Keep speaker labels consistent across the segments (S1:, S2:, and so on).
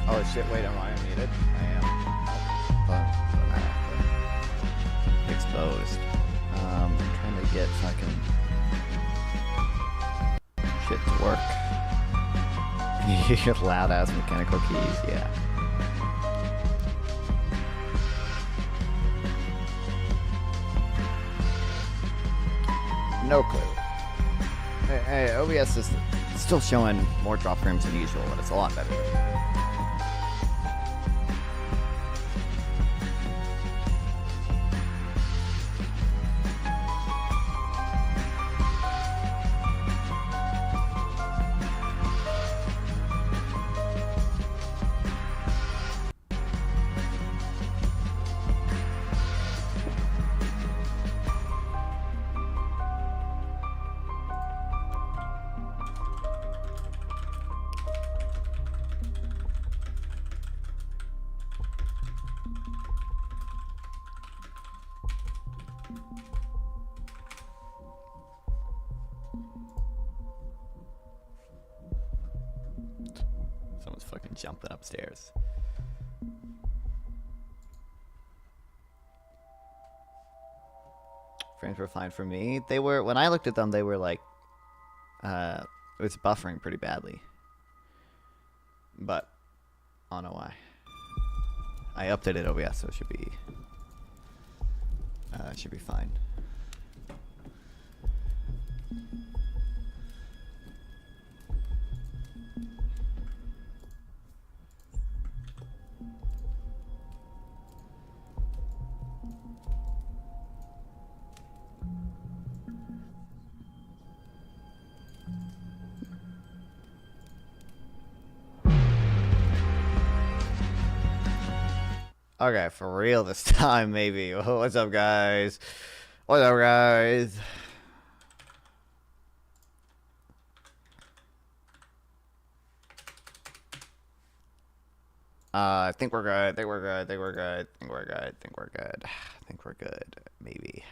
S1: Oh shit, wait, am I unmuted? I am. Exposed. I'm trying to get fucking shit to work. You loud ass mechanical keys, yeah. No clue. Hey, OBS is still showing more drop frames than usual, but it's a lot better. Someone's fucking jumping upstairs. Frames were fine for me. They were, when I looked at them, they were like, it was buffering pretty badly. But, I don't know why. I updated OBS, so it should be fine. Okay, for real this time, maybe. What's up, guys? What's up, guys? I think we're good. I think we're good. I think we're good. I think we're good. I think we're good. I think we're good. Maybe.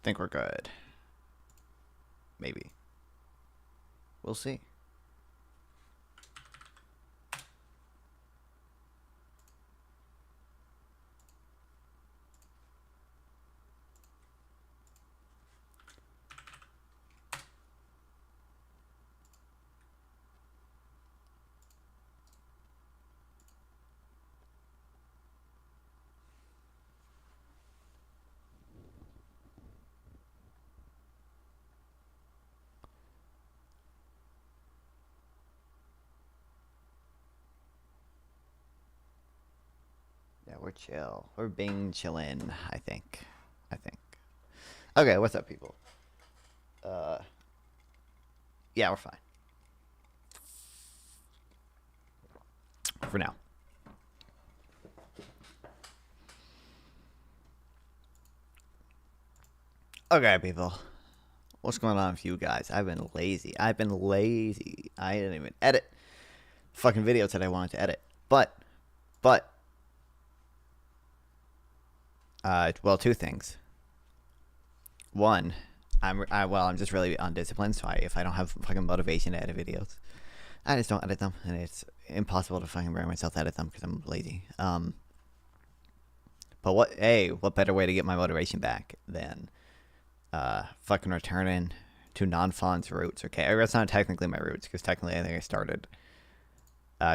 S1: Think we're good. Maybe. We'll see. Yeah, we're chill. We're being chillin', I think. Okay, what's up, people? Yeah, we're fine. For now. Okay, people. What's going on with you guys? I've been lazy. I didn't even edit the fucking videos that I wanted to edit. But, well, two things. One, I'm just really undisciplined, so if I don't have fucking motivation to edit videos, I just don't edit them, and it's impossible to fucking bring myself to edit them because I'm lazy. But what better way to get my motivation back than fucking returning to non-Fawn's roots. Okay, that's not technically my roots because technically I think I started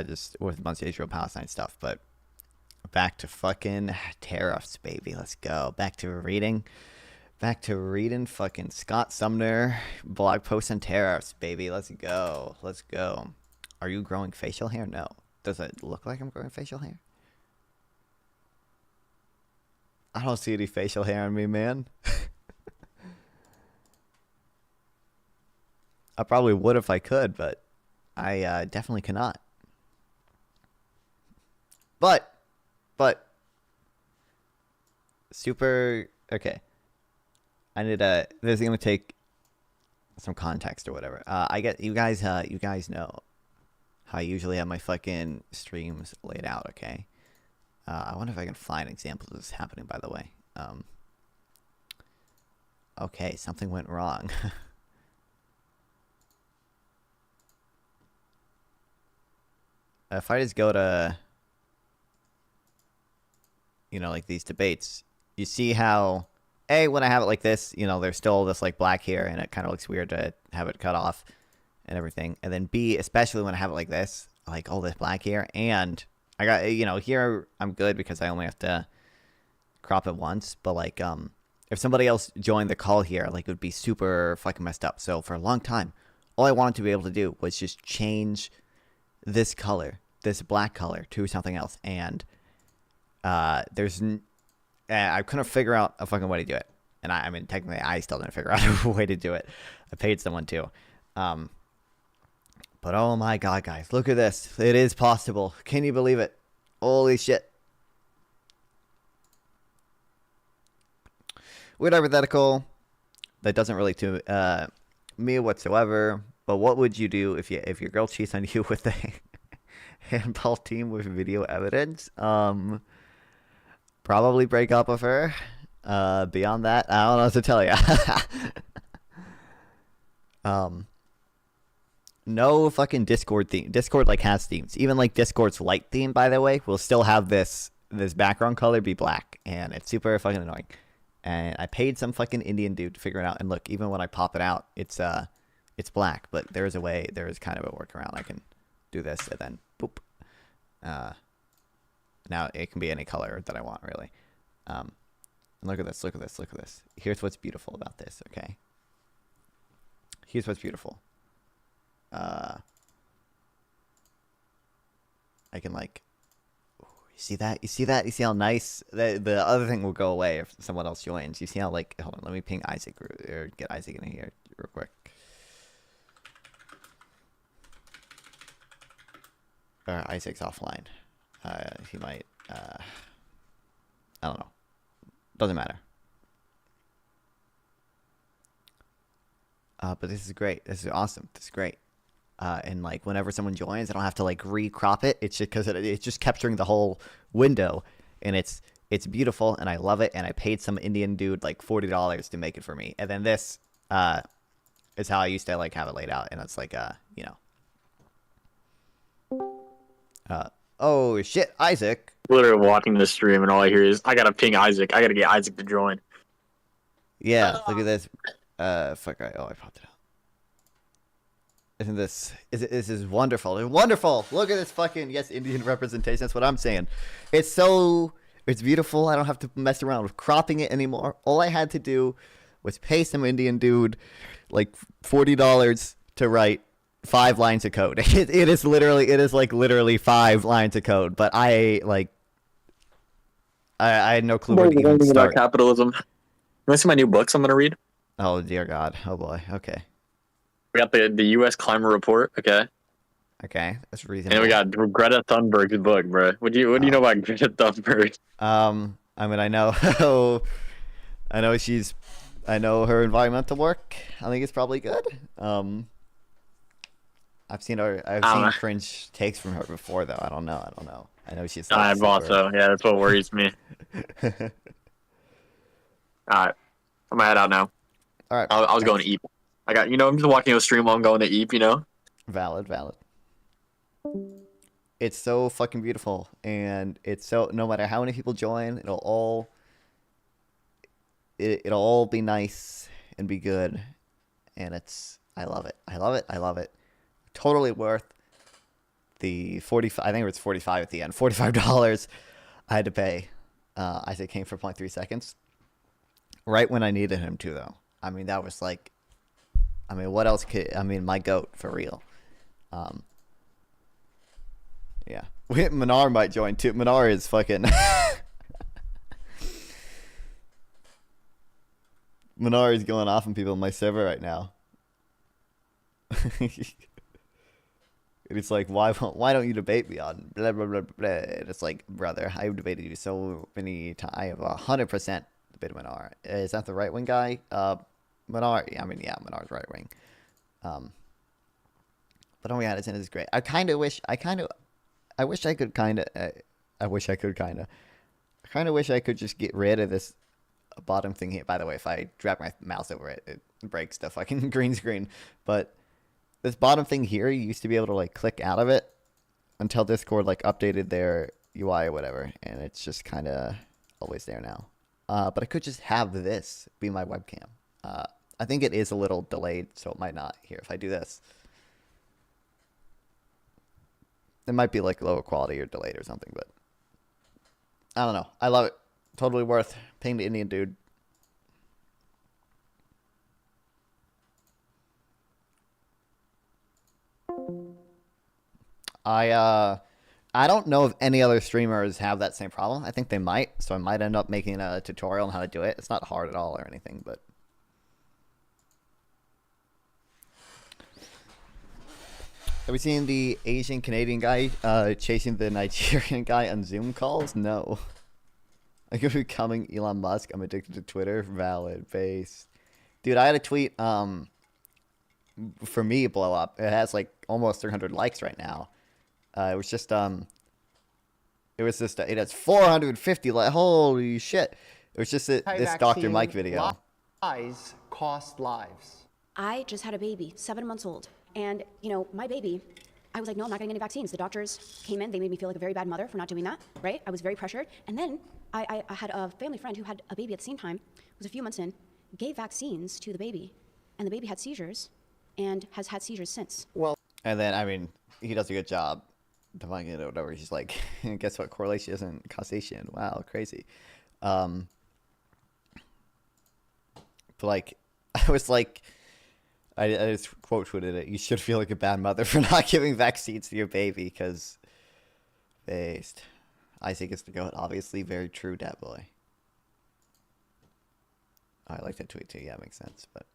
S1: just with a bunch of Israel-Palestine stuff. But back to fucking tariffs, baby. Let's go. Back to reading fucking Scott Sumner blog posts on tariffs, baby. Let's go. Let's go. Are you growing facial hair? No. Does it look like I'm growing facial hair? I don't see any facial hair on me, man. I probably would if I could, but I definitely cannot. But super okay. I need this is gonna take some context or whatever. I get you guys know how I usually have my fucking streams laid out, okay? I wonder if I can find examples of this happening, by the way. Okay, something went wrong. If I just go to, like these debates, you see how, A, when I have it like this, there's still this like black here and it kind of looks weird to have it cut off and everything. And then B, especially when I have it like this, like all this black here, and I got, here I'm good because I only have to crop it once. But like, if somebody else joined the call here, like it would be super fucking messed up. So for a long time, all I wanted to be able to do was just change this color, this black color, to something else. And I couldn't figure out a fucking way to do it. And I mean, technically, I still didn't figure out a way to do it. I paid someone to. But oh my god, guys, look at this. It is possible. Can you believe it? Holy shit. Weird hypothetical that doesn't relate to me whatsoever. But what would you do if your girl cheats on you with a handball team with video evidence? Probably break up with her. Beyond that, I don't know what to tell you. No fucking Discord theme. Discord like has themes. Even like Discord's light theme, by the way, will still have this background color be black, and it's super fucking annoying. And I paid some fucking Indian dude to figure it out. And look, even when I pop it out, it's black. But there is kind of a workaround. I can do this and then boop. Now it can be any color that I want, really. And look at this. Look at this. Look at this. Here's what's beautiful about this. Okay. Here's what's beautiful. I can like, ooh, you see that? You see that? You see how nice the other thing will go away if someone else joins. You see how like, hold on, let me ping Isaac or get Isaac in here real quick. Isaac's offline. He might. I don't know. Doesn't matter. But this is great. This is awesome. This is great. And like whenever someone joins, I don't have to like recrop it. It's just because it's just capturing the whole window, and it's beautiful, and I love it. And I paid some Indian dude like $40 to make it for me. And then this is how I used to like have it laid out, and it's like oh shit, Isaac.
S2: Literally watching this stream, and all I hear is, I gotta ping Isaac. I gotta get Isaac to join.
S1: Yeah, look at this. Fuck. I popped it out. Isn't this? This is wonderful. It's wonderful. Look at this fucking Indian representation. That's what I'm saying. It's beautiful. I don't have to mess around with cropping it anymore. All I had to do was pay some Indian dude like $40 to write 5 lines of code. It is literally 5 lines of code. But I had no clue where to even start.
S2: About capitalism. You want to see my new books I'm gonna read?
S1: Oh dear God. Oh boy. Okay.
S2: We got the U.S. Climate Report. Okay,
S1: that's reasonable.
S2: And we got Greta Thunberg's book, bro. What do you know about Greta Thunberg?
S1: I mean, I know her environmental work. I think it's probably good. I've seen cringe takes from her before, though. I don't know. I know she's.
S2: I've also, yeah, that's what worries me. All right, I'm gonna head out now.
S1: All right,
S2: I was going to eat. I'm just watching a stream while I'm going to eat,
S1: Valid. It's so fucking beautiful, and it's so, no matter how many people join, it'll all be nice, and be good, and I love it. I love it. I love it. Totally worth the 45. I think it was 45 at the end. $45 I had to pay. Isaac came for 0.3 seconds. Right when I needed him to, though. I mean, that was like, I mean, what else could, I mean, my goat for real. Yeah. Minar might join too. Minar is fucking. Minar is going off on people on my server right now. It's like, why don't you debate me on blah blah blah blah? And it's like, brother, I've debated you so many times. I have 100% debated Minar. Is that the right wing guy? Minar. I mean, yeah, Minar's right wing. But oh my god, it's great. I wish I wish I could just get rid of this bottom thing here. By the way, if I drag my mouse over it, it breaks the fucking green screen. But this bottom thing here, you used to be able to like click out of it until Discord like updated their UI or whatever, and it's just kind of always there now. But I could just have this be my webcam. I think it is a little delayed, so it might not here if I do this. It might be like lower quality or delayed or something, but I don't know. I love it. Totally worth paying the Indian dude. I don't know if any other streamers have that same problem. I think they might, so I might end up making a tutorial on how to do it. It's not hard at all or anything, but have we seen the Asian Canadian guy chasing the Nigerian guy on Zoom calls? No. I could be becoming Elon Musk. I'm addicted to Twitter. Valid base. Dude, I had a tweet for me blow up. It has like almost 300 likes right now. It has 450 likes. Holy shit. It was just this Dr. Mike video.
S3: Lies cost lives.
S4: I just had a baby, 7 months old. And, you know, my baby, I was like, no, I'm not getting any vaccines. The doctors came in, they made me feel like a very bad mother for not doing that, right? I was very pressured. And then I had a family friend who had a baby at the same time, was a few months in, gave vaccines to the baby, and the baby had seizures, and has had seizures since.
S3: Well,
S1: and then, I mean, he does a good job defining it or whatever. He's like, guess what? Correlation isn't causation. Wow, crazy. But like, I was like, I just quote tweeted it. You should feel like a bad mother for not giving vaccines to your baby because based. Isaac is the goat. Obviously, very true, dat boy. Oh, I like that tweet too. Yeah, it makes sense. But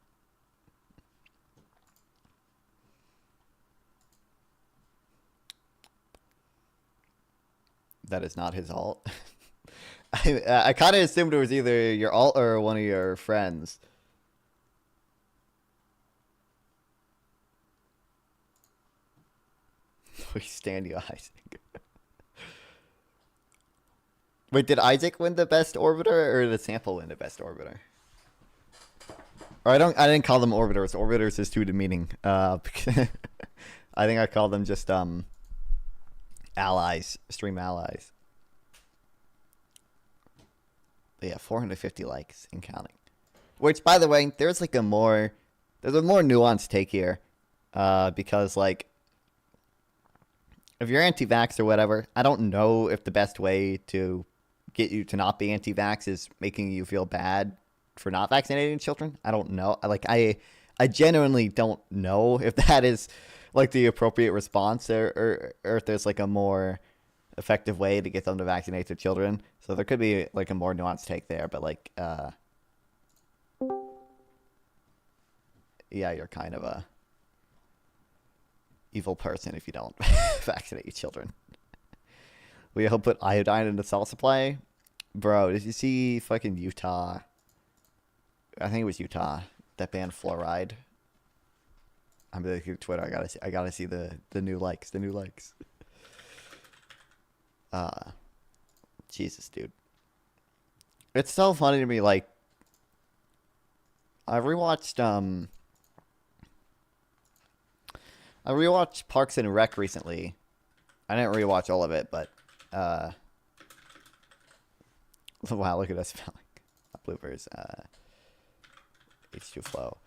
S1: that is not his alt. I kind of assumed it was either your alt or one of your friends. We stand you, Isaac. Wait, did Isaac win the best orbiter or did Sample win the best orbiter? Or I didn't call them orbiters. Orbiters is too demeaning. I think I called them just allies, stream allies. But yeah, 450 likes and counting. Which, by the way, there's a more nuanced take here, because like, if you're anti-vax or whatever, I don't know if the best way to get you to not be anti-vax is making you feel bad for not vaccinating children. I don't know. I genuinely don't know if that is like the appropriate response or if there's like a more effective way to get them to vaccinate their children. So there could be like a more nuanced take there, but like, yeah, you're kind of a evil person if you don't vaccinate your children. We hope put iodine in the salt supply. Bro, did you see fucking Utah? I think it was Utah that banned fluoride. I'm looking at Twitter. I gotta see the new likes. The new likes. Jesus, dude. It's so funny to me. Like, I rewatched Parks and Rec recently. I didn't rewatch all of it, but wow, look at us spelling bloopers. H2Flow.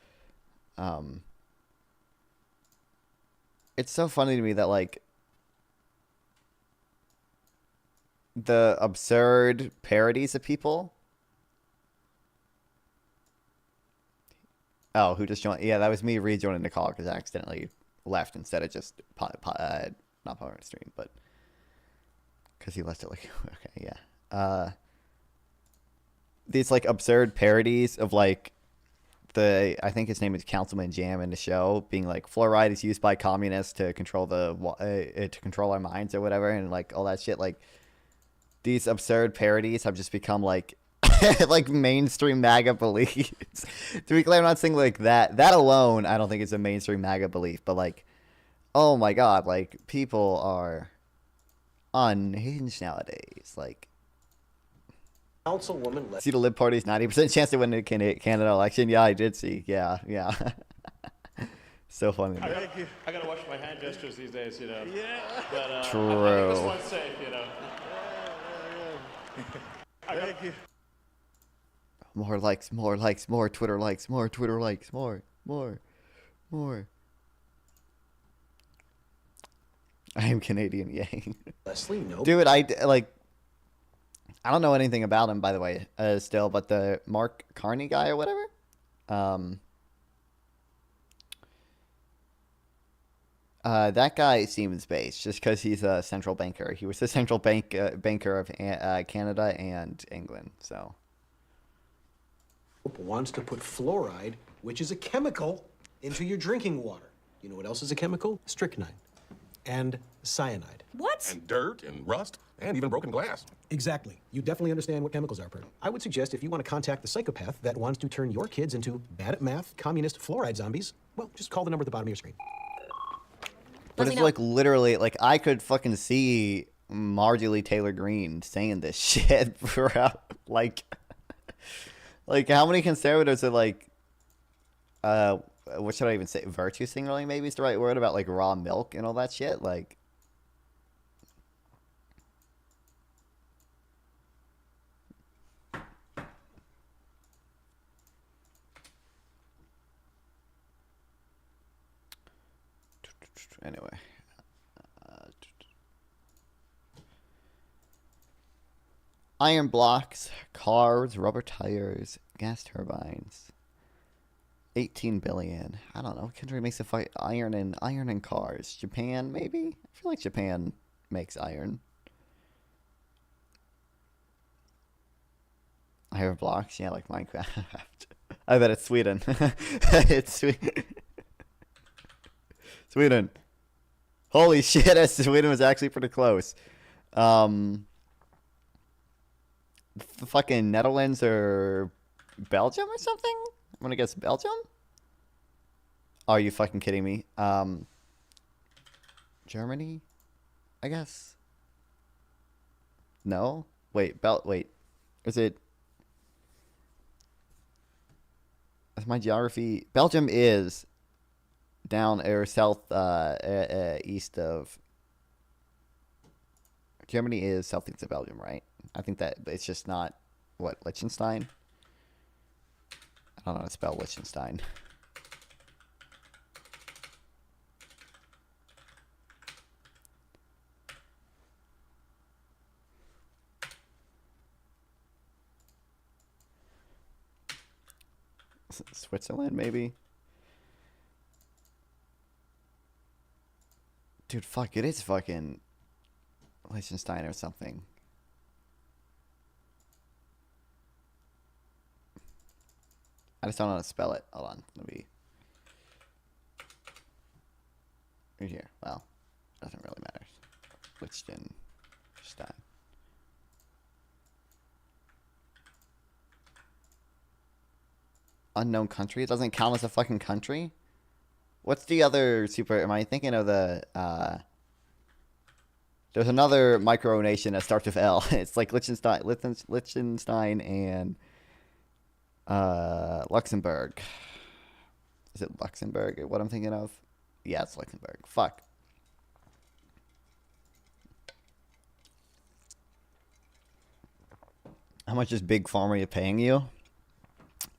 S1: It's so funny to me that like the absurd parodies of people. Oh, who just joined? Yeah, that was me rejoining the call because I accidentally left instead of just not part of the stream, but because he left it like okay, yeah. These like absurd parodies of like I think his name is Councilman Jam in the show, being like fluoride is used by communists to control to control our minds or whatever, and like all that shit. Like these absurd parodies have just become like like mainstream MAGA beliefs. To be clear, I'm not saying like that. That alone, I don't think is a mainstream MAGA belief. But like, oh my god, like people are unhinged nowadays. Like,
S3: Councilwoman.
S1: see the Lib Party's 90% chance to win the Canada election. Yeah, I did see. Yeah. So funny.
S5: I gotta watch my hand gestures these days, you know. Yeah. But
S1: True.
S5: I think this one's safe, you know. Thank you.
S1: More likes, more likes, more Twitter likes, more Twitter likes, more. I am Canadian, yay.
S3: Leslie, no.
S1: Dude, I don't know anything about him, by the way, still, but the Mark Carney guy or whatever, that guy seems based just because he's a central banker. He was the central banker of Canada and England, so.
S6: Wants to put fluoride, which is a chemical, into your drinking water. You know what else is a chemical? Strychnine. And cyanide.
S4: What?
S7: And dirt and rust and even broken glass.
S6: Exactly. You definitely understand what chemicals are, Bert. I would suggest if you want to contact the psychopath that wants to turn your kids into bad at math, communist fluoride zombies, well, just call the number at the bottom of your screen.
S1: But it's like literally, like I could fucking see Marjorie Taylor Greene saying this shit for like how many conservatives are like, what should I even say? Virtue signaling maybe is the right word about like raw milk and all that shit. Like, anyway. Iron blocks, cars, rubber tires, gas turbines. 18 billion. I don't know. What country makes a fight iron and cars? Japan, maybe? I feel like Japan makes iron. Iron blocks, yeah, like Minecraft. I bet it's Sweden. It's Sweden. Holy shit, Sweden was actually pretty close. The fucking Netherlands or Belgium or something? I'm gonna guess Belgium? Are you fucking kidding me? Germany? I guess. No? Wait, wait. Is it... Is my geography... Belgium is down or south east of... Germany is southeast of Belgium, right? I think that it's just not... What, Liechtenstein? I don't know how to spell Liechtenstein. Switzerland, maybe? Dude, fuck, it is fucking Liechtenstein or something. I just don't know how to spell it. Hold on, let me... Right here. Well, doesn't really matter. Liechtenstein. Unknown country? It doesn't count as a fucking country? What's the other super... Am I thinking of the... There's another micronation that starts with L. It's like Liechtenstein and... Luxembourg. Is it Luxembourg? What I'm thinking of? Yeah, it's Luxembourg. Fuck. How much is Big Pharma paying you?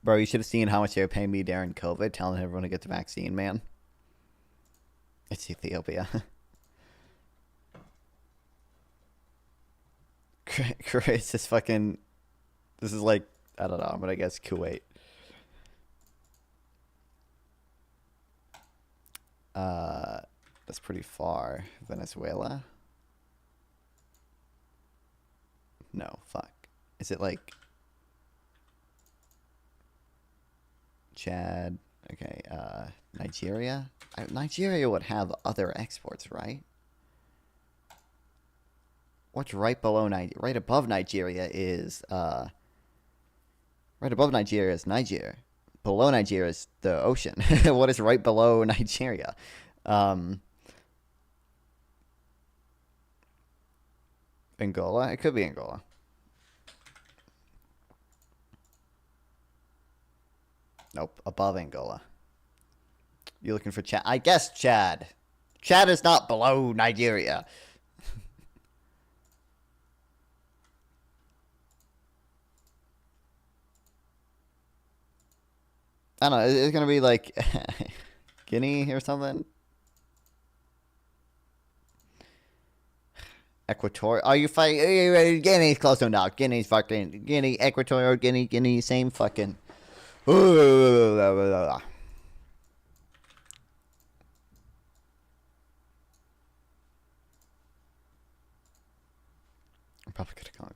S1: Bro, you should have seen how much they were paying me during COVID, telling everyone to get the vaccine, man. It's Ethiopia. Chris is fucking... This is like, I don't know, but I guess Kuwait. That's pretty far. Venezuela? No, fuck. Is it like... Chad? Okay, Nigeria? Nigeria would have other exports, right? What's right below right above Nigeria is right above Nigeria is Niger. Below Nigeria is the ocean. What is right below Nigeria? Angola? It could be Angola. Nope, above Angola. You looking for Chad? I guess Chad. Chad is not below Nigeria. I don't know. It's gonna be like Guinea or something. Equatorial. Are you fighting? Guinea's close enough. Guinea's fucking Guinea. Equatorial Guinea. Same fucking. I'm probably gonna Congo.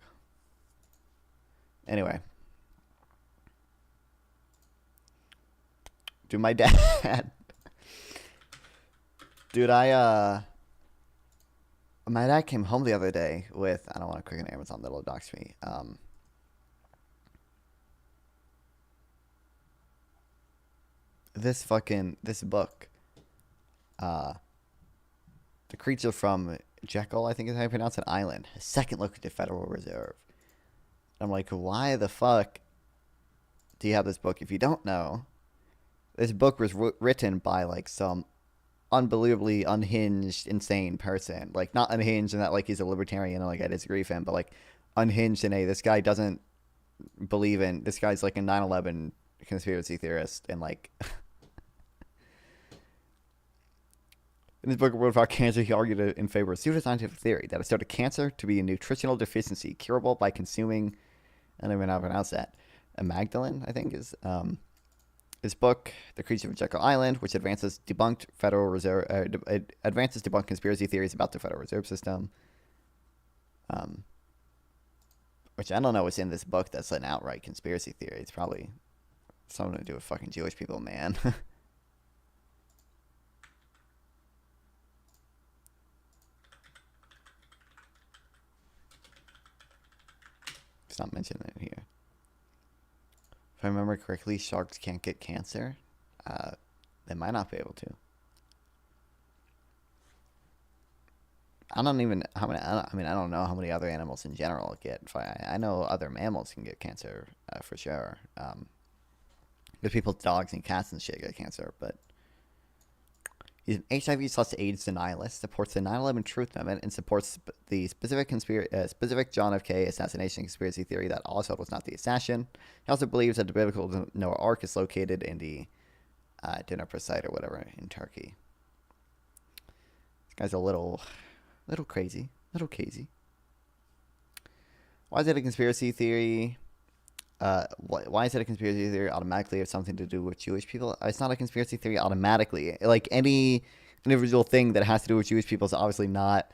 S1: Anyway. Dude, my dad. Dude, my dad came home the other day with, I don't want to click on Amazon, that'll dox me. This book. The Creature from Jekyll, I think is how you pronounce it, Island. A second look at the Federal Reserve. I'm like, why the fuck do you have this book? If you don't know, this book was written by like some unbelievably unhinged, insane person. Like, not unhinged in that like he's a libertarian and like I disagree with him, but like unhinged in this guy doesn't believe in, this guy's like a 9/11 conspiracy theorist and like in his book wrote about cancer, he argued in favor of pseudoscientific theory that it started cancer to be a nutritional deficiency curable by consuming, I don't even know how to pronounce that, amygdalin, I think is his book, The Creature of Jekyll Island, which advances debunked conspiracy theories about the Federal Reserve System. Which I don't know what's in this book that's an outright conspiracy theory. It's probably something to do with fucking Jewish people, man. It's not mentioned in here. If I remember correctly, sharks can't get cancer. They might not be able to. I don't know how many other animals in general get. I know other mammals can get cancer for sure. There's people's dogs and cats and shit get cancer, but he's an HIV/AIDS denialist, supports the 9/11 truth movement, and supports the specific John F. K. assassination conspiracy theory that Oswald was not the assassin. He also believes that the biblical Noah Ark is located in the Dinner site or whatever in Turkey. This guy's a little crazy. Why is it a conspiracy theory? Why is it a conspiracy theory automatically have something to do with Jewish people? It's not a conspiracy theory automatically. Like, any individual thing that has to do with Jewish people is obviously not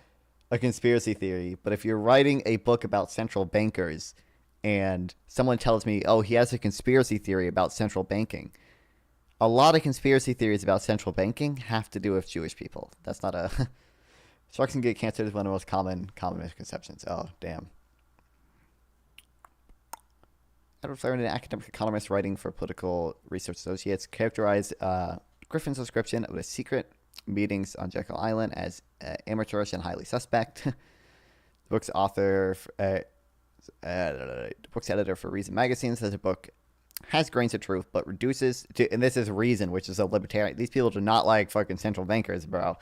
S1: a conspiracy theory. But if you're writing a book about central bankers and someone tells me, oh, he has a conspiracy theory about central banking, a lot of conspiracy theories about central banking have to do with Jewish people. That's not a... Sharks can get cancer is one of the most common misconceptions. Oh, damn. Edward Flair, an academic economist writing for Political Research Associates, characterized Griffin's description of the secret meetings on Jekyll Island as amateurish and highly suspect. The book's author, the book's editor for Reason Magazine, says the book has grains of truth, but reduces to, and this is Reason, which is a libertarian. These people do not like fucking central bankers, bro.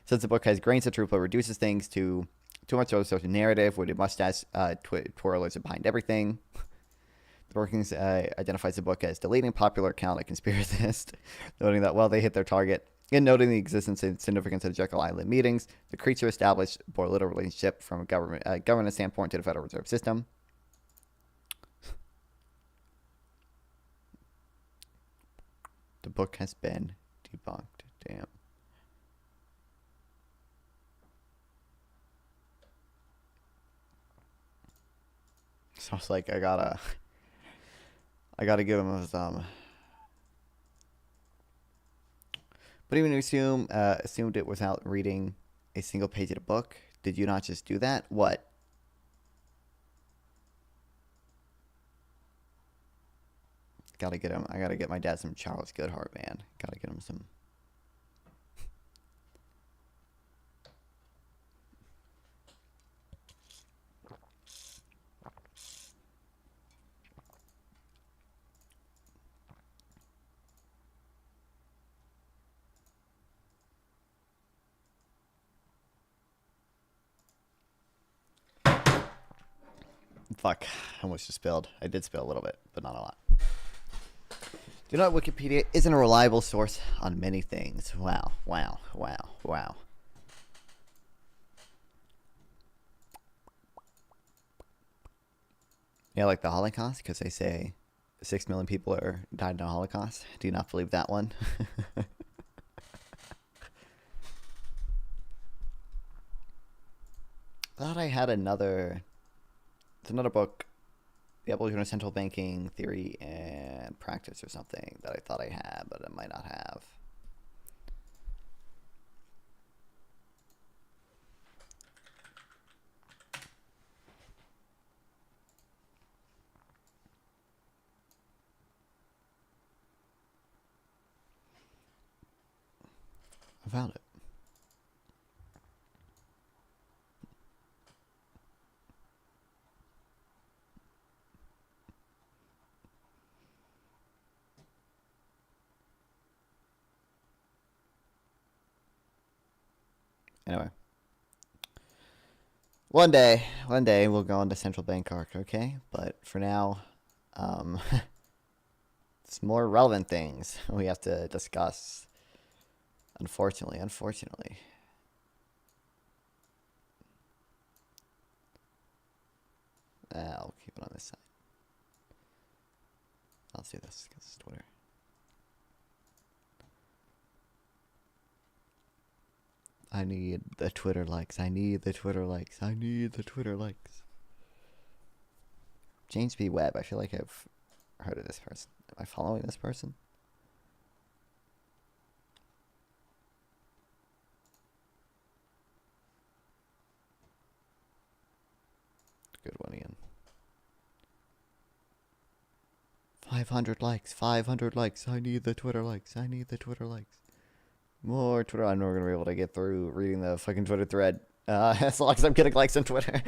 S1: Says the book has grains of truth, but reduces things to too much of a social narrative, where the mustache twirlers are behind everything. Brookings identifies the book as deleting popular account a conspiracist, noting that while they hit their target, in noting the existence and significance of Jekyll Island meetings, the creature established bore little relationship from a governance standpoint to the Federal Reserve System. The book has been debunked. Damn. So it's like I gotta give him a thumb. But even if you assumed it without reading a single page of the book, did you not just do that? What? Gotta get him. I gotta get my dad some Charles Goodhart, man. Gotta get him some. Fuck, I almost just spilled. I did spill a little bit, but not a lot. Do you know that Wikipedia isn't a reliable source on many things? Wow, wow, wow, wow. Yeah, like the Holocaust, because they say 6 million people died in the Holocaust. Do you not believe that one? Thought I had another... It's another book, The Evolution of Central Banking Theory and Practice or something that I thought I had, but I might not have. I found it. Anyway. One day we'll go into Central Bank Arc, okay? But for now, it's more relevant things we have to discuss. Unfortunately. I'll keep it on this side. I'll do this because it's Twitter. I need the Twitter likes. James B. Webb. I feel like I've heard of this person. Am I following this person? Good one, Ian. 500 likes. I need the Twitter likes. More Twitter. I'm never going to be able to get through reading the fucking Twitter thread. As long as I'm getting likes on Twitter.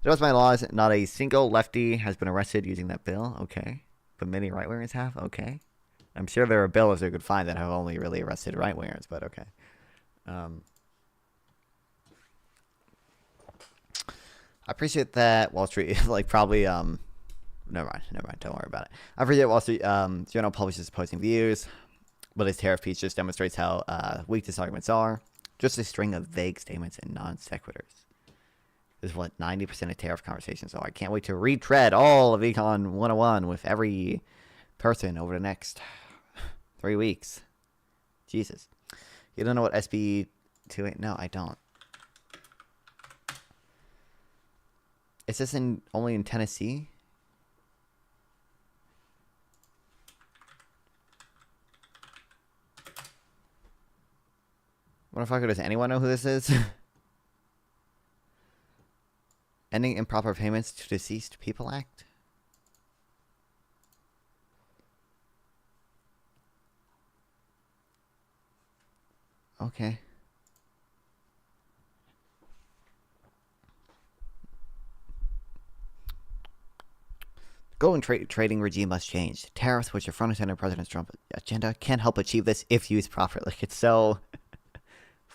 S1: Those my laws. Not a single lefty has been arrested using that bill. Okay. But many right-wingers have. Okay. I'm sure there are bills they could find that have only really arrested right-wingers, but okay. I appreciate that Wall Street, like, probably, never mind, don't worry about it. I appreciate Wall Street Journal publishes opposing views, but his tariff piece just demonstrates how weak his arguments are. Just a string of vague statements and non sequiturs. This is what 90% of tariff conversations are. I can't wait to retread all of Econ 101 with every person over the next 3 weeks. Jesus. You don't know what SB 28? No, I don't. Is this only in Tennessee? Motherfucker, does anyone know who this is? Ending Improper Payments to Deceased People Act? Okay. Gold trading regime must change. Tariffs, which are front and center of President Trump's agenda, can't help achieve this if used properly. It's so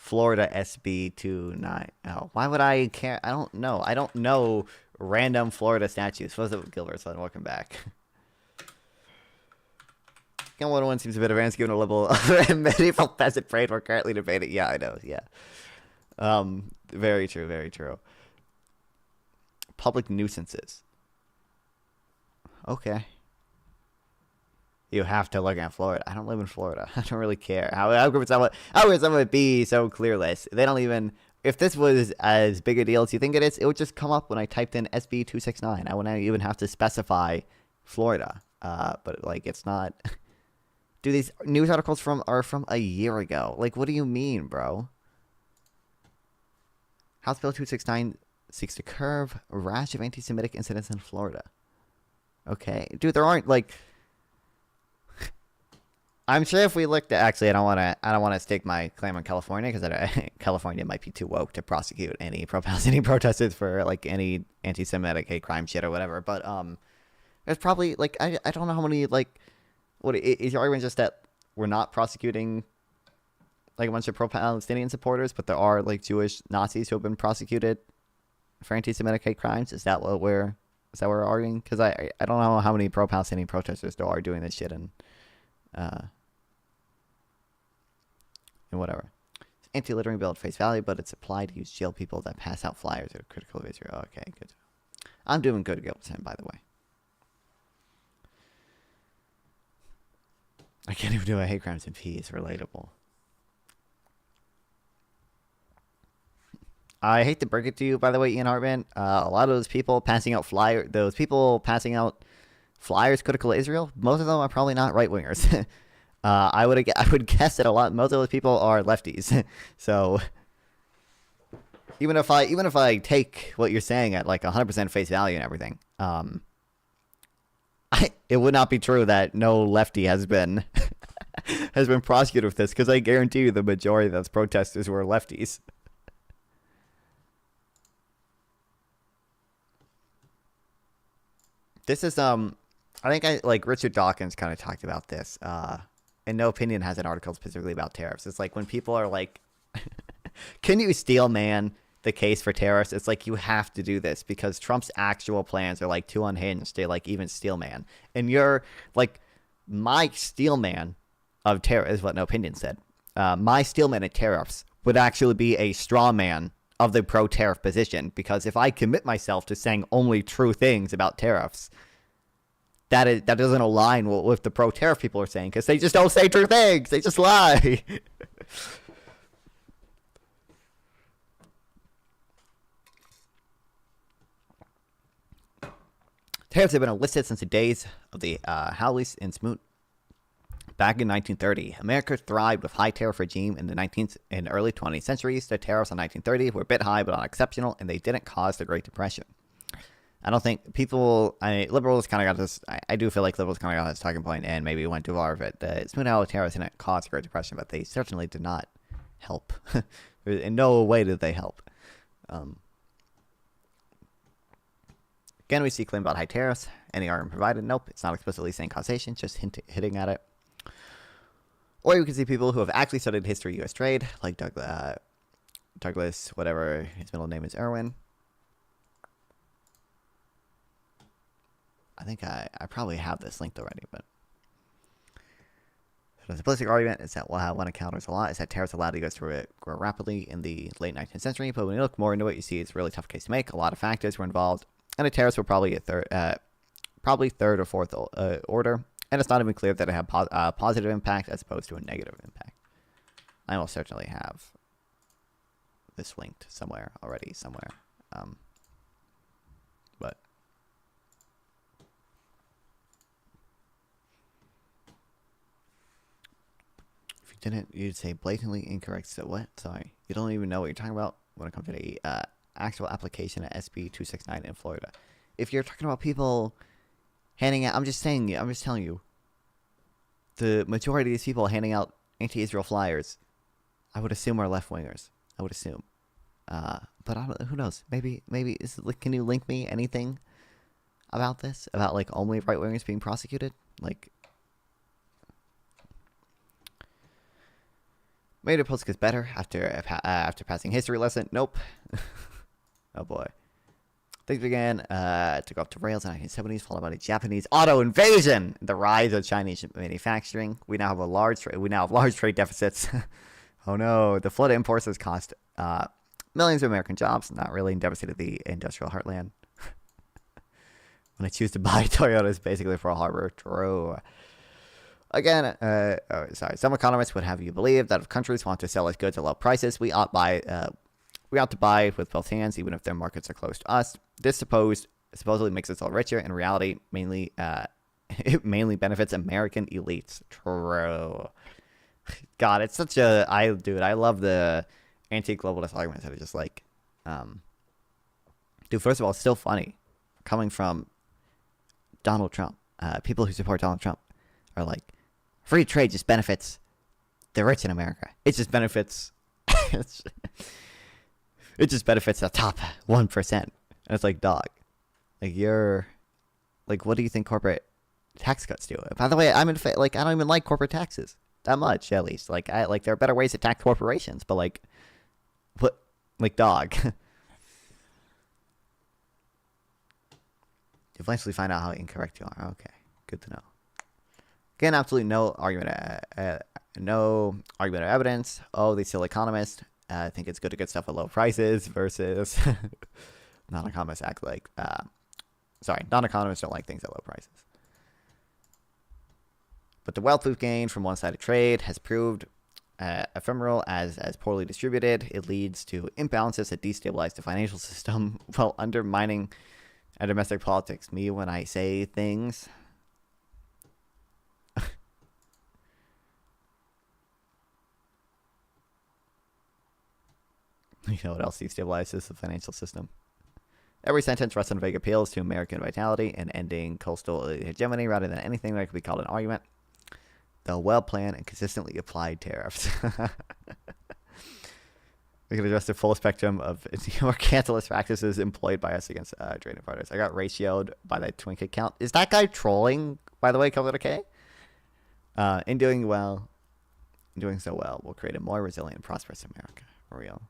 S1: Florida SB 29. Oh, why would I care? I don't know. I don't know random Florida statutes. What's up with Gilbert? So welcome back. Gun 101 seems a bit advanced given a level of medieval peasant parade we're currently debating. Yeah, I know. Yeah. Very true. Very true. Public nuisances. Okay. You have to look at Florida. I don't live in Florida. I don't really care. How could someone be so clueless? They don't even. If this was as big a deal as you think it is, it would just come up when I typed in SB 269. I wouldn't even have to specify Florida. But like, it's not. Dude, these news articles are from a year ago. Like, what do you mean, bro? House Bill 269 seeks to curb a rash of anti-Semitic incidents in Florida. Okay, dude, there aren't like. I'm sure if we looked at, actually, I don't want to stake my claim on California because California might be too woke to prosecute any pro-Palestinian protesters for like any anti-Semitic hate crime shit or whatever. But there's probably like I don't know how many like. What is your argument? Just that we're not prosecuting like a bunch of pro-Palestinian supporters, but there are like Jewish Nazis who have been prosecuted for anti-Semitic hate crimes? Is that what we're arguing? Because I don't know how many pro-Palestinian protesters there are doing this shit and whatever. It's anti-littering bill at face value, but it's applied to use jail people that pass out flyers that are critical of Israel. Okay, good. I'm doing good, Gilbertson, by the way. I can't even do a hate crimes and peace. Relatable. I hate to break it to you, by the way, Ian Hartman. A lot of those people passing out flyers critical of Israel, most of them are probably not right wingers. I would guess that most of those people are lefties. So even if I take what you're saying at like 100% face value and everything, it would not be true that no lefty has been prosecuted with this, because I guarantee you the majority of those protesters were lefties. This is I think Richard Dawkins kind of talked about this. And No Opinion has an article specifically about tariffs. It's like when people are like, can you steel man the case for tariffs? It's like, you have to do this because Trump's actual plans are like too unhinged to like even steel man. And you're like, my steel man of tariff is what No Opinion said. My steel man of tariffs would actually be a straw man of the pro-tariff position, because if I commit myself to saying only true things about tariffs, that doesn't align with the pro-tariff people are saying, because they just don't say true things. They just lie. Tariffs have been illicit since the days of the Howleys and Smoot. Back in 1930, America thrived with high tariff regime in the 19th and early 20th centuries. The tariffs in 1930 were a bit high, but not exceptional, and they didn't cause the Great Depression. I don't think liberals kind of got this. I do feel like liberals kind of got this talking point and maybe went too far of it. The Smoot Howley tariffs didn't cause the Great Depression, but they certainly did not help. In no way did they help. Again, we see claim about high tariffs. Any argument provided? Nope. It's not explicitly saying causation, just hitting at it. Or you can see people who have actually studied history of U.S. trade, like Douglas, whatever his middle name is, Irwin. I think I probably have this linked already, but so the simplistic argument is that one encounters a lot is that tariffs allowed to grow rapidly in the late 19th century. But when you look more into it, you see it's a really tough case to make. A lot of factors were involved, and the tariffs were probably third or fourth order. And it's not even clear that it had a positive impact as opposed to a negative impact. I will certainly have this linked somewhere. But if you didn't, you'd say blatantly incorrect. So what? Sorry. You don't even know what you're talking about when it comes to the actual application at SB 269 in Florida. If you're talking about people handing out, I'm just telling you, the majority of these people handing out anti-Israel flyers, I would assume are left-wingers. I would assume. But who knows? Maybe can you link me anything about this? About like only right-wingers being prosecuted? Like, Made a post gets better after passing history lesson. Nope. Oh boy. Things began to go off the rails in the 1970s, followed by the Japanese auto invasion, the rise of Chinese manufacturing. We now have large trade deficits. Oh no, the flood of imports has cost millions of American jobs, not really, and devastated the industrial heartland. When I choose to buy Toyota, it's basically for a harbor. True. Again, some economists would have you believe that if countries want to sell us goods at low prices, we ought to buy with both hands, even if their markets are closed to us. This supposedly makes us all richer. In reality, it mainly benefits American elites. True. God, it's such a I love the anti-globalist arguments that are just like, dude. First of all, it's still funny coming from Donald Trump. People who support Donald Trump are like, free trade just benefits the rich in America. It just benefits. It just benefits the top 1%. And it's like, dog, like you're, like, what do you think corporate tax cuts do? By the way, I don't even like corporate taxes that much, at least. Like, there are better ways to tax corporations, but like, what, like, dog. You eventually find out how incorrect you are. Okay, good to know. Again, absolutely no argument of evidence. Oh, they still economists. I think it's good to get stuff at low prices versus non-economists act like, non-economists don't like things at low prices. But the wealth we've gained from one-sided trade has proved ephemeral as poorly distributed. It leads to imbalances that destabilize the financial system while undermining domestic politics. Me when I say things. You know what else destabilizes the financial system? Every sentence rests on vague appeals to American vitality and ending coastal hegemony rather than anything that could be called an argument. The well-planned and consistently applied tariffs. We can address the full spectrum of mercantilist practices employed by us against trading partners. I got ratioed by that twink account. Is that guy trolling, by the way, Cover okay? In doing so well, we'll create a more resilient and prosperous America. For real.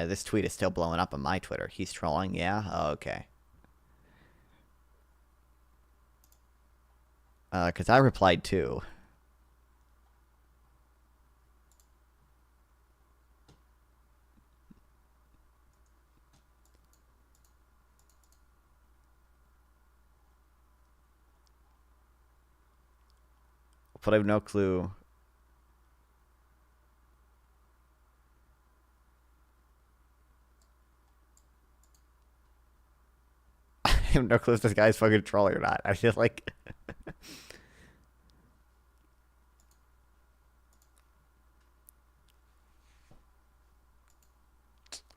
S1: This tweet is still blowing up on my Twitter. He's trolling, yeah? Oh, okay. Because I replied too. But I have no clue. I have no clue if this guy's fucking trolling or not. I feel like...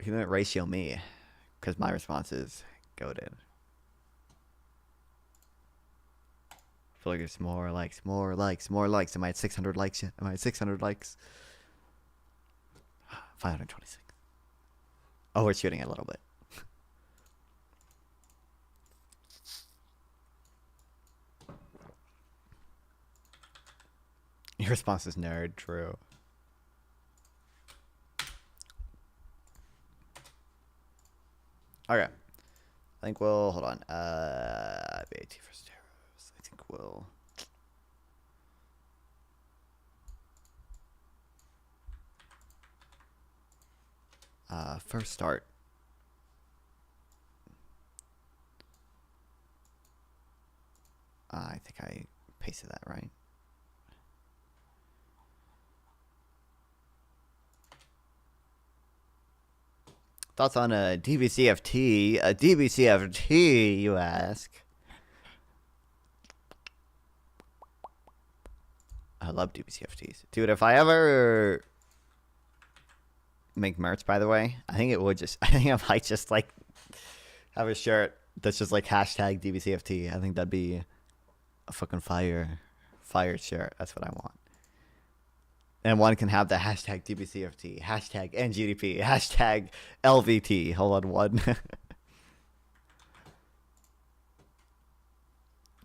S1: He didn't ratio me, because my response is goated. I feel like it's more likes. Am I at 600 likes yet? Am I at 600 likes? 526. Oh, we're shooting a little bit. Your response is nerd, true. Okay. I think we'll hold on. BAT first arrows. I think we'll first start. I think I pasted that right. Thoughts on a DBCFT? A DBCFT, you ask? I love DBCFTs. Dude, if I ever make merch, by the way, I think I might just like have a shirt that's just like hashtag DBCFT. I think that'd be a fucking fire shirt. That's what I want. And one can have the hashtag DBCFT, hashtag NGDP, hashtag LVT. Hold on, one.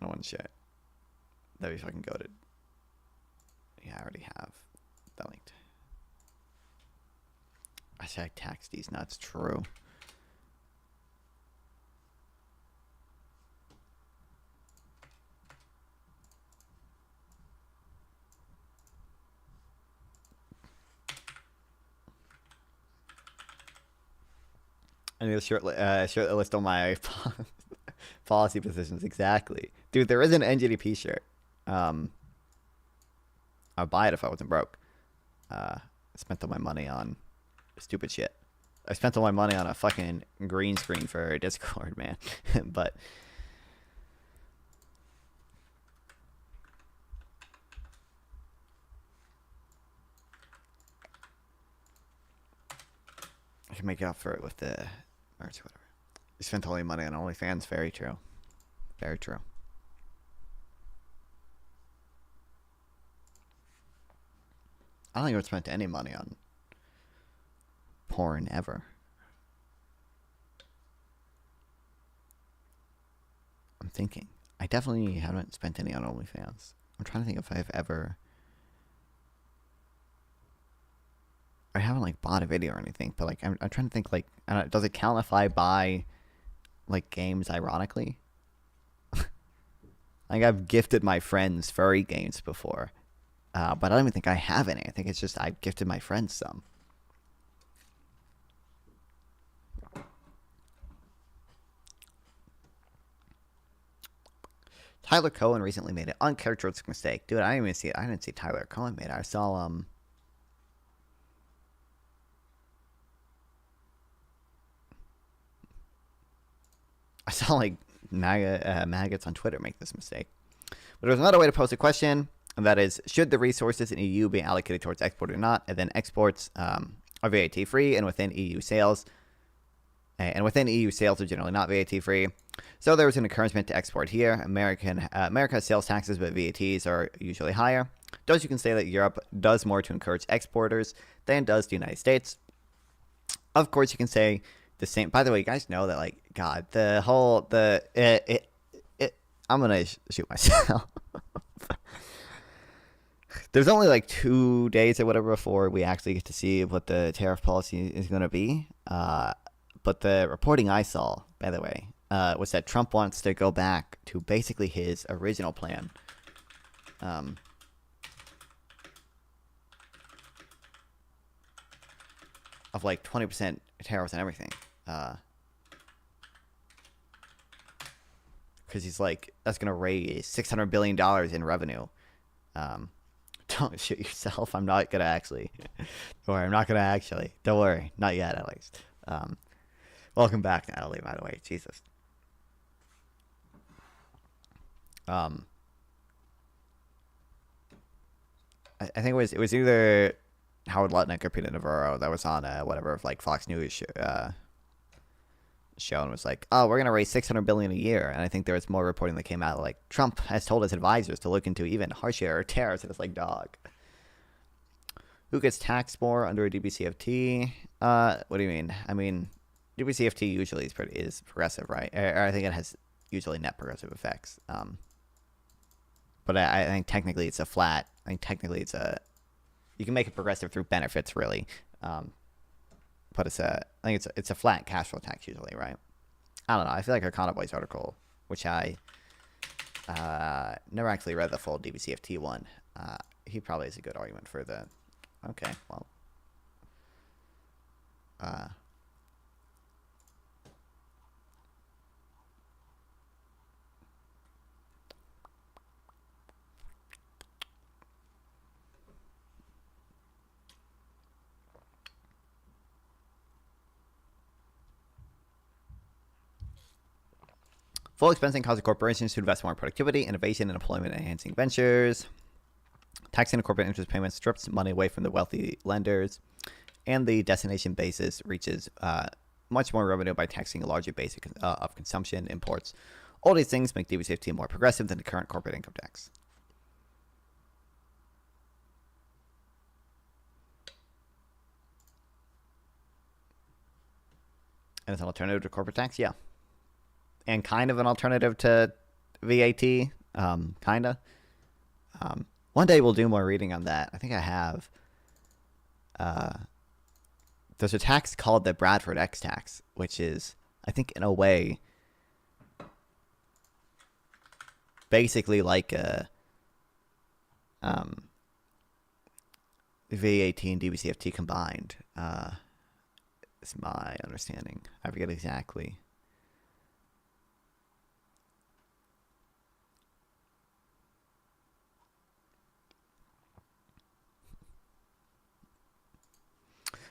S1: No one shit. That'd be fucking goated. Yeah, I already have that linked. I said tax these nuts. True. I need a short list on my policy positions. Exactly. Dude, there is an NGDP shirt. I'd buy it if I wasn't broke. I spent all my money on stupid shit. I spent all my money on a fucking green screen for Discord, man. But I can make up for it with the merch or whatever. You spent all your money on OnlyFans. Very true. Very true. I don't think I've spent any money on porn ever. I'm thinking. I definitely haven't spent any on OnlyFans. I'm trying to think if I've ever... I haven't like bought a video or anything, but like I'm trying to think like, I don't know, does it count if I buy like games ironically? Like I've gifted my friends furry games before, but I don't even think I have any. I think it's just I've gifted my friends some. Tyler Cohen recently made an uncharacteristic mistake. Dude, I didn't even see it. I didn't see Tyler Cohen made it. I saw like maggots on Twitter make this mistake. But there's another way to pose a question, and that is, should the resources in EU be allocated towards export or not? And then exports are VAT free, and within EU sales are generally not VAT free. So there was an encouragement to export here. America has sales taxes, but VATs are usually higher. Thus, you can say that Europe does more to encourage exporters than does the United States. Of course, you can say the same. By the way, you guys know that, like, God, I'm gonna shoot myself. There's only like 2 days or whatever before we actually get to see what the tariff policy is going to be. But the reporting I saw, by the way, was that Trump wants to go back to basically his original plan. Of like 20% tariffs and everything. Because he's like, that's going to raise $600 billion in revenue. Don't shoot yourself. I'm not going to actually. Don't worry, I'm not going to actually. Don't worry. Not yet, at least. Welcome back, Natalie, by the way. Jesus. I think it was either Howard Lutnick or Peter Navarro that was on whatever, like Fox News show, and was like, oh, we're going to raise $600 billion a year. And I think there was more reporting that came out like, Trump has told his advisors to look into even harsher tariffs. And it's like, dog, who gets taxed more under a DBCFT? What do you mean? I mean, DBCFT usually is progressive, right? Or I think it has usually net progressive effects. But I think technically it's a flat. I think technically you can make it progressive through benefits, really. But I think it's a flat cash flow tax usually, right? I don't know. I feel like our Conaway's article, which I never actually read the full DBCFT one. He probably has a good argument for the. Okay, well. Full expensing causes corporations to invest more in productivity, innovation, and employment-enhancing ventures. Taxing of corporate interest payments strips money away from the wealthy lenders, and the destination basis reaches much more revenue by taxing a larger base of consumption, imports. All these things make DB15 more progressive than the current corporate income tax. And it's an alternative to corporate tax? Yeah. And kind of an alternative to VAT, kinda. One day we'll do more reading on that. I think I have. There's a tax called the Bradford X tax, which is, I think, in a way, basically like a VAT and DBCFT combined. Is my understanding. I forget exactly.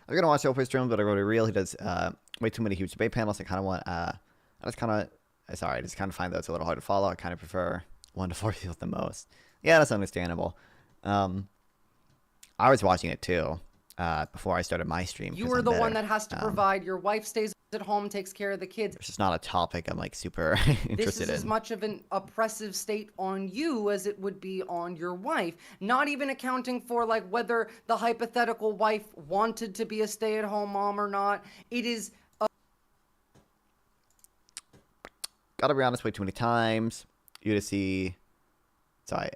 S1: I'm gonna watch the Oprah stream, but I wrote a reel. He does way too many huge debate panels. I kind of want. I just kind of. Sorry, I just kind of find those a little hard to follow. I kind of prefer 1 to 4 people the most. Yeah, that's understandable. I was watching it too before I started my stream.
S8: You are the one that has to provide. Your wife stays at home, takes care of the kids.
S1: It's just not a topic I'm like super interested
S8: This is
S1: in.
S8: as much of an oppressive state on you as it would be on your wife. Not even accounting for like whether the hypothetical wife wanted to be a stay-at-home mom or not. It is.
S1: Gotta be honest, way too many times. You to see. Sorry.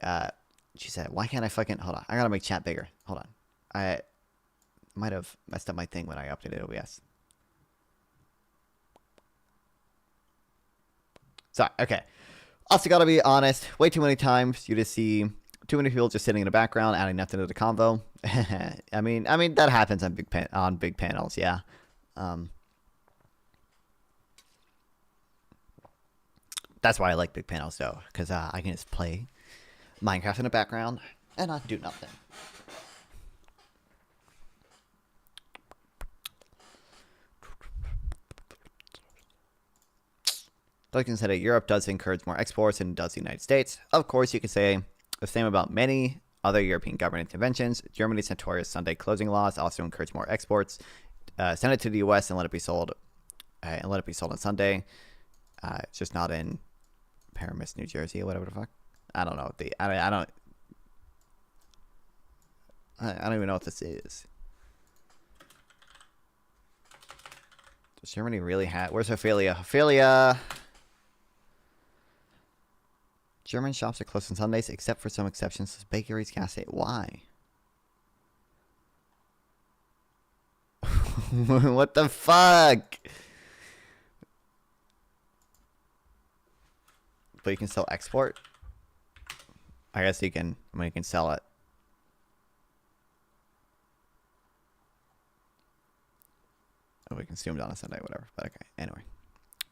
S1: She said, "Why can't I fucking hold on? I gotta make chat bigger. Hold on. I might have messed up my thing when I updated OBS." Sorry. Okay. Also, gotta be honest. Way too many times you just see too many people just sitting in the background, adding nothing to the convo. I mean that happens on big panels. Yeah. That's why I like big panels though, because I can just play Minecraft in the background and not do nothing. Duncan said that Europe does encourage more exports than does the United States. Of course, you can say the same about many other European government interventions. Germany's notorious Sunday closing laws also encourage more exports. Send it to the U.S. and let it be sold, on Sunday. It's just not in Paramus, New Jersey, or whatever the fuck. I don't know. I don't even know what this is. Does Germany really have? Where's Ophelia? Ophelia. German shops are closed on Sundays, except for some exceptions. Says bakeries, gas station. Why? What the fuck? But you can still export. I guess you can. I mean, you can sell it. Oh, we consumed on a Sunday, whatever. But okay. Anyway,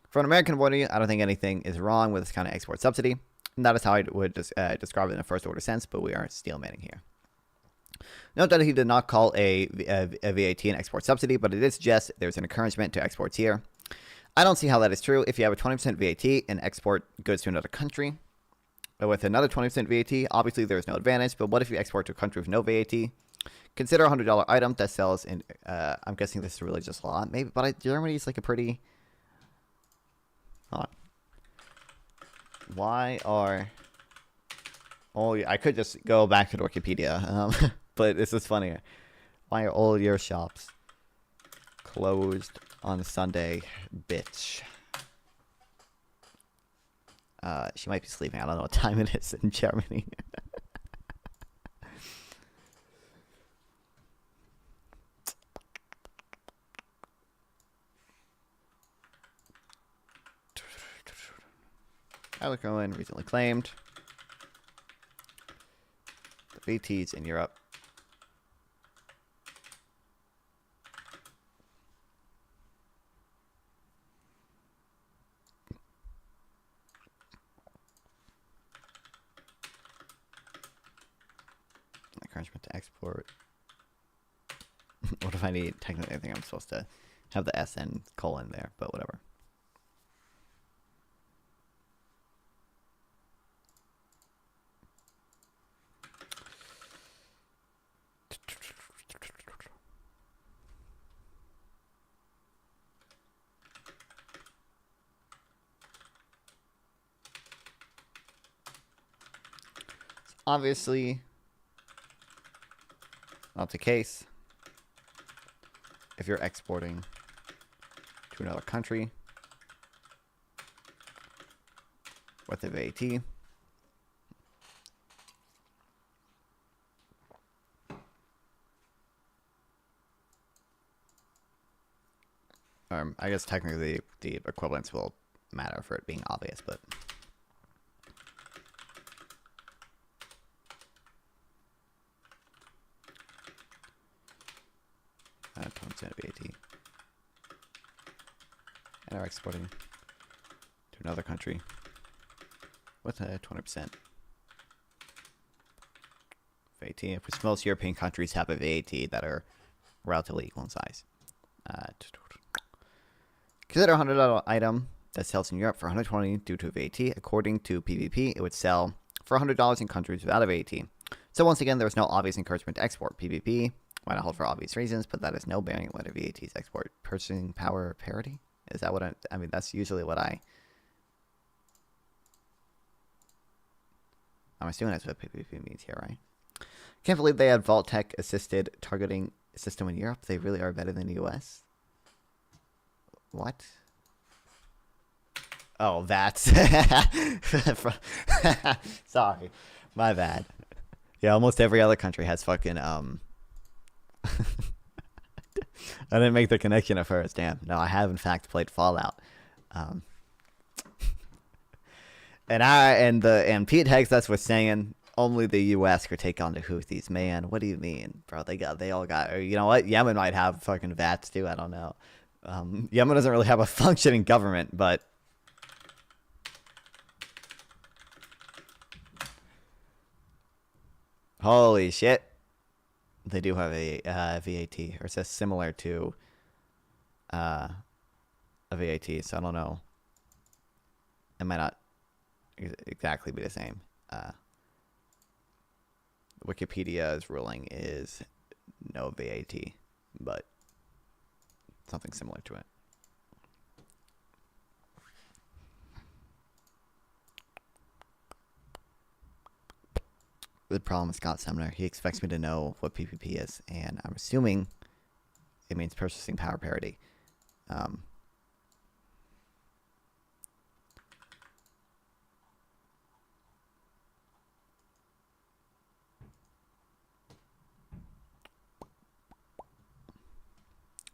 S1: from an American point of view, I don't think anything is wrong with this kind of export subsidy. And that is how I would describe it in a first order sense. But we are steelmanning here. Note that he did not call a VAT an export subsidy, but it did suggest there's an encouragement to exports here. I don't see how that is true. If you have a 20% VAT and export goods to another country with another 20% VAT, obviously there is no advantage. But what if you export to a country with no VAT? Consider a $100 item that sells in. I'm guessing this is a religious law, maybe, but Germany is like a pretty. Hold on. Why are? Oh, I could just go back to the Wikipedia, but this is funnier. Why are all your shops closed on Sunday, bitch? She might be sleeping. I don't know what time it is in Germany. Tyler Cohen recently claimed the VTs in Europe encouragement to export. What if I need technically? I think I'm supposed to have the S and colon there, but whatever. Obviously not the case if you're exporting to another country. with the VAT. I guess technically the equivalence will matter for it being obvious, but 20% VAT. And are exporting to another country with a 20% VAT, which most European countries have a VAT that are relatively equal in size. Consider a $100 item that sells in Europe for $120 due to VAT. According to PVP, it would sell for $100 in countries without a VAT. So once again, there is no obvious encouragement to export PVP. Why not hold for obvious reasons? But that is no bearing whether VAT is export purchasing power parity. Is that what I mean? That's usually what I'm assuming that's what PVP means here, right? Can't believe they had Vault-Tec assisted targeting system in Europe. They really are better than the US. What? Oh, that's sorry, my bad. Yeah, almost every other country has fucking I didn't make the connection at first. Damn. No, I have in fact played Fallout. And Pete Hegseth was saying only the U.S. could take on the Houthis. Man, what do you mean, bro? They all got. Or you know what? Yemen might have fucking VATs too. I don't know. Yemen doesn't really have a functioning government, but holy shit, they do have a VAT, or it's similar to a VAT. So I don't know. It might not exactly be the same. Wikipedia's ruling is no VAT, but something similar to it. The problem with Scott Sumner, he expects me to know what PPP is, and I'm assuming it means purchasing power parity.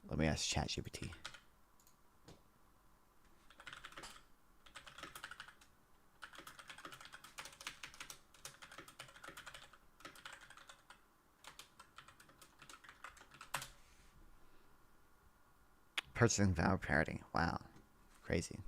S1: Let me ask ChatGPT. Purchasing power parity. Wow. Crazy.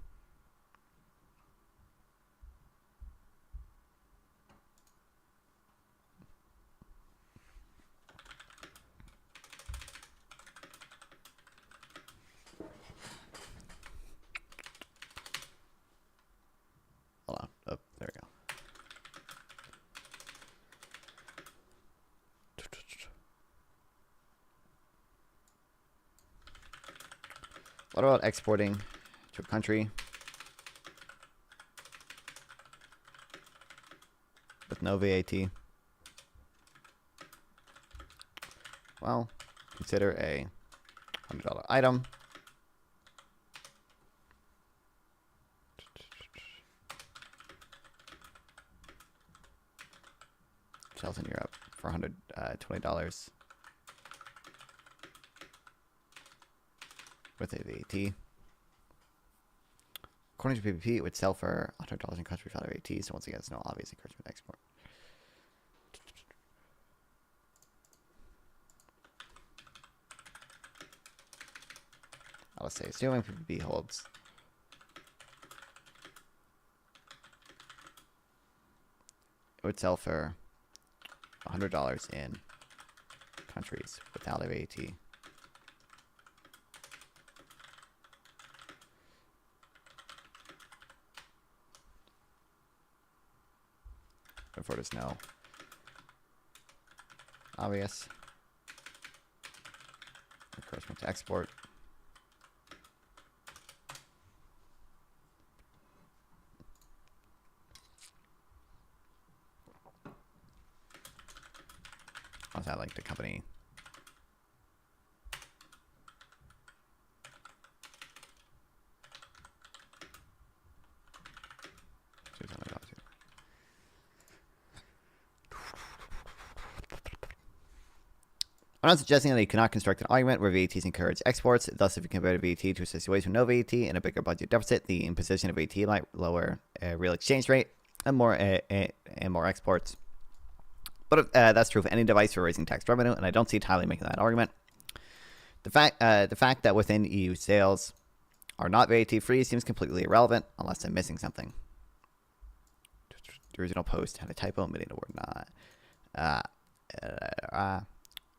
S1: Hold on. Oh, there we go. What about exporting to a country with no VAT? Well, consider a $100 item. Sells in Europe for $120 with a VAT. According to PPP, it would sell for $100 in countries without a VAT. So once again, it's no obvious encouragement to export. I'll say, assuming PPP holds. It would sell for $100 in countries without a VAT. Therefore, there's no obvious encouragement to export. Was that like the company? I'm not suggesting that you cannot construct an argument where VATs encourage exports. Thus, if you compare a VAT to a situation with no VAT and a bigger budget deficit, the imposition of VAT might lower a real exchange rate and more exports. But that's true of any device for raising tax revenue, and I don't see Tyler making that argument. The fact that within EU sales are not VAT free seems completely irrelevant unless I'm missing something. The original post had a typo, omitting the word not.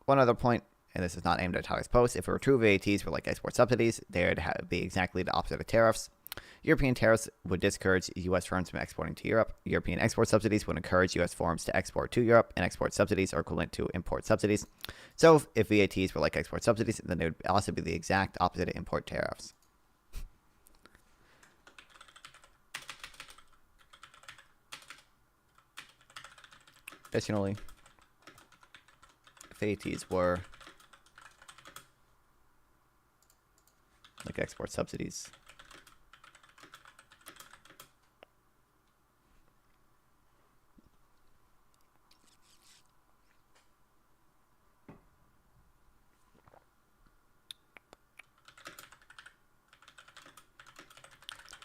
S1: One other point, and this is not aimed at Tyler's post, if it were true VATs were like export subsidies, they would be exactly the opposite of tariffs. European tariffs would discourage U.S. firms from exporting to Europe. European export subsidies would encourage U.S. firms to export to Europe, and export subsidies are equivalent to import subsidies. So if VATs were like export subsidies, then they would also be the exact opposite of import tariffs. Additionally, VATs were like export subsidies.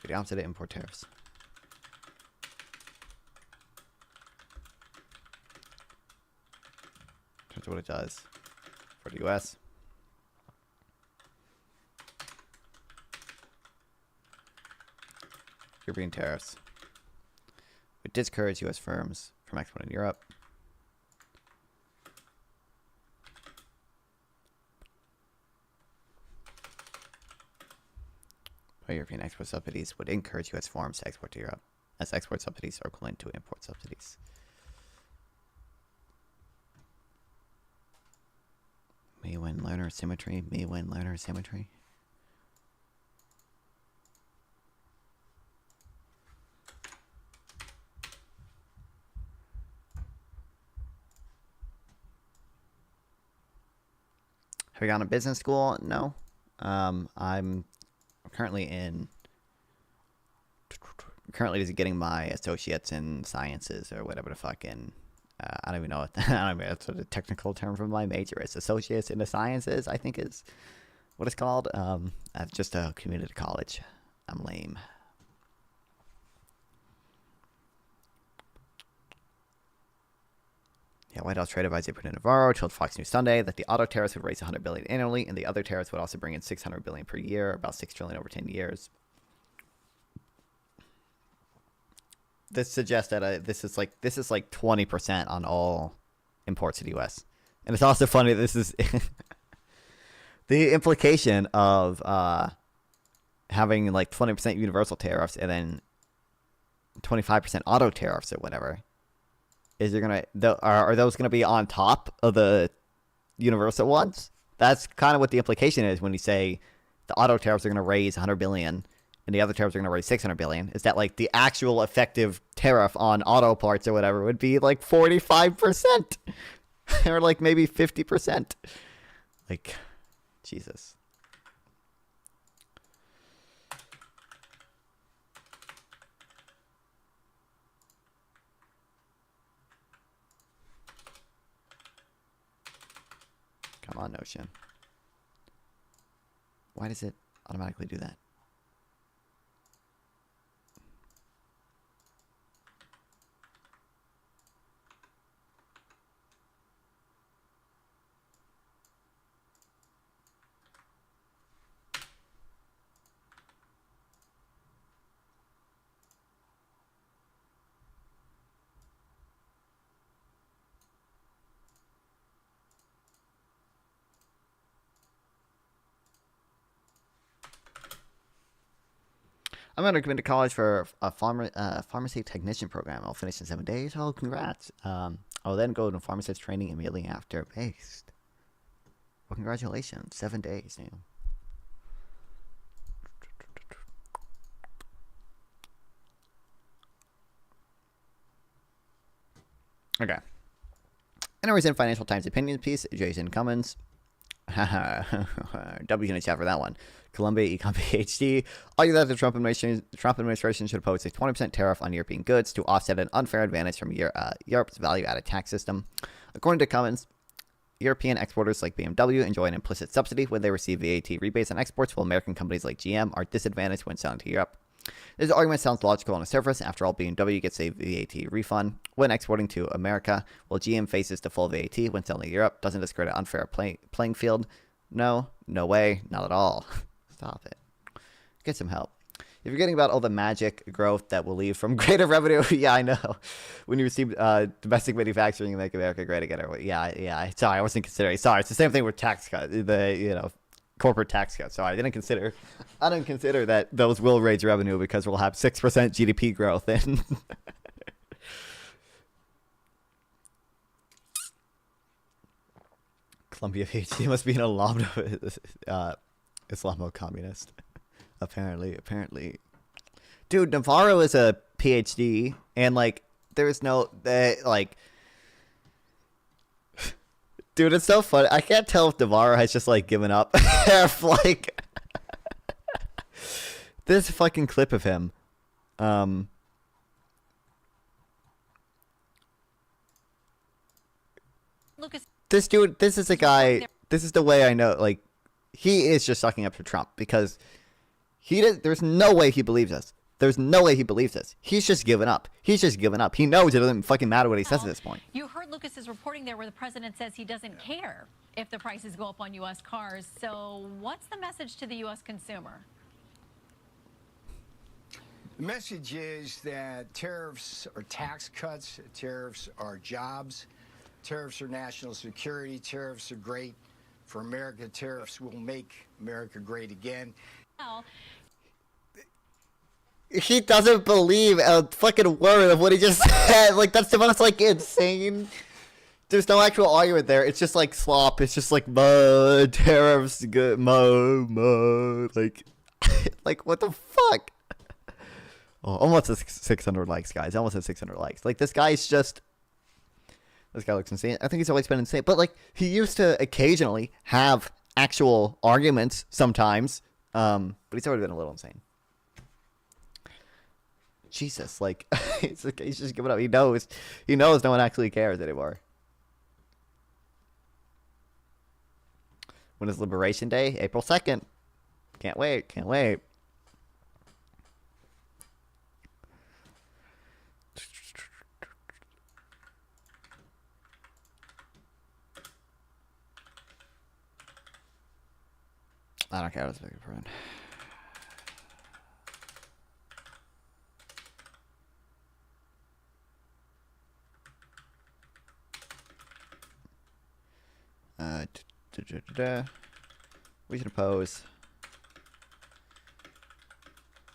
S1: The opposite of import tariffs. That's what it does for the U.S. European tariffs would discourage U.S. firms from exporting to Europe. But European export subsidies would encourage U.S. firms to export to Europe, as export subsidies are equivalent to import subsidies. Me when learner symmetry. Me when learner symmetry. Have you gone to business school? No. I'm currently just getting my associates in sciences or whatever the fucking. I don't even know what I don't even know what the technical term for my major is. Associates in the sciences, I think, is what it's called. At just a community college. I'm lame. Yeah, White House trade advisor Bruno Navarro told Fox News Sunday that the auto tariffs would raise $100 billion annually, and the other tariffs would also bring in $600 billion per year, about $6 trillion over 10 years. This suggests that this is like 20% on all imports to the U.S. And it's also funny that this is the implication of having like 20% universal tariffs and then 25% auto tariffs or whatever. Is are those gonna be on top of the universal ones? That's kind of what the implication is when you say the auto tariffs are gonna raise $100 billion. And the other tariffs are going to raise $600 billion. Is that like the actual effective tariff on auto parts or whatever would be like 45% or like maybe 50%? Like, Jesus. Come on, Notion. Why does it automatically do that? I'm going to come into college for a pharmacy technician program. I'll finish in 7 days. Oh, congrats. I'll then go to pharmacist training immediately after. Based. Well, congratulations. 7 days. You know. Okay. Anyways, in Financial Times opinion piece, Jason Cummins. W in the chat for that one. Columbia Econ PhD argued that the Trump administration should impose a 20% tariff on European goods to offset an unfair advantage from Europe's value-added tax system. According to Cummins, European exporters like BMW enjoy an implicit subsidy when they receive VAT rebates on exports, while American companies like GM are disadvantaged when selling to Europe. This argument sounds logical on the surface. After all, BMW gets a VAT refund when exporting to America, while GM faces the full VAT when selling to Europe. Doesn't this create an unfair playing field? No way, not at all. Stop it. Get some help. If you're getting about all the magic growth that will leave from greater revenue, yeah, I know. When you receive domestic manufacturing, you make America great again. Yeah. Sorry, I wasn't considering. Sorry, it's the same thing with tax cuts. Corporate tax cuts. So I didn't consider that those will raise revenue because we'll have 6% GDP growth and Columbia PhD must be an alum of Islamo-communist. Apparently. Dude, Navarro is a PhD and like there's no dude, it's so funny. I can't tell if Navarro has just like given up. Like this fucking clip of him.
S9: Lucas,
S1: this dude, this is a guy. This is the way I know. Like, he is just sucking up to Trump because there's no way he believes us. There's no way he believes this. He's just given up. He knows it doesn't fucking matter what he says at this point.
S9: you heard Lucas's reporting there where the president says he doesn't care if the prices go up on U.S. cars. So what's the message to the U.S. consumer?
S10: The message is that tariffs are tax cuts, tariffs are jobs, tariffs are national security, tariffs are great for America, tariffs will make America great again.
S9: Well,
S1: he doesn't believe a fucking word of what he just said. Like, that's the most, like, insane. There's no actual argument there. It's just, like, slop. It's just, like, tariffs, good, like, like, what the fuck? Oh, almost 600 likes, guys. Almost at 600 likes. Like, this guy looks insane. I think he's always been insane. But, like, he used to occasionally have actual arguments sometimes. But he's already been a little insane. Jesus, like, he's just giving up. He knows no one actually cares anymore. When is Liberation Day? April 2nd. Can't wait. I don't care what's big for it. We should oppose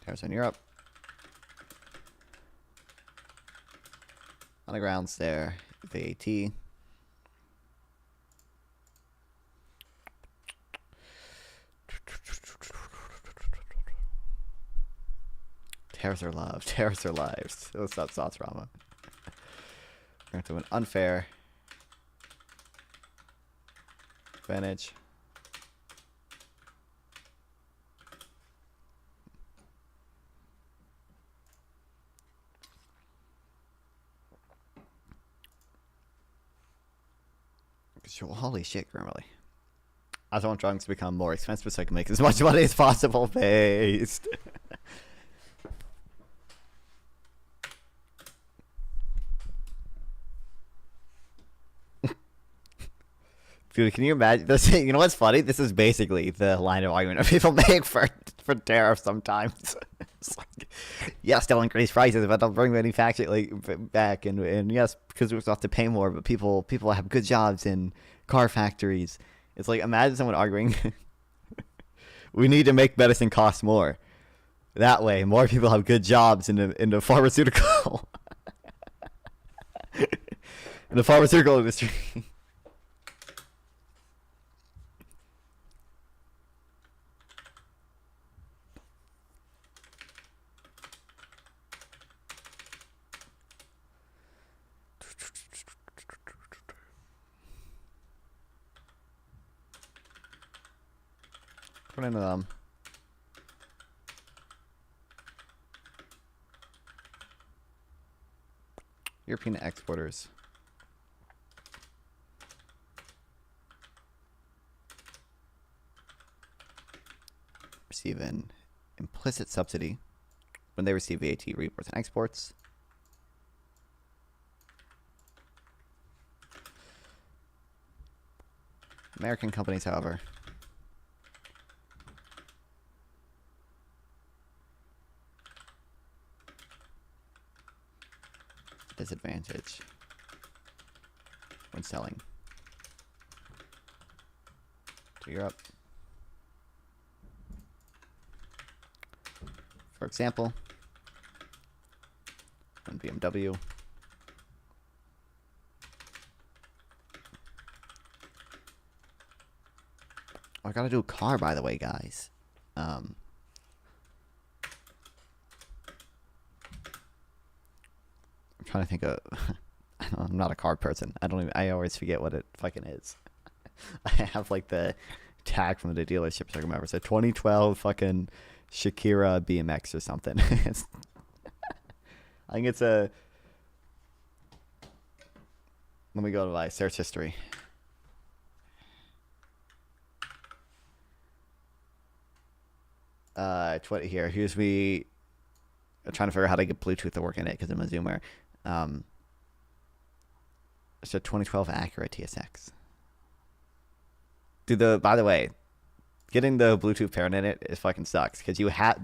S1: tariffs on Europe on the grounds there. VAT. Tariffs are love. Tariffs are lives. What's up, Sauce Rama? We're going to an unfair advantage. Holy shit, Grimly. I just want drugs to become more expensive so I can make as much money as possible based. Dude, can you imagine this? You know what's funny? This is basically the line of argument that people make for tariffs sometimes. It's like, yes, they'll increase prices, but they'll bring manufacturing back, and yes, because we have to pay more, but people have good jobs in car factories. It's like, imagine someone arguing, we need to make medicine cost more. That way, more people have good jobs in the pharmaceutical in the pharmaceutical industry. Put into them. European exporters. receive an implicit subsidy when they receive VAT reimbursed on exports. American companies, however, disadvantage when selling to Europe. For example, when BMW I gotta do a car, by the way, guys. I'm trying to think of. I'm not a car person. I always forget what it fucking is. I have like the tag from the dealership. So I remember. It's a 2012 fucking Shakira BMX or something. I think it's a. Let me go to my search history. Here. Here's me trying to figure out how to get Bluetooth to work in it because I'm a Zoomer. It's a 2012 Acura TSX. Dude, by the way, getting the Bluetooth parent in it is fucking sucks because you have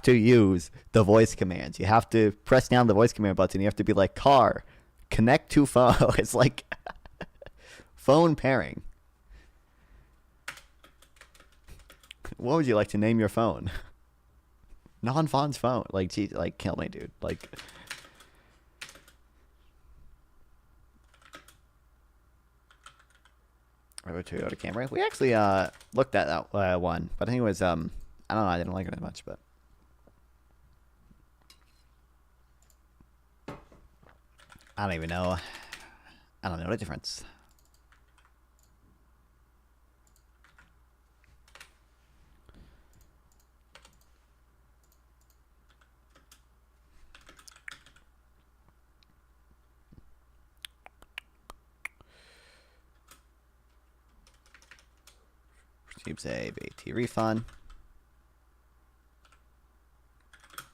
S1: to use the voice commands. You have to press down the voice command button. You have to be like, car, connect to phone. It's like phone pairing. What would you like to name your phone? Non-Fawn's phone. Like, geez, like, kill me, dude. Like, I have a Toyota Camry. We actually looked at that one, but I think it was I don't know. I didn't like it as much, but I don't even know. I don't know the difference. Receives a VAT refund.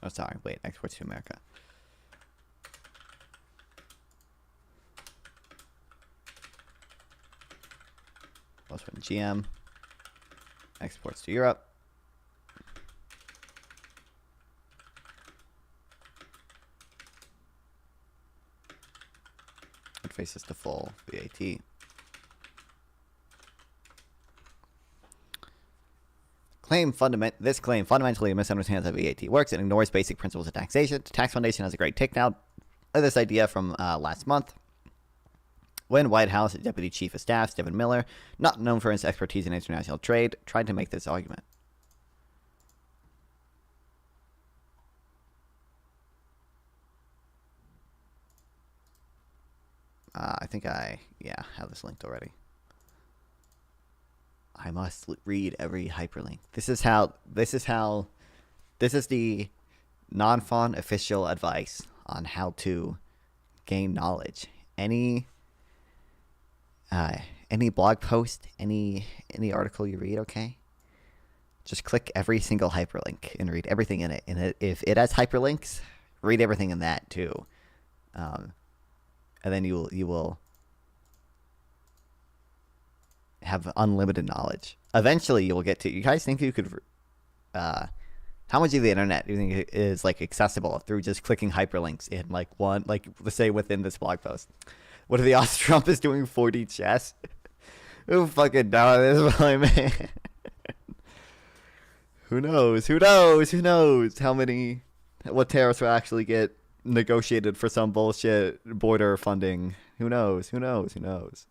S1: Oh, sorry. Wait. Exports to America. Volkswagen GM. Exports to Europe. It faces the full VAT. This claim fundamentally misunderstands how VAT works and ignores basic principles of taxation. The Tax Foundation has a great takedown of this idea from last month, when White House Deputy Chief of Staff Stephen Miller, not known for his expertise in international trade, tried to make this argument. I think I have this linked already. I must read every hyperlink. This is the non-Fawn official advice on how to gain knowledge. Any blog post, any article you read, okay? Just click every single hyperlink and read everything in it. And if it has hyperlinks, read everything in that too. And then you will have unlimited knowledge. Eventually, you will get to. You guys think you could? How much of the internet do you think is like accessible through just clicking hyperlinks in like one, like let's say within this blog post? What if the Austin Trump is doing 4D chess? Who fucking knows? Man. Who knows? Who knows? Who knows? What tariffs will actually get negotiated for some bullshit border funding? Who knows? Who knows? Who knows?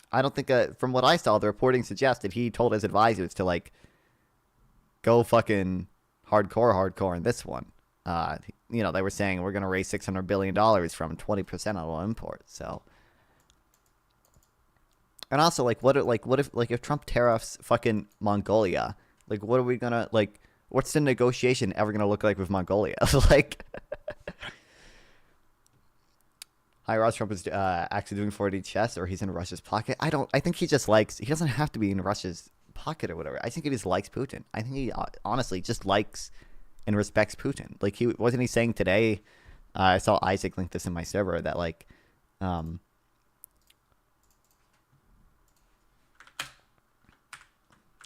S1: I don't think, from what I saw, the reporting suggested he told his advisors to, like, go fucking hardcore in this one. They were saying we're going to raise $600 billion from 20% on all imports, so. And also, what if Trump tariffs fucking Mongolia? Like, what are we going to, like, what's the negotiation ever going to look like with Mongolia? Like, hi, Ross Trump is actually doing 4D chess, or he's in Russia's pocket. I think he just likes. He doesn't have to be in Russia's pocket or whatever. I think he just likes Putin. I think he honestly just likes and respects Putin. Like, he wasn't he saying today, I saw Isaac link this in my server, that like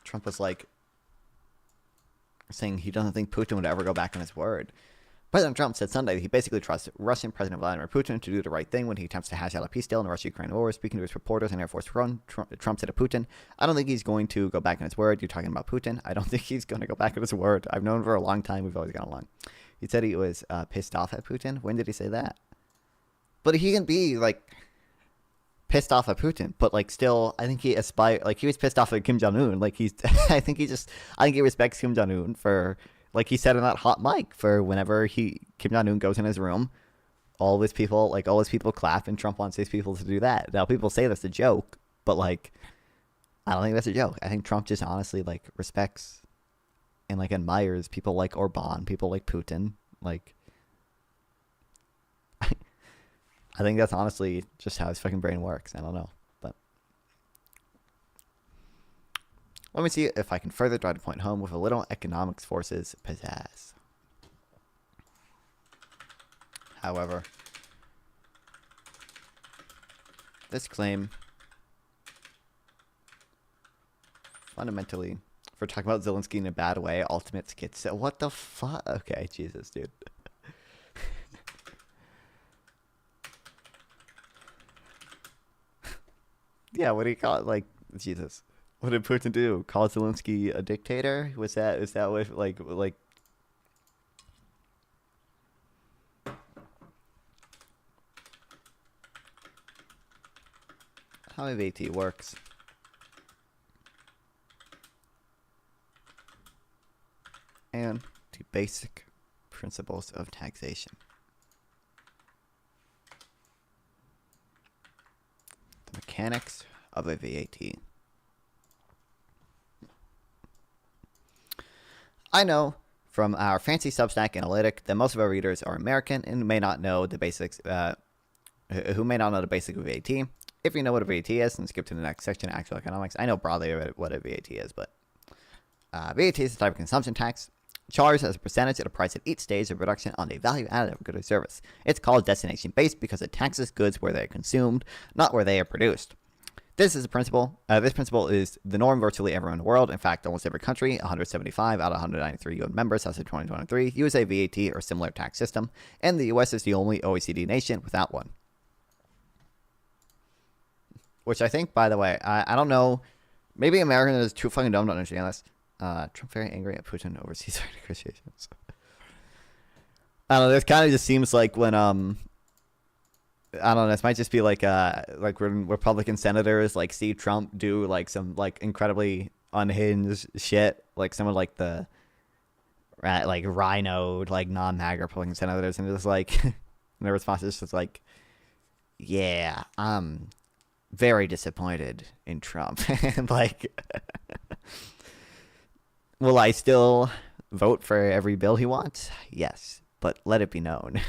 S1: Trump was like saying he doesn't think Putin would ever go back on his word. President Trump said Sunday that he basically trusts Russian President Vladimir Putin to do the right thing when he attempts to hash out a peace deal in the Russia-Ukraine war. Speaking to his reporters on Air Force One, Trump said to Putin, "I don't think he's going to go back on his word. You're talking about Putin. I don't think he's going to go back on his word. I've known him for a long time. We've always gotten along." He said he was pissed off at Putin. When did he say that? But he can be like pissed off at Putin, but like still, I think he he was pissed off at Kim Jong-un. Like I think he respects Kim Jong-un for, like he said in that hot mic, for whenever Kim Jong-un goes in his room, all his people clap, and Trump wants his people to do that. Now people say that's a joke, but like, I don't think that's a joke. I think Trump just honestly like respects and like admires people like Orban, people like Putin. Like, I think that's honestly just how his fucking brain works. I don't know, but let me see if I can further drive the point home with a little economics forces pizzazz. However, this claim fundamentally, if we're talking about Zelensky in a bad way, ultimate schizo. What the fuck? Okay, Jesus, dude. Yeah, what do you call it? Like, Jesus. What did Putin do? Call Zelensky a dictator? Is that what, like... How VAT works. And the basic principles of taxation. The mechanics of a VAT. I know from our fancy Substack analytic that most of our readers are American and may not know the basics, who may not know the basic of VAT. If you know what a VAT is, then skip to the next section, actual economics. I know broadly what a VAT is, but VAT is a type of consumption tax charged as a percentage of the price at each stage of production on the value added of a good or service. It's called destination based because it taxes goods where they are consumed, not where they are produced. This is a principle. This principle is the norm virtually everywhere in the world. In fact, almost every country, 175 out of 193 UN members as of 2023, use a VAT or similar tax system, and the US is the only OECD nation without one. Which I think, by the way, I don't know, maybe American is too fucking dumb to understand this. Trump very angry at Putin over ceasefire negotiations. I don't know, this kind of just seems like when, I don't know, this might just be like when Republican senators, like, see Trump do, like, some, like, incredibly unhinged shit, like some of, like, the, like, rhino, like, non-MAGA Republican senators, and it's like, and their response is just like, yeah, I'm very disappointed in Trump. And, like, will I still vote for every bill he wants? Yes, but let it be known.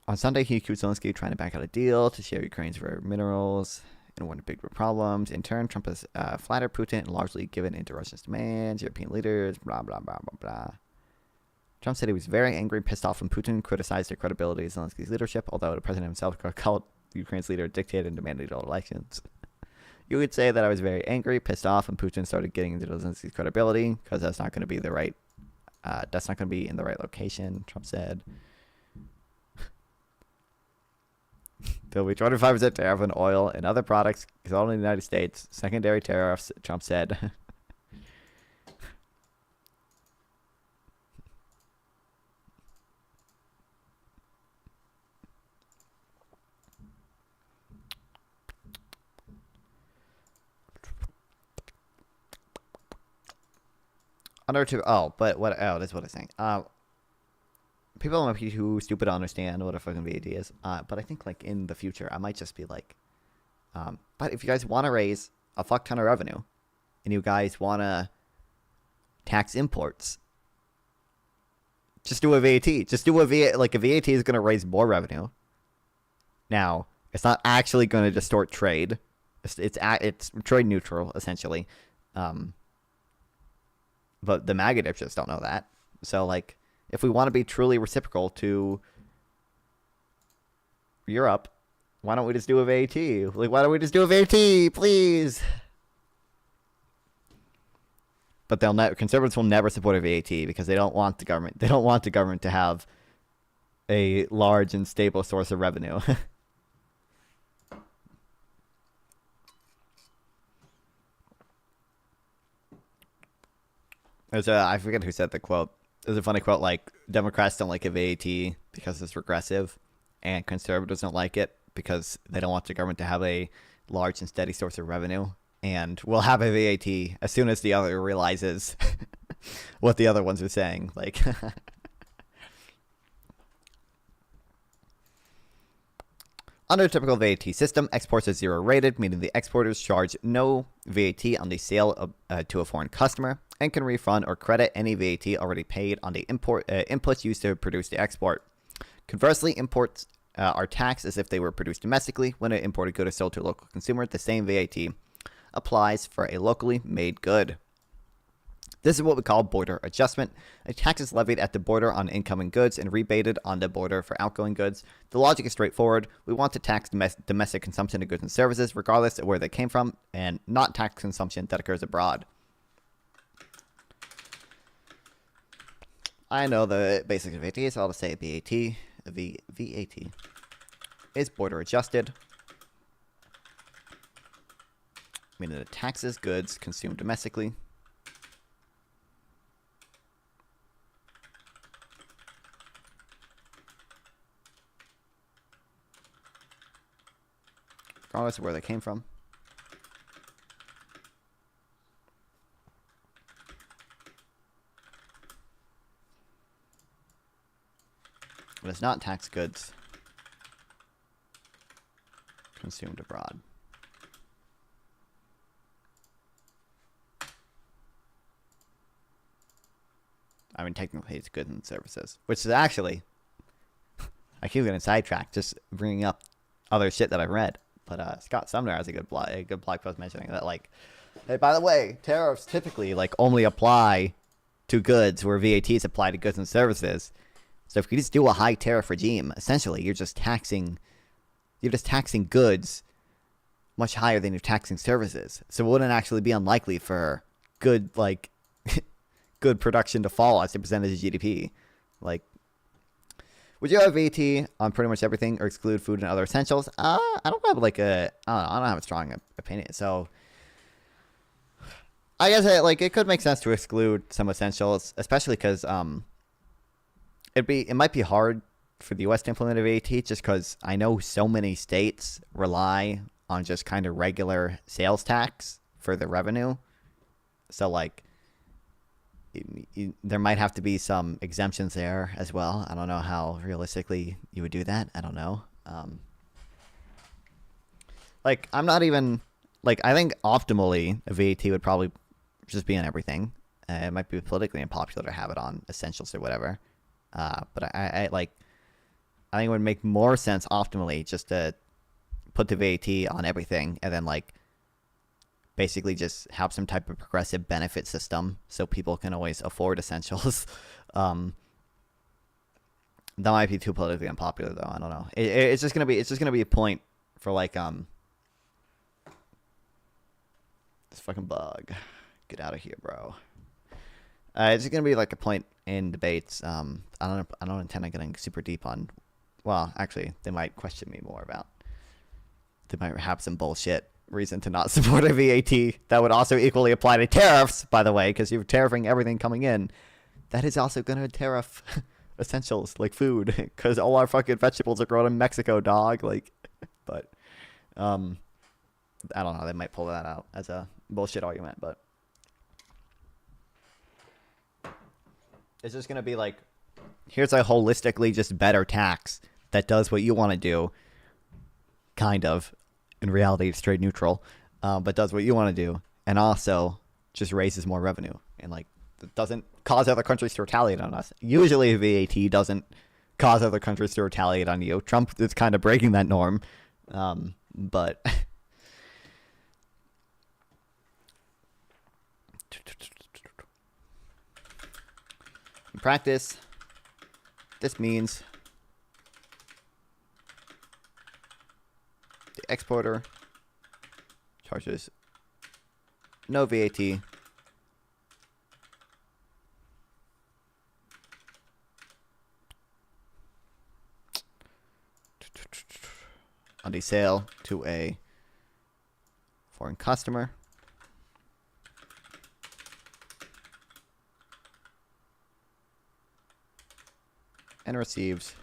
S1: On Sunday, he accused Zelensky of trying to back out a deal to share Ukraine's rare minerals and one of the big problems. In turn, Trump has flattered Putin and largely given in to Russia's demands, European leaders, blah, blah, blah, blah, blah. Trump said he was very angry and pissed off when Putin criticized the credibility of Zelensky's leadership, although the president himself called Ukraine's leader a dictator and demanded all elections. You would say that I was very angry, pissed off, and Putin started getting into Zelensky's credibility because that's not going to be the right, that's not going to be in the right location, Trump said. There'll be 25% tariff on oil and other products sold in the United States. Secondary tariffs, Trump said. This is what I'm saying. People might be too stupid to understand what a fucking VAT is. But I think, like, in the future, I might just be like, but if you guys want to raise a fuck ton of revenue and you guys want to tax imports, just do a VAT. Just do a VAT. Like, a VAT is going to raise more revenue. Now, it's not actually going to distort trade. It's trade neutral essentially, but the MAGA dipshits don't know that. So like, if we want to be truly reciprocal to Europe, why don't we just do a VAT? Like, why don't we just do a VAT, please? But conservatives will never support a VAT because they don't want the government. They don't want the government to have a large and stable source of revenue. I forget who said the quote. There's a funny quote like, Democrats don't like a VAT because it's regressive, and conservatives don't like it because they don't want the government to have a large and steady source of revenue. And we'll have a VAT as soon as the other realizes what the other ones are saying. Like, under a typical VAT system, exports are zero rated, meaning the exporters charge no VAT on the sale to a foreign customer and can refund or credit any VAT already paid on the inputs used to produce the export. Conversely, imports are taxed as if they were produced domestically. When an imported good is sold to a local consumer, the same VAT applies for a locally made good. This is what we call border adjustment. A tax is levied at the border on incoming goods and rebated on the border for outgoing goods. The logic is straightforward. We want to tax domestic consumption of goods and services, regardless of where they came from, and not tax consumption that occurs abroad. I know the basics of VAT, so I'll just say VAT. VAT is border adjusted, meaning it taxes goods consumed domestically. Regardless of where they came from. It does not tax goods consumed abroad. I mean, technically it's goods and services, which is actually, I keep getting sidetracked just bringing up other shit that I've read. But Scott Sumner has a good blog post mentioning that, like, hey, by the way, tariffs typically like only apply to goods where VATs apply to goods and services. So if you just do a high tariff regime, essentially you're just taxing goods much higher than you're taxing services. So it wouldn't actually be unlikely for good good production to fall as a percentage of GDP. Like, would you have VAT on pretty much everything or exclude food and other essentials? I don't have I don't have a strong opinion. So I guess it could make sense to exclude some essentials, especially because it might be hard for the U.S. to implement a VAT just because I know so many states rely on just kind of regular sales tax for their revenue. So like, there might have to be some exemptions there as well. I don't know how realistically you would do that. I don't know. I'm not even I think optimally a VAT would probably just be on everything. It might be politically unpopular to have it on essentials or whatever. But I think it would make more sense optimally just to put the VAT on everything and then basically just have some type of progressive benefit system so people can always afford essentials. That might be too politically unpopular though. I don't know. It's just gonna be a point for this fucking bug. Get out of here, bro. It's just gonna be a point in debates. I don't intend on getting super deep on. Well, actually, they might question me more about. They might have some bullshit reason to not support a VAT that would also equally apply to tariffs, by the way, because you're tariffing everything coming in. That is also going to tariff essentials like food, because all our fucking vegetables are grown in Mexico, dog. But I don't know. They might pull that out as a bullshit argument, but it's just going to be here's a holistically just better tax that does what you want to do, kind of. In reality, it's trade neutral, but does what you want to do, and also just raises more revenue, and it doesn't cause other countries to retaliate on us. Usually, VAT doesn't cause other countries to retaliate on you. Trump is kind of breaking that norm, but In practice, this means the exporter charges no VAT on the sale to a foreign customer. And receives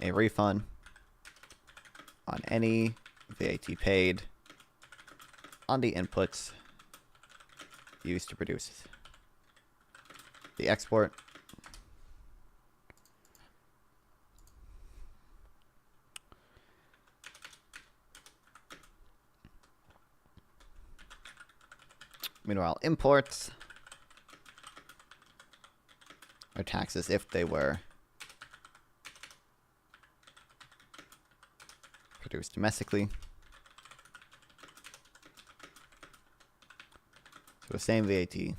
S1: a refund on any VAT paid on the inputs used to produce the export. Meanwhile, imports are taxes if they were produced domestically. So the same VAT.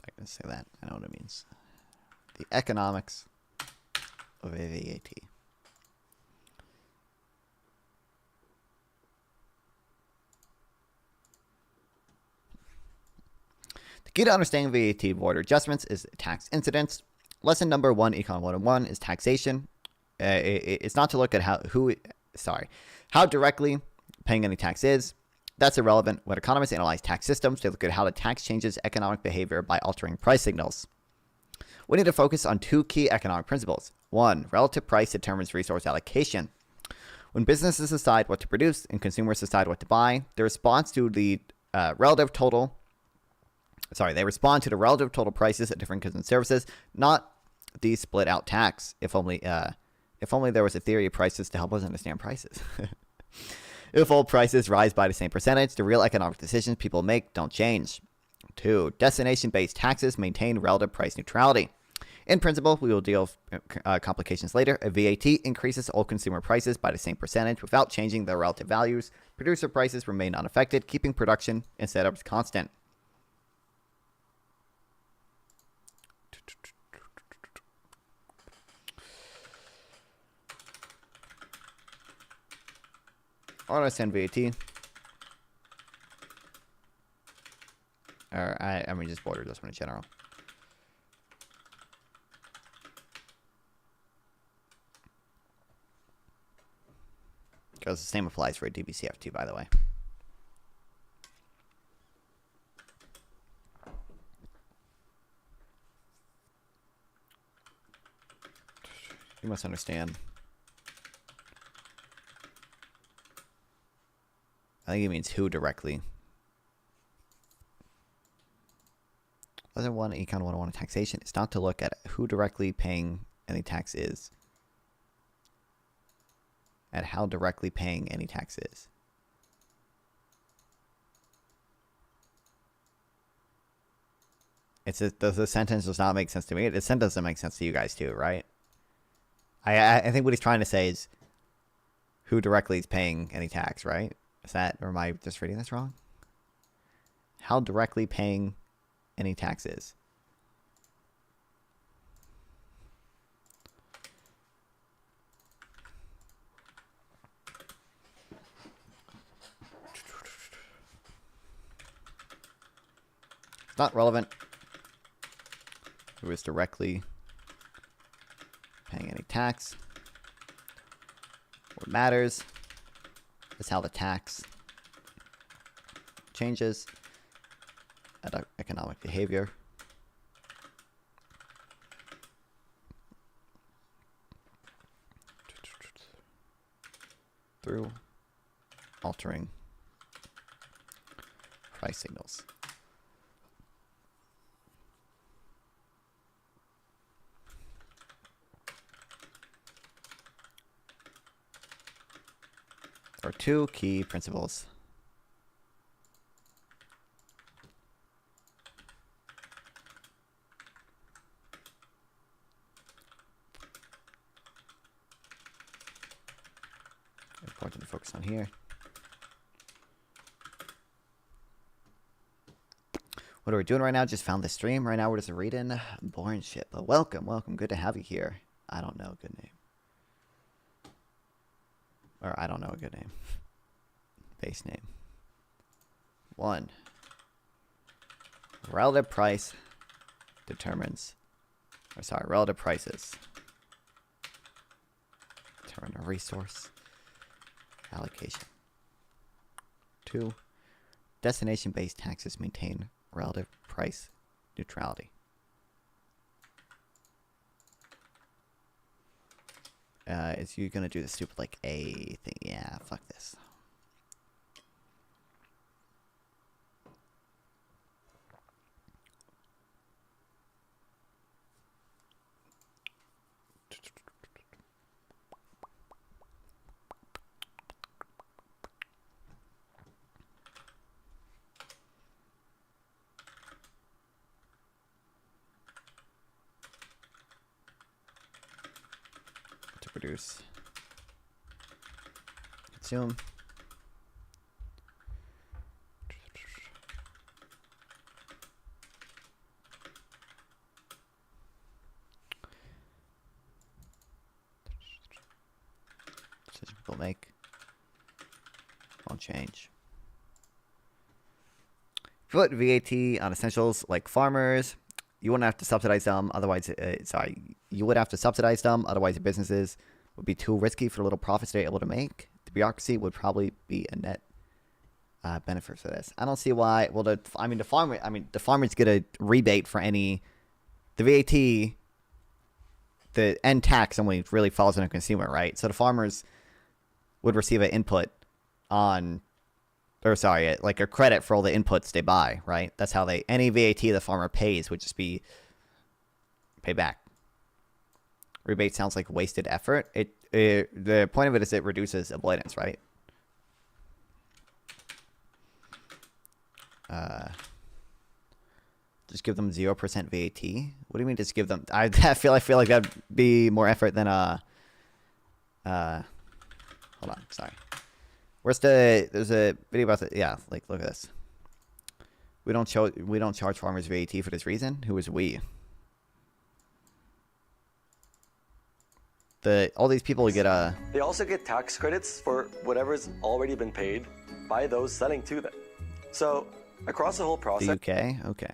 S1: I can say that. I know what it means. The economics of a VAT. The key to understanding VAT border adjustments is tax incidence. Lesson number 1, Econ 101, is taxation. It's not to look at how directly paying any tax is. That's irrelevant. When economists analyze tax systems, they look at how the tax changes economic behavior by altering price signals. We need to focus on 2 key economic principles. 1, relative price determines resource allocation. When businesses decide what to produce and consumers decide what to buy, they respond to the relative total prices of different goods and services, not the split out tax. If only there was a theory of prices to help us understand prices. If all prices rise by the same percentage, the real economic decisions people make don't change. 2, destination-based taxes maintain relative price neutrality. In principle, we will deal with complications later. A VAT increases all consumer prices by the same percentage without changing their relative values. Producer prices remain unaffected, keeping production and setups constant. Understand VAT. Or I mean just border adjustment in general. Because the same applies for a DBCF too, by the way. You must understand. I think it means who directly. Lesson 1, Econ 101 taxation. It's not to look at who directly paying any tax is. At how directly paying any tax is. The sentence does not make sense to me. The sentence doesn't make sense to you guys too, right? I think what he's trying to say is who directly is paying any tax, right? Is that, or am I just reading this wrong? How directly paying any tax is. It's not relevant who is directly paying any tax. What matters is how the tax changes economic behavior. Through altering price signals. for 2 key principles. Important to focus on here. What are we doing right now? Just found the stream. Right now we're just reading boring shit. But welcome, welcome. Good to have you here. I don't know a good name. Or I don't know a good name. Base name. 1. Relative price determines. Or sorry, relative prices determine a resource allocation. 2. Destination-based taxes maintain relative price neutrality. Is you gonna do the stupid like A thing? Yeah, fuck this. To produce. Consume. Decision people make won't change. Put VAT on essentials like farmers. You wouldn't have to subsidize them, otherwise, you would have to subsidize them, otherwise the businesses would be too risky for the little profits they're able to make. The bureaucracy would probably be a net benefit for this. I don't see why. Well, the farmers get a rebate for the VAT, the end tax only really falls on a consumer, right? So the farmers would receive an input on, or sorry, like a credit for all the inputs they buy, right? That's how any VAT the farmer pays would just be paid back. Rebate sounds like wasted effort. The point of it is it reduces avoidance, right? Just give them 0% VAT. What do you mean? Just give them? I feel like that'd be more effort than hold on, sorry. There's a video about it. Yeah, like look at this. We don't charge farmers VAT for this reason. Who is we? All these people get
S11: They also get tax credits for whatever's already been paid by those selling to them. So across the whole process.
S1: The UK, okay.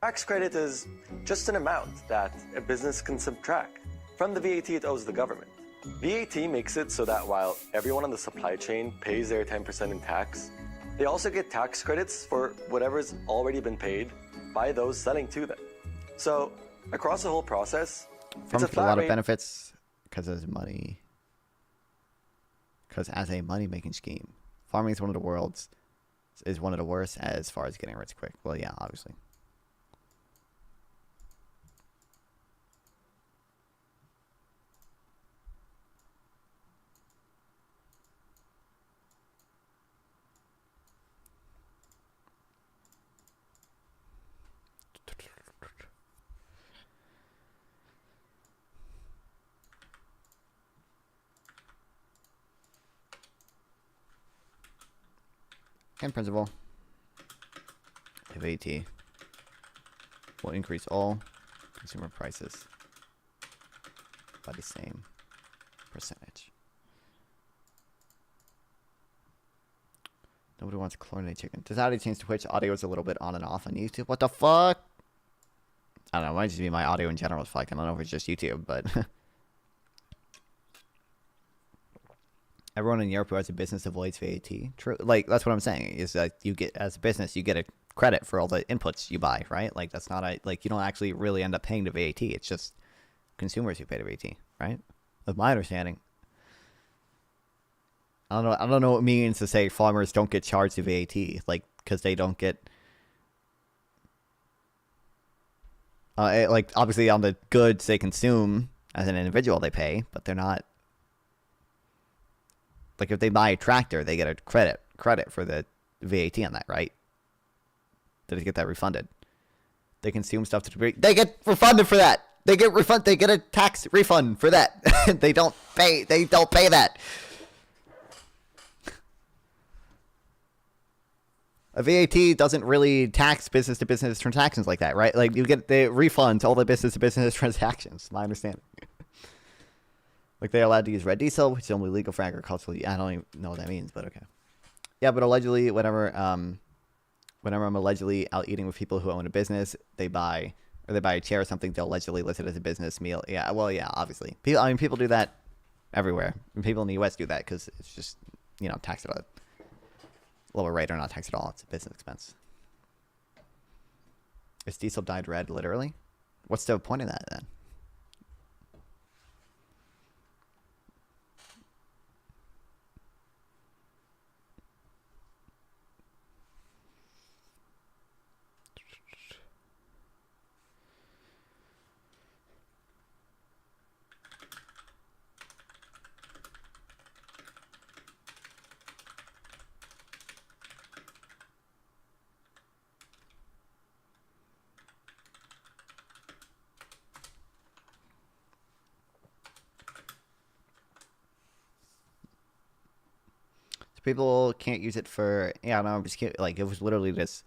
S11: Tax credit is just an amount that a business can subtract from the VAT it owes the government. VAT makes it so that while everyone on the supply chain pays their 10% in tax, they also get tax credits for whatever's already been paid by those selling to them. So across the whole process,
S1: Farmers get a lot of benefits because as a money-making scheme. Farming is one of the worst as far as getting rich quick. Well, yeah, obviously. In principle, VAT will increase all consumer prices by the same percentage. Nobody wants chlorinated chicken. Does audio change to Twitch? Audio is a little bit on and off on YouTube. What the fuck? I don't know. It might just be my audio in general is fucking. I don't know if it's just YouTube, but everyone in Europe who has a business avoids VAT. True. Like, that's what I'm saying, is that you get, as a business, you get a credit for all the inputs you buy, right? Like, that's not you don't actually really end up paying the VAT. It's just consumers who pay the VAT, right? That's my understanding. I don't know what it means to say farmers don't get charged the VAT, like, because they don't get, like, obviously on the goods they consume as an individual they pay, but they're not. Like if they buy a tractor, they get a credit for the VAT on that, right? They get that refunded. They consume stuff to degree. They get refunded for that. They get a tax refund for that. They don't pay that. A VAT doesn't really tax business to business transactions like that, right? Like you get the refunds all the business to business transactions. My understanding. Like they're allowed to use red diesel, which is only legal for agricultural. I don't even know what that means, but okay. Yeah, but allegedly, whenever I'm allegedly out eating with people who own a business, they buy a chair or something, they'll allegedly list it as a business meal. Yeah, well, yeah, obviously. People do that everywhere. And people in the U.S. do that because it's just, taxed at a lower rate or not taxed at all. It's a business expense. Is diesel dyed red, literally? What's the point of that, then? People can't use it for, no, I'm just kidding. Like, it was literally just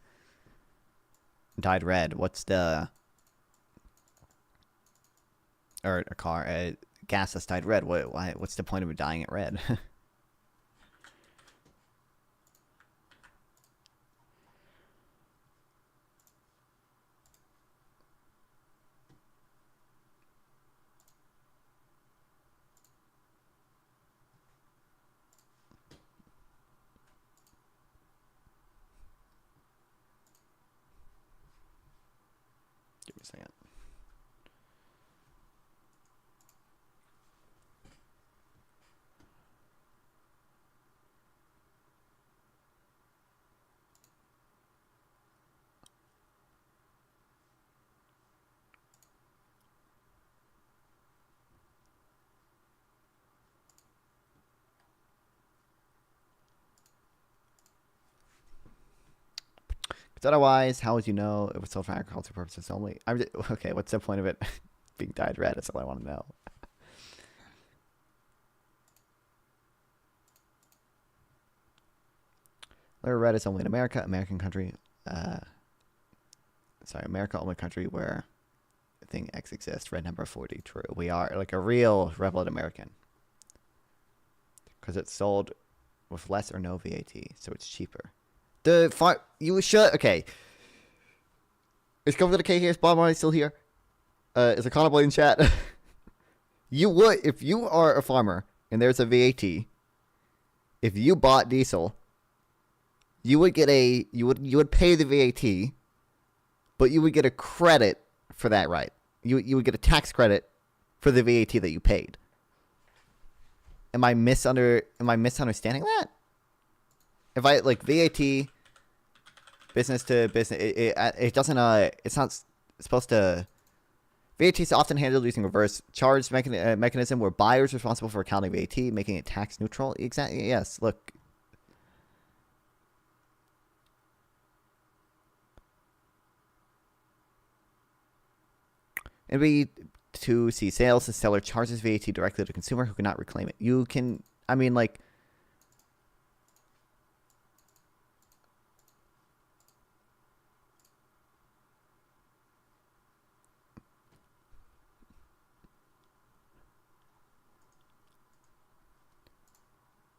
S1: dyed red. What's the, or a car, gas that's dyed red. What's the point of dyeing it red? Give me a second. Because otherwise, how would you know it was sold for agricultural purposes only? Okay, what's the point of it being dyed red? That's all I want to know. Letter red is only in America, American country. America, only country where thing X exists. Red number 40, true. We are like a real rebel American. Because it's sold with less or no VAT, so it's cheaper. You should. Okay. Is Cover the K here? Is Bob Marley still here? Is a Conable in chat? You would, if you are a farmer and there's a VAT, if you bought diesel, you would get you would pay the VAT, but you would get a credit for that, right? You would get a tax credit for the VAT that you paid. Am I misunderstanding that? If I like VAT business to business, it doesn't it's not supposed to. VAT is often handled using reverse charge mechanism where buyers are responsible for accounting VAT, making it tax neutral. Exactly. Yes. Look. And B2C sales, the seller charges VAT directly to the consumer who cannot reclaim it. You can, like.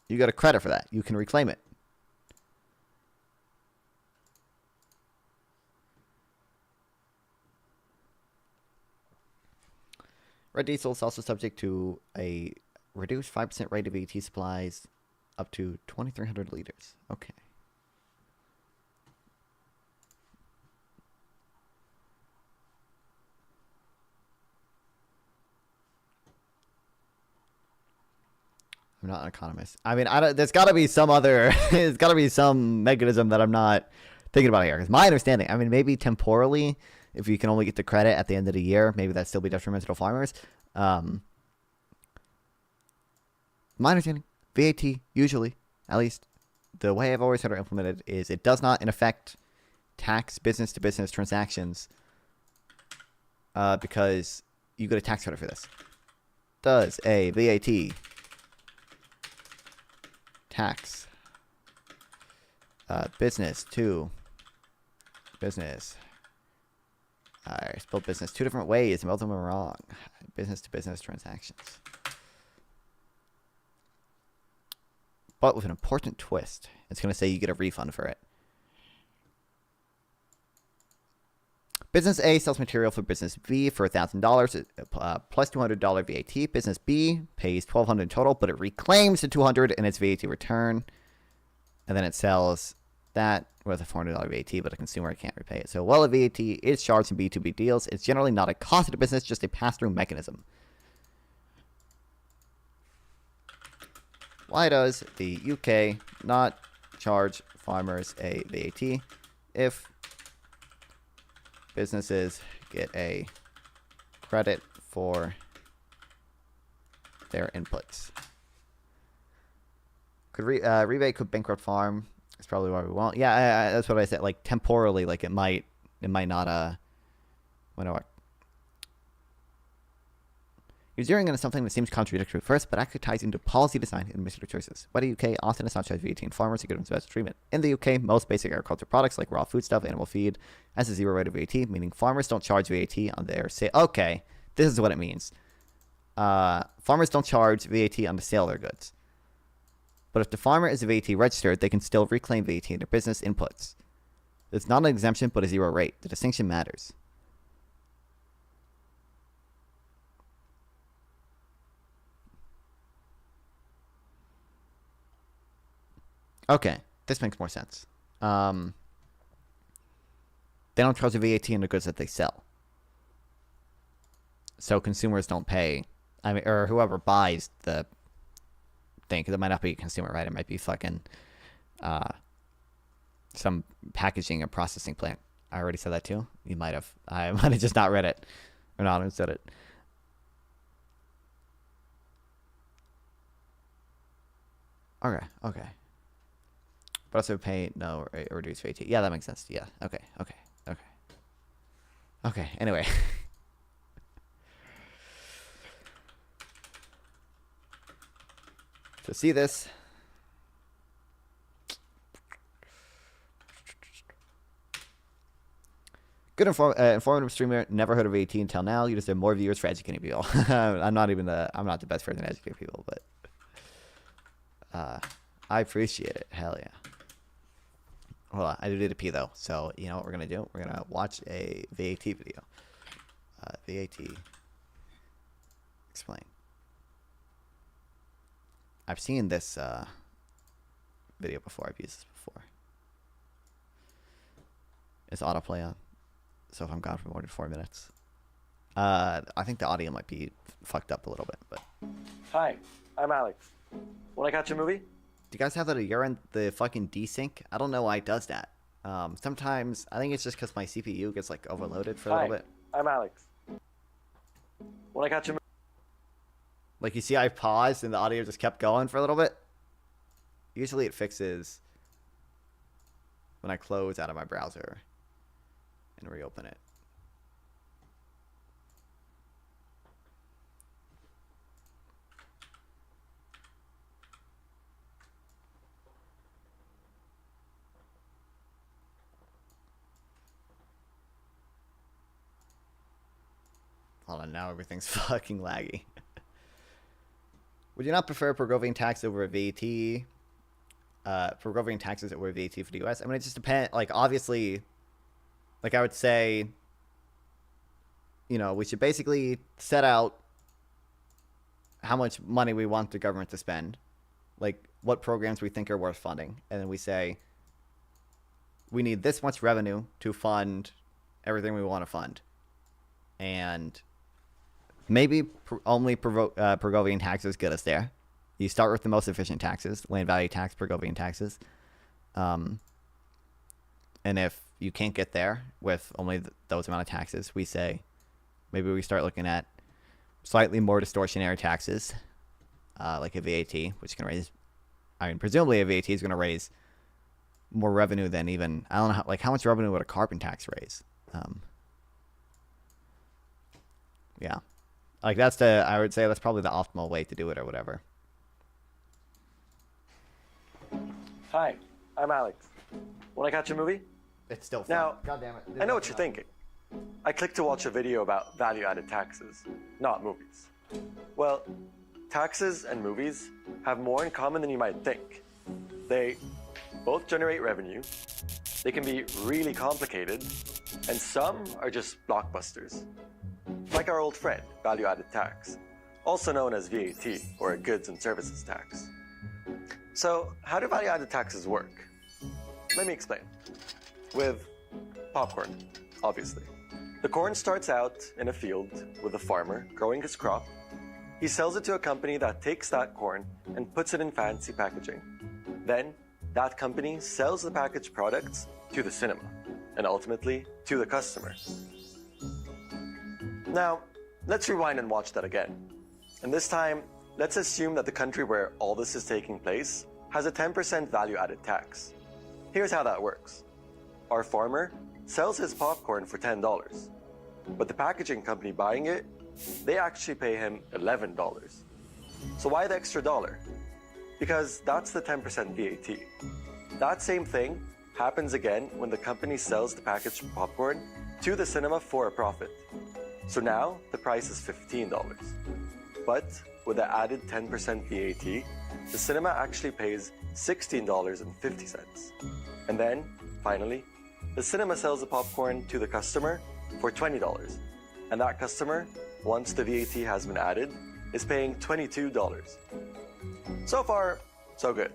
S1: You got a credit for that. You can reclaim it. Red diesel is also subject to a reduced 5% rate of VAT supplies up to 2,300 liters. Okay. I'm not an economist. There's got to be some other, there's got to be some mechanism that I'm not thinking about here. Because my understanding, maybe temporally, if you can only get the credit at the end of the year, maybe that'd still be detrimental to farmers. My understanding, VAT usually, at least the way I've always had it implemented, is it does not in effect tax business-to-business transactions because you get a tax credit for this. Does a VAT tax business to business? I spelled business two different ways, and both of them are wrong. Business-to-business transactions. But with an important twist. It's going to say you get a refund for it. Business A sells material for business B for $1,000 plus $200 VAT. Business B pays $1,200 in total, but it reclaims the $200 in its VAT return. And then it sells that with a $400 VAT, but a consumer can't repay it. So while a VAT is charged in B2B deals, it's generally not a cost of the business, just a pass-through mechanism. Why does the UK not charge farmers a VAT if businesses get a credit for their inputs? Could rebate could bankrupt farm? That's probably what we want. Yeah, that's what I said. Like temporally, like it might not whatever. You're zeroing into something that seems contradictory at first, but actually ties into policy design and administrative choices. Why the UK often does not charge VAT in farmers to give them special treatment. In the UK, most basic agricultural products like raw foodstuff, animal feed, has a zero rate of VAT, meaning farmers don't charge VAT on their sale. Okay, this is what it means. Farmers don't charge VAT on the sale of their goods. But if the farmer is VAT registered, they can still reclaim VAT in their business inputs. It's not an exemption, but a zero rate. The distinction matters. Okay, this makes more sense. They don't charge a VAT on the goods that they sell. So consumers don't pay, I mean, or whoever buys the thing, because it might not be a consumer, right? It might be fucking some packaging or processing plant. I already said that too. You might have. I might have just not read it, or not even said it. Okay. But also pay no or reduce VAT. Yeah, that makes sense. Yeah. Okay. Anyway. To see this. Good informative streamer. Never heard of VAT until now. You just have more viewers for educating people. I'm not the best person to educate people, but I appreciate it. Hell yeah. Hold on, I do need to pee though. So you know what we're gonna do? We're gonna watch a VAT video. VAT explain. I've seen this video before. I've used this before. Is autoplay on? So if I'm gone for more than 4 minutes, I think the audio might be fucked up a little bit. But
S11: Hi, I'm Alex. Wanna catch a movie?
S1: do you guys have that at your end, the fucking desync? I don't know why it does that. Sometimes I think it's just because my CPU gets like overloaded for a little bit.
S11: I'm Alex. Wanna catch a movie?
S1: Like you see, I paused and the audio just kept going for a little bit. Usually it fixes when I close out of my browser and reopen it. Hold on, now everything's fucking laggy. Would you not prefer Pergovian tax over a VAT? Pergovian taxes over VAT for the US? I mean, it just depends. Like, obviously, like I would say, you know, we should basically set out how much money we want the government to spend, like what programs we think are worth funding. And then we say, we need this much revenue to fund everything we want to fund. And maybe only Pergovian taxes get us there. You start with the most efficient taxes, land value tax, Pergovian taxes. And if you can't get there with only those amount of taxes, we say maybe we start looking at slightly more distortionary taxes, like a VAT, which can raise I mean, presumably a VAT is going to raise more revenue than even, I don't know, how much revenue would a carbon tax raise? Yeah. Like, I would say that's probably the optimal way to do it or whatever.
S11: Hi, I'm Alex. Want to catch a movie?
S1: It's still fun.
S11: Now,
S1: God damn it.
S11: I know what you're thinking. I clicked to watch a video about value-added taxes, not movies. Well, taxes and movies have more in common than you might think. They both generate revenue, they can be really complicated, and some are just blockbusters. Like our old friend, value-added tax, also known as VAT, or a goods and services tax. So, how do value-added taxes work? Let me explain. With popcorn, obviously. The corn starts out in a field with a farmer growing his crop. He sells it to a company that takes that corn and puts it in fancy packaging. Then, that company sells the packaged products to the cinema, and ultimately to the customer. Now, let's rewind and watch that again. And this time, let's assume that the country where all this is taking place has a 10% value-added tax. Here's how that works. Our farmer sells his popcorn for $10, but the packaging company buying it, they actually pay him $11. So why the extra dollar? Because that's the 10% VAT. That same thing happens again when the company sells the packaged popcorn to the cinema for a profit. So now the price is $15. But with the added 10% VAT, the cinema actually pays $16.50. And then, finally, the cinema sells the popcorn to the customer for $20. And that customer, once the VAT has been added, is paying $22. So far, so good.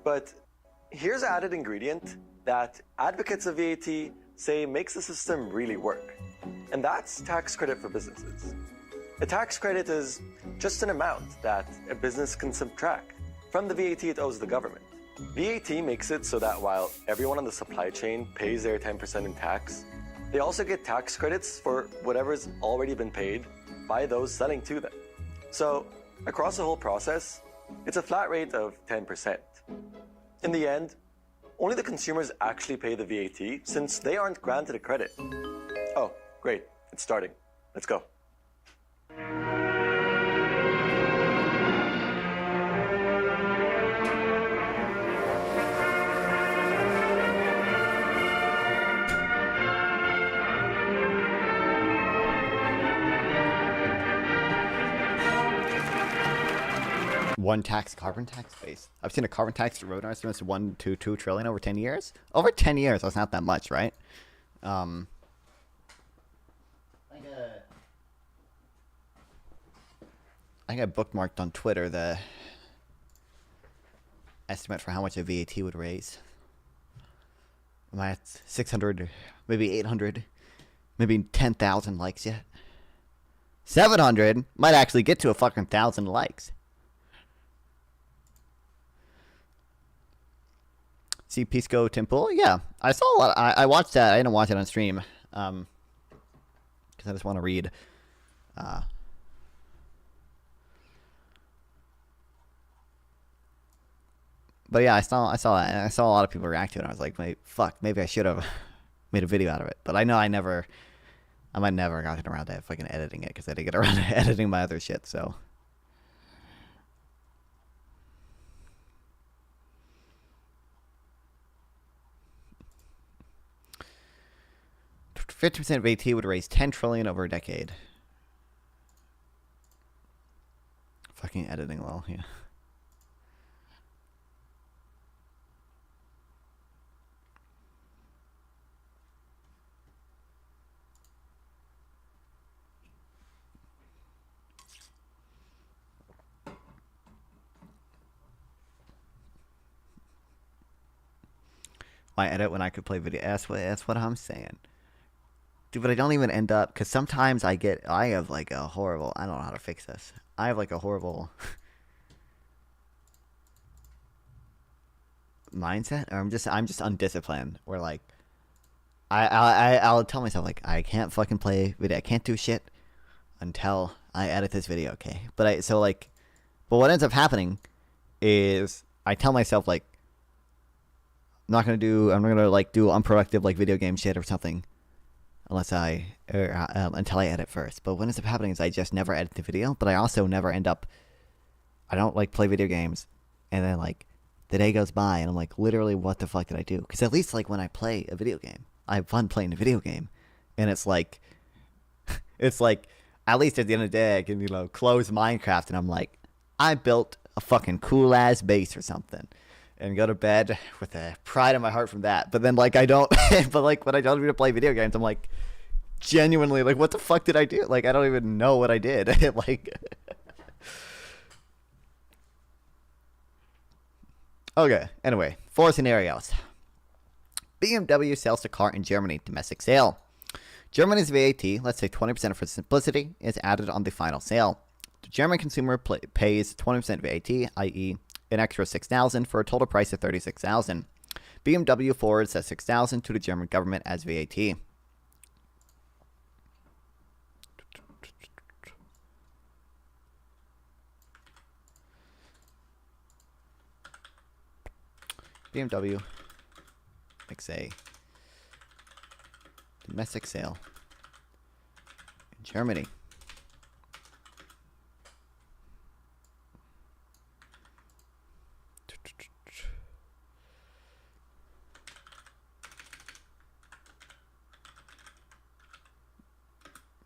S11: But here's an added ingredient that advocates of VAT say makes the system really work. And that's tax credit for businesses. A tax credit is just an amount that a business can subtract from the VAT it owes the government. VAT makes it so that while everyone on the supply chain pays their 10% in tax, they also get tax credits for whatever's already been paid by those selling to them. So, across the whole process, it's a flat rate of 10%. In the end, only the consumers actually pay the VAT since they aren't granted a credit. Oh, great, it's starting. Let's go.
S1: Carbon tax base. I've seen a carbon tax to road estimates 1 to 2 trillion over 10 years. Over 10 years, that's not that much, right? I think I bookmarked on Twitter the estimate for how much a VAT would raise. Am I at 600, maybe 800, maybe 10,000 likes yet? 700 might actually get to a fucking 1,000 likes. See Pisco Temple? Yeah, I saw a lot. I watched that. I didn't watch it on stream because I just want to read. But yeah, I saw that, and I saw a lot of people react to it. And I was like, fuck, maybe I should have made a video out of it. But I know I might never gotten around to fucking editing it because I didn't get around to editing my other shit. So. 50% VAT would raise 10 trillion over a decade. Fucking editing well, yeah. Why edit when I could play video? That's what I'm saying. Dude, but I don't even end up, because sometimes I have like a horrible, I don't know how to fix this. I have like a horrible mindset, or I'm just undisciplined, where like, I'll tell myself like, I can't fucking play video, I can't do shit until I edit this video, okay? But what ends up happening is I tell myself like, I'm not gonna like do unproductive like video game shit or something, until I edit first. But what ends up happening is I just never edit the video, but I also never end up. I don't like play video games, and then like the day goes by and I'm like, literally, what the fuck did I do? Because at least like when I play a video game, I have fun playing a video game, and it's like at least at the end of the day I can close Minecraft and I'm like, I built a fucking cool ass base or something, and go to bed with a pride in my heart from that. But then like I don't, but like when I don't even play video games, I'm like genuinely like, what the fuck did I do? Like I don't even know what I did. Like. Okay, anyway, 4 scenarios. BMW sells the car in Germany, domestic sale. Germany's VAT, let's say 20% for simplicity, is added on the final sale. The German consumer pays 20% VAT, i.e. an extra $6,000 for a total price of $36,000. BMW forwards that $6,000 to the German government as VAT. BMW makes a domestic sale in Germany.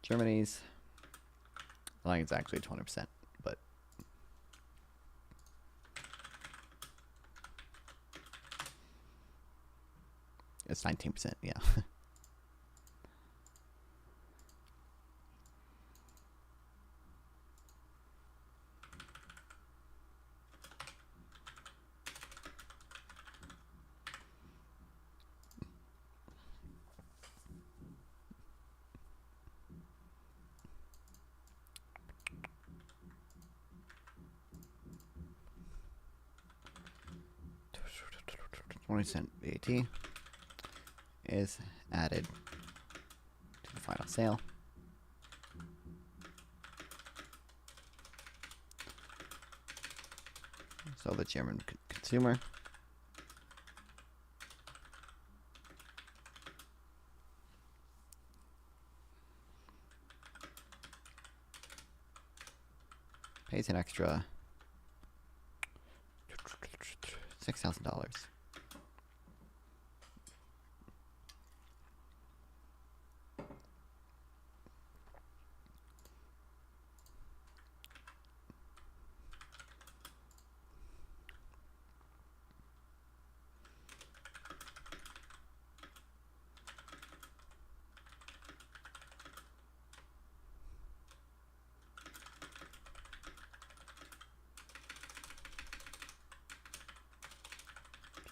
S1: Germany's, I think it's actually 20%, but it's 19%, yeah. $0.20 VAT is added to the final sale. So the German consumer pays an extra $6,000.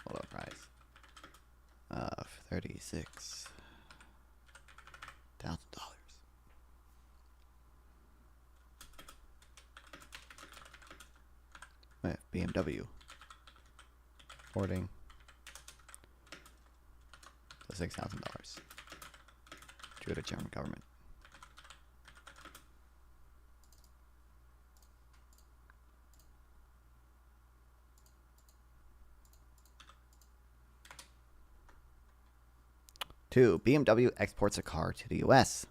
S1: Total price of $36,000. With BMW forwarding the $6,000 to the German government. Two, BMW exports a car to the US.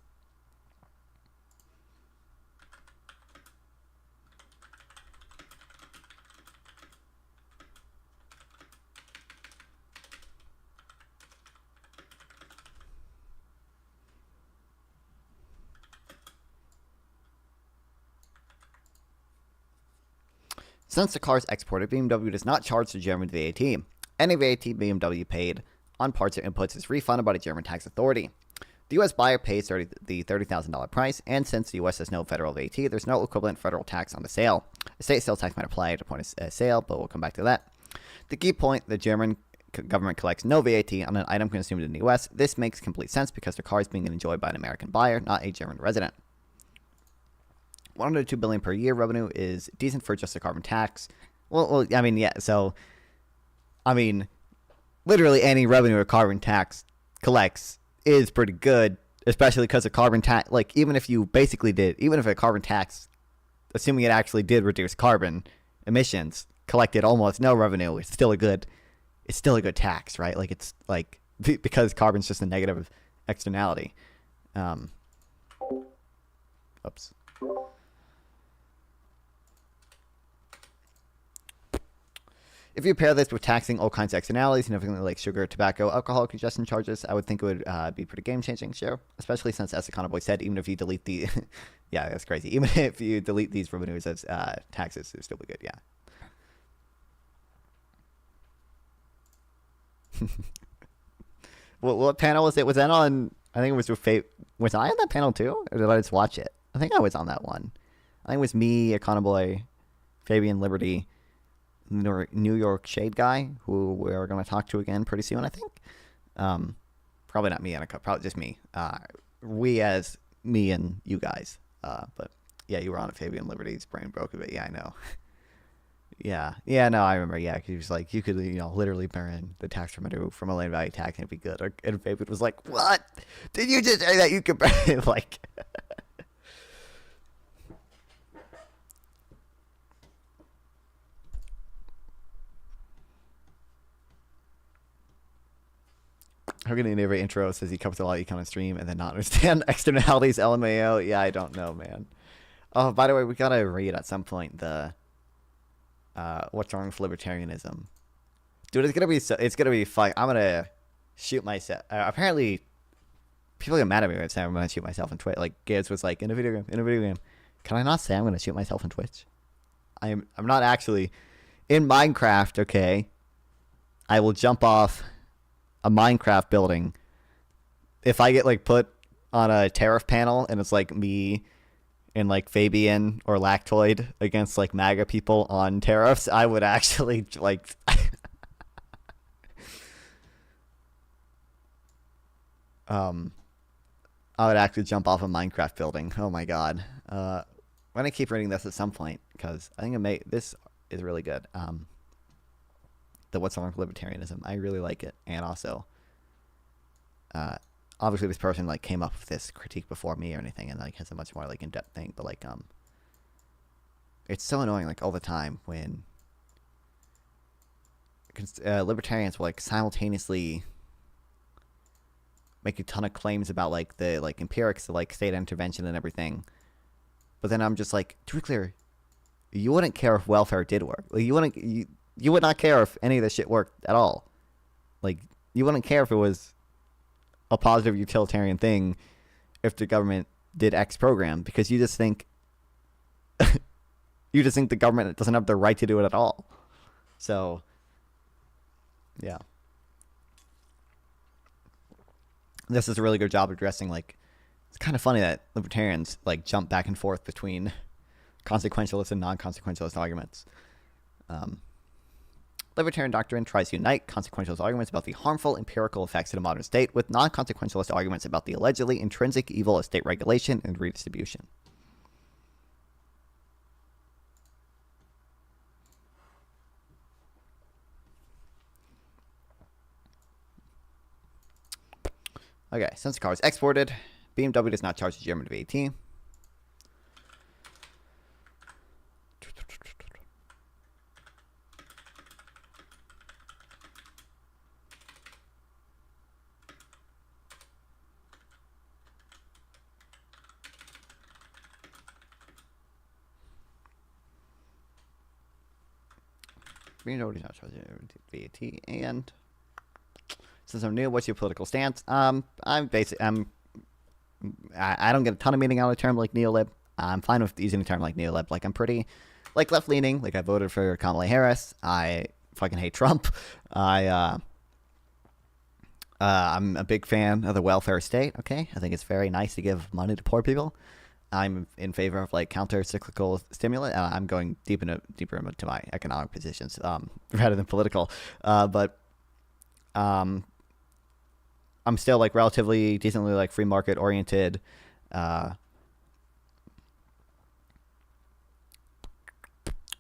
S1: Since the car is exported, BMW does not charge the German VAT. Any VAT BMW paid on parts or inputs is refunded by the German tax authority. The U.S. buyer pays the $30,000 price, and since the U.S. has no federal VAT, there's no equivalent federal tax on the sale. A state sales tax might apply at the point of sale, but we'll come back to that. The key point, the German government collects no VAT on an item consumed in the U.S. This makes complete sense because the car is being enjoyed by an American buyer, not a German resident. $102 billion per year revenue is decent for just a carbon tax. Well, I mean, yeah, so, I mean, literally any revenue a carbon tax collects is pretty good, especially because a carbon tax, like, even if a carbon tax, assuming it actually did reduce carbon emissions, collected almost no revenue, it's still a good tax, right? Like it's like because carbon's just a negative externality. Oops. If you pair this with taxing all kinds of externalities, significantly like sugar, tobacco, alcohol, congestion charges, I would think it would be pretty game-changing, sure. Especially since, as the Boy said, even if you delete the... yeah, that's crazy. Even if you delete these revenues as taxes, it'd still be good, yeah. What panel was it? Was that on... I think it was with Fate. Was I on that panel too? Or did I just watch it? I think I was on that one. I think it was me, Boy, Fabian Liberty... New York Shade guy, who we're going to talk to again pretty soon, I think. Probably not me, Annika. Probably just me. We as me and you guys. But yeah, you were on it, Fabian Liberty's brain broke a bit. Yeah, I know. yeah, no, I remember. Yeah, he was like, you could, literally burn the tax revenue from a land value tax and it'd be good. And Fabian was like, what? Did you just say that you could burn it? Like... Hogan in every intro says he comes to a lot of econ stream and then not understand externalities, LMAO. Yeah, I don't know, man. Oh, by the way, we gotta read at some point the what's wrong with libertarianism, dude. It's gonna be fun. I'm gonna shoot myself. Apparently, people get mad at me when I say I'm gonna shoot myself on Twitch. Like Gibbs was like, in a video game. Can I not say I'm gonna shoot myself on Twitch? I'm not actually in Minecraft. Okay, I will jump off a Minecraft building. If I get like put on a tariff panel and it's like me and like Fabian or Lactoid against like MAGA people on tariffs, I would actually like I would actually jump off a Minecraft building. Oh my god. I'm gonna keep reading this at some point because I think this is really good. The what's wrong with libertarianism. I really like it. And also, obviously this person like came up with this critique before me or anything and like has a much more like in-depth thing, but like it's so annoying like all the time when libertarians will like simultaneously make a ton of claims about like the like empirics of like state intervention and everything, but then I'm just like, to be clear, you wouldn't care if welfare did work. Like you would not care if any of this shit worked at all. Like, you wouldn't care if it was a positive utilitarian thing if the government did X program, because you just think the government doesn't have the right to do it at all. So, yeah. This is a really good job addressing, like, it's kind of funny that libertarians, like, jump back and forth between consequentialist and non-consequentialist arguments. Libertarian doctrine tries to unite consequentialist arguments about the harmful empirical effects of the modern state with non-consequentialist arguments about the allegedly intrinsic evil of state regulation and redistribution. Okay, since the car is exported, BMW does not charge the German VAT. BMW does not charge the VAT, and since I'm new, what's your political stance? I don't get a ton of meaning out of the term like neolib. I'm fine with using the term like neolib. Like, I'm pretty like left leaning. Like, I voted for Kamala Harris. I fucking hate Trump. I'm a big fan of the welfare state. Okay, I think it's very nice to give money to poor people. I'm in favor of like counter-cyclical stimulus. I'm going deeper into my economic positions rather than political. But I'm still like relatively decently like free market oriented. Trying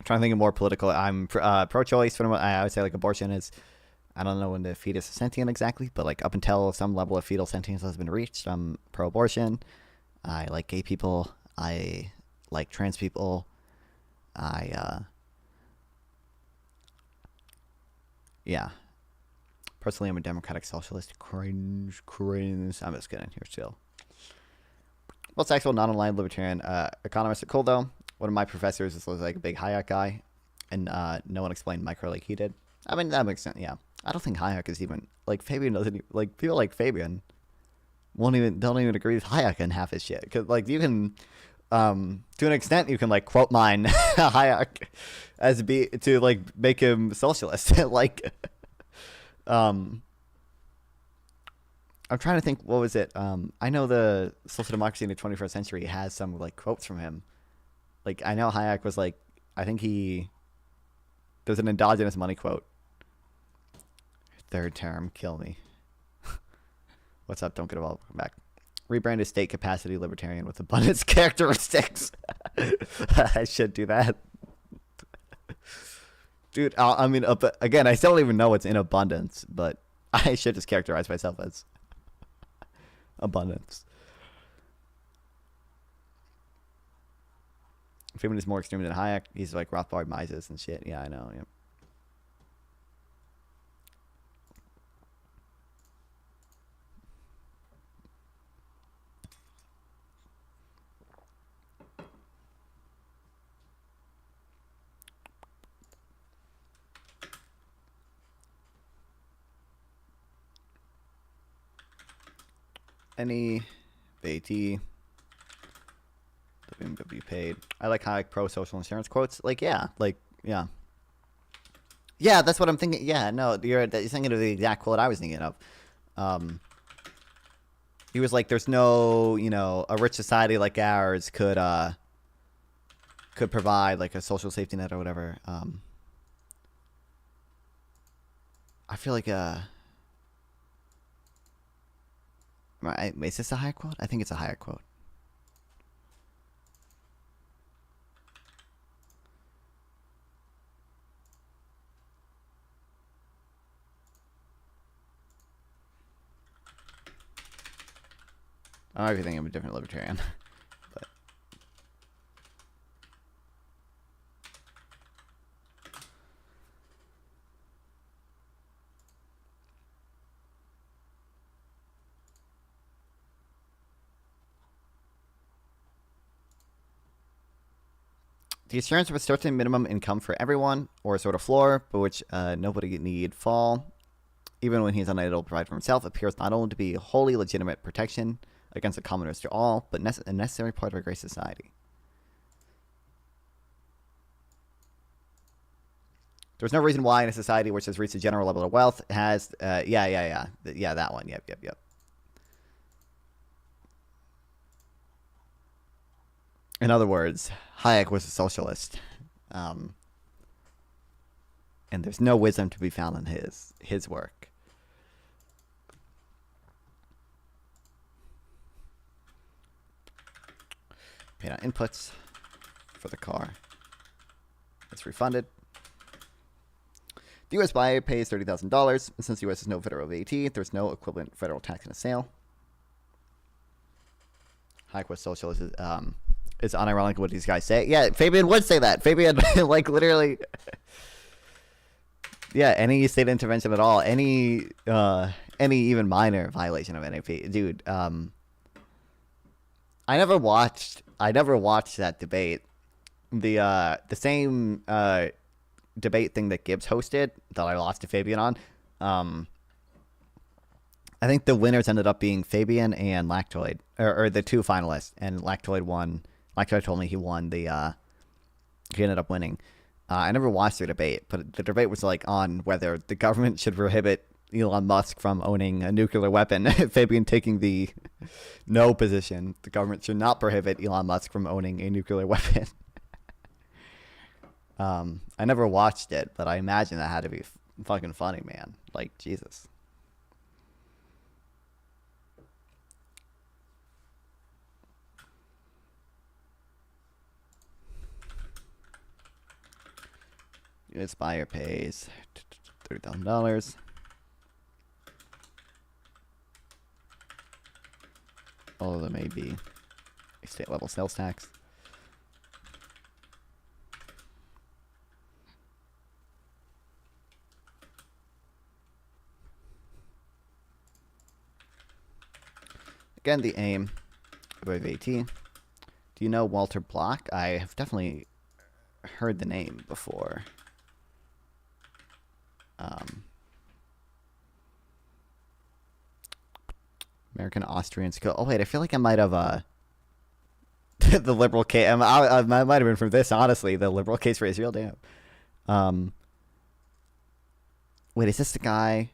S1: to think of more political. I'm pro-choice. I would say like abortion is, I don't know when the fetus is sentient exactly, but like up until some level of fetal sentience has been reached, I'm pro-abortion. I like gay people. I like trans people. I Yeah. Personally, I'm a democratic socialist. Cringe. I'm just kidding. Here still. Well, sexual, non-aligned libertarian economist at cool though. One of my professors is like a big Hayek guy, and no one explained micro like he did. I mean, that makes sense. Yeah, I don't think Hayek is even like Fabian doesn't even, like people like Fabian don't even agree with Hayek in half his shit, because like you can to an extent you can like quote mine Hayek as to like make him socialist. Like I'm trying to think, what was it? I know the Social Democracy in the 21st Century has some like quotes from him. Like I know Hayek was like, I think there's an endogenous money quote. Third term, kill me. What's up? Don't get involved. Come back. Rebranded state capacity libertarian with abundance characteristics. I should do that. Dude, I mean, again, I still don't even know what's in abundance, but I should just characterize myself as abundance. Fabian is more extreme than Hayek. He's like Rothbard, Mises, and shit. Yeah, I know. Yeah. Any BAT WMW paid. I like Hayek pro social insurance quotes. Like yeah, that's what I'm thinking. Yeah, no, you're thinking of the exact quote I was thinking of. He was like, "There's no, a rich society like ours could provide like a social safety net or whatever." I feel like is this a Hayek quote? I think it's a Hayek quote. I don't know if you think I'm a different libertarian, but the assurance of a certain minimum income for everyone, or a sort of floor, but which nobody need fall, even when he's unable to provide for himself, appears not only to be wholly legitimate protection against the common risk to all, but a necessary part of a great society. There's no reason why in a society which has reached a general level of wealth has, yeah, that one, yep. In other words, Hayek was a socialist, and there's no wisdom to be found in his work. Paid on inputs for the car. It's refunded. The U.S. buyer pays $30,000. Since the U.S. has no federal VAT, there's no equivalent federal tax in a sale. Hayek was socialist. It's unironic what these guys say. Yeah, Fabian would say that. Fabian, like, literally... Yeah, any state intervention at all, any even minor violation of NAP. Dude, I never watched that debate. The same debate thing that Gibbs hosted that I lost to Fabian on. I think the winners ended up being Fabian and Lactoid, or the two finalists, and Lactoid won. Lactoid told me he won he ended up winning. I never watched their debate, but the debate was like on whether the government should prohibit Elon Musk from owning a nuclear weapon. Fabian taking the no position. The government should not prohibit Elon Musk from owning a nuclear weapon. I never watched it, but I imagine that had to be fucking funny, man. Like, Jesus. US buyer pays $30,000. Although there may be a state level sales tax. Again, the aim of VAT. Do you know Walter Block? I have definitely heard the name before. American Austrian School. Oh wait, I feel like I might have the liberal case. I might have been from this. Honestly, the liberal case for Israel. Damn. Wait, is this the guy?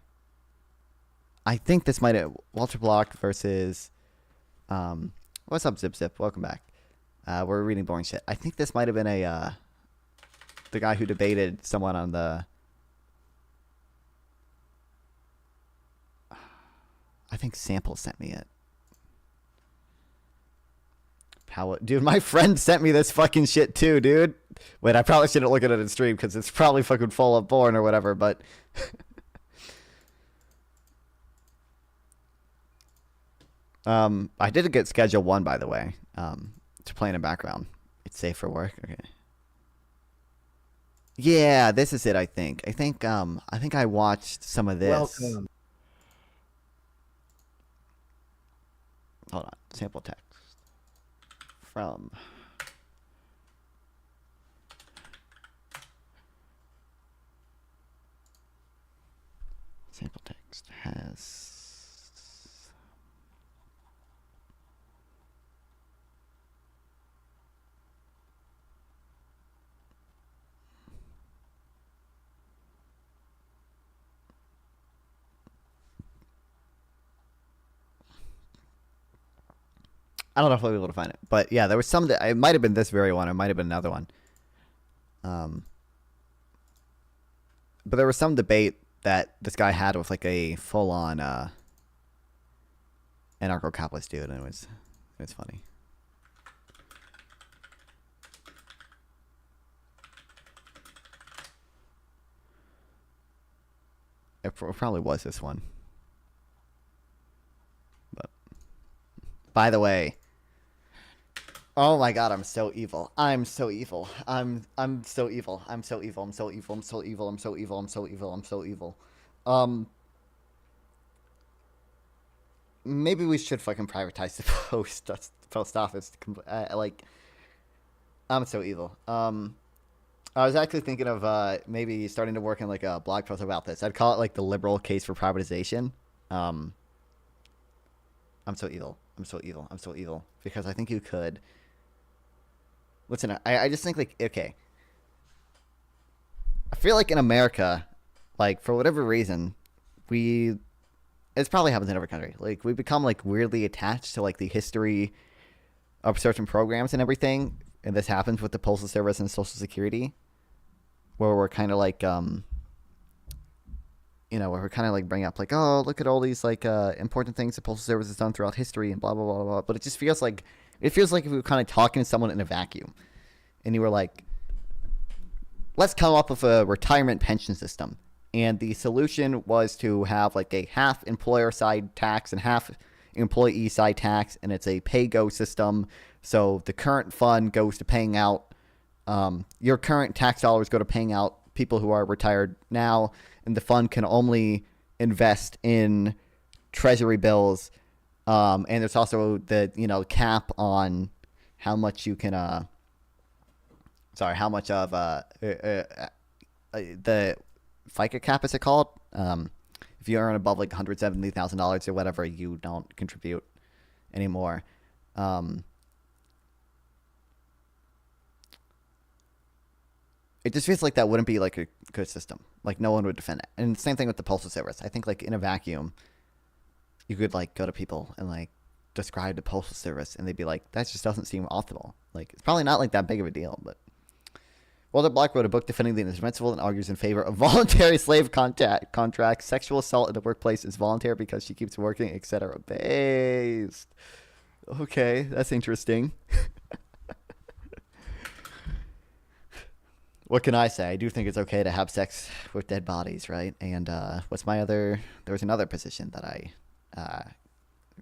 S1: I think this might have Walter Block versus. What's up, Zip Zip? Welcome back. We're reading boring shit. I think this might have been the guy who debated someone on the. I think Sample sent me it. Dude, my friend sent me this fucking shit too, dude. Wait, I probably shouldn't look at it in stream because it's probably fucking full of porn or whatever, but. I did get Schedule 1, by the way, to play in the background. It's safe for work. Okay. Yeah, this is it, I think. I think I watched some of this.
S6: Welcome.
S1: Hold on. Sample text. From... Sample text has... I don't know if I'll be able to find it, but yeah, there was some that it might have been this very one. It might have been another one. But there was some debate that this guy had with like a full-on anarcho-capitalist dude, and it was funny. It probably was this one. But by the way. Oh my god, I'm so evil. I'm so evil. I'm so evil. I'm so evil. I'm so evil. I'm so evil. I'm so evil. I'm so evil. I'm so evil. Maybe we should fucking privatize the post office. Like, I'm so evil. I was actually thinking of maybe starting to work in like a blog post about this. I'd call it like the liberal case for privatization. I'm so evil. I'm so evil. I'm so evil. Because I think you could. Listen, I just think, like, okay. I feel like in America, like, for whatever reason, it's probably happens in every country. Like, we become, like, weirdly attached to, like, the history of certain programs and everything. And this happens with the Postal Service and Social Security. Where we're kind of, like, where we're kind of, like, bring up, like, oh, look at all these, like, important things the Postal Service has done throughout history and blah, blah, blah, blah. But it just feels like, if we were kind of talking to someone in a vacuum. And you were like, let's come up with a retirement pension system. And the solution was to have, like, a half employer side tax and half employee side tax. And it's a pay-go system. So the current fund goes to paying out, your current tax dollars go to paying out people who are retired now. And the fund can only invest in treasury bills. And there's also the, cap on how much you can, how much of, the FICA cap, is it called? If you earn above like $170,000 or whatever, you don't contribute anymore. It just feels like that wouldn't be like a good system. Like no one would defend it. And same thing with the Postal Service. I think like in a vacuum, you could like go to people and like describe the Postal Service and they'd be like, that just doesn't seem optimal. Like it's probably not like that big of a deal, but Walter Block wrote a book defending the invincible and argues in favor of voluntary slave contracts. Sexual assault in the workplace is voluntary because she keeps working, etc. Based. Okay, that's interesting. What can I say? I do think it's okay to have sex with dead bodies, right? And what's my other... There was another position that I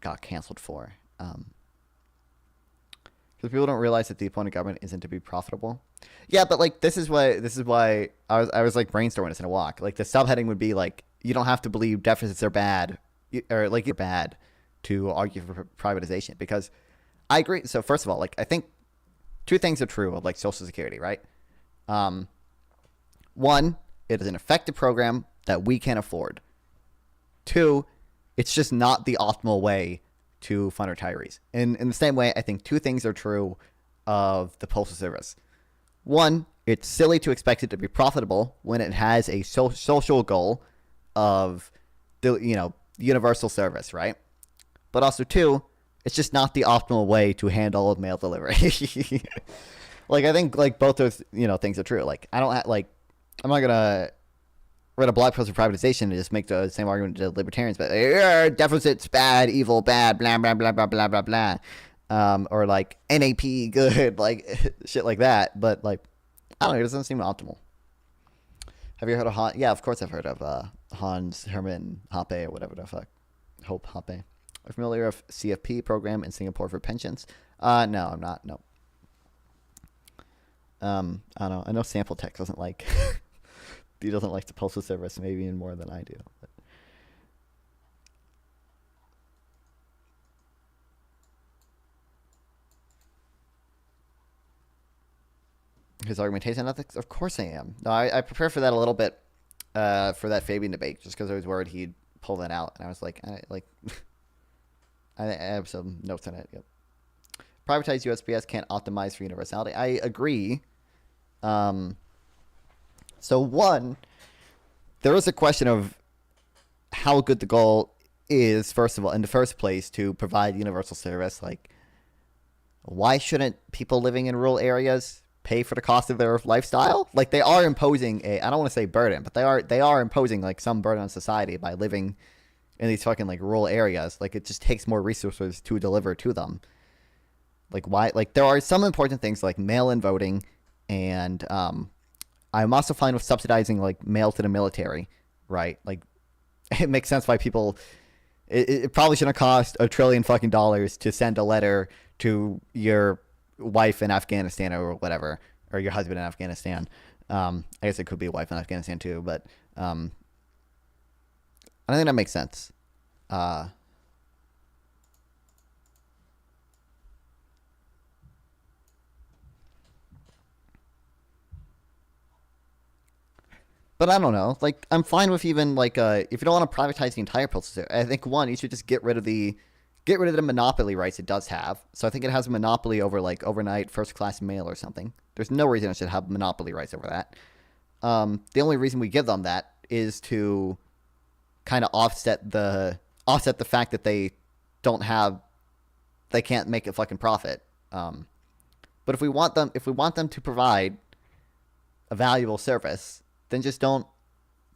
S1: got canceled for. Because people don't realize that the point of government isn't to be profitable. Yeah, but like this is why I was like brainstorming this in a walk. Like the subheading would be like, you don't have to believe deficits are bad, or like you're bad. to argue for privatization, because I agree. So first of all, like I think two things are true of like Social Security, right? One, it is an effective program that we can afford. Two, it's just not the optimal way to fund retirees. And in the same way, I think two things are true of the Postal Service. One, it's silly to expect it to be profitable when it has a social goal of the universal service, right? But also two, it's just not the optimal way to handle mail delivery. Like I think like both those things are true. Like I'm not gonna write a blog post for privatization and just make the same argument to libertarians, but deficit's bad, evil bad, blah blah blah blah blah blah blah, or like NAP good, like shit like that. But like I don't know, it doesn't seem optimal. Have you heard of Hans? Yeah, of course I've heard of Hans Hermann Hoppe or whatever the fuck, Hope Hoppe. Are you familiar with CFP program in Singapore for pensions? No, I'm not. No. I don't know. I know Sample Tech doesn't like. He doesn't like the Postal Service maybe even more than I do. But. His argumentation ethics? Of course I am. No, I prepared for that a little bit for that Fabian debate just because I was worried he'd pull that out. And I was like, I have some notes on it. Yep. Privatized USPS can't optimize for universality. I agree. So one, there is a question of how good the goal is, first of all, in the first place, to provide universal service. Like, why shouldn't people living in rural areas pay for the cost of their lifestyle? Like, they are imposing I don't want to say burden, but they are imposing like some burden on society by living in these fucking like rural areas. Like, it just takes more resources to deliver to them. Like, why? Like, there are some important things like mail-in voting, and I'm also fine with subsidizing like mail to the military, right? Like, it makes sense why people. It probably shouldn't cost $1 trillion fucking to send a letter to your wife in Afghanistan or whatever, or your husband in Afghanistan. I guess it could be a wife in Afghanistan too, but I think that makes sense. But I don't know. Like, I'm fine with even like if you don't want to privatize the entire postal service, I think one, you should just get rid of the monopoly rights it does have. So I think it has a monopoly over like overnight first class mail or something. There's no reason it should have monopoly rights over that. The only reason we give them that is to kind of offset the fact that they can't make a fucking profit. But if we want them to provide a valuable service, then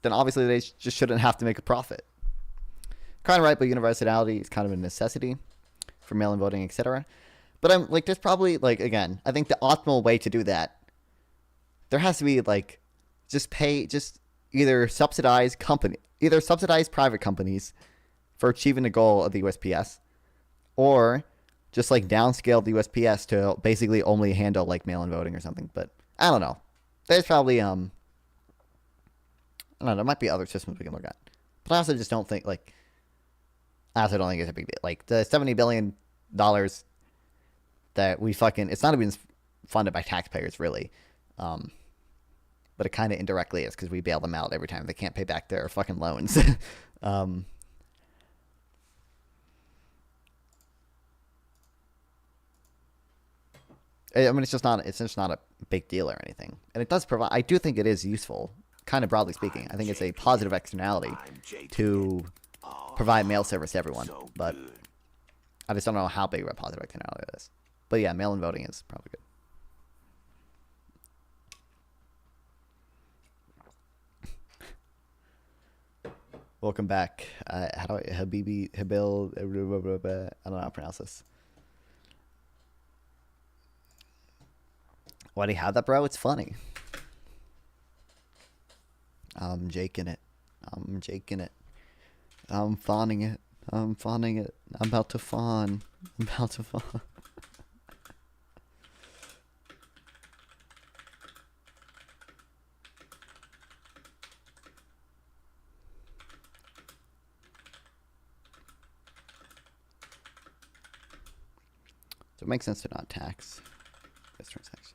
S1: obviously they just shouldn't have to make a profit. Kind of right, but universality is kind of a necessity for mail-in voting, etc. But I'm like, there's probably like, again, I think the optimal way to do that, there has to be like, either subsidize private companies for achieving the goal of the USPS, or just like downscale the USPS to basically only handle like mail-in voting or something. But I don't know. There's probably I don't know, there might be other systems we can look at. But I also just don't think it's a big deal. Like the $70 billion that we it's not even funded by taxpayers really. But it kind of indirectly is because we bail them out every time they can't pay back their fucking loans. I mean, it's just not a big deal or anything. And it does provide, I do think it is useful, kind of broadly speaking. I think it's a positive externality to provide mail service to everyone. But I just don't know how big of a positive externality it is. But yeah, mail-in voting is probably good. Welcome back. How do I, Habibi, Habil, I don't know how to pronounce this. Why do you have that, bro? It's funny. I'm jaking it. I'm fawning it. I'm about to fawn. it makes sense to not tax this transaction.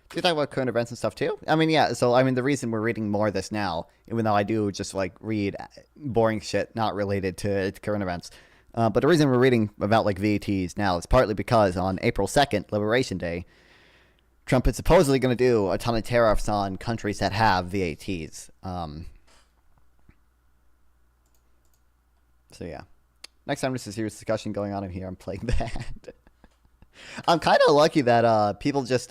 S1: Do you talk about current events and stuff too? I mean, yeah. So, I mean, the reason we're reading more of this now, even though I do just like read boring shit not related to current events, but the reason we're reading about like VATs now is partly because on April 2nd, Liberation Day, Trump is supposedly going to do a ton of tariffs on countries that have VATs. So yeah. Next time there's a serious discussion going on in here, I'm playing that. I'm kind of lucky that people just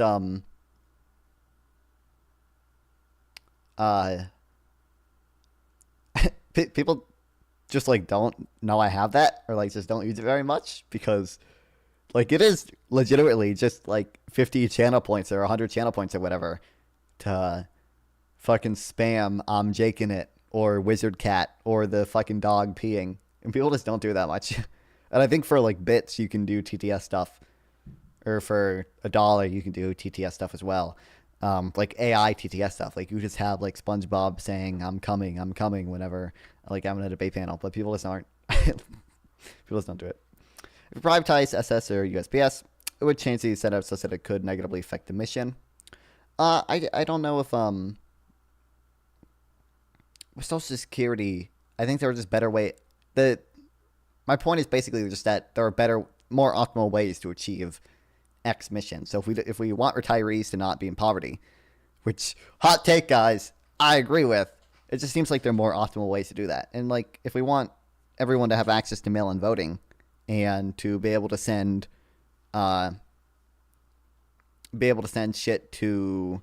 S1: people just like don't know I have that, or like just don't use it very much, because like it is legitimately just like 50 channel points or 100 channel points or whatever to fucking spam I'm Jaking It or Wizard Cat or the fucking dog peeing, and people just don't do that much. And I think for like bits you can do TTS stuff, or for $1 you can do TTS stuff as well. Like AI TTS stuff. Like you just have like SpongeBob saying I'm coming whenever like I'm in a debate panel, but people just aren't. People just don't do it. If you privatize SS or USPS, it would change the setup such that it could negatively affect the mission. I don't know if with Social Security, I think there are just better way. My point is basically just that there are better, more optimal ways to achieve X mission. So if we want retirees to not be in poverty, which, hot take, guys, I agree with, it just seems like there are more optimal ways to do that. And like if we want everyone to have access to mail-in voting and to be able to send shit to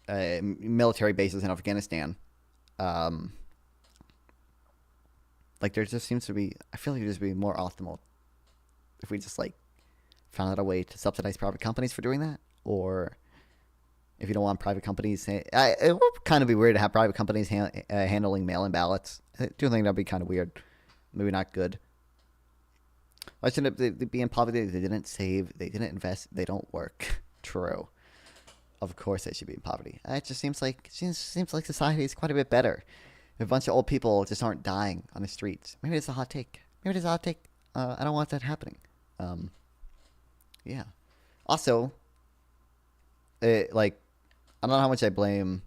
S1: military bases in Afghanistan, like there just seems to be, I feel like it would just be more optimal if we just like found out a way to subsidize private companies for doing that. Or if you don't want private companies, it would kind of be weird to have private companies handling mail-in ballots. I do think that'd be kind of weird, maybe not good. Why shouldn't they be in poverty? They didn't save, they didn't invest, they don't work. True. Of course they should be in poverty. It just seems like society is quite a bit better if a bunch of old people just aren't dying on the streets. Maybe it's a hot take. I don't want that happening. Yeah. Also, like, I don't know how much I blame.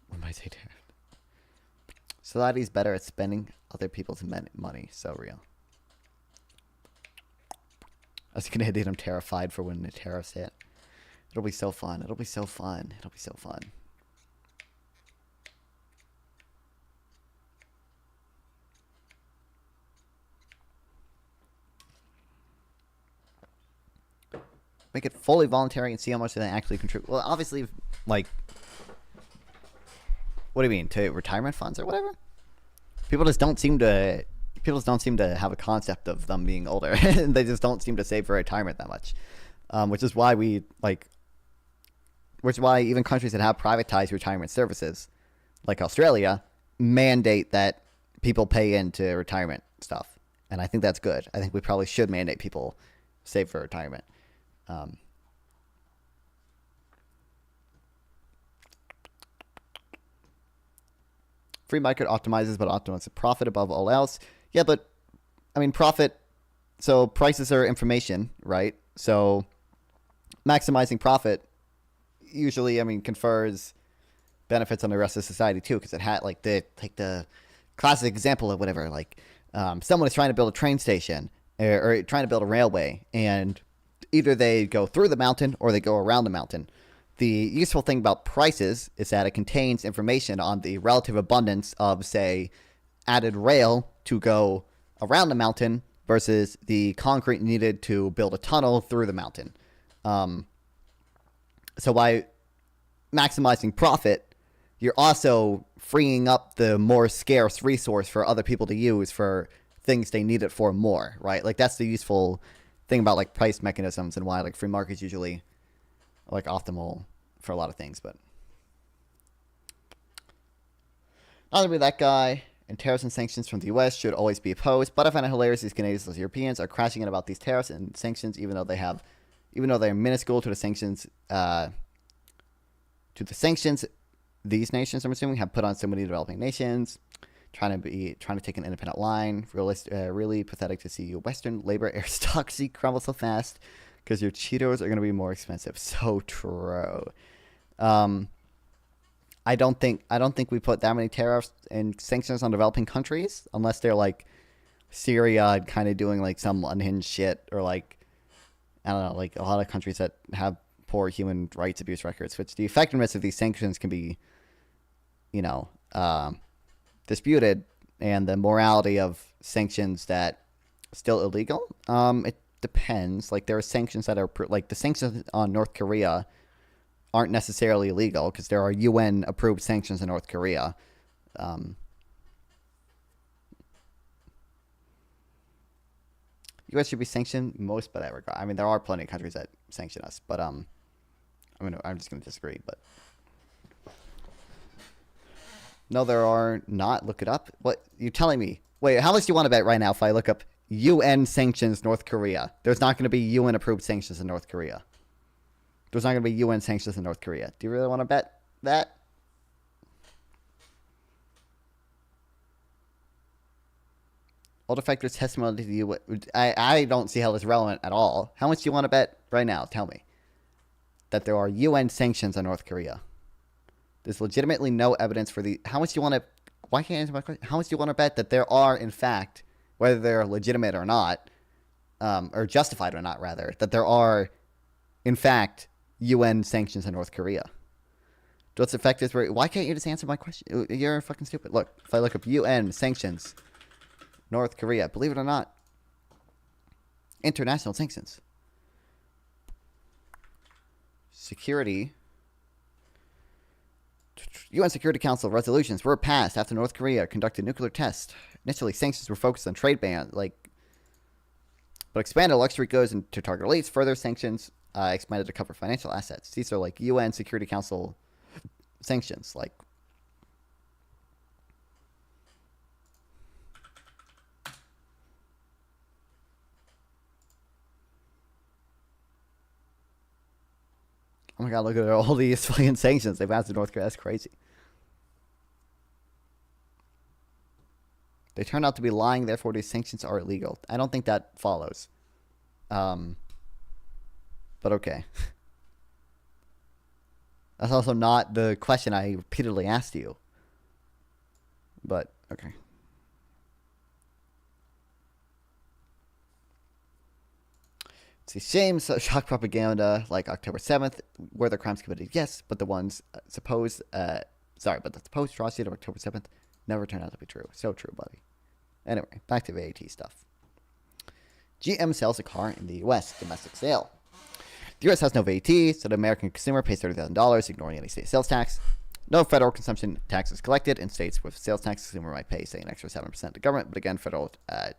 S1: What might I say, Darren? Society's better at spending other people's money. So real. I was gonna hit it. I'm terrified for when the tariffs hit. It'll be so fun. It'll be so fun. It'll be so fun. Make it fully voluntary and see how much they actually contribute. Well, obviously, like, what do you mean, to retirement funds or whatever? People just don't seem to have a concept of them being older. They just don't seem to save for retirement that much, which is why even countries that have privatized retirement services, like Australia, mandate that people pay into retirement stuff. And I think that's good. I think we probably should mandate people save for retirement. Free market optimizes, but optimizes profit above all else. Yeah, but I mean, profit. So prices are information, right? So maximizing profit usually, I mean, confers benefits on the rest of society too, because it had like the classic example of whatever, like someone is trying to build a train station or trying to build a railway, and either they go through the mountain or they go around the mountain. The useful thing about prices is that it contains information on the relative abundance of, say, added rail to go around the mountain versus the concrete needed to build a tunnel through the mountain. So by maximizing profit, you're also freeing up the more scarce resource for other people to use for things they need it for more, right? Like that's the useful thing about like price mechanisms and why like free markets usually like optimal for a lot of things. But not to be that guy, and tariffs and sanctions from the US should always be opposed, but I find it hilarious these Canadians and Europeans are crashing in about these tariffs and sanctions even though they're minuscule to the sanctions these nations, I'm assuming, have put on so many developing nations. trying to take an independent line. Really pathetic to see Western labor aristocracy crumble so fast because your Cheetos are going to be more expensive. So true. I don't think we put that many tariffs and sanctions on developing countries unless they're like Syria kind of doing like some unhinged shit, or like, I don't know, like a lot of countries that have poor human rights abuse records, which the effectiveness of these sanctions can be, disputed, and the morality of sanctions that still illegal. It depends. Like there are sanctions that are like the sanctions on North Korea aren't necessarily illegal because there are UN approved sanctions in North Korea. U.S. should be sanctioned most, but I mean, there are plenty of countries that sanction us, but I'm just gonna disagree. But no, there are not. Look it up. What you telling me? Wait, how much do you want to bet right now if I look up UN sanctions North Korea? There's not going to be UN approved sanctions in North Korea. There's not going to be UN sanctions in North Korea. Do you really want to bet that? All defectors testimony to you. I don't see how this is relevant at all. How much do you want to bet right now? Tell me that there are UN sanctions on North Korea. There's legitimately no evidence for the. How much do you want to? Why can't I answer my question? How much do you want to bet that there are, in fact, whether they're legitimate or not, or justified or not, rather, that there are, in fact, UN sanctions in North Korea? What's effective? Why can't you just answer my question? You're fucking stupid. Look, if I look up UN sanctions, North Korea, believe it or not, international sanctions, security. UN Security Council resolutions were passed after North Korea conducted nuclear tests. Initially, sanctions were focused on trade bans, but expanded luxury goods and to target elites. Further sanctions expanded to cover financial assets. These are like UN Security Council sanctions. Like, oh my god, look at all these fucking sanctions they've passed to North Korea. That's crazy. They turn out to be lying, therefore these sanctions are illegal. I don't think that follows. But okay. That's also not the question I repeatedly asked you. But, okay. See, shame, shock propaganda, like October 7th, were the crimes committed? Yes, but the the supposed atrocity of October 7th never turned out to be true. So true, buddy. Anyway, back to VAT stuff. GM sells a car in the U.S. Domestic sale. The U.S. has no VAT, so the American consumer pays $30,000, ignoring any state sales tax. No federal consumption tax is collected. In states with sales tax, the consumer might pay, say, an extra 7% to government, but again, federal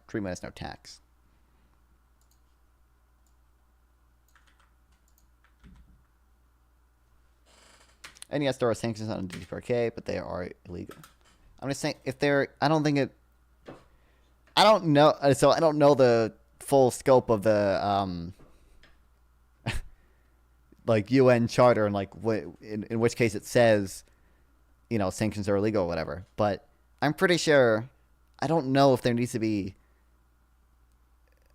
S1: treatment is no tax. And yes, there are sanctions on DPRK, but they are illegal. I'm just saying, I don't know, so I don't know the full scope of the, like, UN charter and, like, in which case it says, sanctions are illegal or whatever. But I'm pretty sure, I don't know if there needs to be,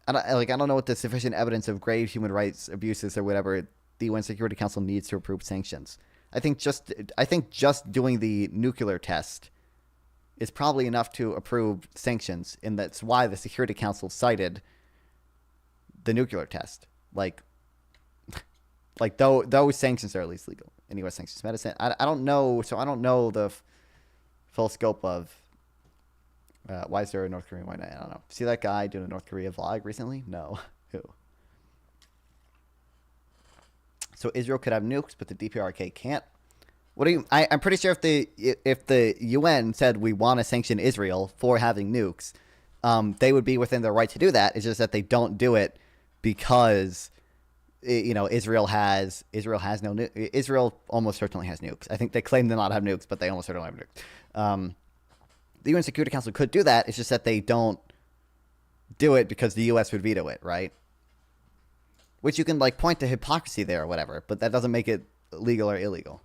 S1: I don't know what the sufficient evidence of grave human rights abuses or whatever the UN Security Council needs to approve sanctions. I think just doing the nuclear test is probably enough to approve sanctions, and that's why the Security Council cited the nuclear test. Those sanctions are at least legal in U.S. sanctions medicine. I don't know, so I don't know the full scope of why is there a North Korean? Why not? I don't know. See that guy doing a North Korea vlog recently? No. Who? So Israel could have nukes, but the DPRK can't. What do you? I'm pretty sure if the UN said we want to sanction Israel for having nukes, they would be within their right to do that. It's just that they don't do it because Israel has no nukes. Israel almost certainly has nukes. I think they claim to not have nukes, but they almost certainly have nukes. The UN Security Council could do that. It's just that they don't do it because the US would veto it, right? Which you can point to hypocrisy there or whatever, but that doesn't make it legal or illegal.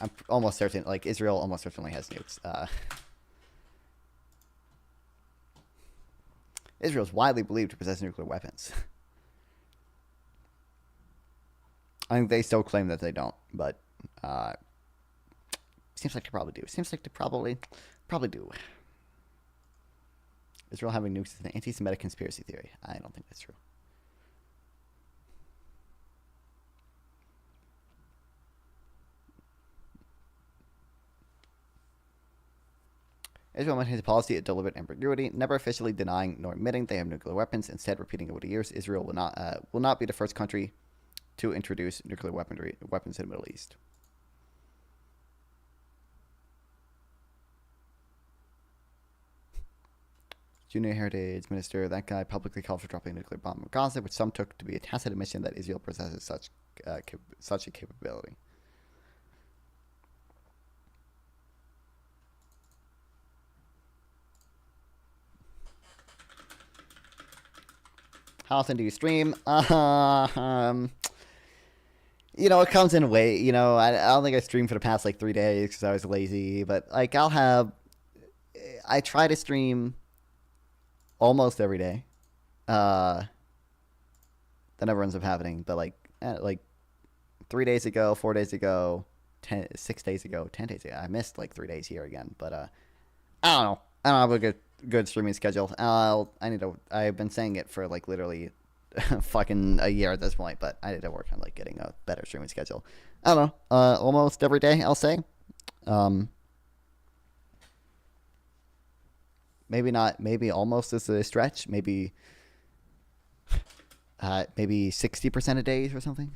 S1: I'm almost certain, like, Israel almost certainly has nukes. Israel is widely believed to possess nuclear weapons. I think they still claim that they don't, but seems like they probably do. Seems like they probably do. Israel having nukes is an anti-Semitic conspiracy theory. I don't think that's true. Israel maintains a policy of deliberate ambiguity, never officially denying nor admitting they have nuclear weapons, instead repeating over the years Israel will not be the first country to introduce nuclear weapons in the Middle East. Junior Heritage Minister, that guy publicly called for dropping a nuclear bomb in Gaza, which some took to be a tacit admission that Israel possesses such a capability. How often do you stream? You know, it comes in a way. You know, I don't think I streamed for the past like 3 days because I was lazy. But like, I try to stream almost every day. That never ends up happening. But like 3 days ago, 4 days ago, 6 days ago, 10 days ago, I missed like 3 days here again. But I don't know. I don't have a good streaming schedule. I've been saying it for like literally fucking a year at this point, but I need to work on like getting a better streaming schedule. I don't know. Almost every day, I'll say. Maybe not. Maybe almost is a stretch. Maybe 60% of days or something.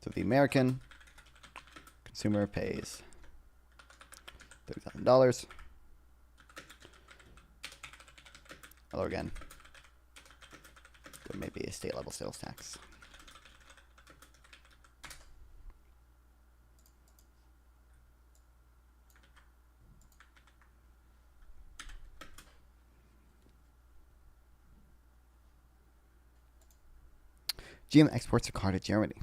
S1: So the American consumer pays $30,000. Although again, there may be a state level sales tax. GM exports a car to Germany.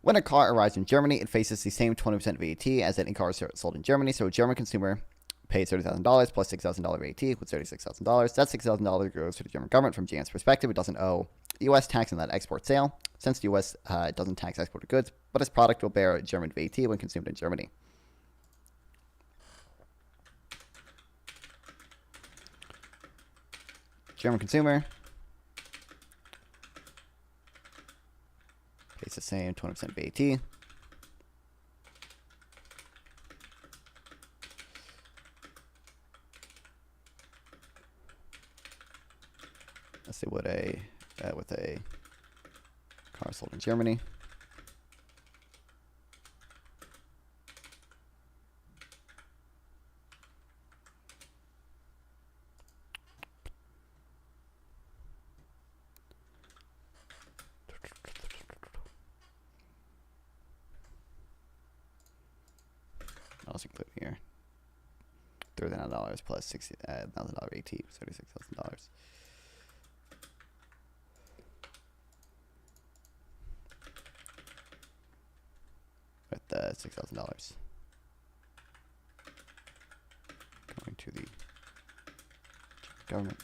S1: When a car arrives in Germany, it faces the same 20% VAT as any car sold in Germany. So a German consumer pays $30,000 plus $6,000 VAT equals $36,000. That $6,000 goes to the German government. From GM's perspective, it doesn't owe U.S. tax on that export sale, since the U.S. Doesn't tax exported goods, but its product will bear German VAT when consumed in Germany. German consumer pays the same 20% VAT. Let's see what with a car sold in Germany. I'll include here $39 plus $60,000 VAT, $36,000. With $6,000 going to the government.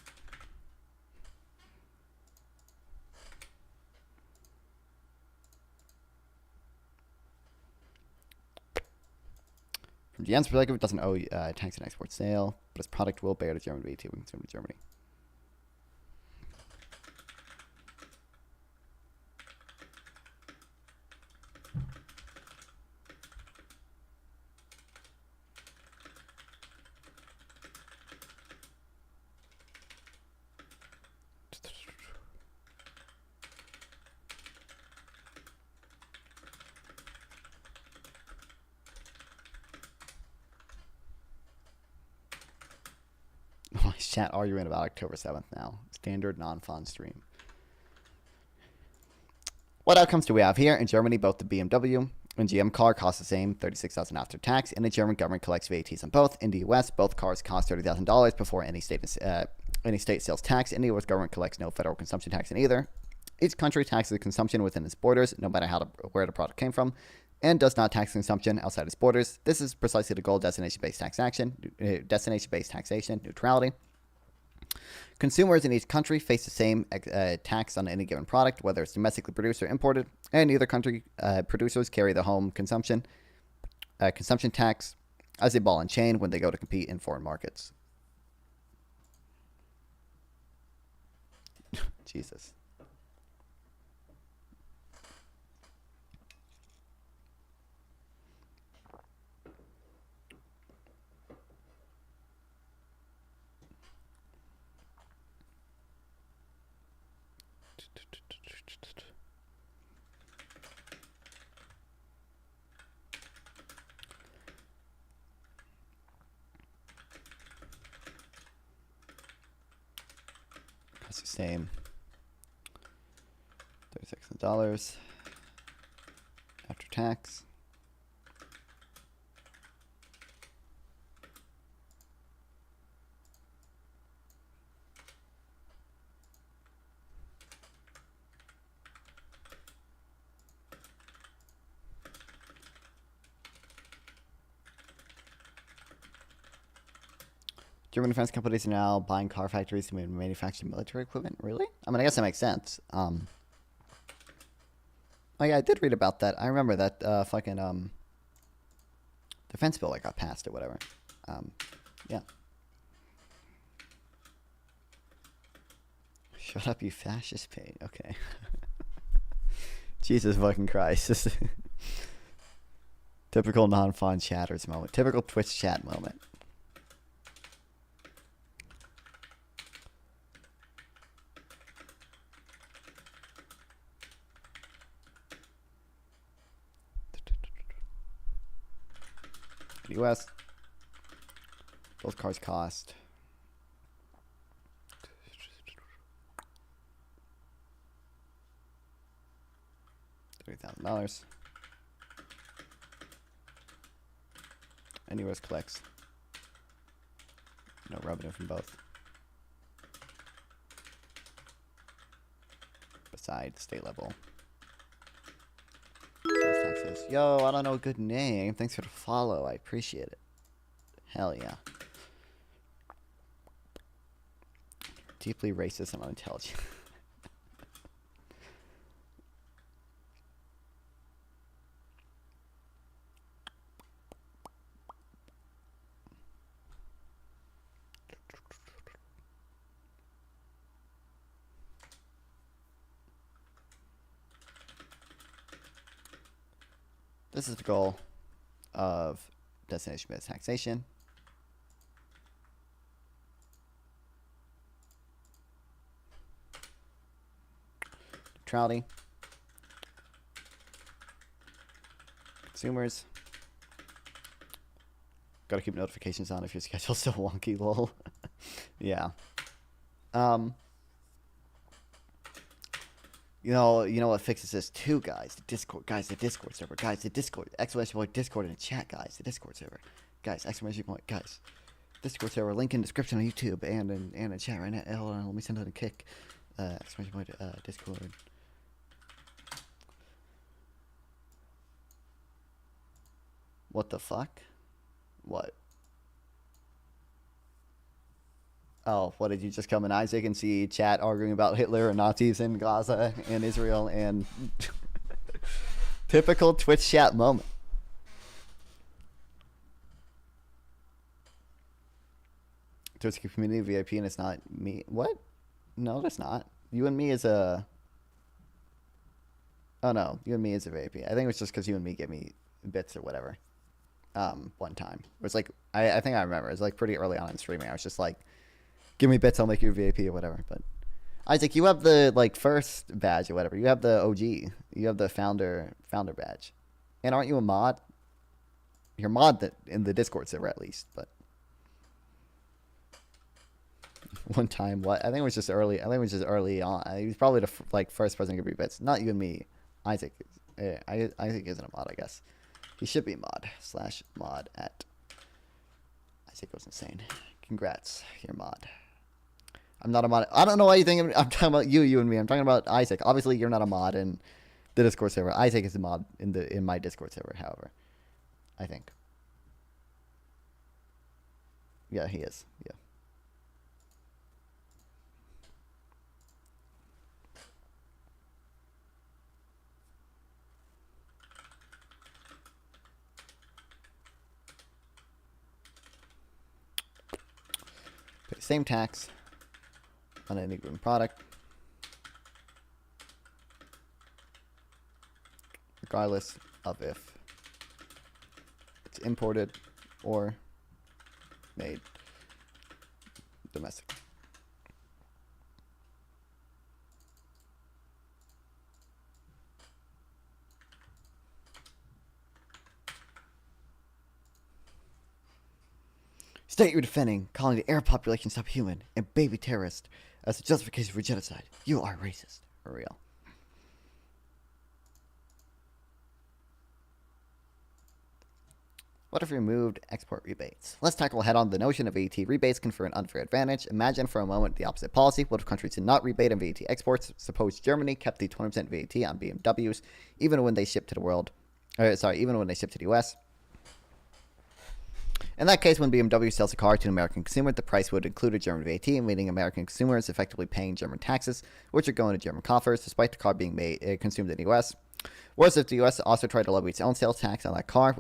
S1: From GM's perspective, it doesn't owe tax on export sale, but its product will bear the German VAT when consumed in Germany. Chat arguing about October 7th now. It's Standard non-fun stream. What outcomes do we have here? In Germany, both the BMW and GM car cost the same, $36,000 after tax, and the German government collects VATs on both. In the U.S., both cars cost $30,000 before any state sales tax. In the U.S., government collects no federal consumption tax in either. Each country taxes consumption within its borders, no matter where the product came from, and does not tax consumption outside its borders. This is precisely the goal of destination-based taxation, neutrality. Consumers in each country face the same tax on any given product, whether it's domestically produced or imported, and neither country producers carry the home consumption tax as a ball and chain when they go to compete in foreign markets. Jesus. That's the same. $36 after tax. German defense companies are now buying car factories to manufacture military equipment. Really? I mean, I guess that makes sense. Oh yeah, I did read about that. I remember that fucking defense bill that got passed or whatever. Yeah. Shut up, you fascist pig. Okay. Jesus fucking Christ. Typical non-fun chatters moment. Typical Twitch chat moment. US. Both cars cost $30,000. And US collects no revenue from both. Besides state level. Texas. Yo, I don't know a good name. Thanks for the follow. I appreciate it. Hell yeah. Deeply racist and unintelligent. This is the goal of destination-based taxation. Neutrality. Consumers. Gotta keep notifications on if your schedule's so wonky, lol. Yeah. You know what fixes this too, guys? The Discord server. Guys, the Discord. Exclamation point Discord in the chat, guys. The Discord server. Guys, exclamation point, guys. Discord server, link in description on YouTube and in chat right now. Hold on, let me send out a kick. Exclamation point, Discord. What the fuck? What? Oh, what, did you just come in, Isaac, and see chat arguing about Hitler and Nazis in Gaza and Israel and typical Twitch chat moment. Twitch community VIP and it's not me. What? No, that's not. You and me is a... Oh no, you and me is a VIP. I think it was just because you and me gave me bits or whatever. One time. It was like, I think I remember. It was like pretty early on in streaming. I was just like, give me bits, I'll make you a VIP or whatever. But Isaac, you have the like first badge or whatever. You have the OG. You have the founder badge. And aren't you a mod? You're a mod in the Discord server at least, but One time, what? I think it was just early. I think it was just early on. He was probably the first person to get rebates. Not you and me. Isaac. Isaac isn't a mod, I guess. He should be a mod. /mod at. Isaac goes insane. Congrats, you're a mod. I'm not a mod. I don't know why you think I'm talking about you and me. I'm talking about Isaac. Obviously, you're not a mod in the Discord server. Isaac is a mod in my Discord server. However, I think. Yeah, he is. Yeah. Pay the same tax on any given product, regardless of if it's imported or made domestic. State you're defending, calling the air population subhuman and baby terrorist as a justification for genocide. You are racist. For real. What if we removed export rebates? Let's tackle head on the notion of VAT rebates confer an unfair advantage. Imagine for a moment the opposite policy. What if countries did not rebate on VAT exports? Suppose Germany kept the 20% VAT on BMWs even when they ship to the world. Even when they ship to the US. In that case, when BMW sells a car to an American consumer, the price would include a German VAT, meaning American consumers effectively paying German taxes, which are going to German coffers, despite the car being consumed in the US. Whereas if the US also tried to levy its own sales tax on that car,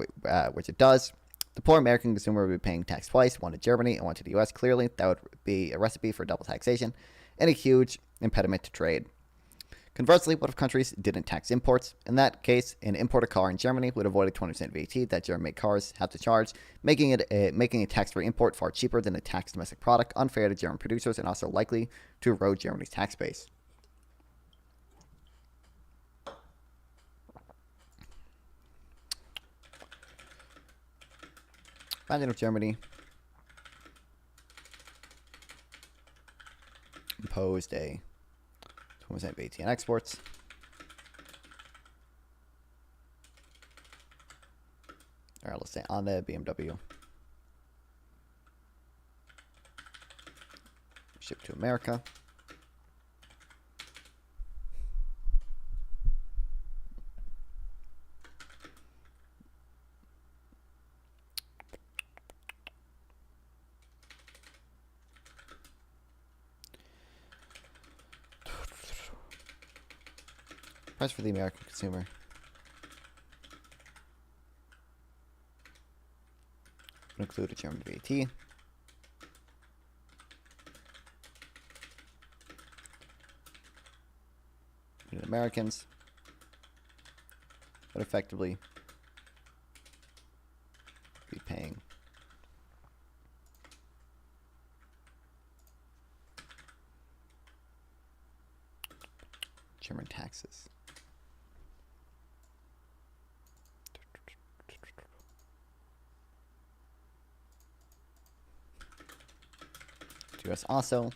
S1: which it does, the poor American consumer would be paying tax twice, one to Germany and one to the US. Clearly, that would be a recipe for double taxation and a huge impediment to trade. Conversely, what if countries didn't tax imports? In that case, an imported car in Germany would avoid a 20% VAT that German-made cars have to charge, making a tax-free import far cheaper than a taxed domestic product, unfair to German producers, and also likely to erode Germany's tax base. Imagine if Germany imposed a 20% VAT on exports. All right, let's say on the BMW. Ship to America. Price for the American consumer. Include a German VAT. Americans would effectively be paying German taxes. The US also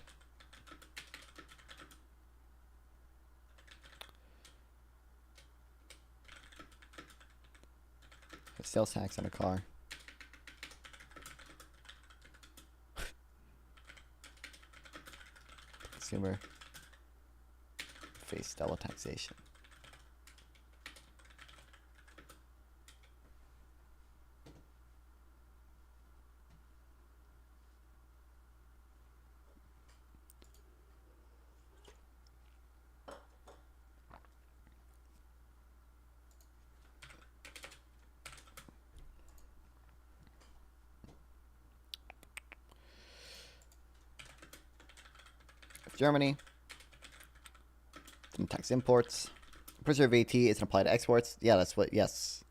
S1: has sales tax on a car. Consumer face double taxation. Germany didn't tax imports. Preserve VAT isn't applied to exports. Yeah, that's what. Yes,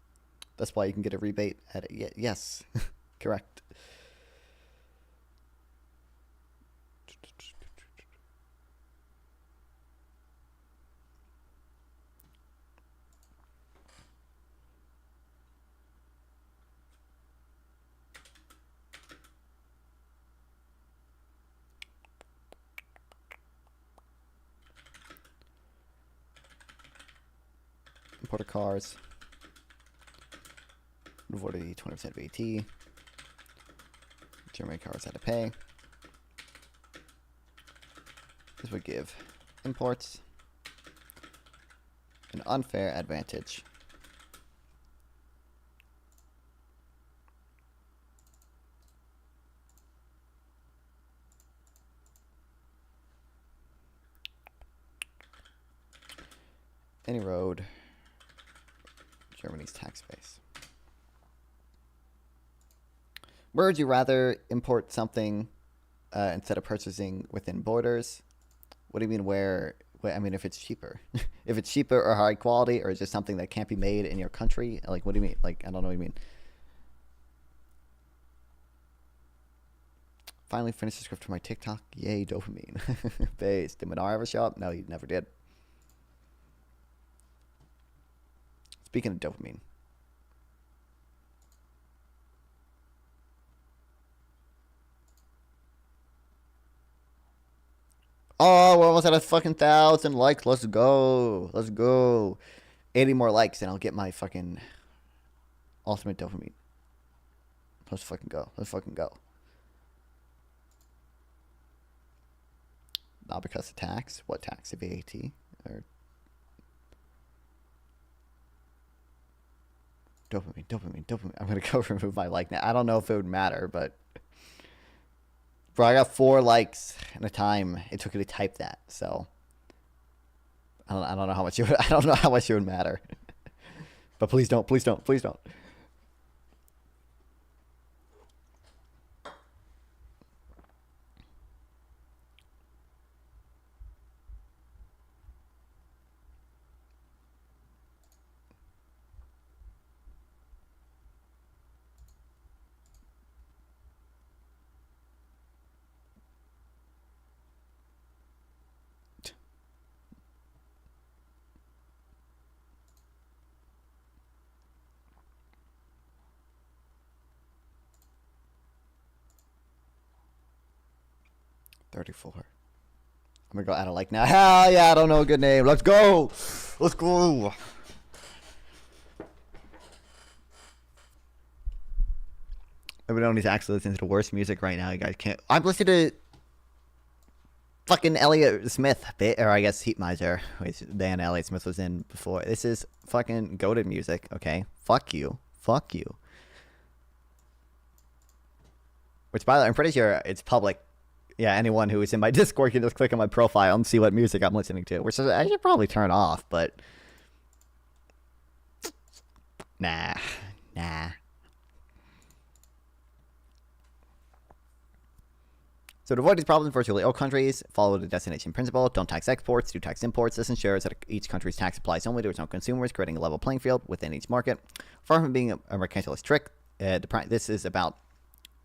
S1: that's why you can get a rebate at it. Yes, correct. Importer cars. Avoided 20% VAT. German cars had to pay. This would give imports an unfair advantage. Any road, Germany's tax base. Where would you rather import something instead of purchasing within borders? What do you mean where? I mean, if it's cheaper. If it's cheaper or high quality, or is it something that can't be made in your country? Like, what do you mean? Like, I don't know what you mean. Finally finished the script for my TikTok. Yay, dopamine. Base. Did Minar ever show up? No, he never did. Speaking of dopamine. Oh, we're almost at 1,000 likes. Let's go. Let's go. 80 more likes and I'll get my fucking ultimate dopamine. Let's fucking go. Let's fucking go. Not because of tax. What tax? The VAT? Or dopamine, dopamine, dopamine. I'm going to go remove my like now. I don't know if it would matter, but... Bro, I got 4 likes in a time it took you to type that, so... I don't know how much I don't know how much it would matter. But please don't, please don't, please don't. I'm gonna go add a like now. Hell yeah, I don't know a good name. Let's go. Let's go. Everybody only needs to actually listen to the worst music right now. You guys can't. I'm listening to fucking Elliott Smith, or I guess Heat Miser, which band Elliott Smith was in before. This is fucking goated music, okay? Fuck you. Fuck you. Which, by the way, I'm pretty sure it's public. Yeah, anyone who is in my Discord can just click on my profile and see what music I'm listening to. Which I should probably turn off, but... Nah. So to avoid these problems, virtually all countries follow the destination principle. Don't tax exports, do tax imports. This ensures that each country's tax applies only to its own consumers, creating a level playing field within each market. Far from being a mercantilist trick, this is about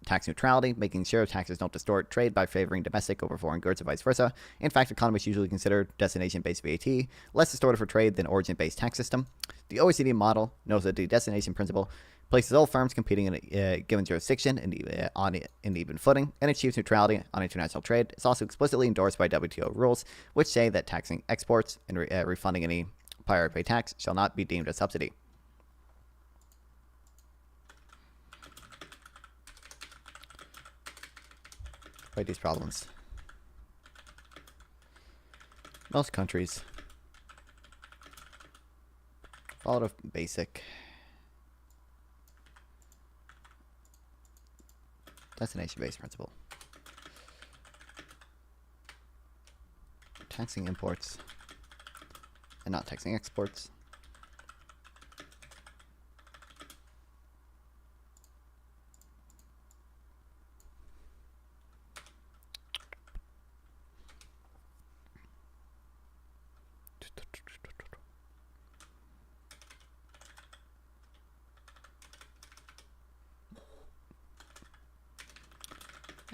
S1: tax neutrality, making sure taxes don't distort trade by favoring domestic over foreign goods and vice versa. In fact, economists usually consider destination-based VAT less distortive for trade than origin-based tax system. The OECD model knows that the destination principle places all firms competing in a given jurisdiction on an even footing and achieves neutrality on international trade. It's also explicitly endorsed by WTO rules, which say that taxing exports and refunding any prior pay tax shall not be deemed a subsidy. Fight these problems. Most countries follow the basic destination-based principle. Taxing imports and not taxing exports.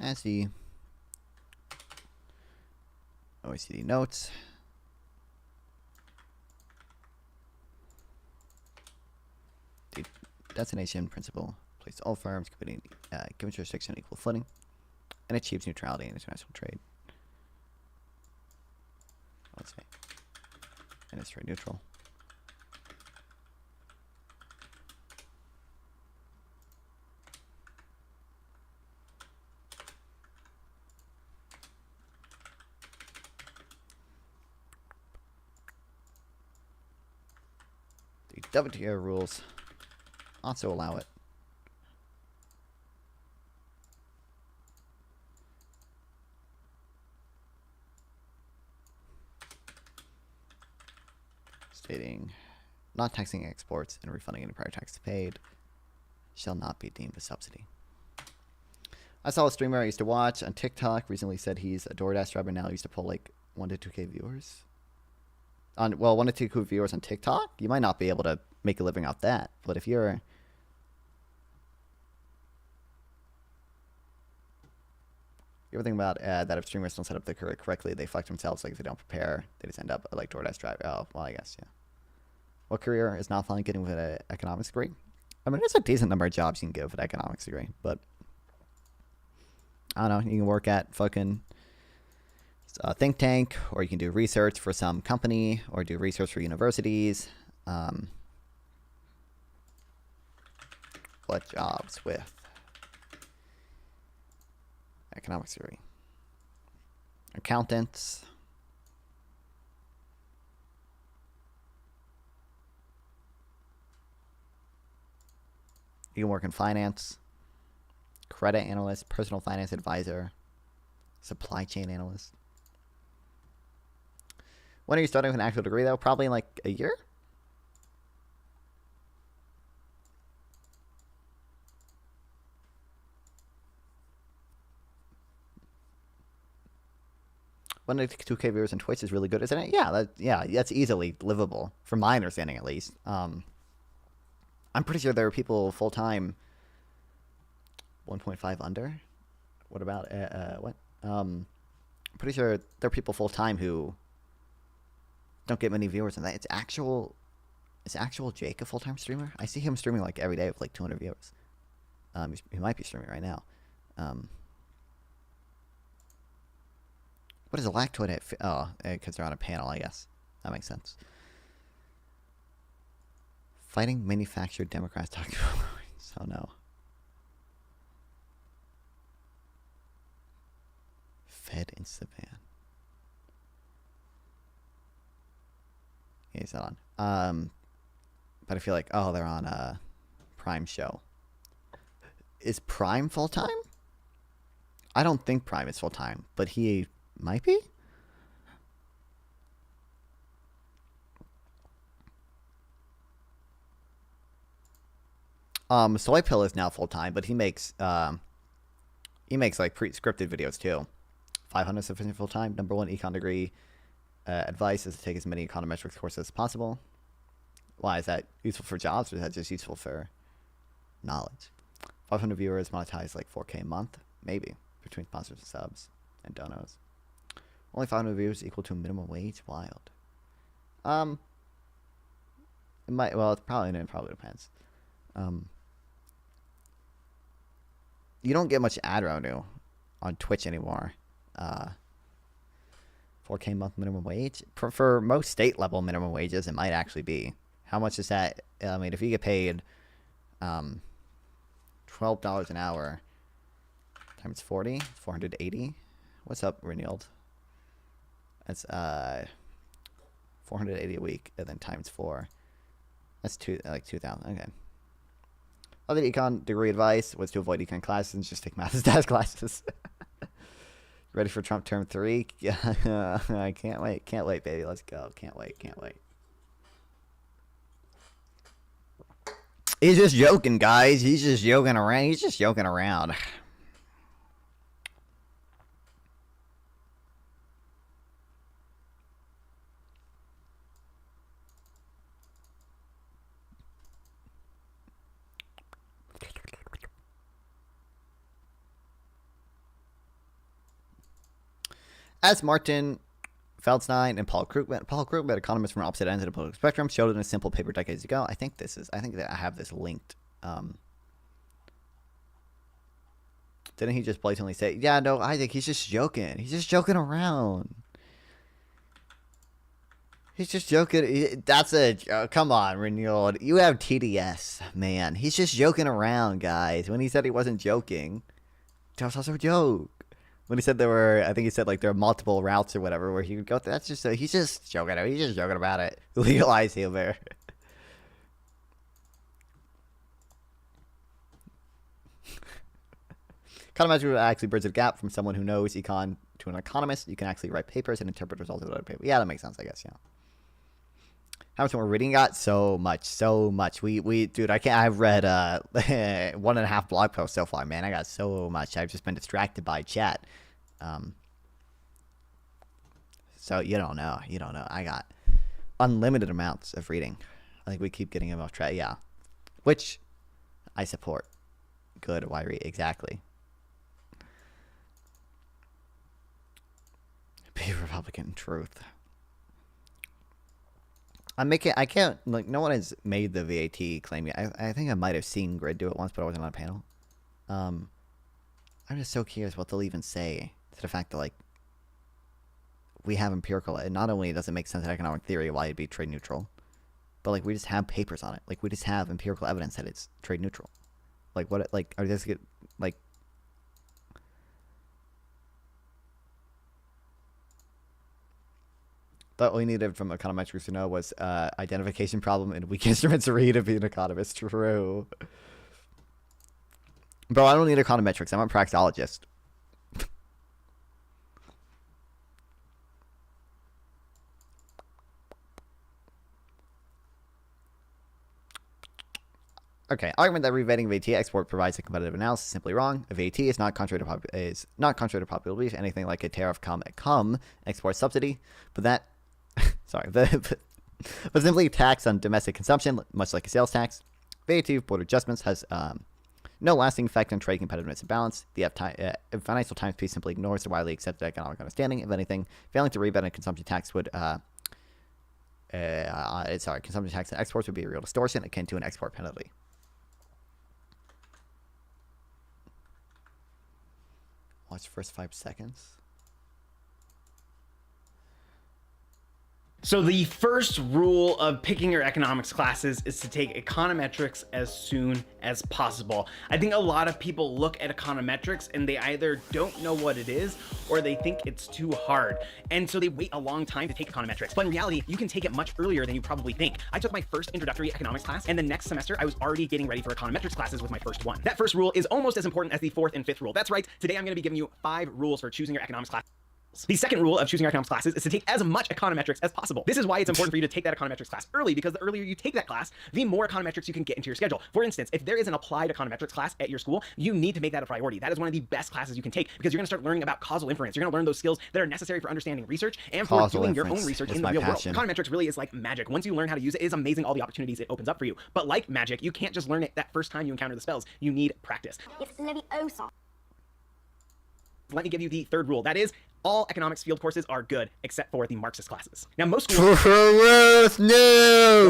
S1: As the OECD notes, the destination principle places all firms committing given jurisdiction on equal footing and achieves neutrality in international trade. Let's say, and it's trade neutral. The WTO rules also allow it. Stating, not taxing exports and refunding any prior tax paid shall not be deemed a subsidy. I saw a streamer I used to watch on TikTok recently said he's a DoorDash driver now. He used to pull like 1 to 2K viewers. 1 to 2K viewers on TikTok? You might not be able to make a living off that. But if you're... You ever think about that if streamers don't set up their career correctly, they fuck themselves, like if they don't prepare, they just end up like DoorDash driver. Oh, well, I guess, yeah. What career is not fun getting with an economics degree? I mean, there's a decent number of jobs you can get with an economics degree, but I don't know. You can work at fucking a think tank, or you can do research for some company, or do research for universities. What jobs with economics degree? Accountants. You can work in finance, credit analyst, personal finance advisor, supply chain analyst. When are you starting with an actual degree, though? Probably in like a year? One to 2K viewers on Twitch is really good, isn't it? Yeah, that's easily livable, from my understanding at least. I'm pretty sure there are people full-time 1.5 under. What about, what? Pretty sure there are people full-time who don't get many viewers on that. Is actual Jake a full-time streamer? I see him streaming like every day with like 200 viewers. He might be streaming right now. What is a lactoid at? Oh, because they're on a panel, I guess. That makes sense. Fighting manufactured Democrats talking about. So no. Fed Instaban. Yeah, he's not on. But I feel like, oh, they're on a Prime show. Is Prime full time? I don't think Prime is full time, but he might be. Soy Pill is now full time, but he makes like pre-scripted videos too. 500 sufficient full time. Number 1 econ degree advice is to take as many econometrics courses as possible. Why is that useful for jobs, or is that just useful for knowledge? 500 viewers monetize like 4K a month, maybe between sponsors and subs and donos. Only 500 viewers equal to minimum wage. Wild. It might. Well, it probably depends. You don't get much ad revenue on Twitch anymore. 4K month minimum wage. For most state level minimum wages, it might actually be. How much is that? I mean, if you get paid $12 an hour times 40, 480. What's up, Renald? That's 480 a week, and then times 4. That's 2,000. Okay. Other econ degree advice was to avoid econ classes and just take math and stats classes. Ready for Trump term 3? I can't wait. Can't wait, baby. Let's go. Can't wait. He's just joking, guys. He's just joking around. As Martin Feldstein and Paul Krugman, economists from opposite ends of the political spectrum, showed in a simple paper decades ago. I think that I have this linked. Didn't he just blatantly say, yeah, no, I think he's just joking. He's just joking around. He's just joking. That's come on, Renewal. You have TDS, man. He's just joking around, guys. When he said he wasn't joking, that was also a joke. When he said there are multiple routes or whatever where he would go. That's just he's just joking. He's just joking about it. Legalize humor. Econometrics actually bridges the gap from someone who knows econ to an economist. You can actually write papers and interpret results of other papers. Yeah, that makes sense, I guess. Yeah. How much more reading got? So much. We dude, I've read 1.5 blog posts so far, man. I got so much. I've just been distracted by chat. So you don't know. I got unlimited amounts of reading. I think we keep getting him off track. Yeah, which I support. Good. Why read exactly? Be Republican. Truth. I can't, like, no one has made the VAT claim yet. I think I might have seen Grid do it once, but I wasn't on a panel. I'm just so curious what they'll even say to the fact that, like, we have empirical, and not only does it make sense in economic theory why it'd be trade neutral, but, like, we just have papers on it. Like, we just have empirical evidence that it's trade neutral. Like, what, like, are this, like, all we needed from econometrics to know was identification problem and weak instruments to read to be an economist. True. Bro, I don't need econometrics. I'm a praxologist. Okay, argument that revetting VAT export provides a competitive analysis is simply wrong. A VAT is not contrary to popular belief, anything like a tariff come export subsidy, but that but simply tax on domestic consumption, much like a sales tax. VAT border adjustments has no lasting effect on trade competitiveness and balance. The Financial Times piece simply ignores the widely accepted economic understanding. If anything, failing to rebate a consumption tax would consumption tax on exports would be a real distortion akin to an export penalty. Watch the first 5 seconds.
S12: So the first rule of picking your economics classes is to take econometrics as soon as possible. I think a lot of people look at econometrics and they either don't know what it is or they think it's too hard. And so they wait a long time to take econometrics. But in reality, you can take it much earlier than you probably think. I took my first introductory economics class, and the next semester I was already getting ready for econometrics classes with my first one. That first rule is almost as important as the fourth and fifth rule. That's right. Today I'm going to be giving you 5 rules for choosing your economics class. The second rule of choosing your economics classes is to take as much econometrics as possible. This is why it's important for you to take that econometrics class early, because the earlier you take that class, the more econometrics you can get into your schedule. For instance, if there is an applied econometrics class at your school, you need to make that a priority. That is one of the best classes you can take because you're going to start learning about causal inference. You're going to learn those skills that are necessary for understanding research and for doing your own research in the real world. Econometrics really is like magic. Once you learn how to use it, it is amazing all the opportunities it opens up for you. But like magic, you can't just learn it that first time you encounter the spells. You need practice. Let me give you the third rule. That is, all economics field courses are good except for the Marxist classes. Now, most schools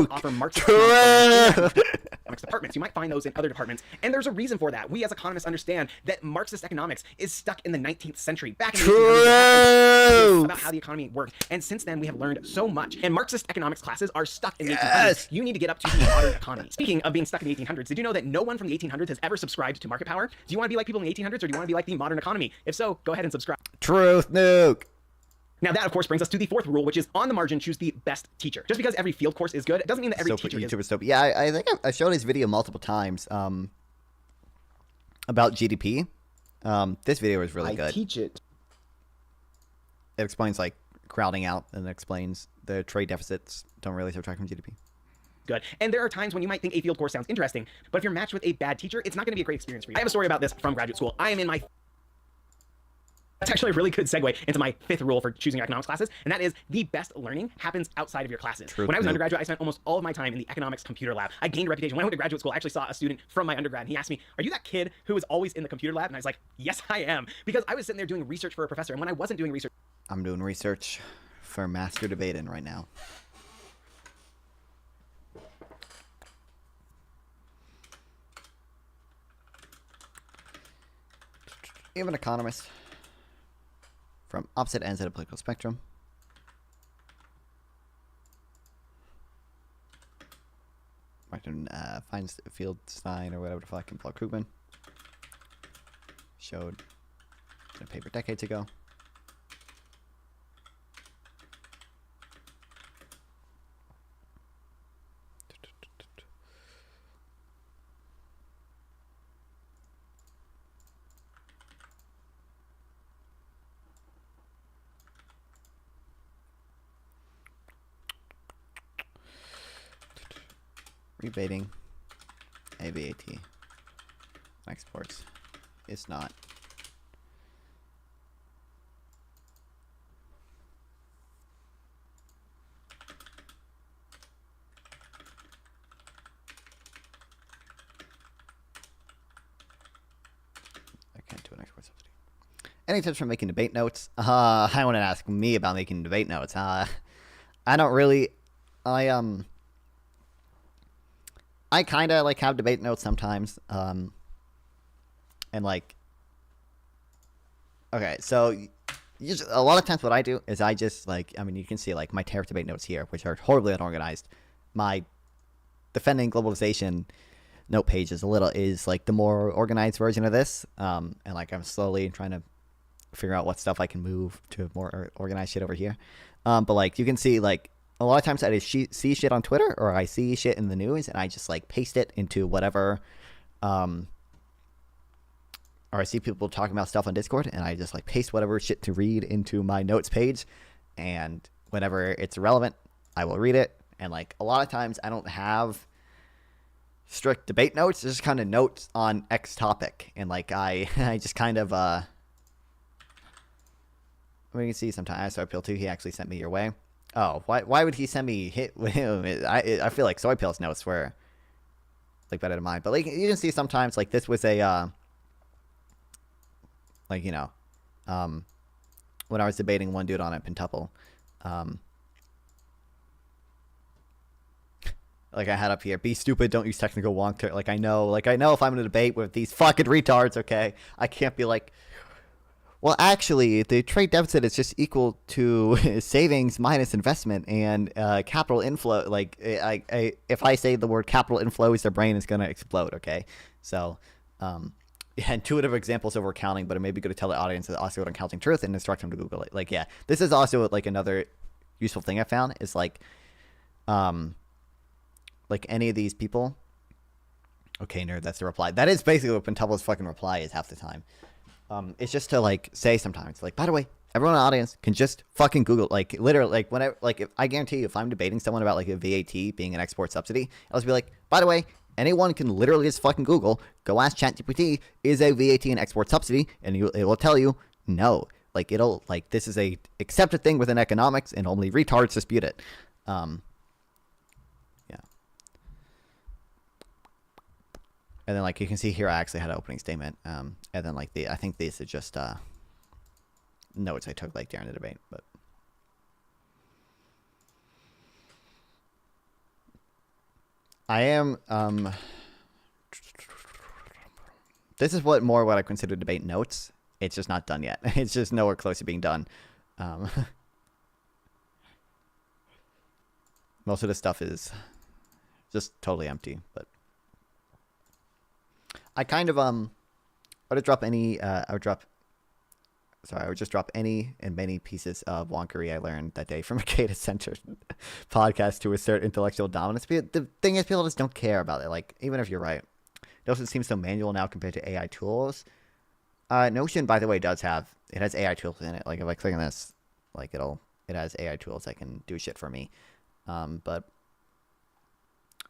S12: offer Marxist economics departments. You might find those in other departments, and there's a reason for that. We as economists understand that Marxist economics is stuck in the 19th century. Back in the 1800s, about how the economy worked, and since then we have learned so much. And Marxist economics classes are stuck in the 1800s. You need to get up to the modern economy. Speaking of being stuck in the 1800s, did you know that no one from the 1800s has ever subscribed to market power? Do you want to be like people in the 1800s, or do you want to be like the modern economy? If so, go ahead and subscribe.
S1: Truth nuke.
S12: Now that, of course, brings us to the fourth rule, which is on the margin, choose the best teacher. Just because every field course is good, it doesn't mean that every teacher is.
S1: Yeah, I think I've shown this video multiple times about GDP. This video is really good.
S12: I teach it.
S1: It explains, like, crowding out, and it explains the trade deficits don't really subtract from GDP.
S12: Good. And there are times when you might think a field course sounds interesting, but if you're matched with a bad teacher, it's not going to be a great experience for you. I have a story about this from graduate school. I am in my... That's actually a really good segue into my fifth rule for choosing your economics classes, and that is the best learning happens outside of your classes. When I was an undergraduate, I spent almost all of my time in the economics computer lab. I gained a reputation. When I went to graduate school, I actually saw a student from my undergrad, and he asked me, "Are you that kid who was always in the computer lab?" And I was like, "Yes, I am," because I was sitting there doing research for a professor, and when I wasn't doing research...
S1: I'm doing research for master debating right now. Even economists from opposite ends of the political spectrum. Martin Fieldstein or whatever the fuck, and Paul Krugman showed in a paper decades ago. Rebating a VAT exports is not. I can't do an export subsidy. Any tips for making debate notes? I want to ask me about making debate notes. I don't really. I kind of like have debate notes sometimes. And like, okay, so usually, a lot of times what I do is I just like, I mean, you can see like my tariff debate notes here, which are horribly unorganized. My defending globalization note page is like the more organized version of this. And like I'm slowly trying to figure out what stuff I can move to more organized shit over here. But like you can see like a lot of times I just see shit on Twitter or I see shit in the news and I just like paste it into whatever, or I see people talking about stuff on Discord and I just like paste whatever shit to read into my notes page. And whenever it's relevant, I will read it. And like a lot of times I don't have strict debate notes, just kind of notes on X topic. And like I just kind of, we can see sometimes Soy Pill 2, he actually sent me your way. Oh, why would he send me hit with him? I feel like Soy Pill's notes were like better than mine. But like you can see sometimes like this was a like, you know, when I was debating one dude on a pentuple, like I had up here, be stupid, don't use technical wonk. Like I know if I'm in a debate with these fucking retards, okay, I can't be like, well, actually, the trade deficit is just equal to savings minus investment and capital inflow. Like, if I say the word capital inflows, their brain is going to explode, okay? So, yeah, intuitive examples over counting, but it may be good to tell the audience that also on counting truth and instruct them to Google it. Like, yeah, this is also, like, another useful thing I found is, like any of these people. Okay, nerd, that's the reply. That is basically what Pentuble's fucking reply is half the time. It's just to like say sometimes like, by the way, everyone in the audience can just fucking Google, like literally, like whenever, like if I guarantee you, if I'm debating someone about like a VAT being an export subsidy, I'll just be like, by the way, anyone can literally just fucking Google, go ask ChatGPT, is a VAT an export subsidy? And it will tell you no. Like it'll like, this is a accepted thing within economics and only retards dispute it. And then, like, you can see here, I actually had an opening statement. And then, like, I think these are just notes I took, like, during the debate. But I am, this is what I consider debate notes. It's just not done yet. It's just nowhere close to being done. Most of the stuff is just totally empty, but I kind of I would drop any I would just drop any and many pieces of wonkery I learned that day from a data center podcast to assert intellectual dominance. The thing is, people just don't care about it. Like, even if you're right, Notion seems so manual now compared to AI tools. Notion, by the way, has AI tools in it. Like if I click on this, like it has AI tools that can do shit for me. But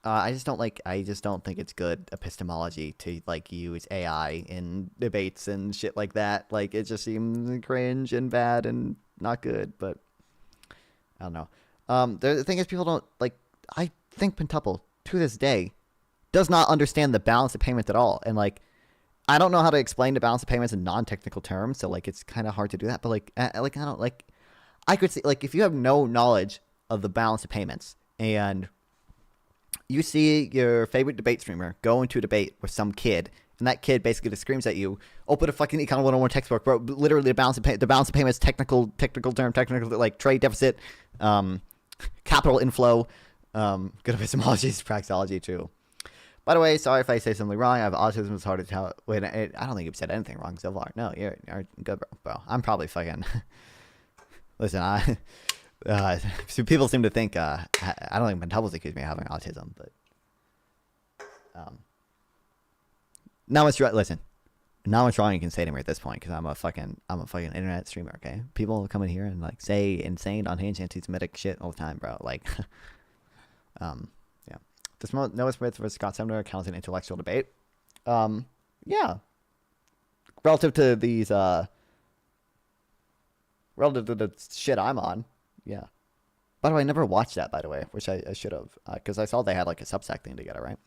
S1: I just don't think it's good epistemology to like use AI in debates and shit like that. Like it just seems cringe and bad and not good, but I don't know. The thing is, people don't like, I think Pentuple to this day does not understand the balance of payments at all. And like, I don't know how to explain the balance of payments in non-technical terms. So like, it's kind of hard to do that, but like, I could see, like, if you have no knowledge of the balance of payments and you see your favorite debate streamer go into a debate with some kid, and that kid basically just screams at you, open a fucking Econ 101 textbook, bro. Literally, the balance of payments, technical term, like trade deficit, capital inflow, good epistemology is praxeology too. By the way, sorry if I say something wrong. I have autism. It's hard to tell. Wait, I don't think you've said anything wrong so far. No, you're good, bro. I'm probably fucking. Listen, so people seem to think I don't think Pentupple's accused me of having autism, but not much. Listen, not much wrong you can say to me at this point because I'm a fucking internet streamer. Okay, people come in here and like say insane, unhinged, anti-Semitic shit all the time, bro. Like, yeah. Does Noah Smith versus Scott Sumner count as an intellectual debate? Yeah. Relative to these, relative to the shit I'm on, yeah. By the way, I never watched that, by the way, which I should have, because I saw they had like a Substack thing together, right?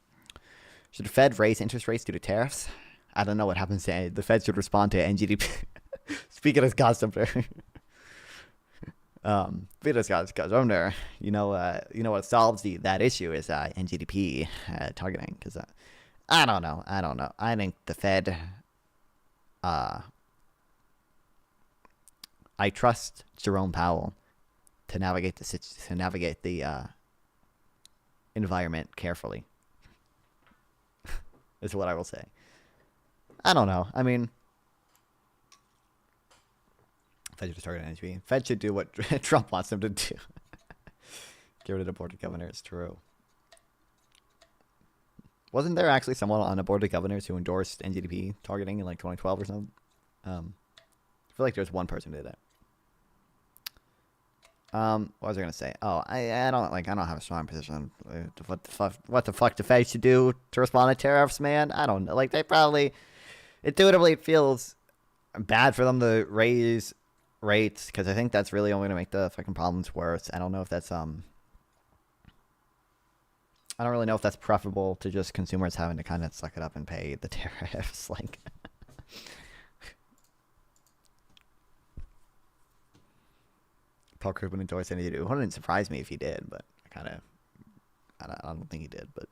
S1: Should the Fed raise interest rates due to tariffs? I don't know what happens to the Fed should respond to NGDP. Speaking of Scott Sumner. Speaking of Scott Sumner, you know what solves that issue is NGDP targeting, because I don't know. I think the Fed, I trust Jerome Powell to navigate the environment carefully. Is what I will say. I don't know. I mean, Fed should just target NGDP. Fed should do what Trump wants them to do. Get rid of the board of governors. True. Wasn't there actually someone on the board of governors who endorsed NGDP targeting in like 2012 or something? I feel like there's one person who did it. What was I gonna say? Oh, I don't have a strong position on what the fuck the Fed should do to respond to tariffs, man. I don't know. Like, they probably intuitively it feels bad for them to raise rates, because I think that's really only gonna make the fucking problems worse. I don't know if that's I don't really know if that's preferable to just consumers having to kind of suck it up and pay the tariffs. Like, Paul Krugman endorsed anything. It wouldn't surprise me if he did, but I don't think he did. But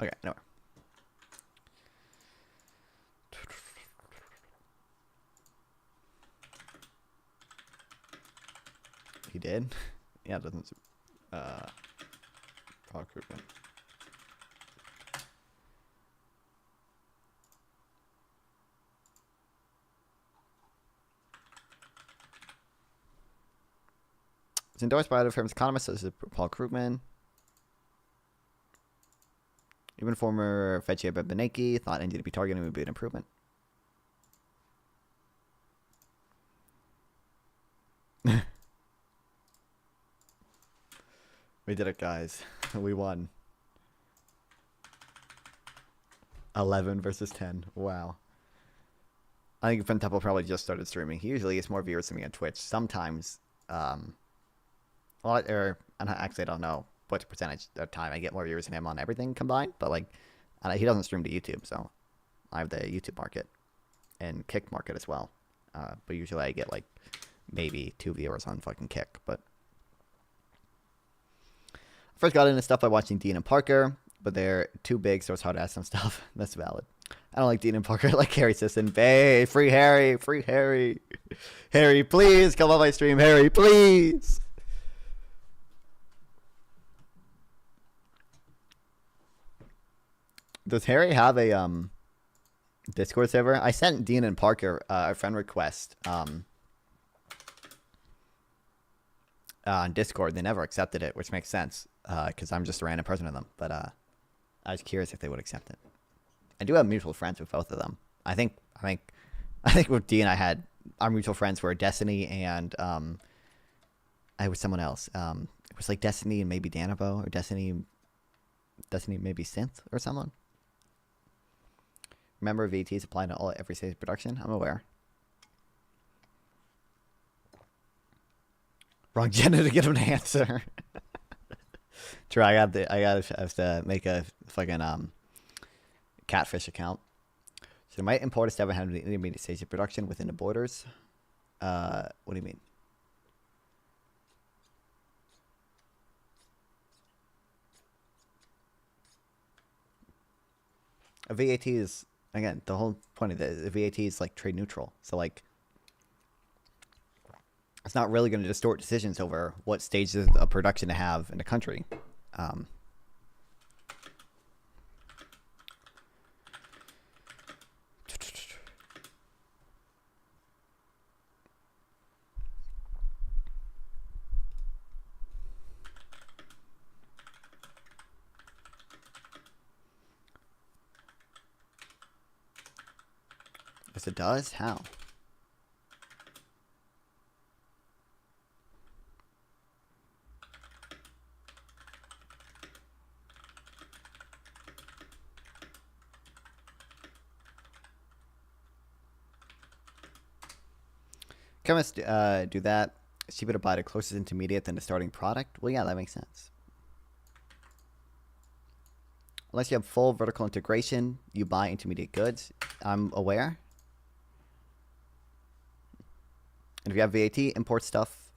S1: okay, no. He did? Yeah, it doesn't. Paul Krugman. It's endorsed by other firms' economists, such as Paul Krugman. Even former Fed Chair Bernanke thought NGDP targeting would be an improvement. We did it, guys. We won. 11 versus 10. Wow. I think Fentepel probably just started streaming. He usually gets more viewers than me on Twitch. Sometimes, actually, I don't know what percentage of time I get more viewers than him on everything combined, but like, he doesn't stream to YouTube, so I have the YouTube market and Kick market as well. But usually I get like maybe 2 viewers on fucking Kick, but first got into stuff by watching Dean and Parker, but they're too big, so it's hard to ask them stuff. That's valid. I don't like Dean and Parker. I like Harry Sisson. Hey, free Harry. Free Harry. Harry, please come on my stream. Harry, please. Does Harry have a Discord server? I sent Dean and Parker a friend request on Discord. They never accepted it, which makes sense. Because I'm just a random person to them. But I was curious if they would accept it. I do have mutual friends with both of them. I think with Dee and I had our mutual friends were Destiny and I was someone else. It was like Destiny and maybe Danabo, or Destiny maybe Synth or someone. Remember VTs applying to every stage of production? I'm aware. Wrong gender to get him an answer. True, I have to make a fucking catfish account. So they might import a 700 intermediate stage of production within the borders. What do you mean? A VAT is, again, the whole point of the VAT is like trade neutral. So like, it's not really going to distort decisions over what stages of production to have in the country. Yes, it does? How? governments do that, it's cheaper to buy the closest intermediate than the starting product. Well, yeah, that makes sense. Unless you have full vertical integration, you buy intermediate goods. I'm aware. And if you have VAT, import stuff.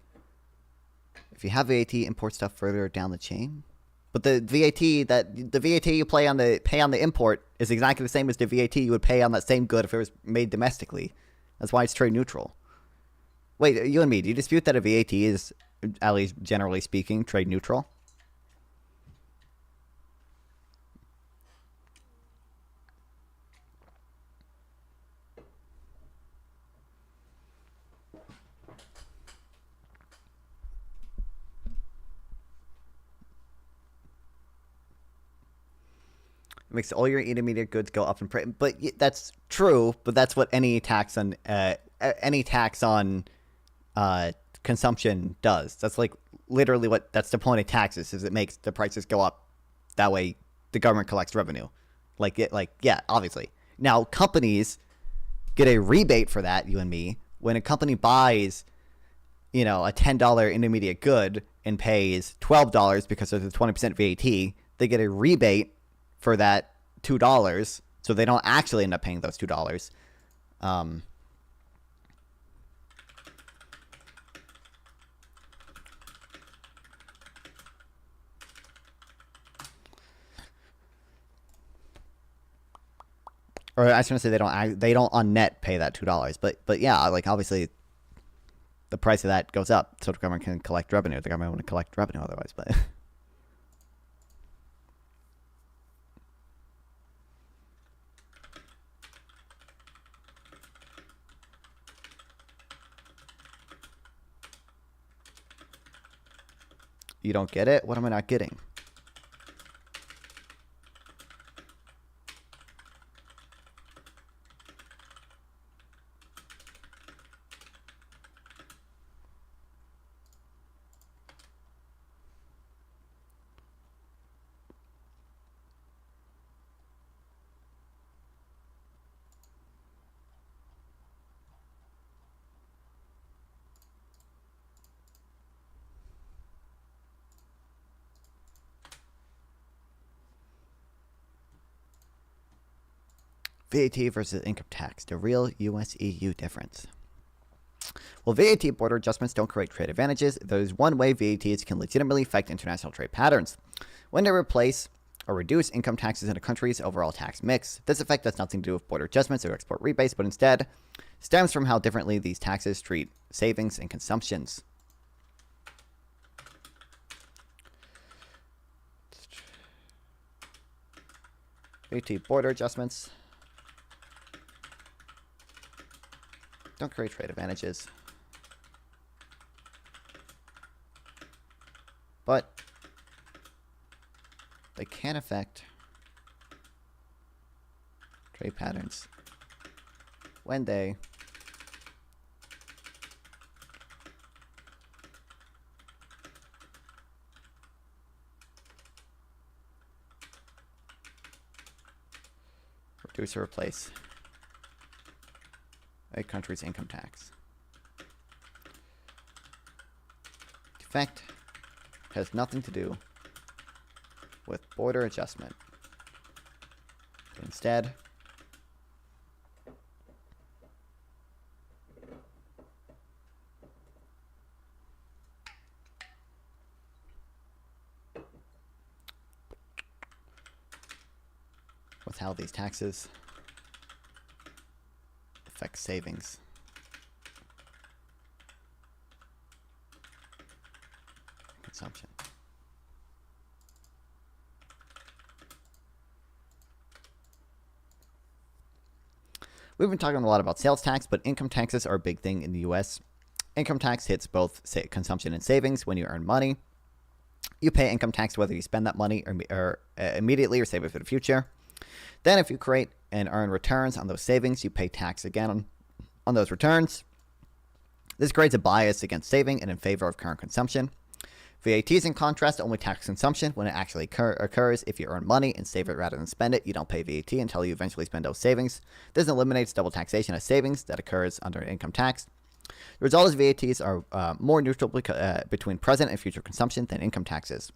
S1: If you have VAT, import stuff further down the chain. But the VAT you pay on the import is exactly the same as the VAT you would pay on that same good if it was made domestically. That's why it's trade neutral. Wait, you and me, do you dispute that a VAT is, at least generally speaking, trade neutral? It makes all your intermediate goods go up in price. But that's true. But that's what any tax on consumption does. That's like literally that's the point of taxes, is it makes the prices go up. That way, the government collects revenue. Yeah, obviously. Now companies get a rebate for that. You and me, when a company buys, a $10 intermediate good and pays $12 because of the 20% VAT, they get a rebate for that $2, so they don't actually end up paying those $2. Or I was going to say they don't on net pay that $2, but yeah, like obviously the price of that goes up, so the government can collect revenue. The government wouldn't collect revenue otherwise, but. You don't get it? What am I not getting? VAT versus income tax, the real US-EU difference. Well, VAT border adjustments don't create trade advantages. There's one way VATs can legitimately affect international trade patterns: when they replace or reduce income taxes in a country's overall tax mix. This effect has nothing to do with border adjustments or export rebates, but instead stems from how differently these taxes treat savings and consumptions. VAT border adjustments don't create trade advantages, but they can affect trade patterns when they reduce or replace a country's income tax. The effect has nothing to do with border adjustment. Instead, with how these taxes affect savings. Consumption. We've been talking a lot about sales tax, but income taxes are a big thing in the US. Income tax hits both consumption and savings. When you earn money, you pay income tax whether you spend that money or immediately or save it for the future. Then if you create and earn returns on those savings, you pay tax again on those returns. This creates a bias against saving and in favor of current consumption. VATs, in contrast, only tax consumption when it actually occurs. If you earn money and save it rather than spend it, you don't pay VAT until you eventually spend those savings. This eliminates double taxation of savings that occurs under income tax. The result is VATs are more neutral between present and future consumption than income taxes.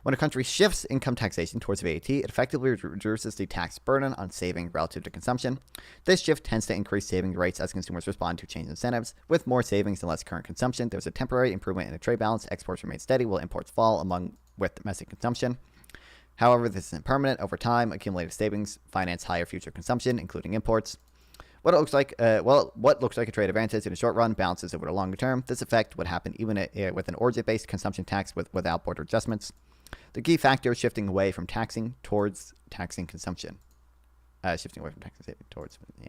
S1: When a country shifts income taxation towards VAT, it effectively reduces the tax burden on saving relative to consumption. This shift tends to increase saving rates as consumers respond to changed incentives. With more savings and less current consumption, there's a temporary improvement in the trade balance. Exports remain steady while imports fall with domestic consumption. However, this isn't permanent. Over time, accumulated savings finance higher future consumption, including imports. What looks like a trade advantage in the short run balances over the longer term. This effect would happen even with an origin-based consumption tax without border adjustments. The key factor is shifting away from taxing towards taxing consumption. Shifting away from taxing saving towards, yeah.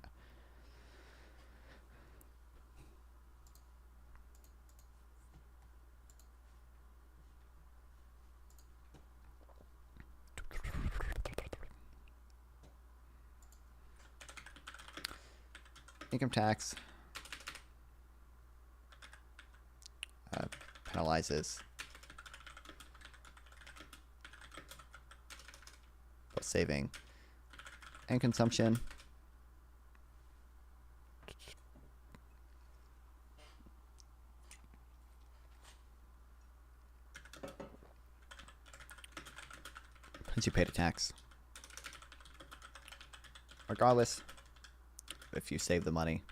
S1: Income tax penalizes both saving and consumption. Once you pay the tax, regardless if you save the money.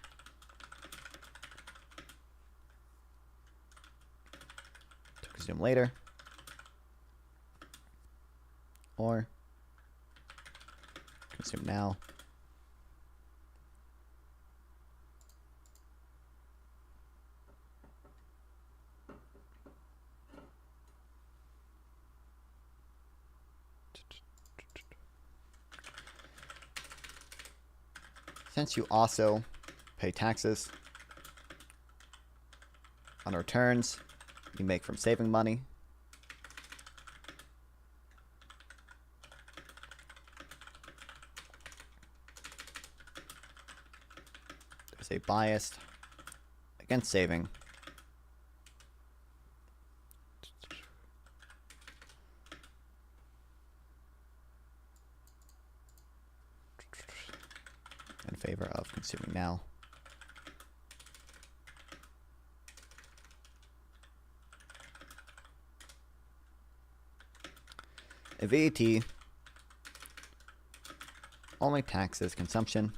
S1: To consume later. Or consume now. Since you also pay taxes on returns you make from saving money, there's a bias against saving. In favor of consuming now. A VAT only taxes consumption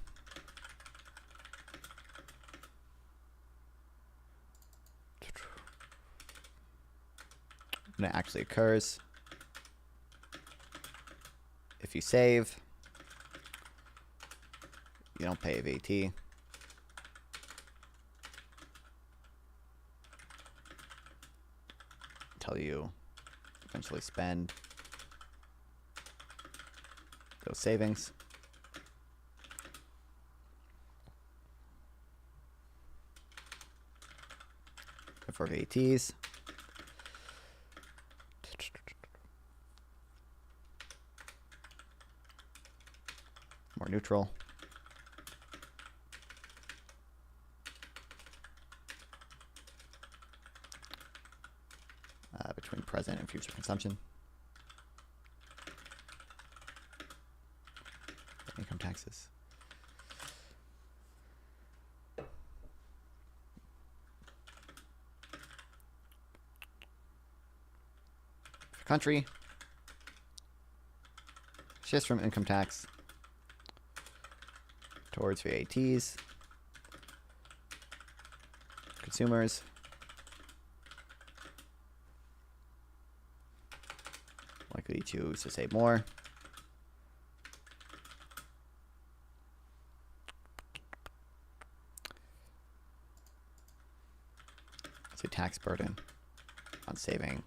S1: when it actually occurs. If you save, you don't pay a VAT. Until you eventually spend those savings. And for VATs, more neutral. Between present and future consumption. Income taxes. If a country shifts from income tax towards VATs, consumers likely choose to save more. It's a tax burden on saving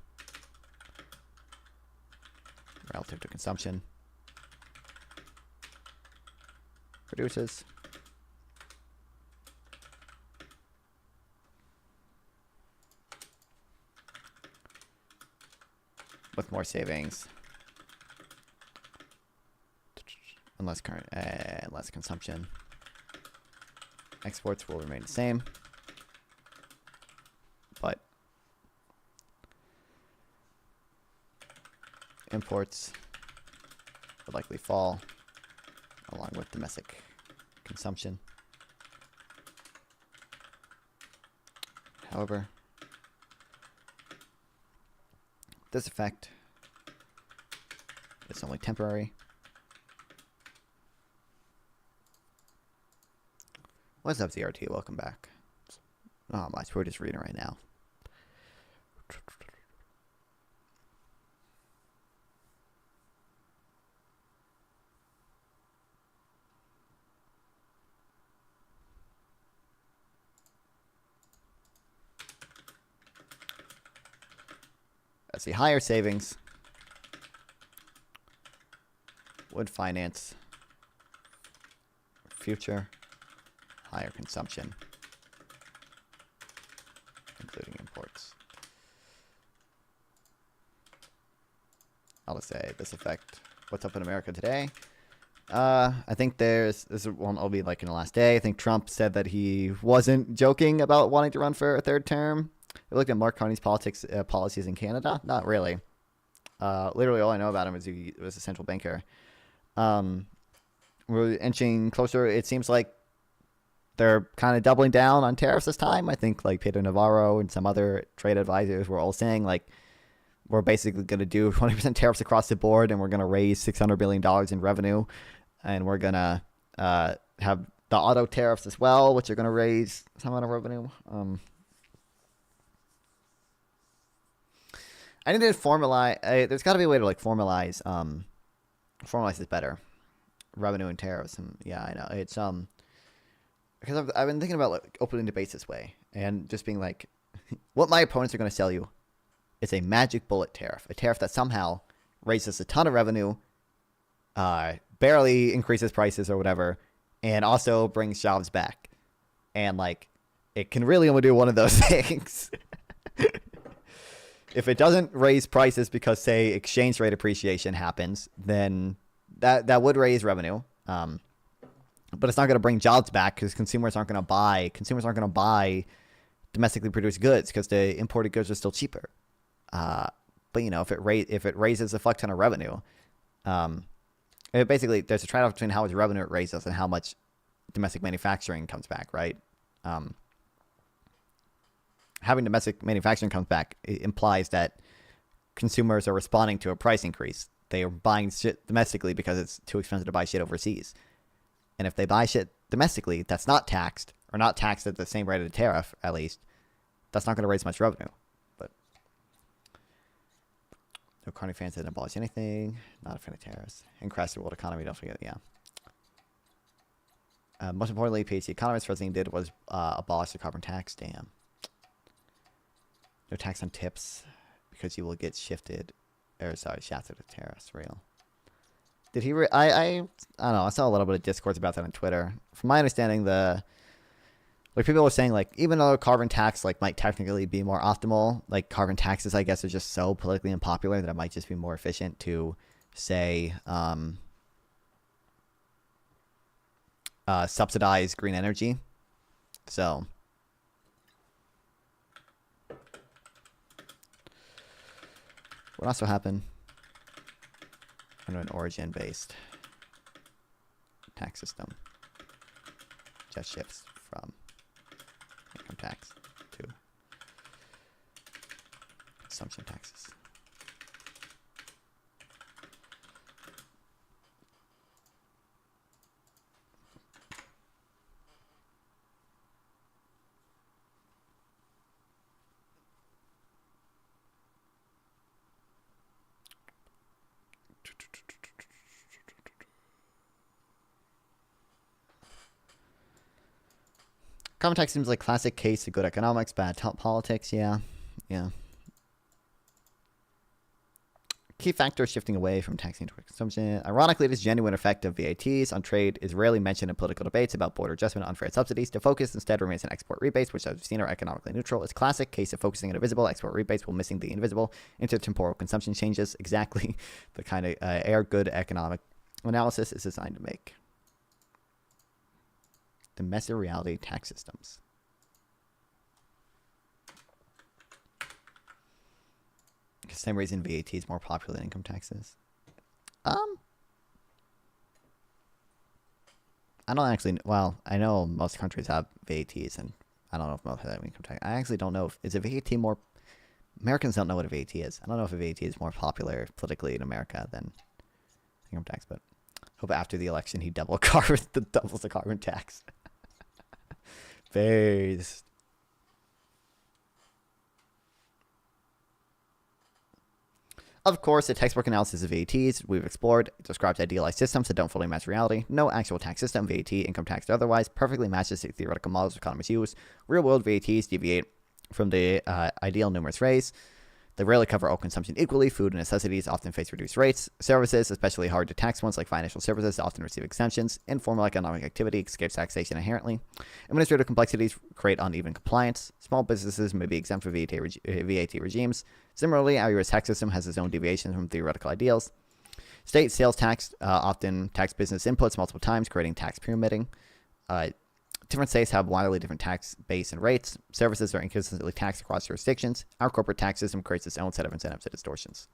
S1: relative to consumption. Reduces. With more savings and less consumption, exports will remain the same, but imports would likely fall along with domestic consumption. However, this effect is only temporary. What's up, ZRT? Welcome back. Oh, my, we're just reading right now. Let's see, higher savings would finance future higher consumption, including imports. I'll just say this effect. What's up in America today? I think this won't all be like in the last day. I think Trump said that he wasn't joking about wanting to run for a third term. I looked at Mark Carney's policies in Canada. Not really. Literally all I know about him is he was a central banker. We're inching closer. It seems like they're kind of doubling down on tariffs this time. I think like Pedro Navarro and some other trade advisors were all saying like we're basically going to do 20% tariffs across the board, and we're going to raise $600 billion in revenue, and we're going to have the auto tariffs as well, which are going to raise some amount of revenue. I need to formalize. There's got to be a way to like formalize this better, revenue and tariffs. And yeah, I know it's because I've been thinking about like opening debates this way and just being like, what my opponents are going to sell you is a magic bullet tariff, a tariff that somehow raises a ton of revenue, barely increases prices or whatever, and also brings jobs back. And like, it can really only do one of those things. If it doesn't raise prices because, say, exchange rate appreciation happens, then that would raise revenue. But it's not going to bring jobs back because consumers aren't going to buy domestically produced goods because the imported goods are still cheaper. But you know, if it raises a fuck ton of revenue, basically there's a trade-off between how much revenue it raises and how much domestic manufacturing comes back, right? Having domestic manufacturing comes back, it implies that consumers are responding to a price increase. They are buying shit domestically because it's too expensive to buy shit overseas. And if they buy shit domestically that's not taxed, or not taxed at the same rate of the tariff, at least, that's not going to raise much revenue. But no Carney fans didn't abolish anything. Not a fan of tariffs. And crash the world economy, don't forget, yeah. Most importantly, PhD economist, first thing he did was abolish the carbon tax. Damn. No tax on tips because you will get shafted with tariffs. Real. Did he? I don't know. I saw a little bit of discourse about that on Twitter. From my understanding, people were saying like even though carbon tax like might technically be more optimal, like carbon taxes I guess are just so politically unpopular that it might just be more efficient to say subsidize green energy. So. What also happened under an origin-based tax system just shifts from income tax to consumption taxes. Carbon tax seems like classic case of good economics, bad politics. Yeah. Key factor shifting away from taxing toward consumption. Ironically, this genuine effect of VATs on trade is rarely mentioned in political debates about border adjustment and unfair subsidies. The focus instead remains on export rebates, which as we've seen are economically neutral. It's a classic case of focusing on invisible export rebates while missing the invisible intertemporal consumption changes. Exactly the kind of air good economic analysis is designed to make. Domestic reality tax systems. The same reason VAT is more popular than income taxes. I don't actually. Well, I know most countries have VATs, and I don't know if most have income tax. I actually don't know if is a VAT more. Americans don't know what a VAT is. I don't know if a VAT is more popular politically in America than income tax, but hope after the election he doubles the carbon tax. Phase. Of course, the textbook analysis of VATs we've explored describes idealized systems that don't fully match reality. No actual tax system, VAT, income tax, or otherwise, perfectly matches the theoretical models economists use. Real-world VATs deviate from the ideal numerous rays. They rarely cover all consumption equally. Food and necessities often face reduced rates. Services, especially hard to tax ones like financial services, often receive exemptions. Informal economic activity escapes taxation inherently. Administrative complexities create uneven compliance. Small businesses may be exempt from VAT regimes. Similarly, our U.S. tax system has its own deviations from theoretical ideals. State sales tax often tax business inputs multiple times, creating tax pyramiding. Different states have wildly different tax base and rates. Services are inconsistently taxed across jurisdictions. Our corporate tax system creates its own set of incentives and distortions.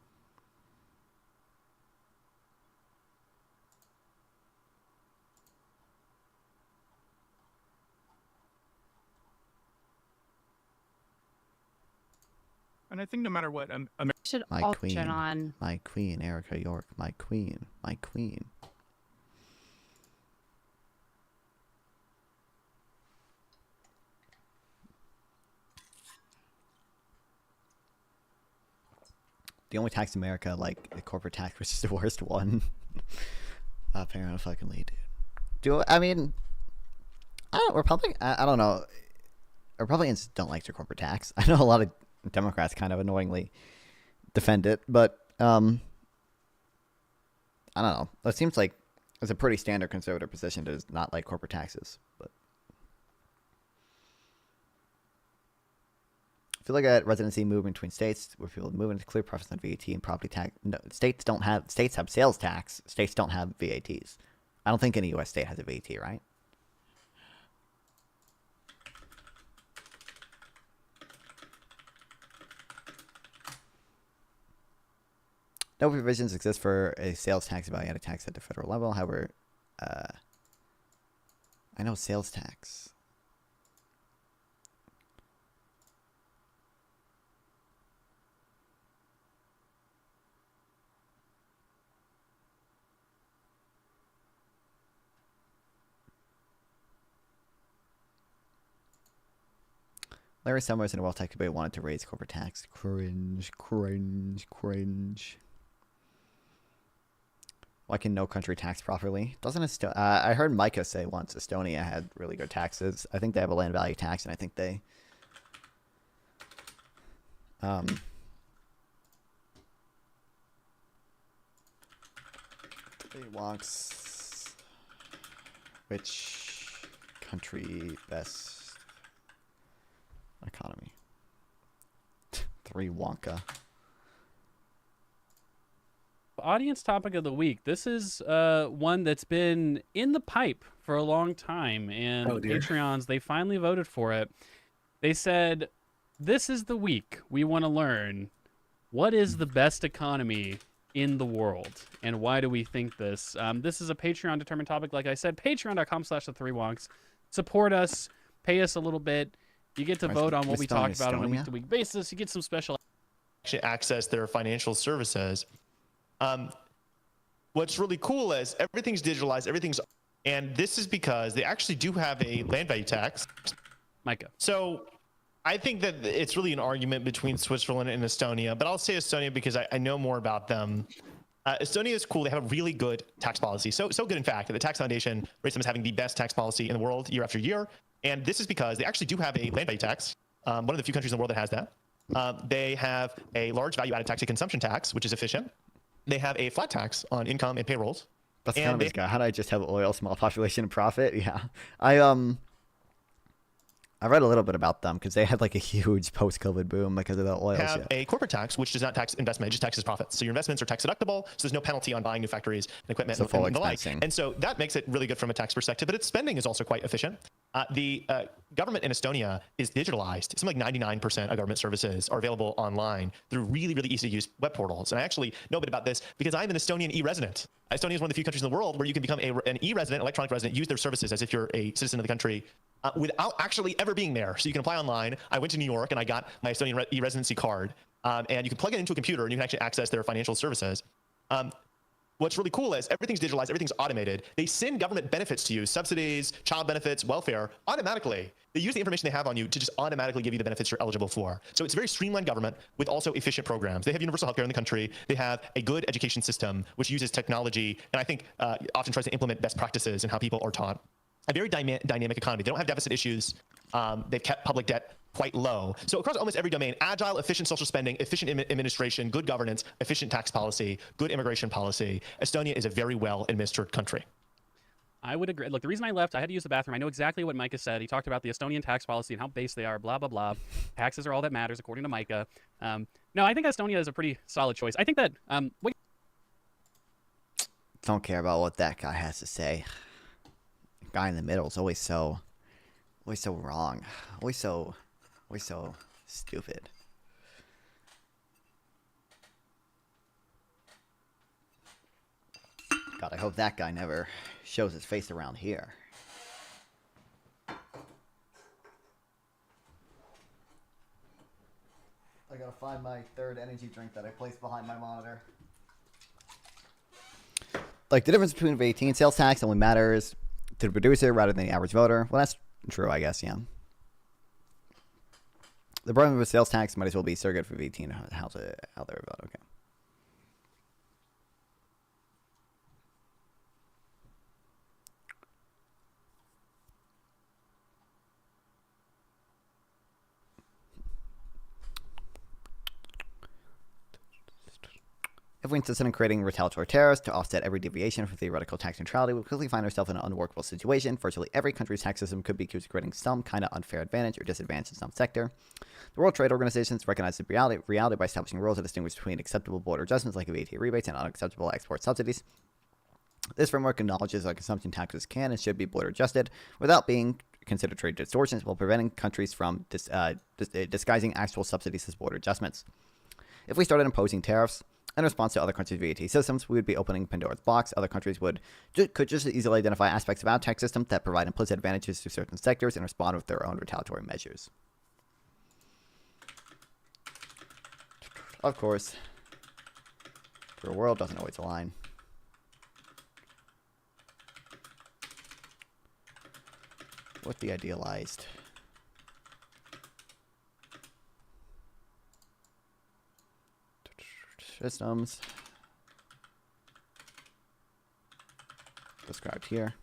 S13: And I think no matter what,
S14: should
S1: my
S14: option
S1: queen,
S14: on.
S1: my queen, Erica York, my queen, my queen. The only tax in America, like the corporate tax, which is the worst one. Apparently, fucking dude. I mean, I don't know. Republicans don't like their corporate tax. I know a lot of Democrats kind of annoyingly defend it, but I don't know. It seems like it's a pretty standard conservative position to not like corporate taxes, but. I feel like a residency movement between states where people move into clear preference on VAT and property tax. No, states have sales tax. States don't have VATs. I don't think any U.S. state has a VAT, right? No provisions exist for a sales tax and value-added tax at the federal level. However, I know sales tax. Larry Summers in a well-tech debate wanted to raise corporate tax. Cringe, cringe, cringe. Why can no country tax properly? Doesn't Estonia? I heard Micah say once Estonia had really good taxes. I think they have a land value tax, and I think they wants which country best economy? 3 Wonka.
S15: Audience topic of the week. This is one that's been in the pipe for a long time, and Patreons, they finally voted for it. They said, this is the week we want to learn what is the best economy in the world, and why do we think this? This is a Patreon determined topic. Like I said, patreon.com/the3wonks. Support us, pay us a little bit. You get to vote on what we talk about on a week-to-week basis. You get some special
S16: access their financial services. What's really cool is everything's digitalized, and this is because they actually do have a land value tax.
S15: Micah.
S16: So I think that it's really an argument between Switzerland and Estonia, but I'll say Estonia because I know more about them. Estonia is cool. They have a really good tax policy. So good, in fact, that the Tax Foundation rates them as having the best tax policy in the world year after year. And this is because they actually do have a land value tax. One of the few countries in the world that has that. They have a large value-added tax, a consumption tax, which is efficient. They have a flat tax on income and payrolls.
S1: That's kind of this guy. How do I just have oil, small population, and profit? Yeah. I read a little bit about them because they had like a huge post-COVID boom because of the oil shit.
S16: Have a corporate tax, which does not tax investment, it just taxes profits. So your investments are tax deductible, so there's no penalty on buying new factories and equipment and the like. And so that makes it really good from a tax perspective, but its spending is also quite efficient. The government in Estonia is digitalized. Something like 99% of government services are available online through really, really easy to use web portals. And I actually know a bit about this because I'm an Estonian e-resident. Estonia is one of the few countries in the world where you can become an e-resident, electronic resident, use their services as if you're a citizen of the country without actually ever being there. So you can apply online. I went to New York and I got my Estonian e-residency card. And you can plug it into a computer and you can actually access their financial services. What's really cool is everything's digitalized, everything's automated. They send government benefits to you, subsidies, child benefits, welfare, automatically. They use the information they have on you to just automatically give you the benefits you're eligible for. So it's a very streamlined government with also efficient programs. They have universal healthcare in the country. They have a good education system, which uses technology, and I think often tries to implement best practices in how people are taught. A very dynamic economy. They don't have deficit issues. They've kept public debt quite low. So across almost every domain, agile, efficient social spending, efficient administration, good governance, efficient tax policy, good immigration policy. Estonia is a very well administered country.
S15: I would agree. Look, the reason I left, I had to use the bathroom. I know exactly what Micah said. He talked about the Estonian tax policy and how base they are, blah, blah, blah. Taxes are all that matters, according to Micah. No, I think Estonia is a pretty solid choice. I think that...
S1: Don't care about what that guy has to say. The guy in the middle is always so wrong. Always so stupid. God, I hope that guy never shows his face around here. I gotta find my third energy drink that I placed behind my monitor. Like, the difference between VAT and sales tax only matters to the producer rather than the average voter. Well, that's true, I guess, yeah. The problem with sales tax might as well be surrogate for VAT and how they vote. Okay. If we insist on creating retaliatory tariffs to offset every deviation from theoretical tax neutrality, we quickly find ourselves in an unworkable situation. Virtually every country's tax system could be accused of creating some kind of unfair advantage or disadvantage in some sector. The World Trade Organization recognizes reality by establishing rules that distinguish between acceptable border adjustments like VAT rebates and unacceptable export subsidies. This framework acknowledges that consumption taxes can and should be border adjusted without being considered trade distortions, while preventing countries from disguising actual subsidies as border adjustments. If we started imposing tariffs in response to other countries' VAT systems, we would be opening Pandora's box. Other countries could just as easily identify aspects of our tax system that provide implicit advantages to certain sectors and respond with their own retaliatory measures. Of course, the world doesn't always align. With the idealized systems described here.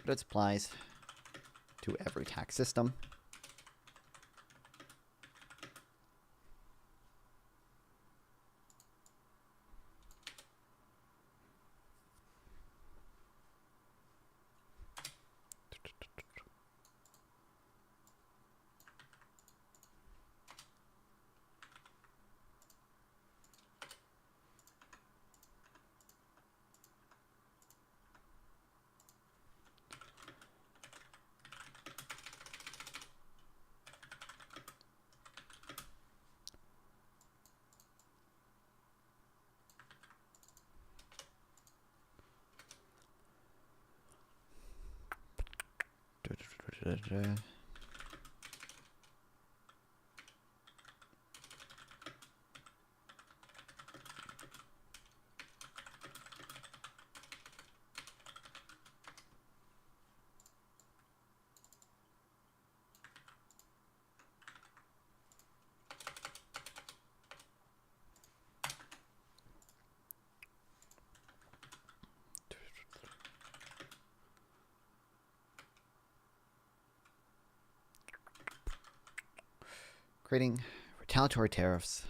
S1: But it applies to every tax system. Creating retaliatory tariffs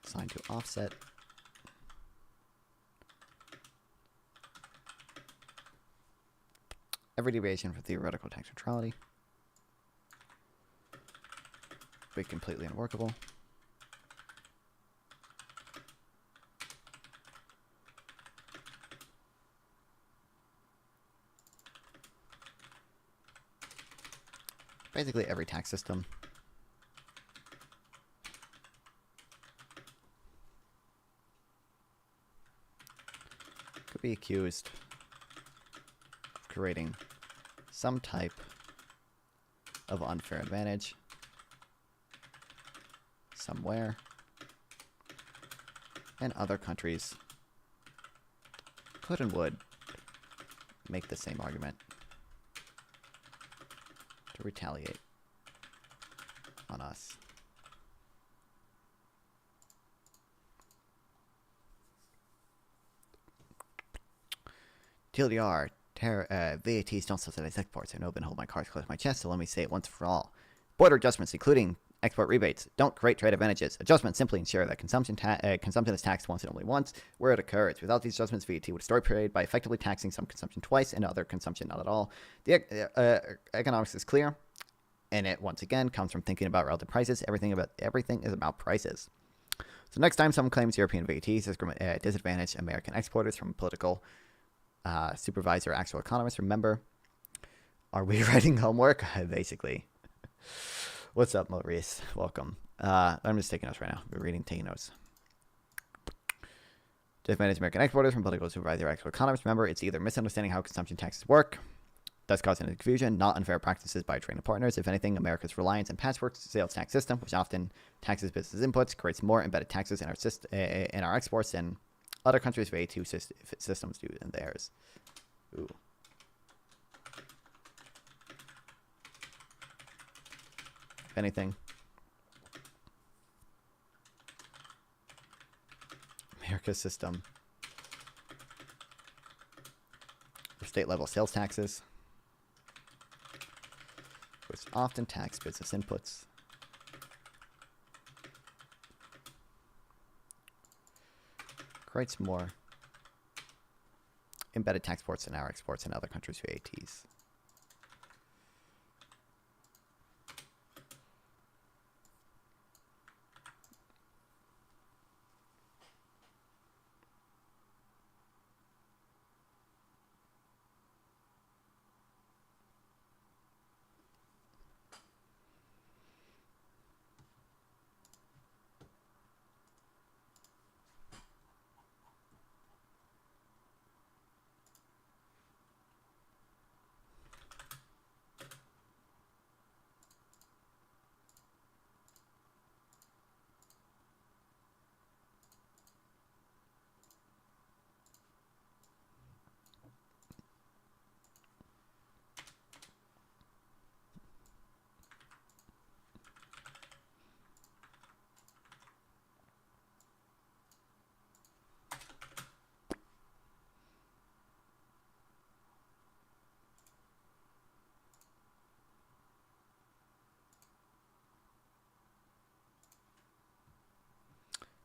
S1: designed to offset Every deviation from theoretical tax neutrality be completely unworkable. Basically every tax system. Could be accused of creating some type of unfair advantage somewhere, and other countries could and would make the same argument to retaliate on us. TLDR, VATs don't subsidize exports. I know I've been holding my cards close to my chest, so let me say it once for all. Border adjustments, including export rebates, don't create trade advantages. Adjustments simply ensure that consumption is taxed once and only once, where it occurs. Without these adjustments, VAT would destroy trade by effectively taxing some consumption twice and other consumption not at all. The economics is clear, and it once again comes from thinking about relative prices. Everything is about prices. So next time someone claims European VATs disadvantage American exporters from political supervisor, actual economists, remember, are we writing homework? Basically. What's up, Maurice? Welcome. I'm just taking notes right now. We're taking notes. Disadvantage American exporters from political supervisor, actual economists. Remember, it's either misunderstanding how consumption taxes work, thus causing confusion, not unfair practices by trading partners. If anything, America's reliance on patchwork sales tax system, which often taxes business inputs, creates more embedded taxes in our exports than other countries' VAT systems do in theirs. Ooh. If anything, America's system for state-level sales taxes, which often tax business inputs, creates more embedded tax ports in our exports and other countries' VATs.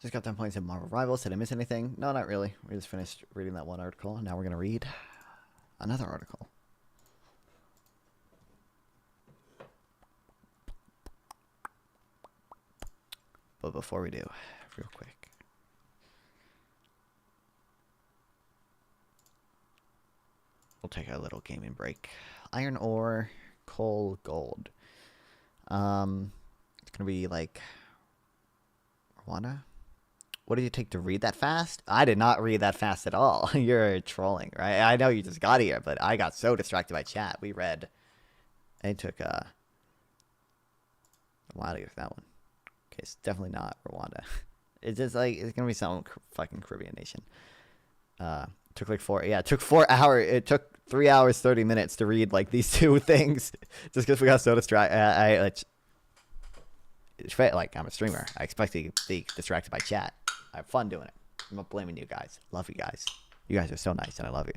S1: Just got 10 points in Marvel Rivals. Did I miss anything? No, not really. We just finished reading that one article. Now we're going to read another article. But before we do, real quick. We'll take a little gaming break. Iron ore, coal, gold. It's going to be like Rwanda. What did you take to read that fast? I did not read that fast at all. You're trolling, right? I know you just got here, but I got so distracted by chat. We read. It took a while to get to that one. Okay, it's definitely not Rwanda. It's just like, it's going to be some fucking Caribbean nation. Took like 4 hours. It took 3 hours, 30 minutes to read like these two things just because we got so distracted. Like, I'm a streamer. I expect to be distracted by chat. I have fun doing it. I'm not blaming you guys. Love you guys. You guys are so nice, and I love you.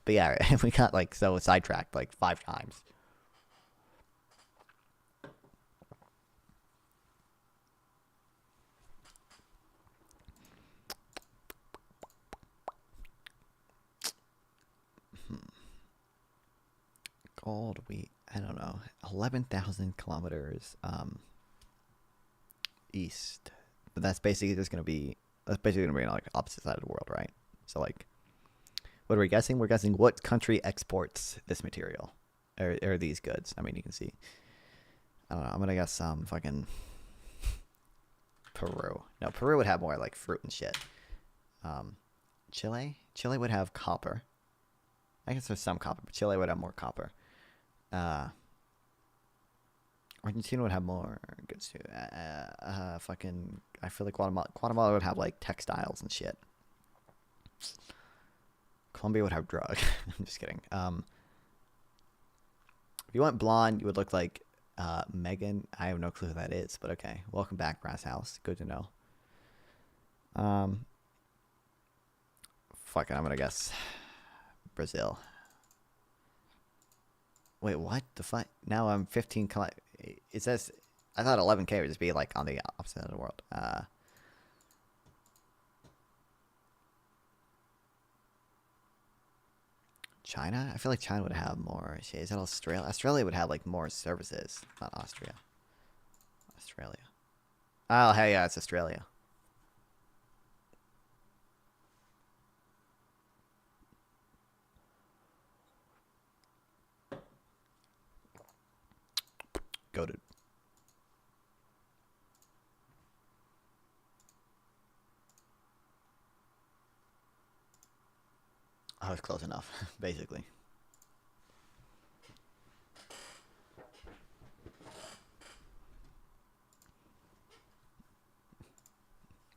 S1: But yeah, we got like so sidetracked like 5 times. gold, I don't know, 11,000 kilometers east. But that's basically just gonna be on like opposite side of the world, right? So like, what are we guessing? We're guessing what country exports this material or these goods. I mean, you can see. I don't know. I'm gonna guess fucking Peru. No, Peru would have more like fruit and shit. Chile would have copper. I guess there's some copper, but Chile would have more copper. Argentina would have more goods too. Fucking, I feel like Guatemala would have like textiles and shit. Colombia would have drug. I'm just kidding. If you went blonde, you would look like Megan. I have no clue who that is, but okay. Welcome back, Brass House. Good to know. Fuck it, I'm gonna guess Brazil. Wait, what the fuck? Now I'm 15. It says, I thought 11K would just be like on the opposite of the world. China? I feel like China would have more. Is that Australia? Australia would have like more services. Not Austria. Australia. Oh, hey, yeah, it's Australia. Goated. I was close enough, basically.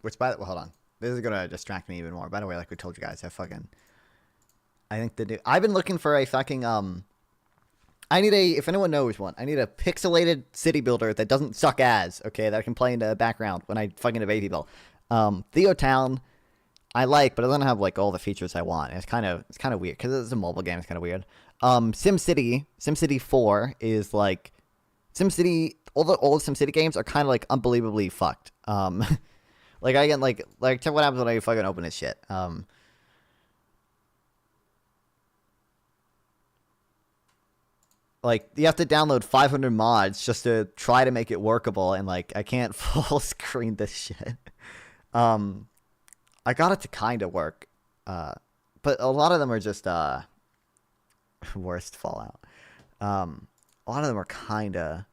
S1: Which, by the way, hold on. This is gonna distract me even more. By the way, like we told you guys, I think I've been looking for a fucking I need if anyone knows one, I need a pixelated city builder that doesn't suck ass, okay, that I can play in the background when I fucking a baby build. Theo Town, I like, but it doesn't have like all the features I want. It's kind of weird because it's a mobile game. It's kind of weird. SimCity 4 is like SimCity. All the old SimCity games are kind of like unbelievably fucked. Like I get like check what happens when I fucking open this shit. Like, you have to download 500 mods just to try to make it workable, and, like, I can't full screen this shit. I got it to kind of work, but a lot of them are just, worst Fallout. A lot of them are kind of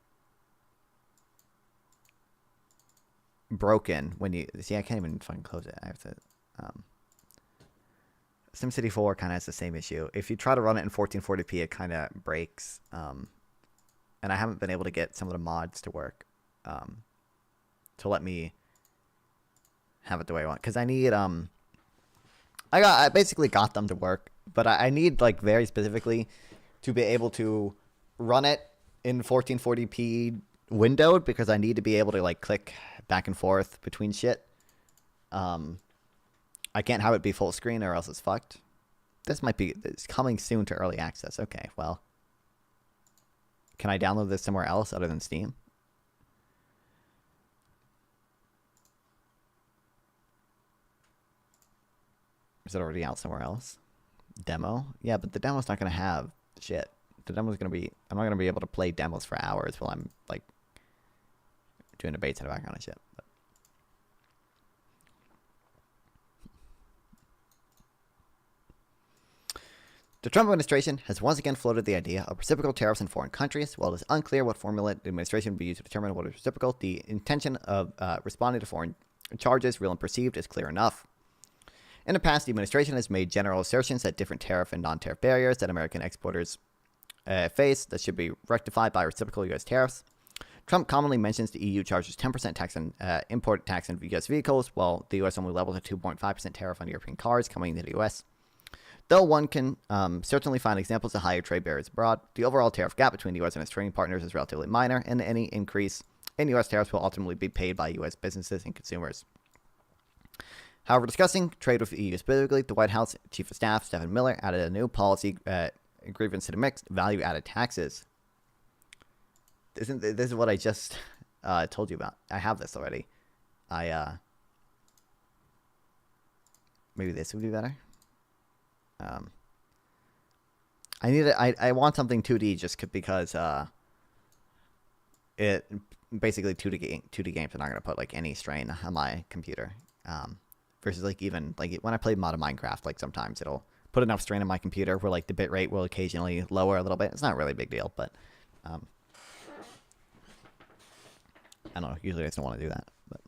S1: broken when you, see, I can't even fucking close it. I have to, SimCity 4 kind of has the same issue. If you try to run it in 1440p, it kind of breaks. And I haven't been able to get some of the mods to work to let me have it the way I want. Because I need, I basically got them to work, but I need, like, very specifically to be able to run it in 1440p windowed, because I need to be able to, like, click back and forth between shit. I can't have it be full screen or else it's fucked. It's coming soon to early access. Okay, well. Can I download this somewhere else other than Steam? Is it already out somewhere else? Demo? Yeah, but the demo's not going to have shit. The demo's going to be... I'm not going to be able to play demos for hours while I'm, like, doing debates in the background and shit. But the Trump administration has once again floated the idea of reciprocal tariffs in foreign countries. While it is unclear what formula the administration will be used to determine what is reciprocal, the intention of responding to foreign charges, real and perceived, is clear enough. In the past, the administration has made general assertions that different tariff and non-tariff barriers that American exporters face that should be rectified by reciprocal U.S. tariffs. Trump commonly mentions the EU charges 10% tax on import tax on U.S. vehicles, while the U.S. only levels a 2.5% tariff on European cars coming into the U.S. Though one can certainly find examples of higher trade barriers abroad, the overall tariff gap between the U.S. and its trading partners is relatively minor, and any increase in U.S. tariffs will ultimately be paid by U.S. businesses and consumers. However, discussing trade with the EU specifically, the White House Chief of Staff, Stephen Miller, added a new policy grievance to the mix: value-added taxes. This is what I just told you about. I have this already. Maybe this would be better. I want something 2D just because it basically 2D games are not gonna put like any strain on my computer. Versus like even like when I play mod of Minecraft, like sometimes it'll put enough strain on my computer where like the bitrate will occasionally lower a little bit. It's not really a big deal, but I don't know. Usually I just don't want to do that. But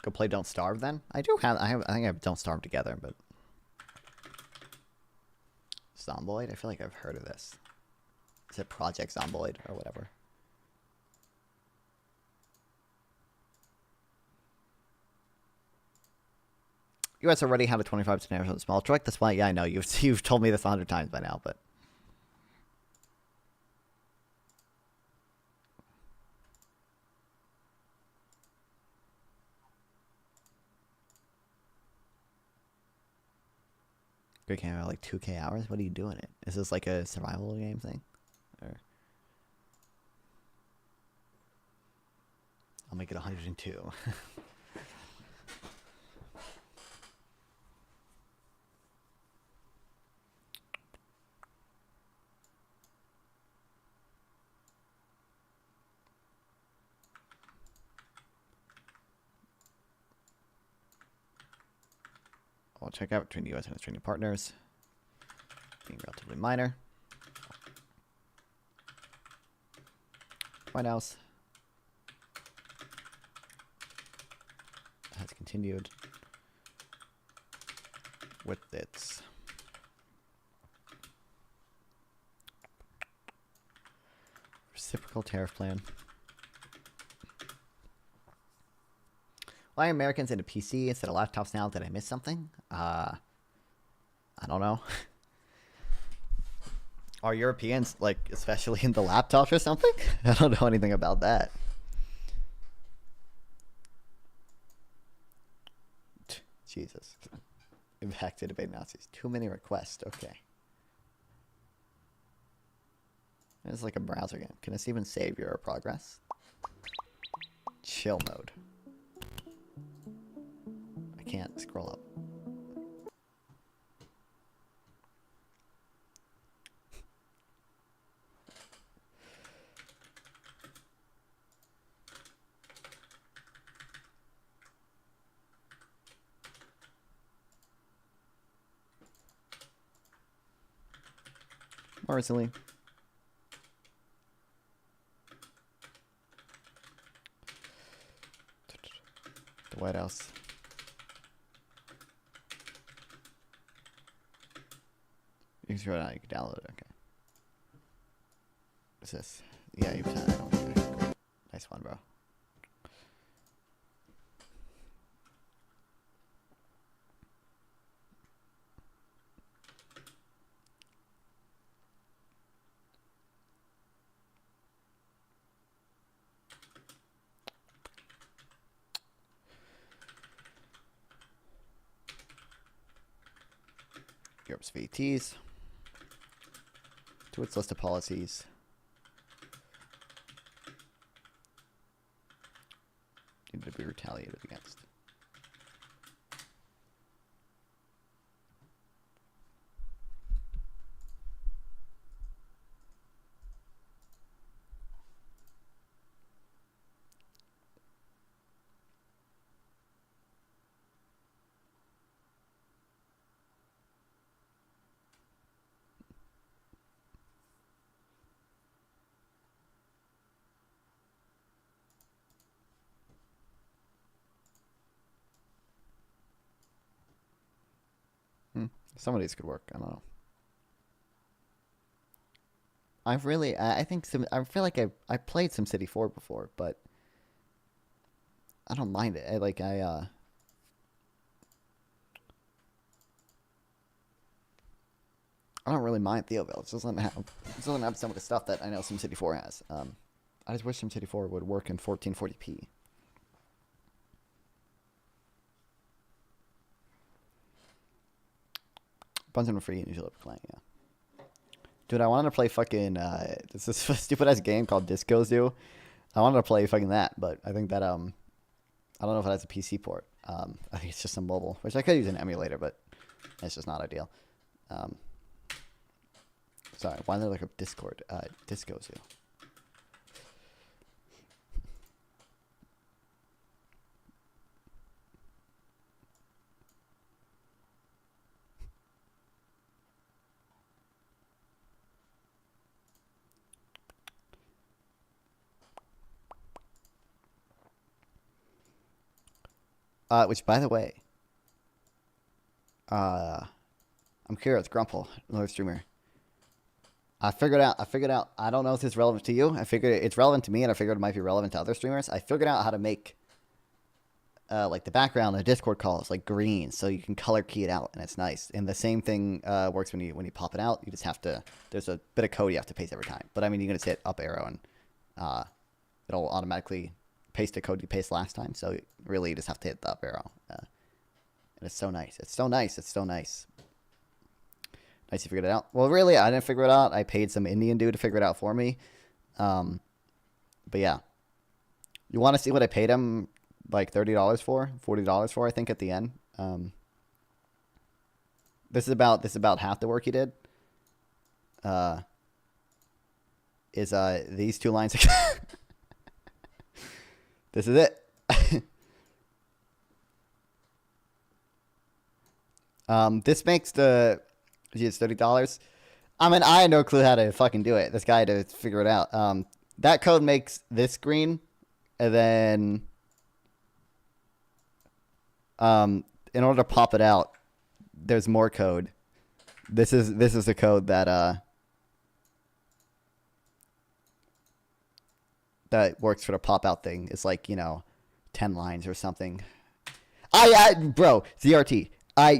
S1: go play Don't Starve then. I think I have Don't Starve together, but Zomboid? I feel like I've heard of this. Is it Project Zomboid or whatever? US already had a 25% air small truck. That's why, yeah, I know. You've told me this 100 times by now, but Great game like 2K hours? What are you doing it? Is this like a survival game thing? Or I'll make it 102. I'll check out between the US and its trading partners. Being relatively minor. White House has continued with its reciprocal tariff plan. Why are Americans into PC instead of laptops now? Did I miss something? I don't know. Are Europeans, like, especially into laptops or something? I don't know anything about that. Jesus. Back to debate Nazis. Too many requests. Okay. It's like a browser game. Can this even save your progress? Chill mode. I can't scroll up. More recently, the White House. You can scroll down, you can download it, okay. What's this? Yeah, you've done it. Okay, great. Nice one, bro. Europe's VTs to its list of policies. Needed to be retaliated against. Some of these could work. I don't know. I feel like I played SimCity 4 before, but I don't mind it. I don't really mind Theoville. It doesn't have some of the stuff that I know SimCity 4 has. I just wish SimCity 4 would work in 1440p. Buns and free and usually playing, yeah. Dude, I wanted to play fucking this is a stupid ass game called Disco Zoo. I wanted to play fucking that, but I think that I don't know if it has a PC port. I think it's just a mobile, which I could use an emulator, but it's just not ideal. Sorry, why did I look up Discord? Disco Zoo. Which, by the way, I'm curious, Grumple, another streamer. I figured out, I don't know if this is relevant to you. I figured it's relevant to me, and I figured it might be relevant to other streamers. I figured out how to make, like, the background of Discord calls, like, green, so you can color key it out, and it's nice. And the same thing works when you pop it out. You just have to, there's a bit of code you have to paste every time. But, I mean, you can just hit up arrow, and it'll automatically paste the code you pasted last time. So, really, you just have to hit the up arrow. And it's so nice. It's so nice. It's so nice. Nice you figured it out. Well, really, I didn't figure it out. I paid some Indian dude to figure it out for me. But yeah. You want to see what I paid him like $30 for? $40 for, I think, at the end. This is about half the work he did. These two lines. This is it. This makes the... It's $30. I mean, I had no clue how to fucking do it. This guy had to figure it out. That code makes this green, and then in order to pop it out, there's more code. This is the code that that works for the pop out thing. It's like, 10 lines or something. Bro, ZRT.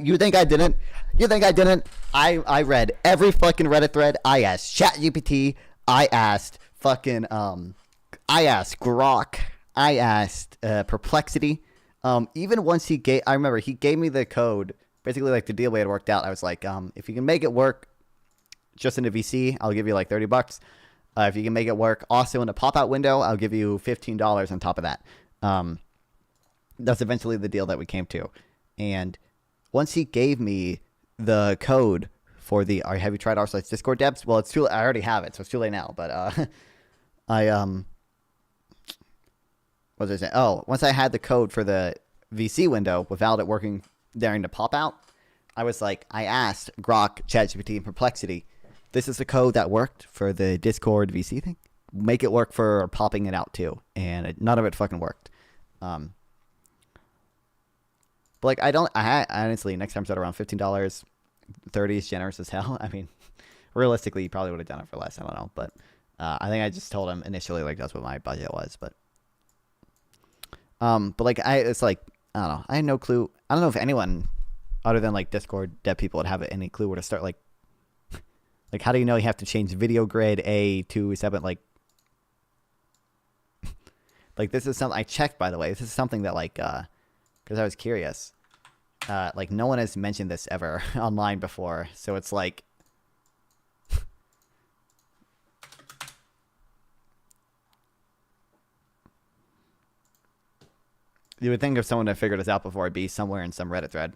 S1: You think I didn't? You think I didn't? I read every fucking Reddit thread. I asked ChatGPT. I asked fucking I asked Grok. I asked Perplexity. Even once I remember he gave me the code. Basically, like the deal way it worked out. I was like, if you can make it work, just in a VC, I'll give you like $30. If you can make it work also in a pop out window, I'll give you $15 on top of that. That's eventually the deal that we came to, and once he gave me the code for the have you tried r// Discord depths? Well, it's too. I already have it, so it's too late now. But what was I saying? Oh, once I had the code for the VC window without it working during the pop out, I was like, I asked Grok, ChatGPT, and Perplexity, this is the code that worked for the Discord VC thing. Make it work for popping it out too, and none of it fucking worked. But like I honestly, next time it's at around $15, $30 is generous as hell. I mean, realistically, you probably would have done it for less. I don't know, but I think I just told him initially like that's what my budget was. But like it's like I don't know. I had no clue. I don't know if anyone other than like Discord dev people would have any clue where to start. Like how do you know you have to change video grid A to 7? Like this is something I checked, by the way. This is something that like because I was curious. Like no one has mentioned this ever online before, so it's like you would think if someone had figured this out before, it'd be somewhere in some Reddit thread.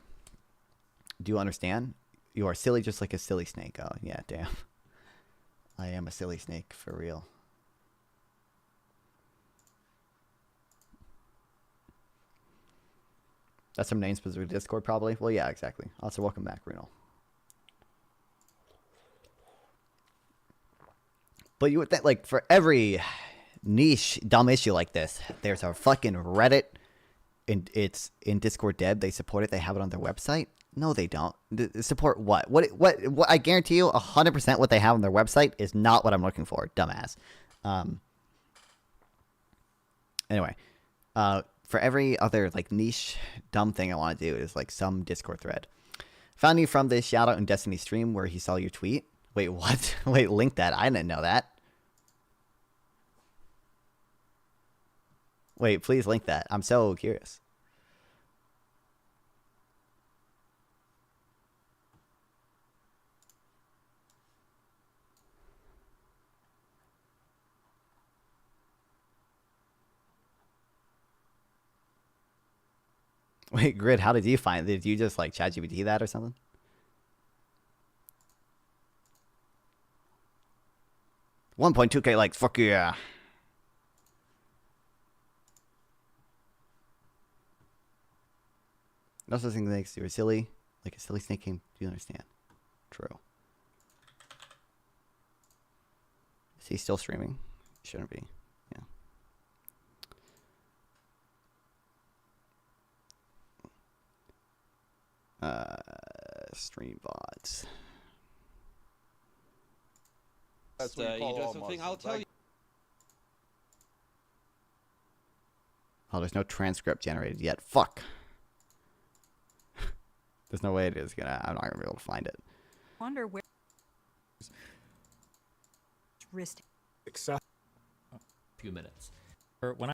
S1: Do you understand? You are silly just like a silly snake. Oh yeah, damn. I am a silly snake for real. That's some name specific Discord, probably. Well, yeah, exactly. Also, welcome back, Renal. But you would think, like, for every niche dumb issue like this, there's a fucking Reddit, and it's in Discord Dev. They support it. They have it on their website. No, they don't. Support what? What? I guarantee you, 100% what they have on their website is not what I'm looking for, dumbass. Anyway, for every other like niche dumb thing I want to do is like some Discord thread. Found you from this shout out in Destiny stream where he saw your tweet. Wait, what? Wait, link that. I didn't know that. Wait, please link that. I'm so curious. Wait, Grid, how did you find it? Did you just like ChatGPT that or something? $1.2K likes, fuck yeah. No such thing makes you silly. Like a silly snake game. Do you understand? True. Is he still streaming? He shouldn't be. Yeah. Stream bots.
S14: But you do something, I'll tell you.
S1: Oh, there's no transcript generated yet. Fuck. There's no way it is gonna. I'm not gonna be able to find it.
S17: Wonder where. Wrist.
S18: Except.
S19: Few minutes. Or when I.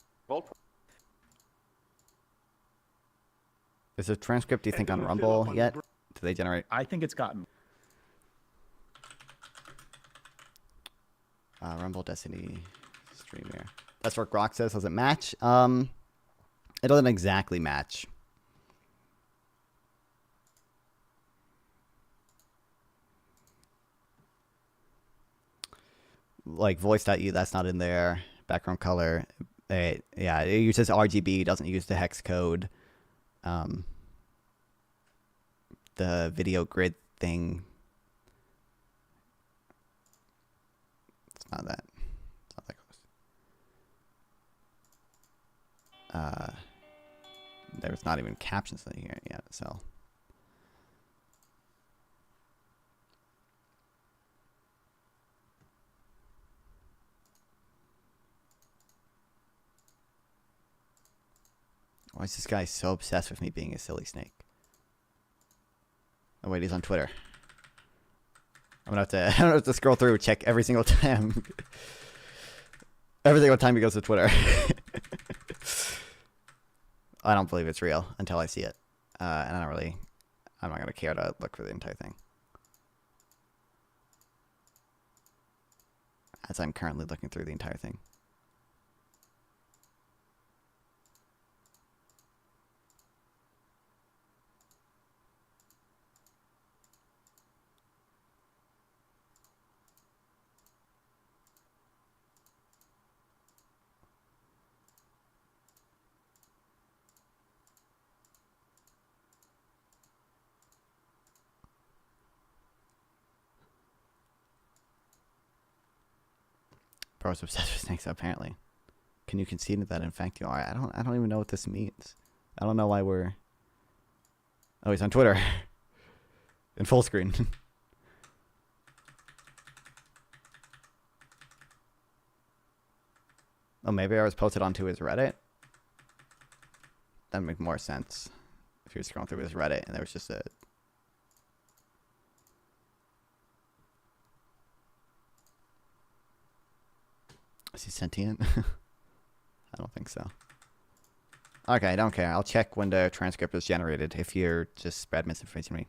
S1: Is a transcript, do you think, on Rumble yet? Do they generate?
S18: I think it's gotten.
S1: Rumble Destiny stream here. That's what Grok says. Does it match? It doesn't exactly match. Like voice.u, that's not in there. Background color. Yeah, it uses RGB, doesn't use the hex code. The video grid thing. It's not that. It's not that close. There's not even captions in here yet, so. Why is this guy so obsessed with me being a silly snake? Oh wait, he's on Twitter. I'm gonna have to scroll through, check every single time. Every single time he goes to Twitter. I don't believe it's real until I see it. And I'm not gonna care to look for the entire thing. As I'm currently looking through the entire thing. Bro's obsessed with snakes, apparently. Can you concede that in fact you are? I don't even know what this means. I don't know why we're. Oh, he's on Twitter. In full screen. Oh, maybe I was posted onto his Reddit. That'd make more sense. If you were scrolling through his Reddit and there was just a. Is he sentient? I don't think so. Okay, I don't care. I'll check when the transcript is generated if you're just spread misinformation to me.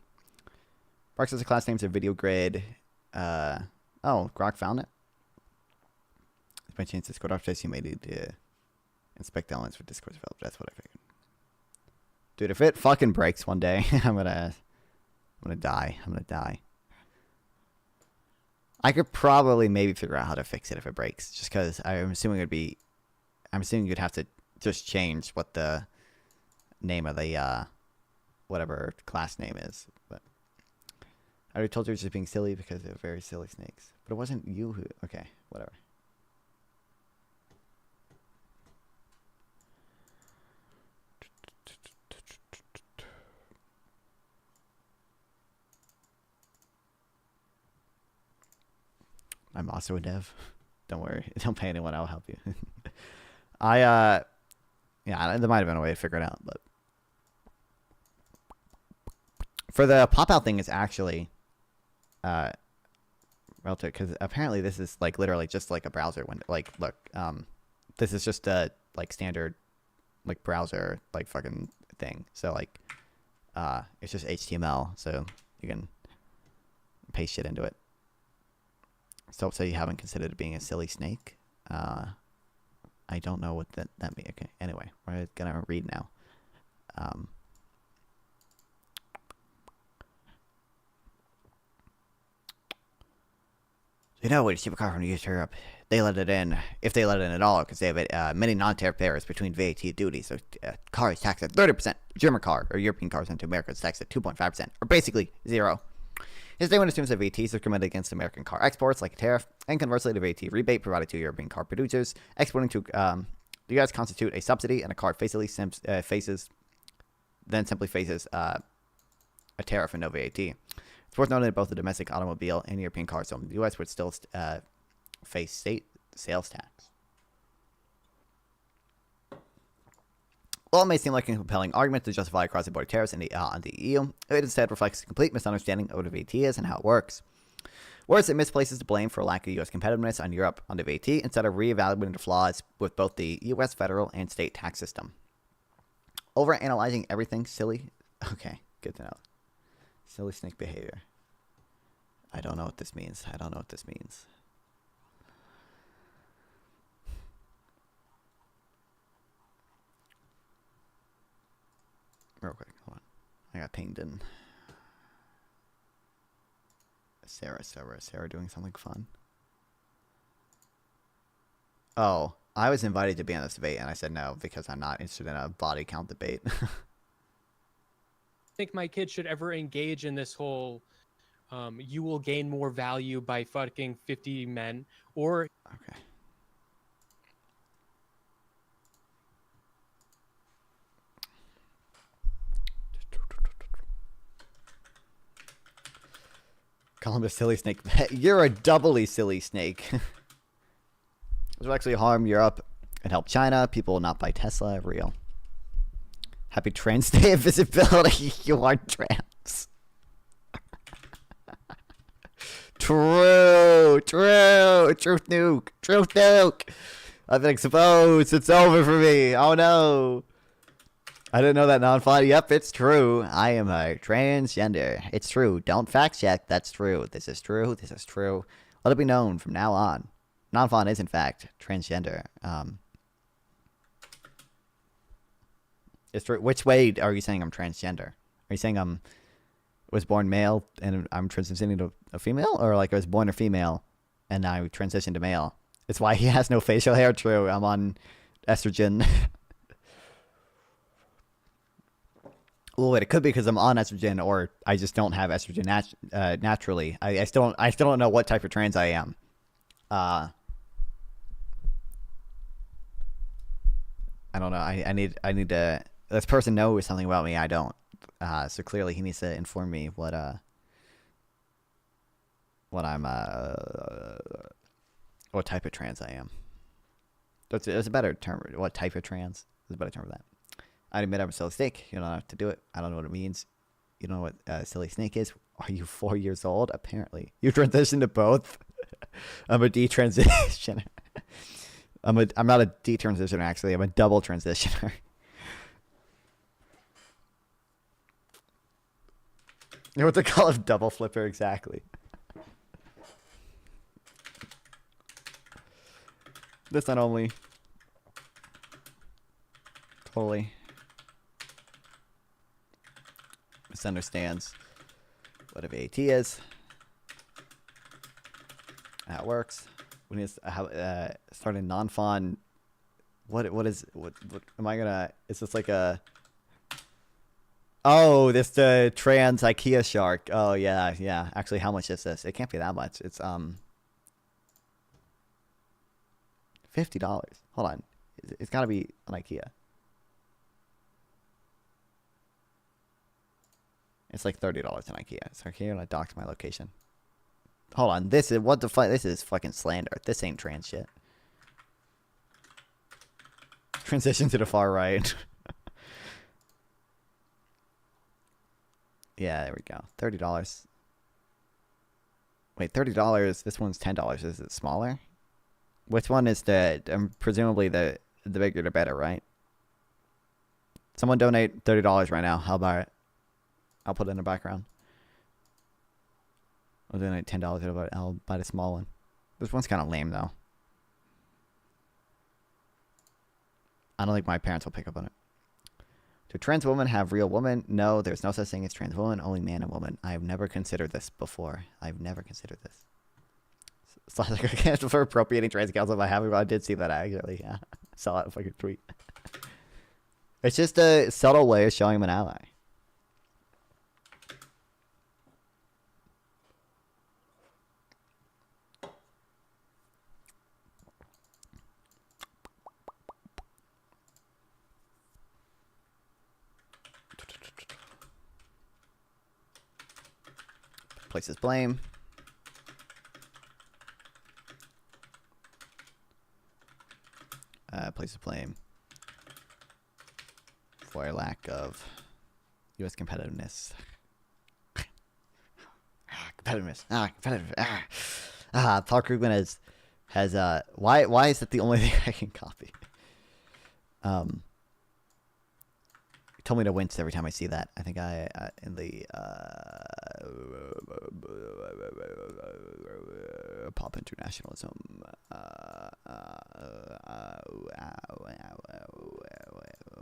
S1: Barks as a class names a video grid. Oh, Grok found it. By chance, Discord updates you may need to inspect elements for Discord developed. That's what I figured. Dude, if it fucking breaks one day, I'm gonna die. I'm gonna die. I could probably maybe figure out how to fix it if it breaks, just because I'm assuming you'd have to just change what the name of the whatever class name is. But I already told you it was just being silly because they're very silly snakes. But it wasn't you who. Okay, whatever. I'm also a dev. Don't worry. Don't pay anyone. I'll help you. Yeah, there might have been a way to figure it out, but for the pop out thing, it's actually relative because apparently this is like literally just like a browser window. Like, look, this is just a like standard like browser like fucking thing. So like, it's just HTML, so you can paste shit into it. So you haven't considered it being a silly snake. I don't know what that means. Okay. Anyway, we're gonna read now. You know, when a cheaper car from East Europe, they let it in, if they let it in at all, because they have many non-tariff barriers between VAT duties. So car is taxed at 30%. German car or European cars into America is taxed at 2.5%, or basically zero. His statement assumes that VAT is discriminated against American car exports like a tariff, and conversely, the VAT rebate provided to European car producers exporting to the U.S. constitute a subsidy, and a car faces a tariff and no VAT. It's worth noting that both the domestic automobile and European cars sold in the U.S. would still face state sales tax. While it may seem like a compelling argument to justify across-the-board tariffs on the EU, it instead reflects a complete misunderstanding of what a VAT is and how it works. Whereas it misplaces the blame for lack of U.S. competitiveness on Europe on the VAT instead of reevaluating the flaws with both the U.S. federal and state tax system. Overanalyzing everything silly. Okay, good to know. Silly snake behavior. I don't know what this means. I don't know what this means. Real quick, hold on. I got pinged in. Sarah doing something fun. Oh, I was invited to be on this debate, and I said no because I'm not interested in a body count debate.
S18: Think my kid should ever engage in this whole you will gain more value by fucking 50 men, or
S1: okay. Call him a silly snake. You're a doubly silly snake. This will actually harm Europe and help China. People will not buy Tesla. Real. Happy Trans Day of Visibility. You are trans. True. Truth nuke. I've been exposed. It's over for me. Oh no. I didn't know that non-fun. Yep, it's true. I am a transgender. It's true. Don't fact check. That's true. This is true. Let it be known from now on. Non-fun is in fact transgender. It's true. Which way are you saying I'm transgender? Are you saying was born male and I'm transitioning to a female, or like I was born a female and I transitioned to male? It's why he has no facial hair. True. I'm on estrogen. Well, wait, it could be because I'm on estrogen, or I just don't have estrogen naturally. I still don't know what type of trans I am. I don't know. I need to. This person knows something about me. I don't. So clearly he needs to inform me what I'm what type of trans I am. There's a better term. What type of trans? There's a better term for that. I admit I'm a silly snake. You don't have to do it. I don't know what it means. You know what a silly snake is? Are you 4 years old? Apparently. You transitioned to both? I'm a detransitioner. I'm not a detransitioner, actually. I'm a double transitioner. You know what they call a double flipper? Exactly. This not only totally misunderstands what a VAT is, how it works. We need to start a non-fun. What am I gonna? Is this like a? Oh, this the trans IKEA shark. Oh yeah. Actually, how much is this? It can't be that much. It's $50. Hold on, it's gotta be an IKEA. It's like $30 in IKEA. So here I docked my location. Hold on, this is what the fuck? This is fucking slander. This ain't trans shit. Transition to the far right. Yeah, there we go. $30. Wait, $30. This one's $10. Is it smaller? Which one is the? Presumably the bigger the better, right? Someone donate $30 right now. I'll buy it. I'll put it in the background. I'll donate $10. I'll buy the small one. This one's kind of lame though. I don't think my parents will pick up on it. Do trans women have real women? No, there's no such thing as trans woman, only man and woman. I've never considered this before. I've never considered this. Cancel for appropriating trans council by having. I did see that actually. Yeah, saw that fucking tweet. It's just a subtle way of showing him an ally. Places blame. Places blame for a lack of U.S. competitiveness. Competitiveness. Competitive. Paul Krugman has why is that the only thing I can copy? He told me to wince every time I see that. I think I in the pop internationalism.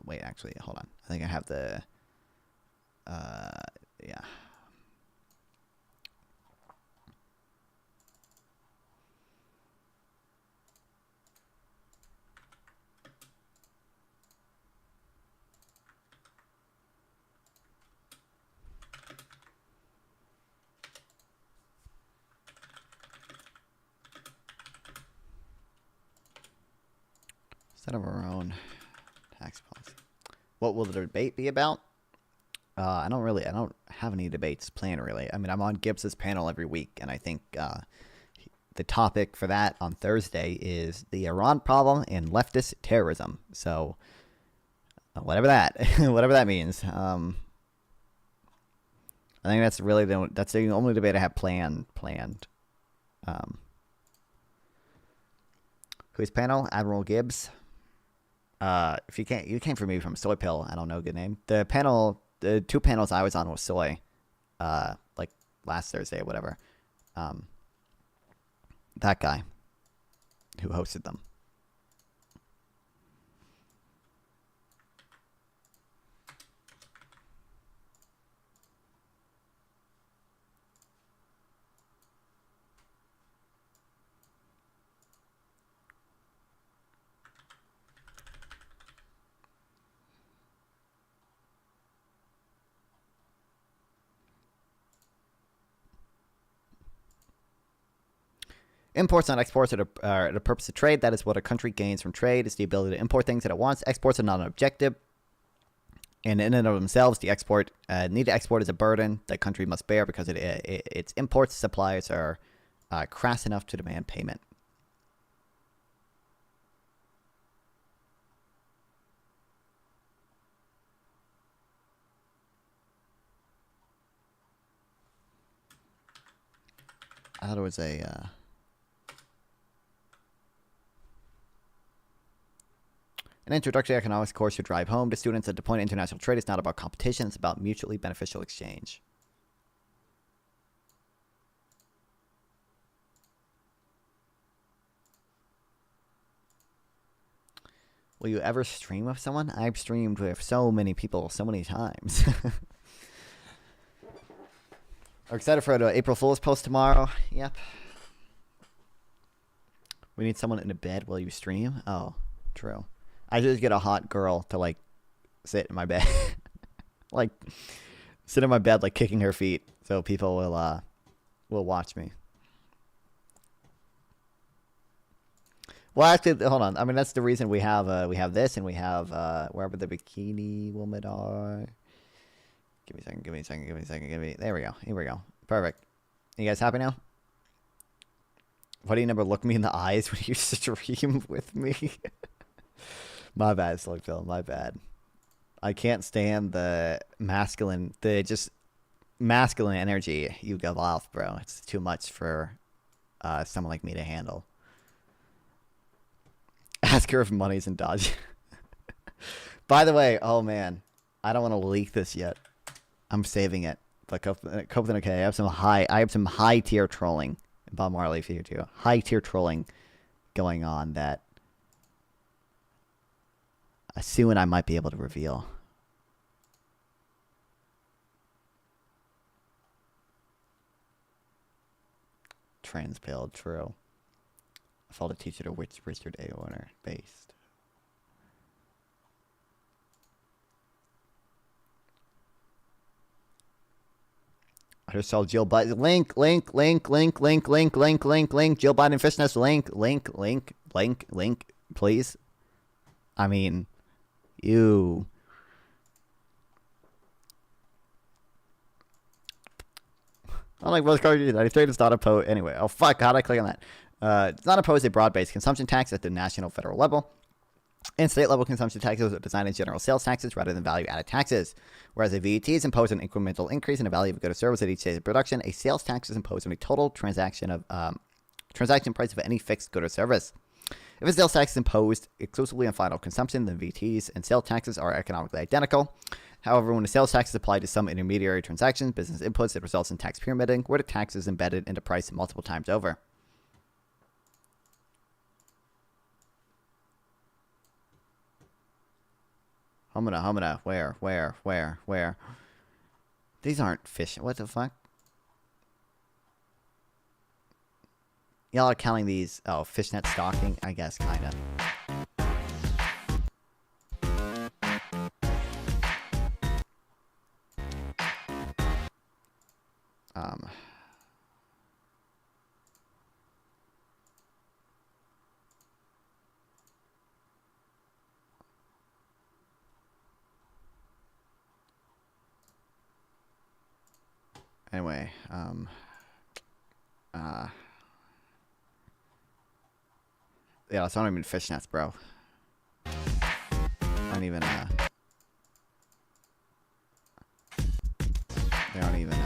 S1: Wait, actually, hold on. I think I have the yeah. Set of our own tax policy. What will the debate be about? I don't have any debates planned really. I mean, I'm on Gibbs's panel every week, and I think the topic for that on Thursday is the Iran problem and leftist terrorism. So whatever that whatever that means. I think that's really that's the only debate I have planned. Whose panel? Admiral Gibbs. If you came for me from Soy Pill. I don't know a good name. The two panels I was on was Soy, like last Thursday or whatever. That guy who hosted them. Imports, not exports, are the purpose of trade. That is what a country gains from trade, is the ability to import things that it wants. Exports are not an objective. And in and of themselves, the need to export is a burden that country must bear because its imports suppliers are crass enough to demand payment. I thought it was a... An introductory economics course should drive home to students that the point of international trade is not about competition, it's about mutually beneficial exchange. Will you ever stream with someone? I've streamed with so many people so many times. I'm excited for the April Fool's post tomorrow. Yep. We need someone in a bed while you stream? Oh, true. I just get a hot girl to, like, sit in my bed. Like, sit in my bed, like, kicking her feet. So people will watch me. Well, actually, hold on. I mean, that's the reason we have this, and we have, wherever the bikini women are. Give me a second. There we go. Here we go. Perfect. You guys happy now? Why do you never look me in the eyes when you stream with me? My bad, Slug Phil. My bad. I can't stand the masculine energy you give off, bro. It's too much for someone like me to handle. Ask her if money's in Dodge. By the way, oh man, I don't want to leak this yet. I'm saving it. But Copeland, okay, I have some high tier trolling. Bob Marley for you too. High tier trolling going on that soon I might be able to reveal. Transpilled, true. Folded t-shirt of which Richard A. owner based. I just saw Jill Biden link. Jill Biden fishnets link, please. I mean, you. Unlike most countries, 93 is not opposed. Anyway, oh fuck, how did I click on that? It's not opposed a broad-based consumption tax at the national federal level. And state-level consumption taxes are designed as general sales taxes rather than value-added taxes. Whereas a VAT is imposed an incremental increase in the value of a good or service at each stage of production, a sales tax is imposed on a total transaction price of any fixed good or service. If a sales tax is imposed exclusively on final consumption, then VTs and sales taxes are economically identical. However, when a sales tax is applied to some intermediary transactions, business inputs, it results in tax pyramiding, where the tax is embedded into price multiple times over. Homina, where? These aren't fish. What the fuck? Y'all are counting these, fishnet stocking? I guess, kinda. Anyway, yeah, it's not even fishnets, bro. Aren't even, they aren't even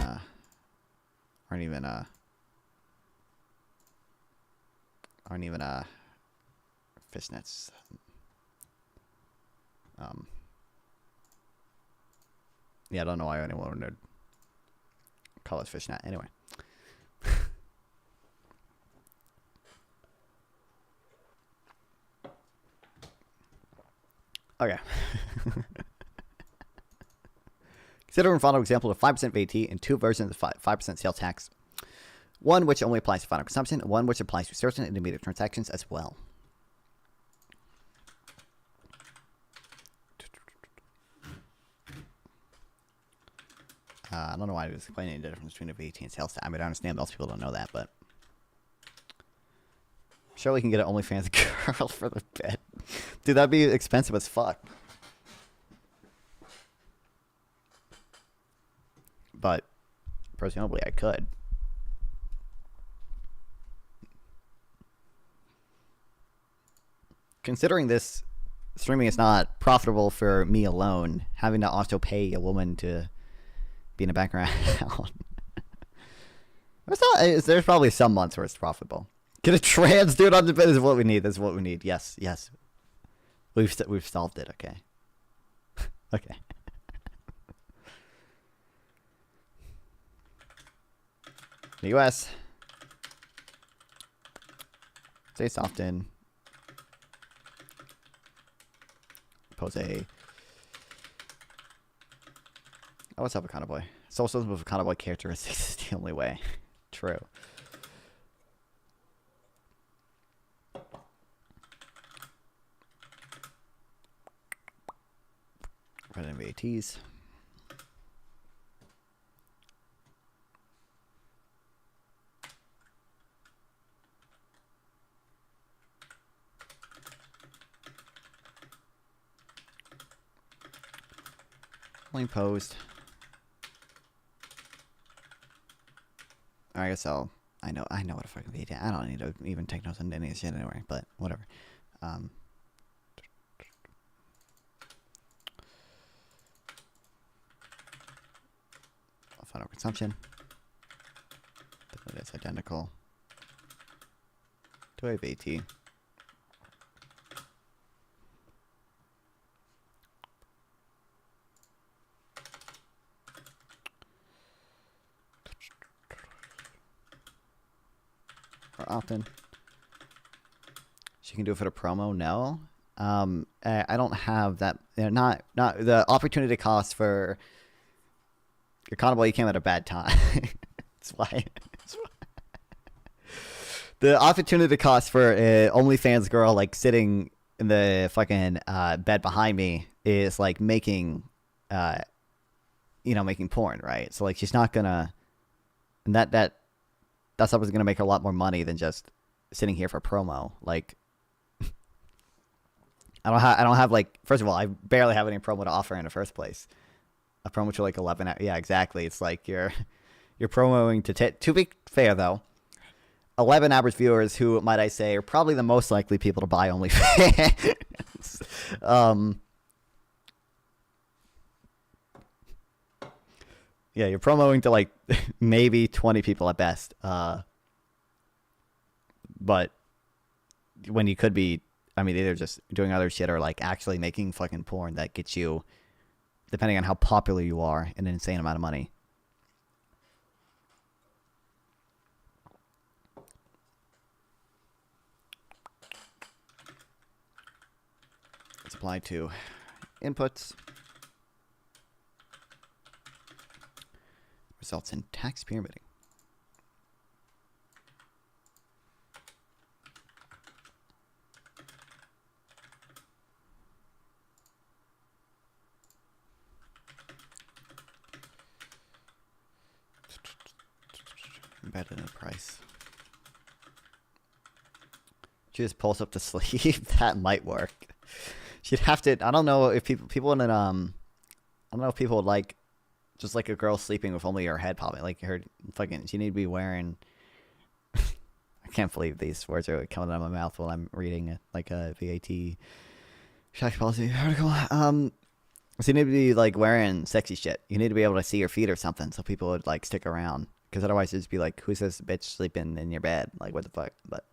S1: fishnets. Yeah, I don't know why anyone would call it fishnet. Anyway. Okay. Consider a final example of 5% VAT and two versions of 5% sales tax. One which only applies to final consumption, and one which applies to certain intermediate transactions as well. I don't know why I was explaining the difference between a VAT and sales tax. I mean, I understand most people don't know that, but surely we can get an OnlyFans girl for the bit. Dude, that'd be expensive as fuck. But presumably I could. Considering this streaming is not profitable for me alone, having to also pay a woman to be in the background. There's probably some months where it's profitable. Get a trans dude on the bed is what we need. This is what we need. Yes. We've solved it. Okay. Okay. The U.S. States often pose a... Oh, what's up, Econo Boy? Socialism with Econo Boy characteristics is the only way. True. Running VATs. Link post. I guess I know what a fucking VAT. I don't need to even take notes on any of this shit anyway, but whatever. Final consumption. It's identical to a VAT. Often she can do it for the promo. No, I don't have that. Not the opportunity cost for Econo Boy. You came at a bad time. That's why The opportunity cost for a OnlyFans girl like sitting in the fucking bed behind me is like making, making porn, right? So like she's not gonna, and that's always gonna make her a lot more money than just sitting here for promo. Like, I don't have like, first of all, I barely have any promo to offer in the first place. A promo to like 11, yeah, exactly. It's like you're promoting to be fair though. 11 average viewers who, might I say, are probably the most likely people to buy OnlyFans. Yeah, you're promoting to like maybe 20 people at best. But when you could be, I mean, either just doing other shit or like actually making fucking porn that gets you, depending on how popular you are, an insane amount of money. It's applied to inputs. Results in tax pyramiding. Embedded in the price. She just pulls up to sleep. That might work. She'd have to. I don't know if people in I don't know if people would like just like a girl sleeping with only her head popping. Like her fucking. She need to be wearing. I can't believe these words are coming out of my mouth while I'm reading like a VAT tax policy article. So you need to be like wearing sexy shit. You need to be able to see your feet or something, so people would like stick around. Because otherwise, it'd just be like, "Who's this bitch sleeping in your bed? Like, what the fuck?" But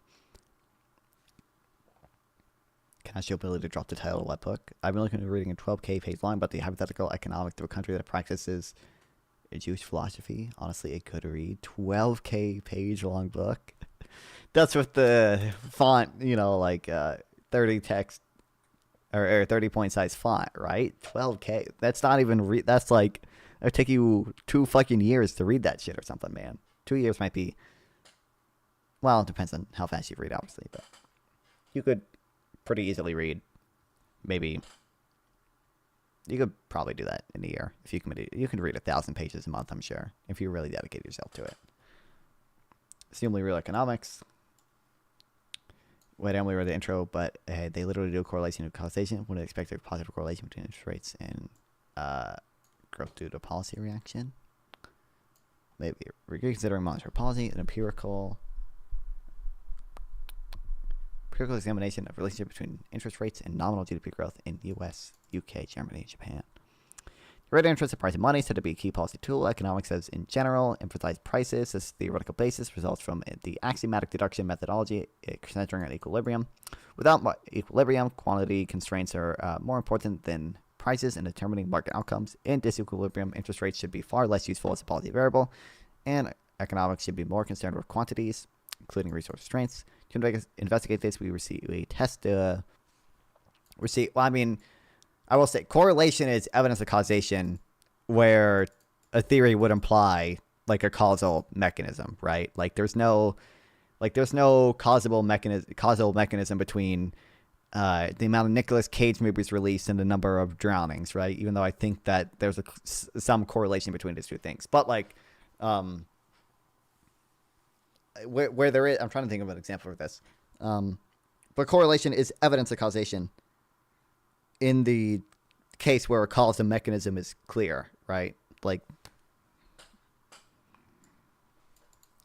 S1: can I show ability to drop the title of what book? I've been looking at reading a 12K page line about the hypothetical economics of a country that practices a Jewish philosophy. Honestly, it could read 12K page long book. That's with the font, like 30 text or 30 point size font, right? 12K. That's not even that's like. It'd take you 2 fucking years to read that shit or something, man. 2 years might be... Well, it depends on how fast you read, obviously, but... You could pretty easily read... Maybe... You could probably do that in a year. If you can read 1,000 pages a month, I'm sure. If you really dedicate yourself to it. Assumably real economics. Wait, I only read the intro, but they literally do a correlation to causation. Wouldn't expect a positive correlation between interest rates and... growth due to policy reaction. Maybe reconsidering monetary policy, an empirical examination of relationship between interest rates and nominal GDP growth in U.S., UK, Germany, and Japan. The rate of interest of price of money is said to be a key policy tool. Economics says in general, emphasize prices as theoretical basis results from the axiomatic deduction methodology centering on equilibrium. Without equilibrium, quantity constraints are more important than prices in determining market outcomes. In disequilibrium, interest rates should be far less useful as a policy variable, and economics should be more concerned with quantities, including resource restraints. To investigate this, we test well, I mean, I will say correlation is evidence of causation, where a theory would imply like a causal mechanism, right? Like there's no causal mechanism between the amount of Nicolas Cage movies released and the number of drownings, right? Even though I think that there's some correlation between these two things. But like, where there is, I'm trying to think of an example of this. But correlation is evidence of causation in the case where a causal mechanism is clear, right? Like,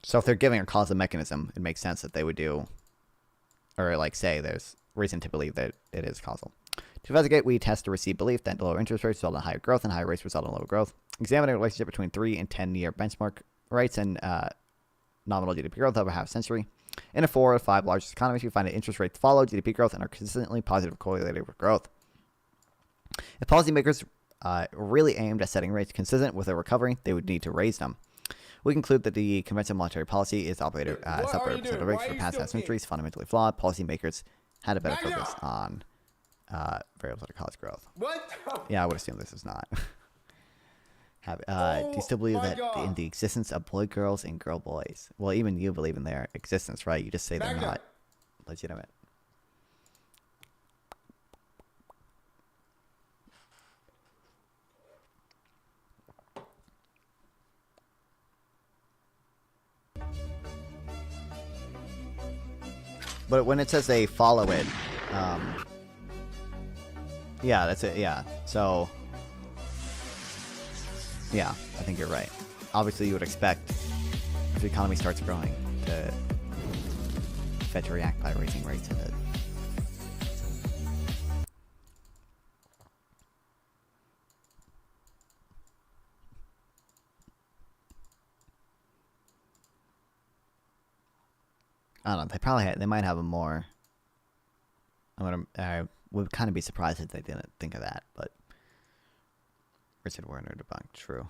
S1: so if they're giving a causal mechanism, it makes sense that they would do, or like say there's reason to believe that it is causal. To investigate, we test to receive belief that lower interest rates result in higher growth and higher rates result in lower growth. Examine the relationship between 3 and 10-year benchmark rates and nominal GDP growth over half a century. In a 4 or 5 largest economies, we find that interest rates follow GDP growth and are consistently positive correlated with growth. If policymakers really aimed at setting rates consistent with a recovery, they would need to raise them. We conclude that the conventional monetary policy is operated rates for the past half centuries fundamentally flawed. Policymakers had a better focus on variables that cause growth.
S10: What?
S1: Yeah, I would assume this is not. Do you still believe that in the existence of boy girls and girl boys? Well, even you believe in their existence, right? You just say they're not legitimate. But when it says they follow it, yeah, that's it. Yeah, so yeah, I think you're right. Obviously, you would expect if the economy starts growing, the Fed to react by raising rates a bit. I don't know. They might have a more. I would kind of be surprised if they didn't think of that, but Richard Werner debunked. True.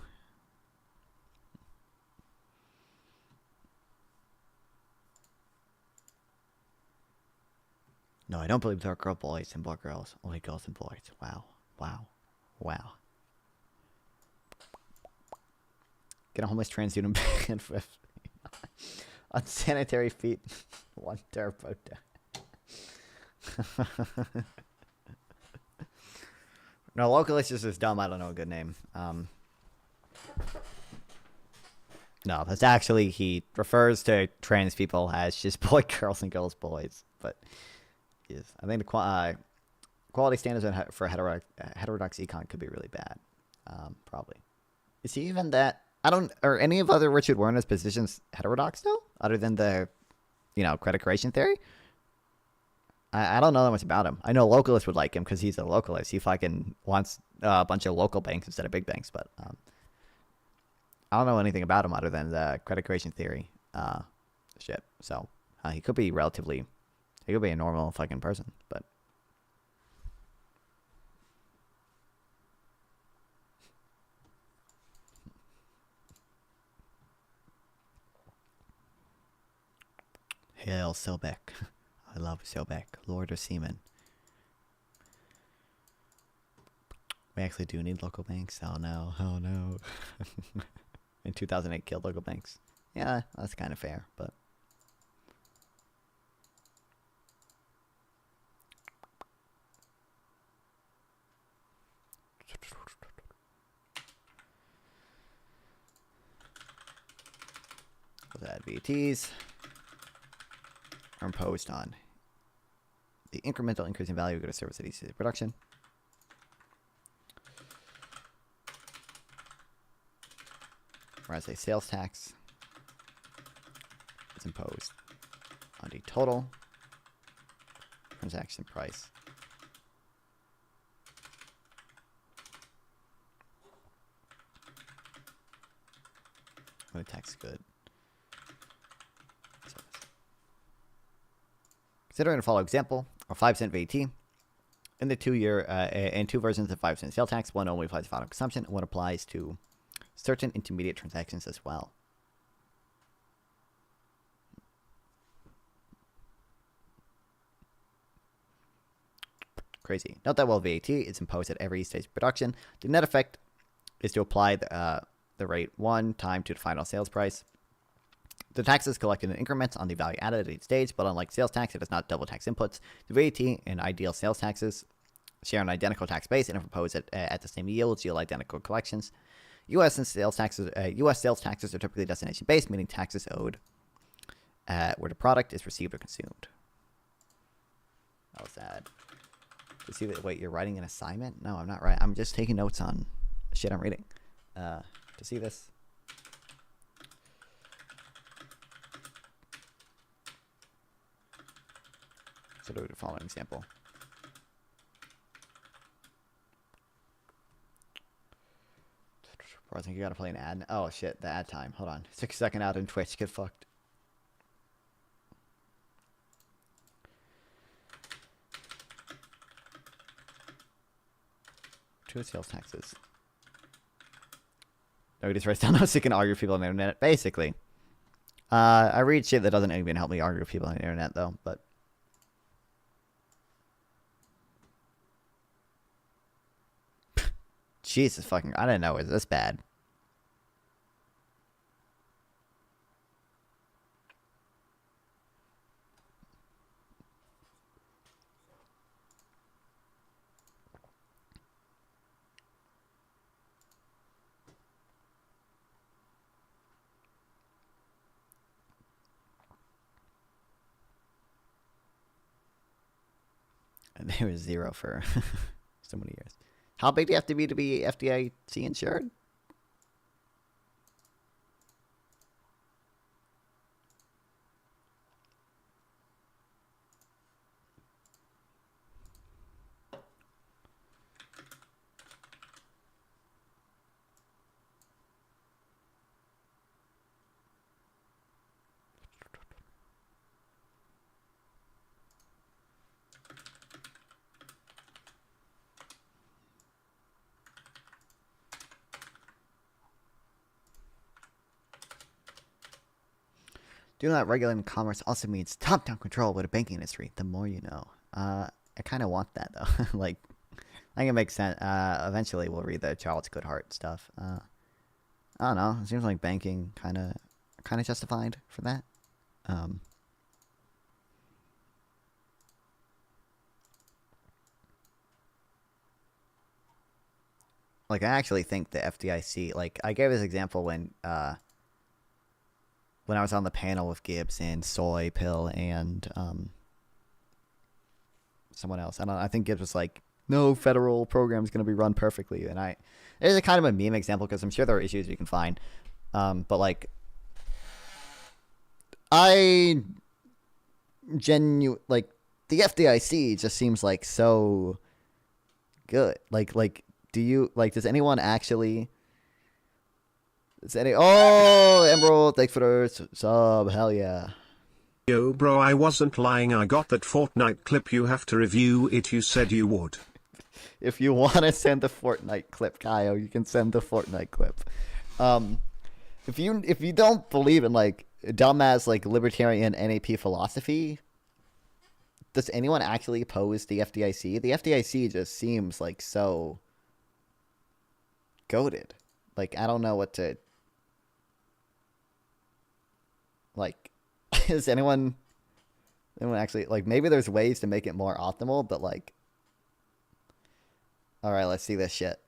S1: No, I don't believe there are girl boys and boy girls. Only girls and boys. Wow. Wow. Wow. Get a homeless trans student banned for unsanitary feet. One turbo. No, localist is just dumb. I don't know a good name. No, that's actually, he refers to trans people as just boy girls and girls boys. But yes, I think the quality standards for heterodox econ could be really bad. Probably. Is he even that? Are any of other Richard Werner's positions heterodox though? Other than the, credit creation theory? I don't know that much about him. I know localists would like him because he's a localist. He fucking wants a bunch of local banks instead of big banks. But I don't know anything about him other than the credit creation theory shit. So he could be he could be a normal fucking person. But Hail Sobek. I love Sobek, Lord of Seaman. We actually do need local banks. Oh no, oh no. In 2008, killed local banks. Yeah, that's kind of fair, but. Let's add VTs. Are imposed on the incremental increase in value of a service that exceeds production. Whereas a sales tax is imposed on the total transaction price of a tax good. Considering the following example, a 5-cent VAT in the 2-year and two versions of 5-cent sale tax. One only applies to final consumption, and one applies to certain intermediate transactions as well. Crazy. Note that while VAT is imposed at every stage of production, the net effect is to apply the rate one time to the final sales price. The tax is collected in increments on the value added at each stage, but unlike sales tax, it does not double tax inputs. The VAT and ideal sales taxes share an identical tax base, and if imposed at the same yields, yield identical collections. U.S. sales taxes are typically destination-based, meaning taxes owed where the product is received or consumed. That was sad. You see that? Wait, you're writing an assignment? No, I'm not right. I'm just taking notes on shit I'm reading. To see this. So do the following example. Bro, I think you gotta play an ad. Oh shit, the ad time. Hold on. 6-second ad in Twitch. Get fucked. Two sales taxes. No, he just writes down how sick and argue with people on the internet. Basically. I read shit that doesn't even help me argue with people on the internet though, but Jesus fucking, I didn't know it was this bad. And there was 0 for so many years. How big do you have to be FDIC insured? Doing that regulating commerce also means top-down control with the banking industry. The more you know. I kind of want that though. Like, I think it makes sense. Eventually, we'll read the Charles Goodhart stuff. I don't know. It seems like banking kind of justified for that. Like, I actually think the FDIC. Like, I gave this example when I was on the panel with Gibbs and Soy Pill and someone else. I think Gibbs was like, no federal program is going to be run perfectly. And it's a kind of a meme example because I'm sure there are issues you can find. But like, like the FDIC just seems like so good. Like, does anyone actually... Oh, Emerald, thanks for the sub. Hell yeah.
S20: Yo, bro, I wasn't lying. I got that Fortnite clip. You have to review it. You said you would.
S1: If you want to send the Fortnite clip, Kyle, you can send the Fortnite clip. If you don't believe in like dumbass like libertarian NAP philosophy, does anyone actually oppose the FDIC? The FDIC just seems like so goated. Like, I don't know what to... Like, is anyone actually... Like, maybe there's ways to make it more optimal, but, like... Alright, let's see this shit.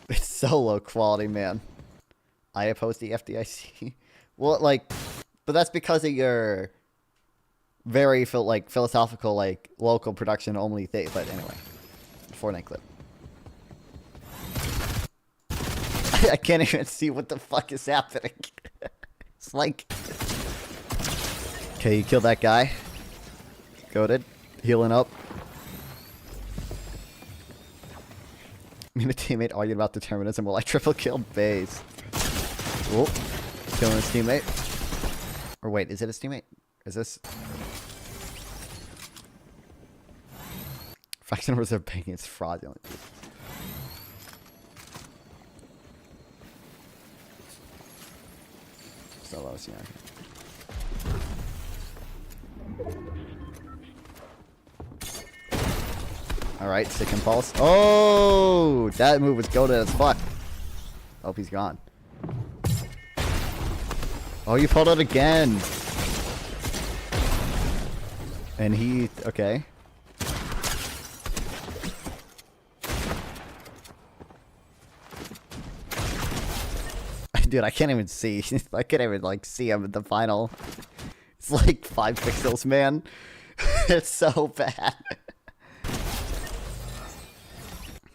S1: It's so low quality, man. I oppose the FDIC. Well, like... But that's because of your... very philosophical, like, local production only thing. But anyway, Fortnite clip. I can't even see what the fuck is happening. It's like... Okay, you killed that guy. Goated. Healing up. Me and a teammate argued about determinism while I triple killed Baze. Oh, killing his teammate. Or wait, is it his teammate? Is this... Fraction reserve banking is fraudulent. So low, yeah. Alright, sick impulse. Oh, that move was goated as fuck. Oh, he's gone. Oh, you pulled it again. And he... Okay. Dude, I can't even see. I can't even, like, see him at the final. It's like 5 pixels, man. It's so bad.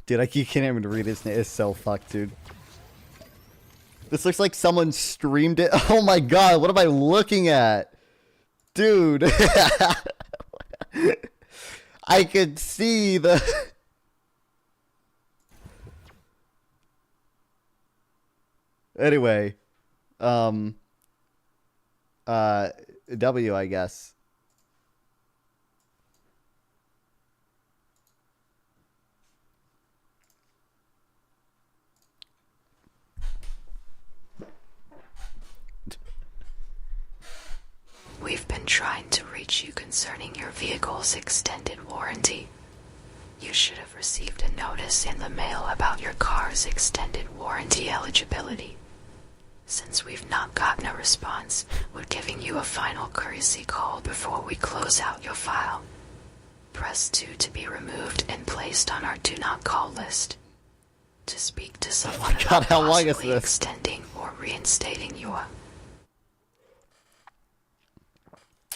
S1: Dude, you can't even read his name. It's so fucked, dude. This looks like someone streamed it. Oh my god, what am I looking at? Dude. I could see the... Anyway. W, I guess.
S21: We've been trying to reach you concerning your vehicle's extended warranty. You should have received a notice in the mail about your car's extended warranty eligibility. Since we've not gotten a response, we're giving you a final courtesy call before we close out your file. Press 2 to be removed and placed on our do not call list. To speak to someone about possibly extending or reinstating your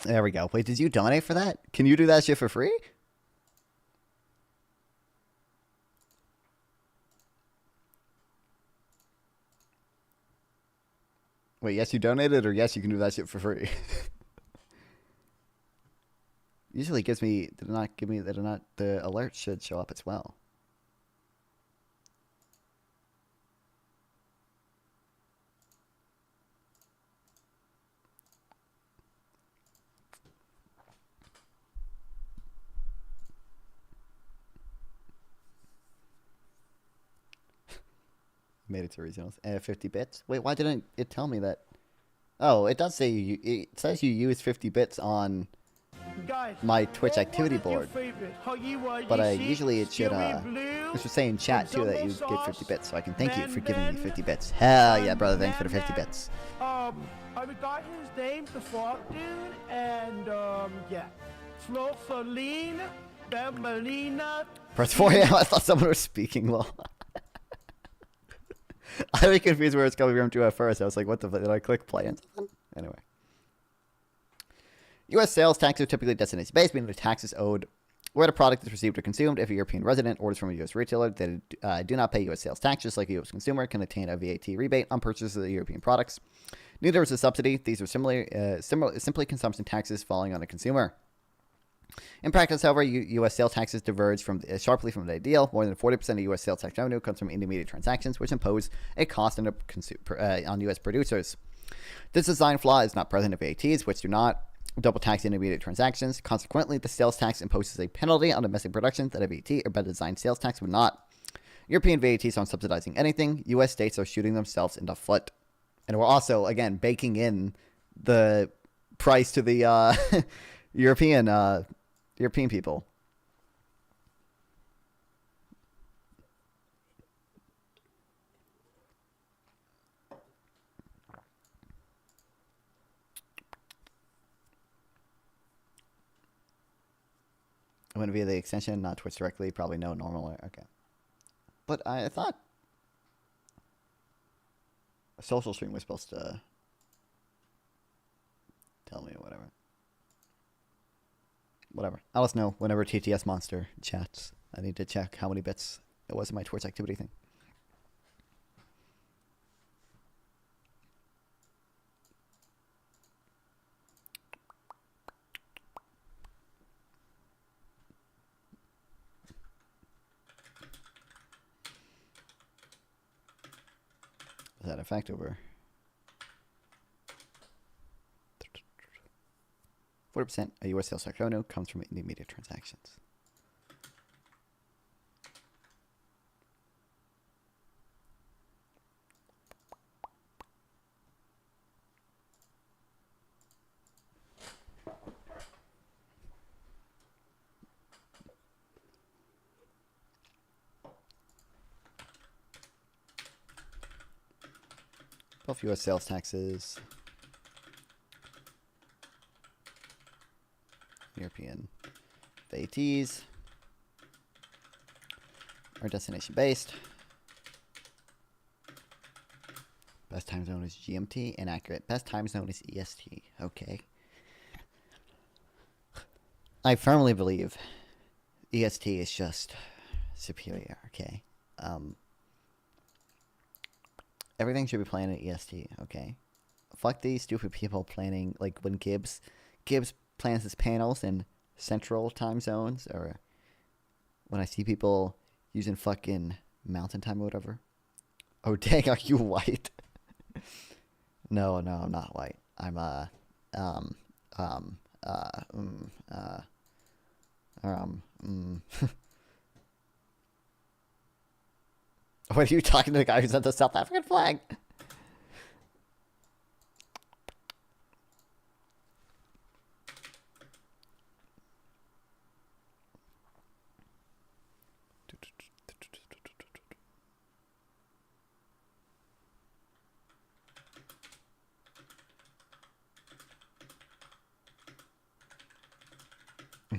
S1: There we go. Wait, did you donate for that? Can you do that shit for free? Wait, yes, you donated, or yes, you can do that shit for free? Usually it gives me, did it not give me, the alert should show up as well. Made it to regionals. 50 bits. Wait, why didn't it tell me that? Oh, it does say it says you use 50 bits on my Twitch activity board. But usually it should it should say in chat too that you get 50 bits, so I can thank you for giving me 50 bits. Hell yeah, brother, thanks for the 50 bits.
S2: I forgot his name, the frog dude, and yeah. Flofaline, Bemelina.
S1: Press 4 a.m. I thought someone was speaking low. I was confused where it's coming from to at first. I was like, what the fuck? Did I click play? And anyway. U.S. sales tax are typically destination-based, meaning the tax is owed where the product is received or consumed. If a European resident orders from a U.S. retailer that do not pay U.S. sales tax, just like a U.S. consumer can obtain a VAT rebate on purchases of the European products. Neither is a subsidy. These are simply consumption taxes falling on the consumer. In practice, however, U.S. sales taxes diverge sharply from the ideal. More than 40% of U.S. sales tax revenue comes from intermediate transactions, which impose a cost on U.S. producers. This design flaw is not present in VATs, which do not double tax intermediate transactions. Consequently, the sales tax imposes a penalty on domestic production that a VAT or better designed sales tax would not. European VATs aren't subsidizing anything. U.S. states are shooting themselves in the foot. And we're also, again, baking in the price to the European people. I went via the extension, not Twitch directly. Probably no normal. Okay. But I thought a social stream was supposed to tell me whatever. Whatever. I'll let us know whenever TTS Monster chats. I need to check how many bits it was in my Twitch activity thing. Is that a fact over? 40% of U.S. sales tax revenue comes from intermediate transactions. Both U.S. sales taxes. European VATs are destination based. Best time zone is GMT. Inaccurate. Best time zone is EST. Okay. I firmly believe EST is just superior. Okay. Everything should be playing at EST. Okay. Fuck these stupid people planning, like when Gibbs plans his panels in central time zones, or when I see people using fucking mountain time or whatever. Oh dang, are you white? No, I'm not white. I'm What are you talking to the guy who sent the South African flag?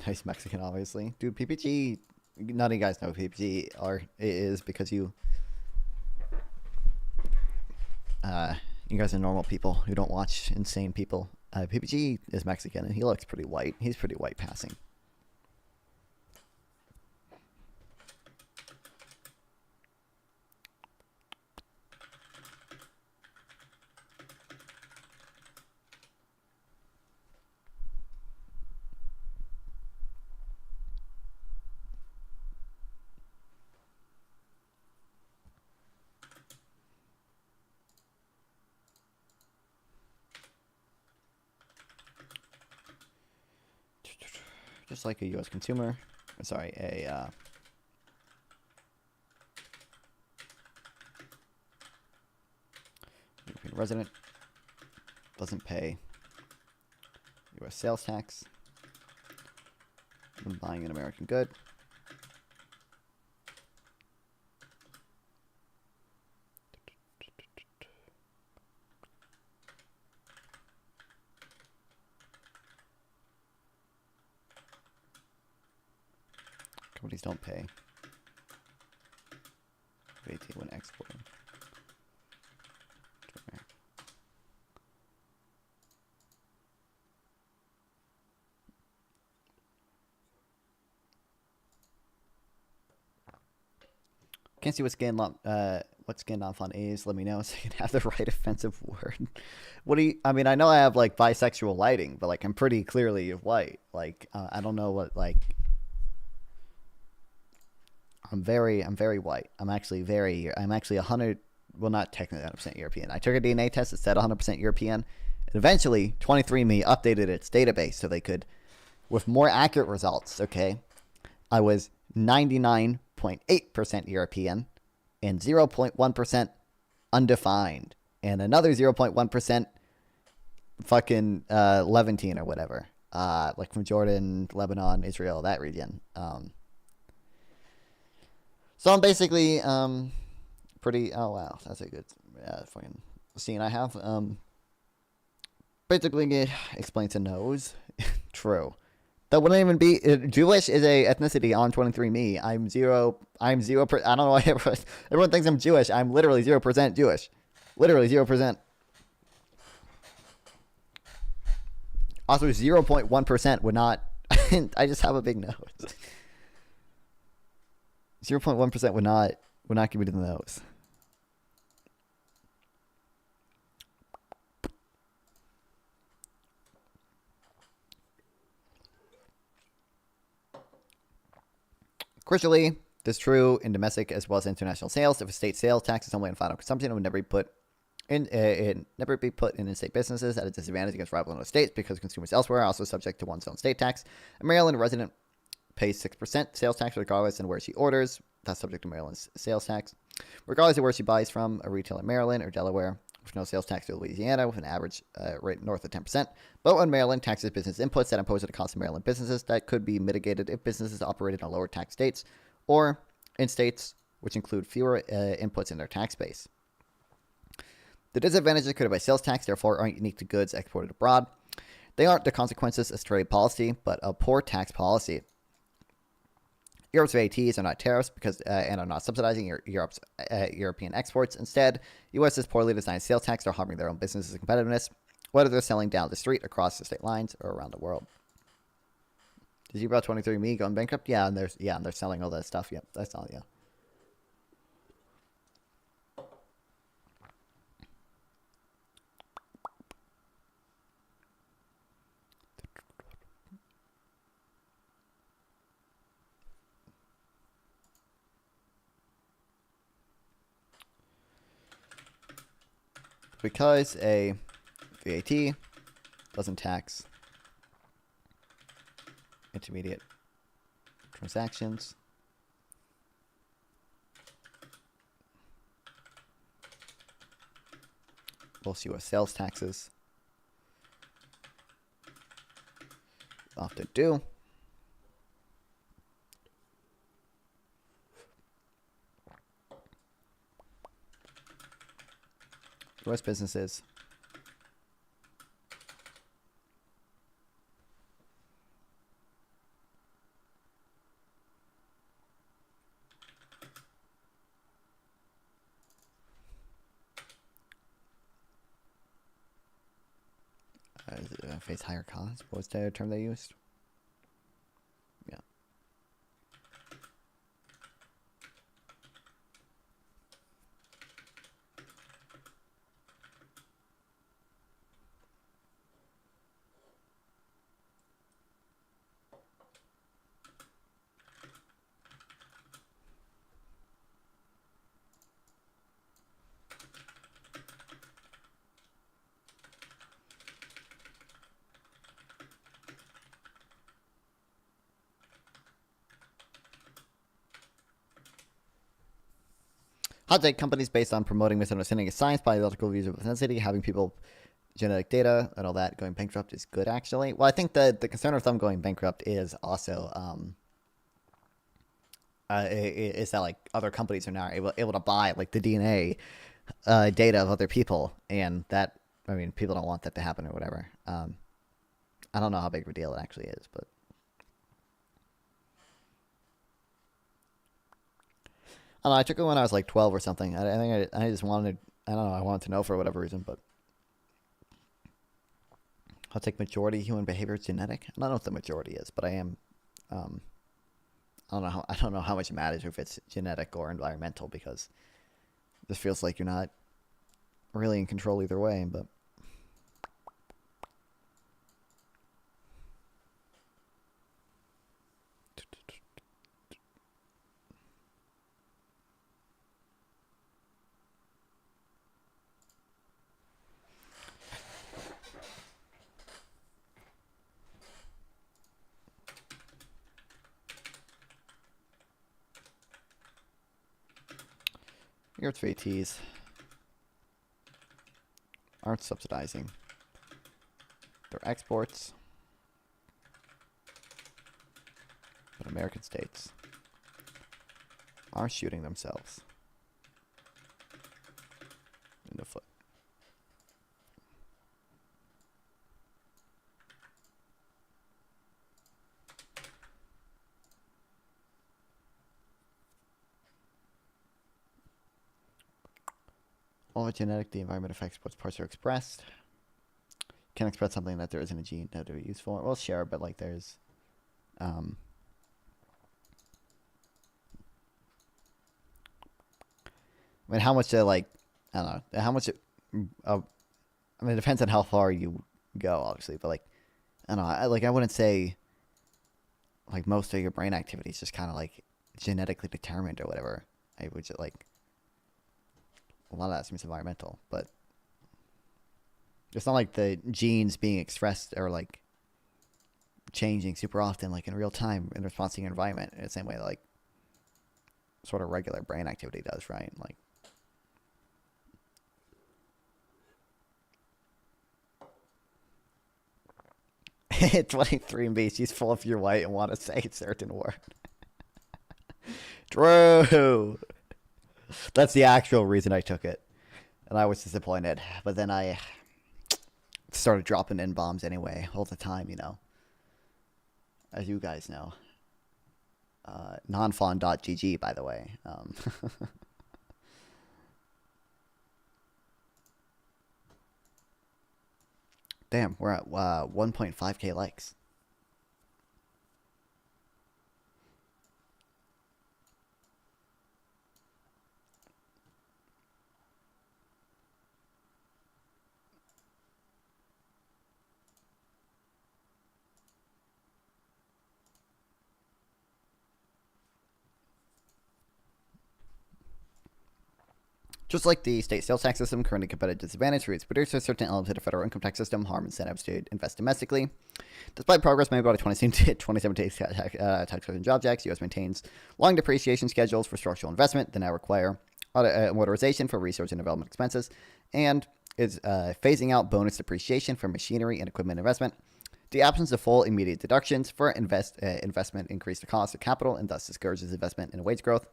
S1: Nice Mexican, obviously. Dude, PPG, none of you guys know who PPG is because you guys are normal people who don't watch insane people PPG is Mexican, and he looks pretty white. He's pretty white passing. Just like a U.S. consumer, sorry, a European resident doesn't pay U.S. sales tax when buying an American good. Companies don't pay VAT when exporting to America. Can't see what skin off on A's. Let me know so you can have the right offensive word. What do you? I mean, I know I have like bisexual lighting, but like I'm pretty clearly white. Like I don't know what like. I'm very white. I'm actually 100, well, not technically 100% European. I took a DNA test that said 100% European. And eventually, 23andMe updated its database so they could, with more accurate results, okay, I was 99.8% European and 0.1% undefined. And another 0.1% fucking Levantine or whatever. Like from Jordan, Lebanon, Israel, that region. So I'm basically pretty. Oh wow, that's a good fucking scene I have. Basically, it explains a nose. True. That wouldn't even be. Jewish is a ethnicity on 23andMe. I'm 0. I don't know why everyone thinks I'm Jewish. I'm literally 0% Jewish. Literally 0%. Also, 0.1% would not. I just have a big nose. 0.1% would not give me the nose. Crucially, this is true in domestic as well as international sales. If a state sales tax is only on final consumption, it would never be put in in-state businesses at a disadvantage against rival states because consumers elsewhere are also subject to one's own state tax. A Maryland resident pays 6% sales tax regardless of where she orders. That's subject to Maryland's sales tax. Regardless of where she buys from, a retailer in Maryland or Delaware with no sales tax to Louisiana with an average rate north of 10%. But when Maryland taxes business inputs that impose a cost of Maryland businesses, that could be mitigated if businesses operated in lower tax states or in states which include fewer inputs in their tax base. The disadvantages created by sales tax, therefore, aren't unique to goods exported abroad. They aren't the consequences of trade policy, but of poor tax policy. Europe's VATs are not tariffs because and are not subsidizing Europe's European exports. Instead, U.S.'s poorly designed sales tax are harming their own businesses' competitiveness, whether they're selling down the street, across the state lines, or around the world. Did you about 23andMe going bankrupt? Yeah, and they're selling all that stuff. Yep, that's all. Yeah. Because a VAT doesn't tax intermediate transactions, most U.S. sales taxes often do. U.S. businesses face higher costs. What was the term they used? Yeah. Hot take: companies based on promoting misunderstanding of science, biological views of ethnicity, having people genetic data and all that going bankrupt is good, actually. Well, I think the concern with them going bankrupt is also is that like other companies are now able to buy like the DNA data of other people, and that, I mean, people don't want that to happen or whatever. I don't know how big of a deal it actually is, but I don't know, I took it when I was like 12 or something. I think I just wanted, I don't know, I wanted to know for whatever reason, but I'll take majority of human behavior is genetic. I don't know what the majority is, but I am, I don't know how much it matters if it's genetic or environmental, because this feels like you're not really in control either way, but. Europe's VTs aren't subsidizing their exports, but American states are shooting themselves in the foot. All genetic, the environment affects what parts are expressed. Can express something that there isn't a gene that would be useful. Well, sure, but like there's, I mean, how much to like, I don't know, how much it, I mean, it depends on how far you go, obviously, but like, I don't know, I wouldn't say like most of your brain activity is just kind of like genetically determined or whatever. I would just like, a lot of that seems environmental, but it's not like the genes being expressed or like changing super often, like in real time in response to your environment in the same way like sort of regular brain activity does, right? Like, at 23 and B, she's full if you're white and want to say a certain word. True. That's the actual reason I took it. And I was disappointed. But then I started dropping in bombs anyway, all the time, you know. As you guys know. Nonfon.gg, by the way. Damn, we're at 1.5k likes. Just like the state sales tax system, currently competitive disadvantage for its producers, certain elements of the federal income tax system harm incentives to invest domestically. Despite progress made by the 2017 Tax Code and Jobs Act, U.S. maintains long depreciation schedules for structural investment that now require amortization for research and development expenses, and is phasing out bonus depreciation for machinery and equipment investment. The absence of full immediate deductions for investment increase the cost of capital and thus discourages investment and wage growth.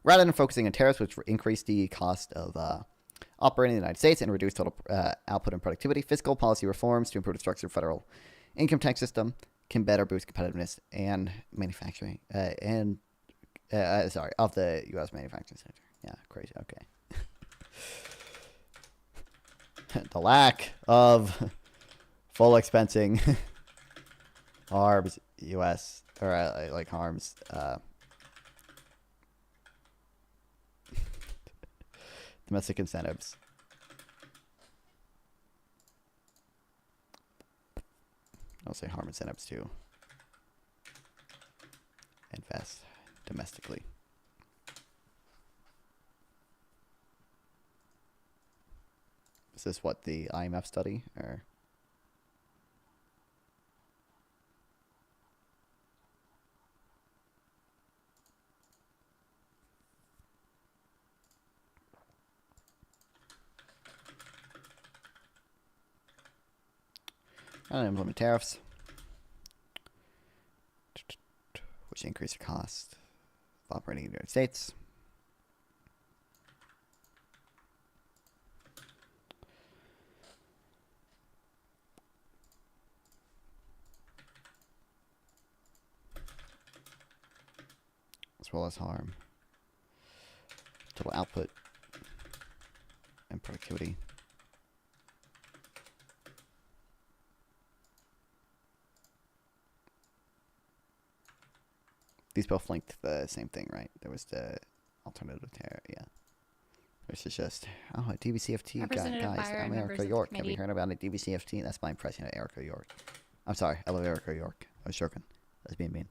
S1: Rather than focusing on tariffs, which increase the cost of operating in the United States and reduce total output and productivity, fiscal policy reforms to improve the structure of the federal income tax system can better boost competitiveness and manufacturing of the U.S. manufacturing sector. Yeah, crazy. Okay. The lack of Full expensing. Harms U.S. or like harms. Domestic incentives. I'll say harm incentives too. Invest domestically. Is this what the IMF study or? Implement tariffs, which increase the cost of operating in the United States. As well as harm total output and productivity. These both linked to the same thing, right? There was the alternative tariff, yeah. This is just, oh, a DBCFT guy, guys. I'm Erica York. Have you heard about a DBCFT? That's my impression of Erica York. I'm sorry, I love Erica York. I was joking. That's being mean.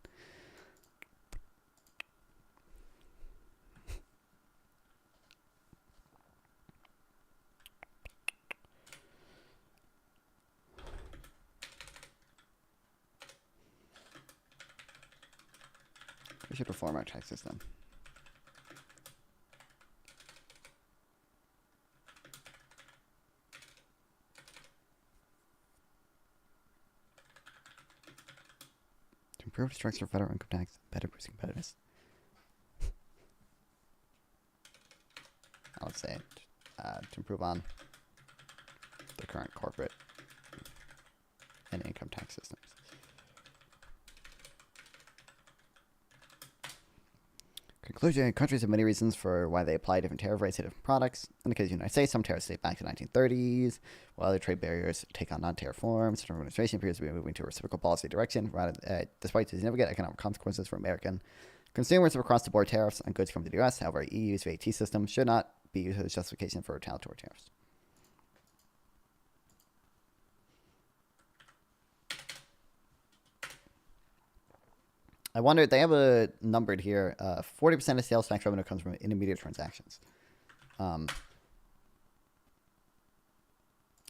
S1: We should reform our tax system. To improve the structure of federal income tax, better boost competitiveness. I would say to improve on the current corporate and income tax systems. Conclusion, countries have many reasons for why they apply different tariff rates to different products. In the case of the United States, some tariffs date back to the 1930s, while other trade barriers take on non-tariff forms. The Trump administration appears to be moving to a reciprocal policy direction, despite the significant economic consequences for American consumers of across-the-board tariffs on goods coming to the U.S. However, EU's VAT system should not be used as justification for retaliatory tariffs. I wonder, they have a numbered here. 40% of sales tax revenue comes from intermediate transactions. I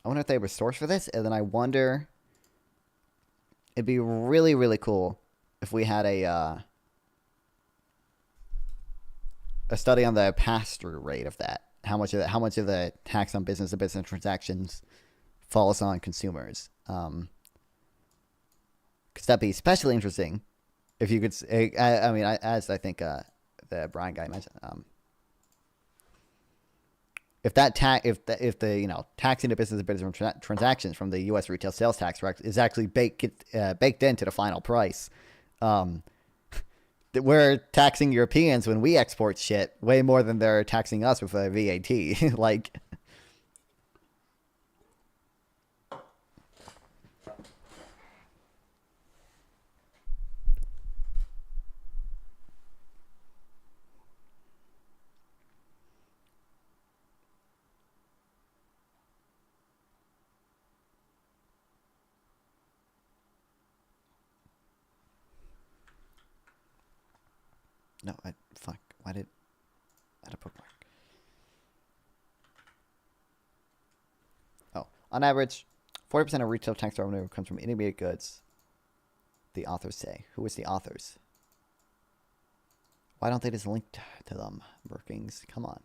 S1: wonder if they have a source for this. And then I wonder, it'd be really, really cool if we had a study on the pass-through rate of that. How much of the tax on business-to-business transactions falls on consumers. Because that'd be especially interesting. If you could, I mean, as I think the Brian guy mentioned, if that if the taxing the business to business transactions from the U.S. retail sales tax is actually baked into the final price, we're taxing Europeans when we export shit way more than they're taxing us with VAT. Like. No, fuck. Why did add a bookmark? Oh, on average, 40% of retail tax revenue comes from intermediate goods. The authors say. Who is the authors? Why don't they just link to them? Brookings, come on.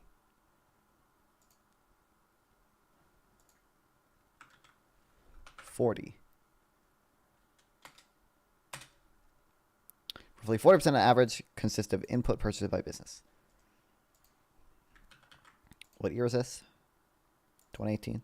S1: Roughly 40% of average consists of input purchases by business. What year is this? 2018?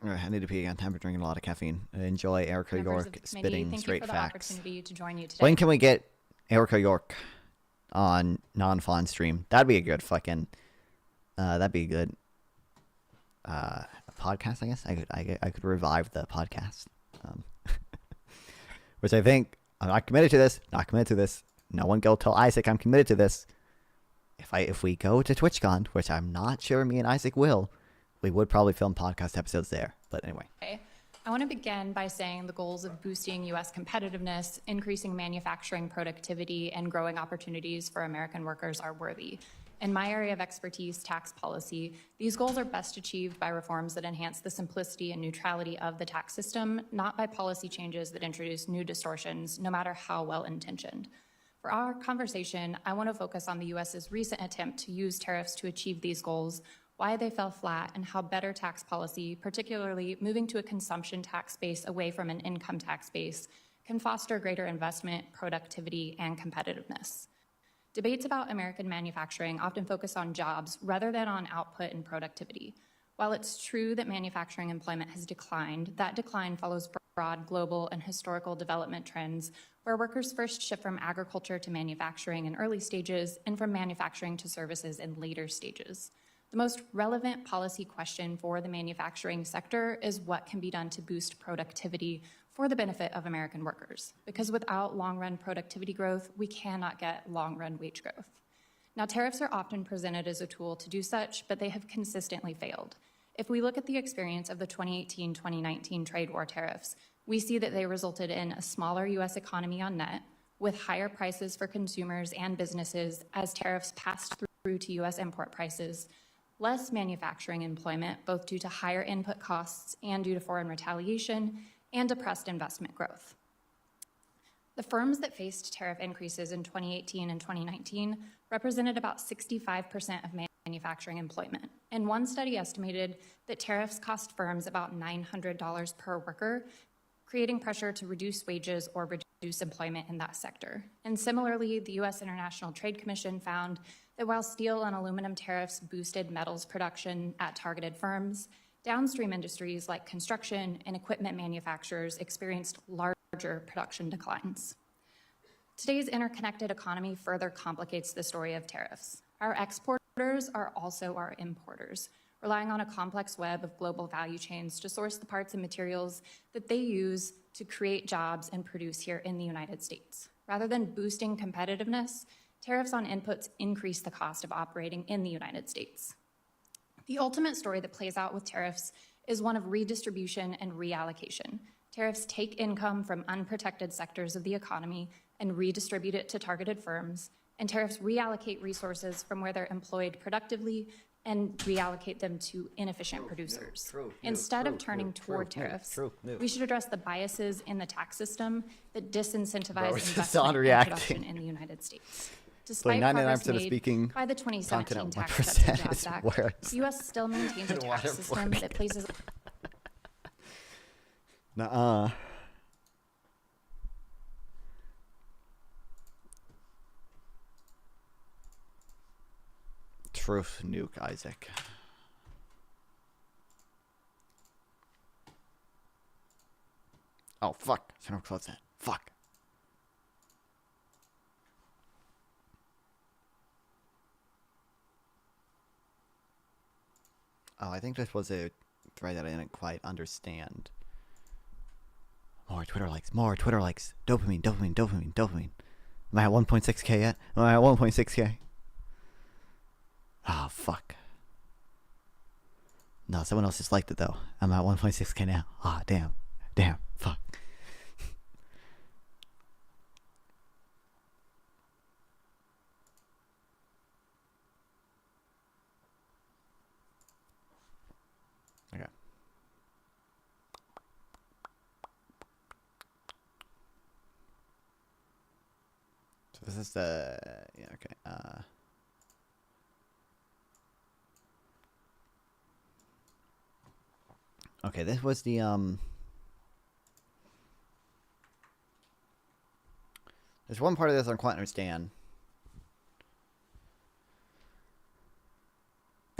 S1: I need to pee again. Time for drinking a lot of caffeine. Enjoy Erica
S5: Members of
S1: York
S5: the committee,
S1: spitting
S5: thank
S1: straight
S5: you for
S1: facts.
S5: the opportunity to join you today.
S1: When can we get Erica York on non-fawn stream? That'd be a good fucking. That'd be a good. Podcast. I guess I could revive the podcast. Which I think I'm not committed to this. Not committed to this. No one go tell Isaac I'm committed to this. If we go to TwitchCon, which I'm not sure me and Isaac will, we would probably film podcast episodes there. But anyway.
S5: I want to begin by saying the goals of boosting U.S. competitiveness, increasing manufacturing productivity, and growing opportunities for American workers are worthy. In my area of expertise, tax policy, these goals are best achieved by reforms that enhance the simplicity and neutrality of the tax system, not by policy changes that introduce new distortions, no matter how well-intentioned. For our conversation, I want to focus on the U.S.'s recent attempt to use tariffs to achieve these goals, why they fell flat, and how better tax policy, particularly moving to a consumption tax base away from an income tax base, can foster greater investment, productivity, and competitiveness. Debates about American manufacturing often focus on jobs rather than on output and productivity. While it's true that manufacturing employment has declined, that decline follows broad global and historical development trends where workers first shift from agriculture to manufacturing in early stages and from manufacturing to services in later stages. The most relevant policy question for the manufacturing sector is what can be done to boost productivity for the benefit of American workers, because without long-run productivity growth, we cannot get long-run wage growth. Now, tariffs are often presented as a tool to do such, but they have consistently failed. If we look at the experience of the 2018-2019 trade war tariffs, we see that they resulted in a smaller U.S. economy on net, with higher prices for consumers and businesses as tariffs passed through to U.S. import prices, less manufacturing employment, both due to higher input costs and due to foreign retaliation, and depressed investment growth. The firms that faced tariff increases in 2018 and 2019 represented about 65% of manufacturing employment. And one study estimated that tariffs cost firms about $900 per worker, creating pressure to reduce wages or reduce employment in that sector. And similarly, the U.S. International Trade Commission found that while steel and aluminum tariffs boosted metals production at targeted firms, downstream industries like construction and equipment manufacturers experienced larger production declines. Today's interconnected economy further complicates the story of tariffs. Our exporters are also our importers, relying on a complex web of global value chains to source the parts and materials that they use to create jobs and produce here in the United States. Rather than boosting competitiveness, tariffs on inputs increase the cost of operating in the United States. The ultimate story that plays out with tariffs is one of redistribution and reallocation. Tariffs take income from unprotected sectors of the economy and redistribute it to targeted firms, and tariffs reallocate resources from where they're employed productively and reallocate them to inefficient producers. Instead of turning toward tariffs, we should address the biases in the tax system that disincentivize investment and production in the United States. Despite progress made by the 2017 Tax Cuts and Jobs Act, the U.S. still maintains a tax system that places...
S1: Nuh-uh. Truth, nuke Isaac. Oh, fuck. I don't close that. Fuck. Oh, I think this was a thread that I didn't quite understand. More Twitter likes. More Twitter likes. Dopamine, dopamine, dopamine, dopamine. Am I at 1.6k yet? Am I at 1.6k? Oh, fuck. No, someone else just liked it, though. I'm at 1.6k now. Ah, damn. Damn. Fuck. Okay. So this is the... Yeah, okay. Okay, this was the, there's one part of this I don't quite understand.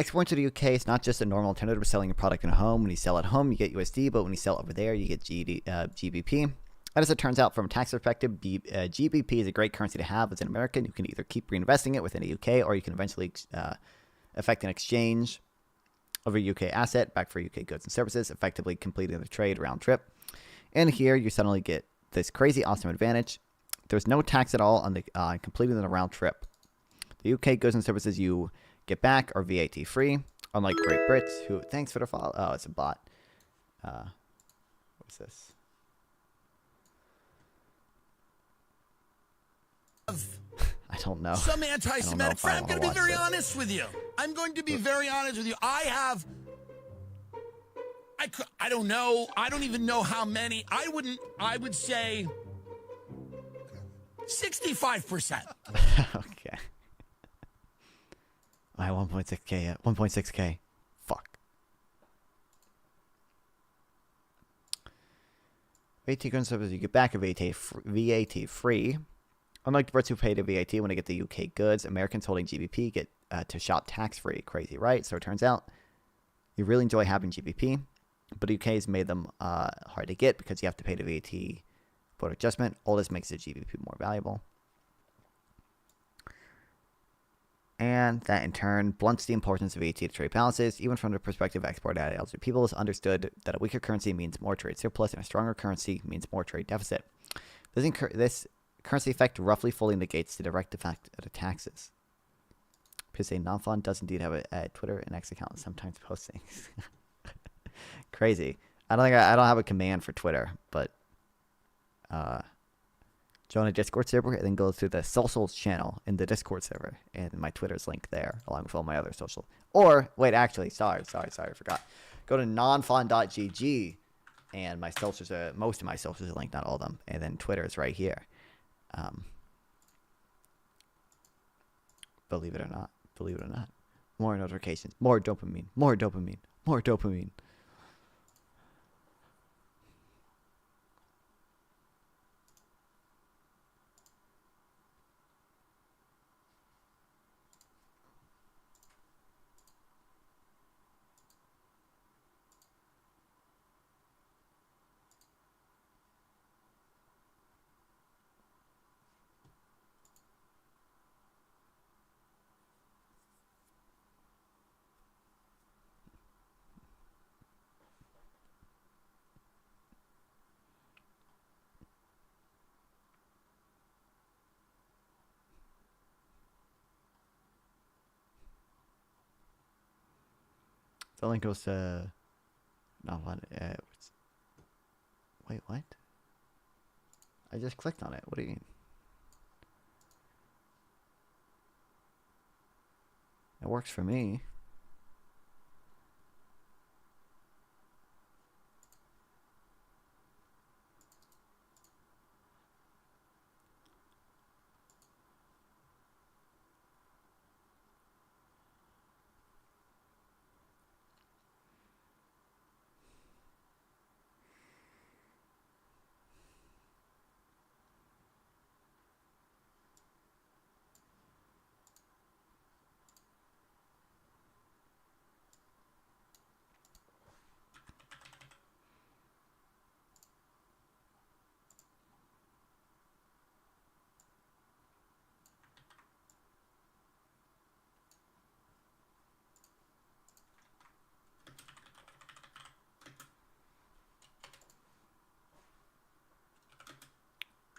S1: Exporting to the UK is not just a normal alternative to selling a product in a home. When you sell at home, you get USD, but when you sell over there, you get GBP. And as it turns out, from a tax perspective, GBP is a great currency to have as an American. You can either keep reinvesting it within the UK, or you can eventually effect an exchange of a UK asset back for UK goods and services, effectively completing the trade round trip. And here, you suddenly get this crazy awesome advantage. There's no tax at all on the completing the round trip. The UK goods and services you get back are VAT free, unlike Great Brits, who, thanks for the follow. Oh, it's a bot. What's this? I don't know.
S3: Some anti-Semitic. I'm going to be very honest with you. I'm going to be very honest with you. I don't know. I don't even know how many. I would say 65%.
S1: Okay. I have 1.6K. 1.6K. Fuck. VAT goods and services you get back of VAT free. Unlike the Brits who pay the VAT when they get the UK goods, Americans holding GBP get to shop tax-free. Crazy, right? So it turns out you really enjoy having GBP, but the UK has made them hard to get because you have to pay the VAT border adjustment. All this makes the GBP more valuable. And that, in turn, blunts the importance of VAT to trade balances. Even from the perspective of export-eligible people, it's understood that a weaker currency means more trade surplus, and a stronger currency means more trade deficit. This currency effect roughly fully negates the direct effect of the taxes. Pisse Nonfon does indeed have a Twitter and X account, sometimes post things. Crazy. I don't have a command for Twitter, but join a Discord server and then go to the socials channel in the Discord server, and my Twitter's linked there along with all my other social. Or wait, actually, sorry, I forgot. Go to nonfon.gg, and my socials are most of my socials are linked, not all of them, and then Twitter is right here. Believe it or not. More notifications, more dopamine. The link goes to Nonfon. Wait, what? I just clicked on it. What do you mean? It works for me.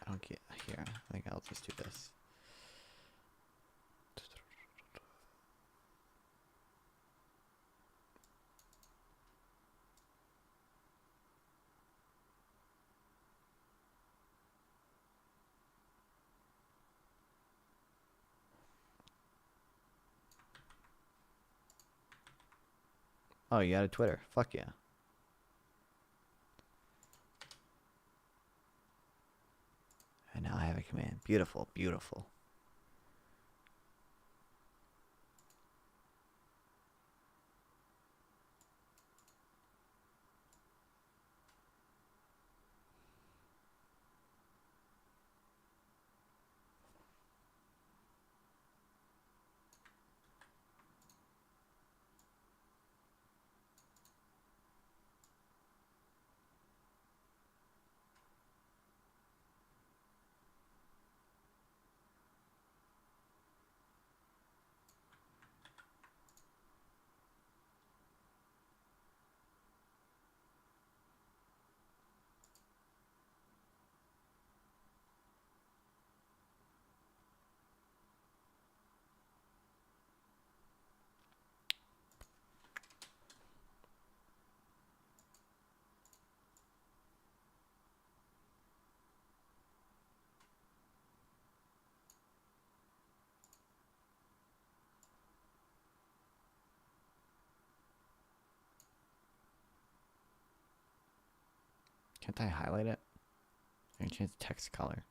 S1: I don't get here. I think I'll just do this. Oh, you got a Twitter. Fuck yeah. And now I have a command. Beautiful, beautiful. Can't I highlight it? I can change the text color.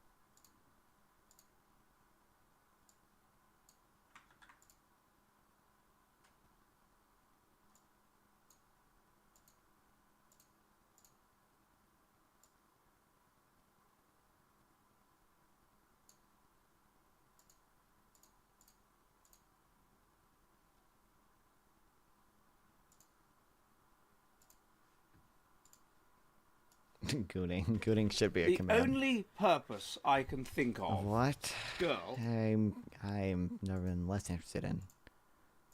S1: Gooning. Gooning should be a
S4: The
S1: command.
S4: only purpose I can think of.
S1: What?
S4: Girl.
S1: I'm never been less interested in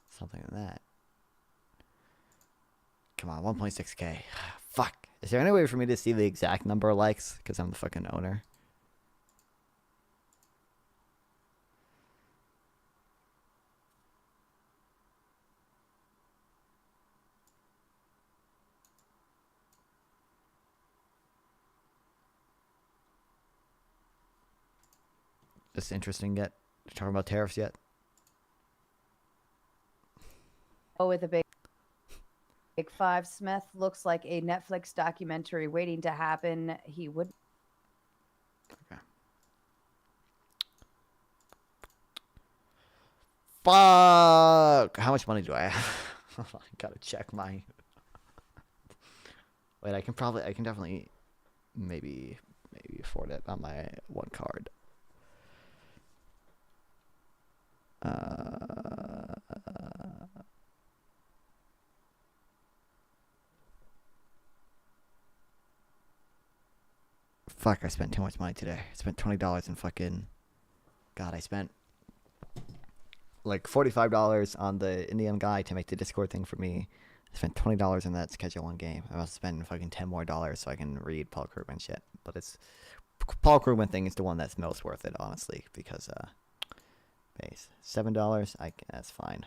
S1: something than that. Come on, 1.6K. Fuck. Is there any way for me to see the exact number of likes? Because I'm the fucking owner. This interesting yet? Talking about tariffs yet?
S22: Oh, with a big five, Smith looks like a Netflix documentary waiting to happen. He would.
S1: Okay. Fuck! How much money do I have? I gotta check my. Wait, I can definitely, maybe afford it on my one card. Fuck, I spent too much money today. I spent $20 in fucking... God, I spent like $45 on the Indian guy to make the Discord thing for me. I spent $20 on that schedule one game. I must spend fucking $10 more so I can read Paul Krugman shit. But it's... Paul Krugman thing is the one that's most worth it, honestly, because, base. $7, that's fine.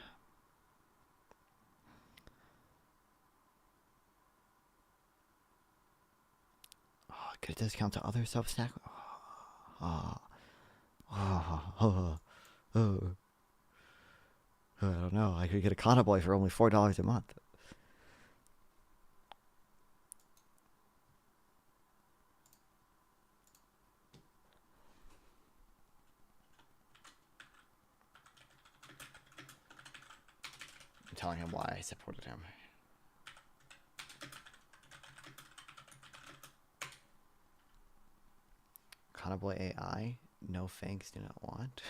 S1: Get a discount to other Substack? I don't know. I could get a Conaboy for only $4 a month. I'm telling him why I supported him. Conaboy AI? No thanks, do not want.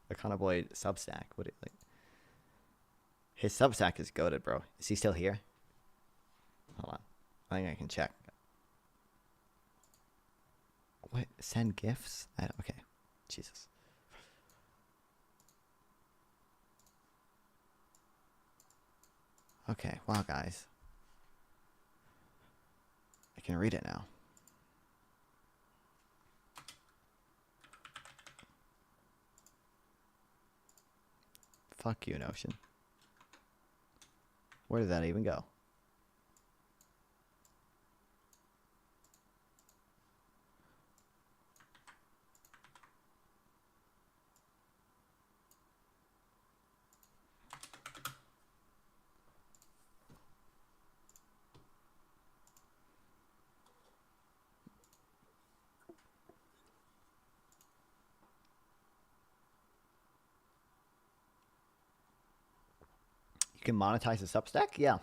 S1: A Conaboy Substack. What like? His Substack is goated, bro. Is he still here? Hold on. I think I can check. What? Send gifts? Okay. Jesus. Okay. Wow, guys. I can read it now. Fuck you, Notion. Where did that even go? Can monetize a Substack? Yeah.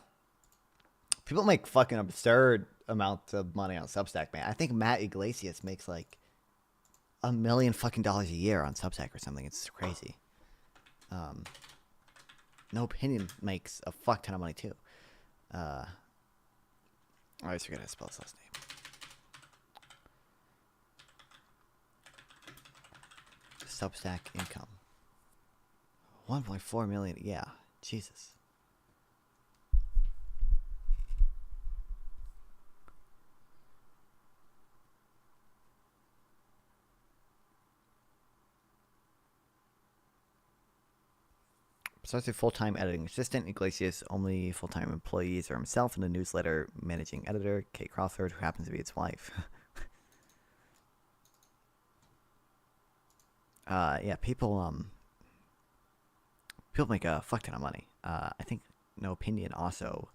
S1: People make fucking absurd amounts of money on Substack, man. I think Matt Iglesias makes like $1 million fucking dollars a year on Substack or something. It's crazy. No Opinion makes a fuck ton of money too. I always forget how to spell his last name. Substack income. 1.4 million. Yeah. Jesus. Starts with full-time editing assistant. Iglesias' only full-time employees are himself and the newsletter managing editor, Kate Crawford, who happens to be his wife. Yeah, people make a fuck ton of money. I think No Opinion also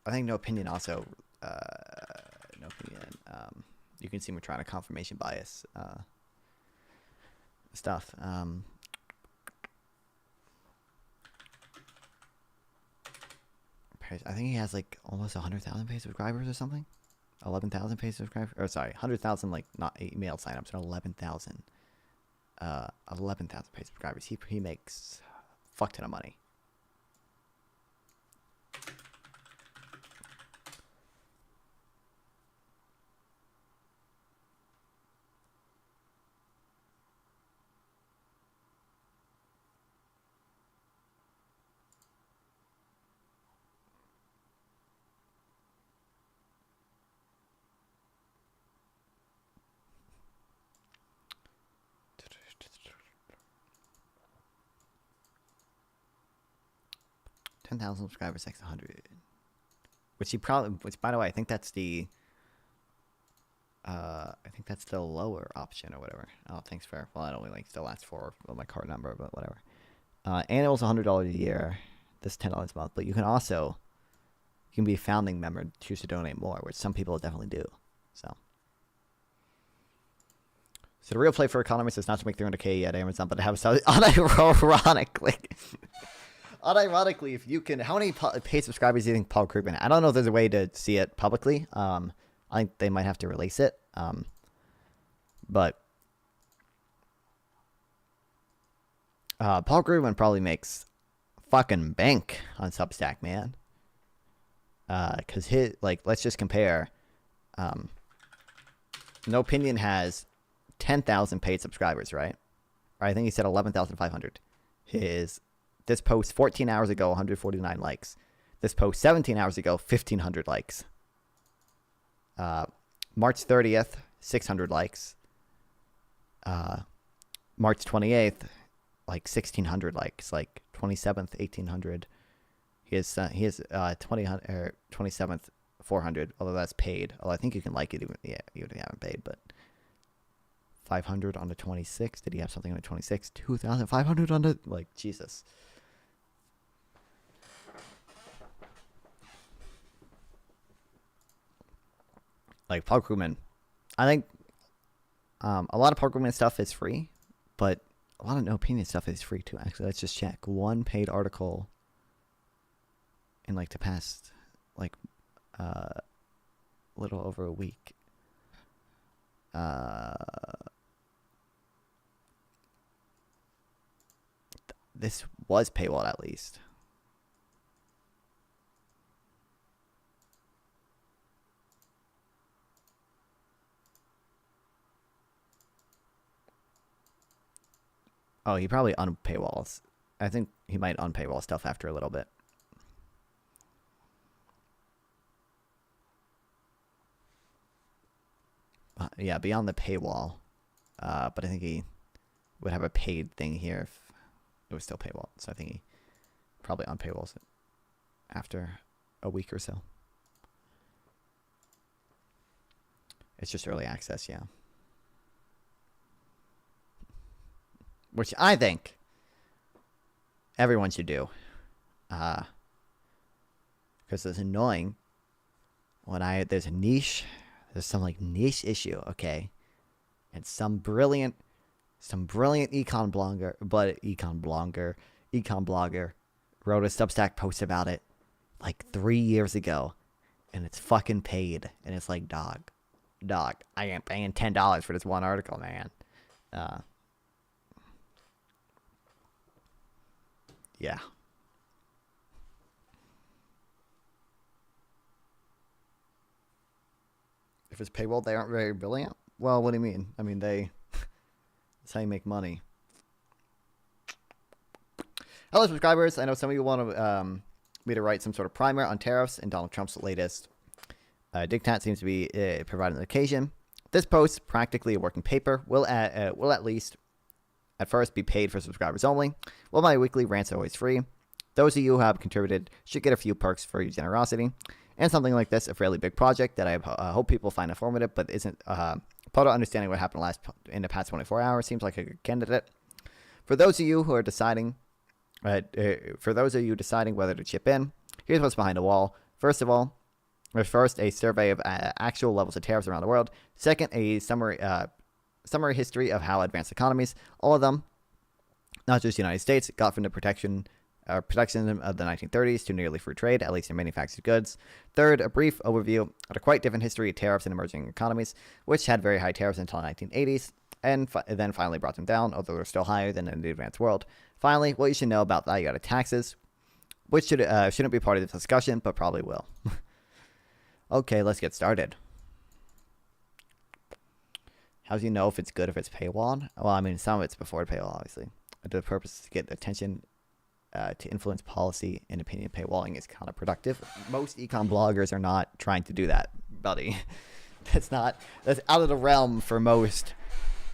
S1: I think no opinion also, no opinion. You can see we're trying to confirmation bias stuff. I think he has like almost 100,000 paid subscribers or something. 11,000 paid subscribers. Or sorry, 100,000 like not email signups, and 11,000. 11,000 paid subscribers. He makes a fuck ton of money. $10,000 subscribers, X 100. Which by the way, I think that's the lower option or whatever. Oh, thanks for, well, it only like the last four of my card number, but whatever. Annual's $100 a year. This $10 a month, but you can be a founding member and choose to donate more, which some people definitely do. So the real play for economists is not to make 300K at Amazon, but to have some unironically, if you can, how many paid subscribers do you think Paul Krugman? I don't know if there's a way to see it publicly. I think they might have to release it. But Paul Krugman probably makes fucking bank on Substack, man. Because let's just compare. No Opinion has 10,000 paid subscribers, right? Or I think he said 11,500. This post 14 hours ago, 149 likes. This post 17 hours ago, 1,500 likes. March 30th, 600 likes. March 28th, like 1,600 likes. Like 27th, 1,800. He has 27th, 400. Although that's paid. Although I think you can like it even if you haven't paid. But 500 on the 26th. Did he have something on the 26th? 2,500 on the, like, Jesus. Like Paul Krugman, I think a lot of Paul Krugman stuff is free, but a lot of No Opinion stuff is free too. Actually, let's just check. One paid article in like the past, like little over a week. This was paywalled at least. Oh, he probably unpaywalls. I think he might unpaywall stuff after a little bit. Yeah, beyond the paywall. But I think he would have a paid thing here if it was still paywall. So I think he probably unpaywalls it after a week or so. It's just early access, yeah. Which I think everyone should do. Because it's annoying when there's a niche, there's some like niche issue, okay? And some brilliant econ blogger wrote a Substack post about it like 3 years ago, and it's fucking paid, and it's like, dog, I ain't paying $10 for this one article, man. Yeah. If it's paywall, they aren't very brilliant. Well, what do you mean? I mean, that's how you make money. Hello, subscribers. I know some of you want me to write some sort of primer on tariffs and Donald Trump's latest diktat seems to be providing the occasion. This post, practically a working paper, will at least at first be paid for subscribers only. While my weekly rants are always free, those of you who have contributed should get a few perks for your generosity. And something like this, a fairly big project that I hope people find informative, but isn't part of understanding what happened in the past 24 hours seems like a good candidate. For those of you who are deciding, whether to chip in, here's what's behind the wall. First, a survey of actual levels of tariffs around the world. Second, a summary history of how advanced economies, all of them, not just the United States, got from the protectionism of the 1930s to nearly free trade, at least in manufactured goods. Third, a brief overview of a quite different history of tariffs in emerging economies, which had very high tariffs until the 1980s, and then finally brought them down, although they're still higher than in the advanced world. Finally, what you should know about value-added taxes, which shouldn't be part of this discussion, but probably will. Okay, let's get started. How do you know if it's good if it's paywalled? Well, I mean, some of it's before paywall, obviously. The purpose is to get attention to influence policy and opinion. Paywalling is counterproductive. Most econ bloggers are not trying to do that, buddy. That's out of the realm for most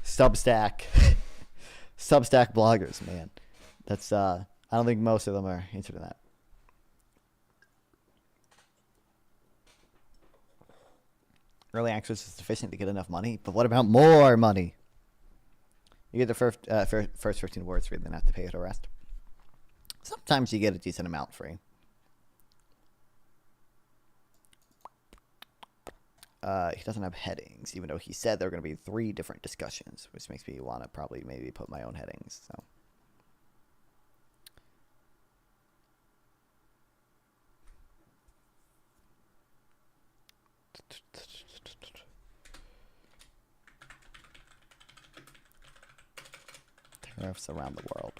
S1: Substack bloggers, man. That's I don't think most of them are interested in that. Early access is sufficient to get enough money, but what about more money? You get the first 15 words free, then have to pay for the rest. Sometimes you get a decent amount free. He doesn't have headings, even though he said there are going to be 3 different discussions, which makes me want to probably maybe put my own headings. So. Tariffs around the world.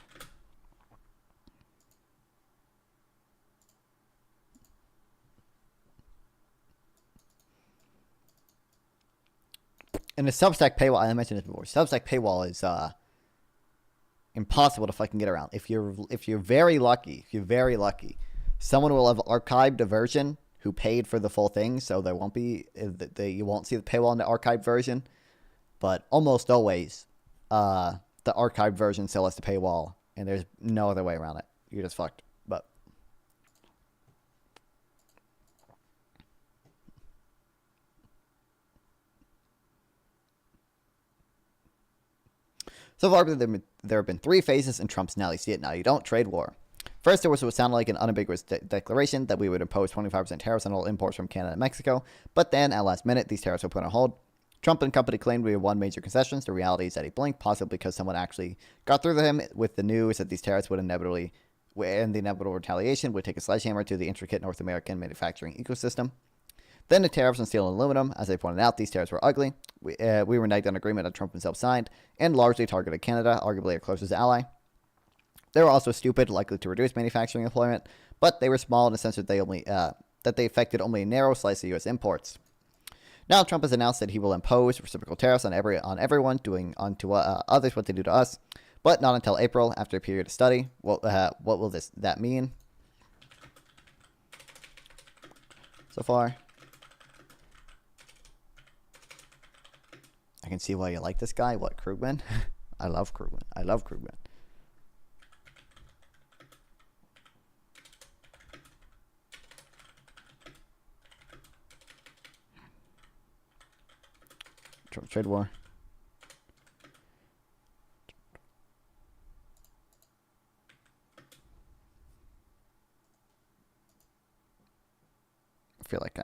S1: And the Substack paywall, I mentioned this before. Substack paywall is impossible to fucking get around. If you're very lucky, someone will have archived a version who paid for the full thing, so there won't be you won't see the paywall in the archived version. But almost always, the archived version still has the paywall, and there's no other way around it. You're just fucked. But so far, there have been 3 phases in Trump's now you see it, now you don't trade war. First, there was what sounded like an unambiguous declaration that we would impose 25% tariffs on all imports from Canada and Mexico, but then at last minute, these tariffs were put on hold. Trump and company claimed we had won major concessions. The reality is that he blinked, possibly because someone actually got through to him with the news that these tariffs would inevitably, and the inevitable retaliation, would take a sledgehammer to the intricate North American manufacturing ecosystem. Then the tariffs on steel and aluminum. As I pointed out, these tariffs were ugly. We reneged on an agreement that Trump himself signed, and largely targeted Canada, arguably our closest ally. They were also stupid, likely to reduce manufacturing employment, but they were small in the sense that they affected only a narrow slice of U.S. imports. Now Trump has announced that he will impose reciprocal tariffs on everyone, doing unto others what they do to us, but not until April, after a period of study. What will that mean? So far, I can see why you like this guy. What, Krugman? I love Krugman. Trade war. I feel like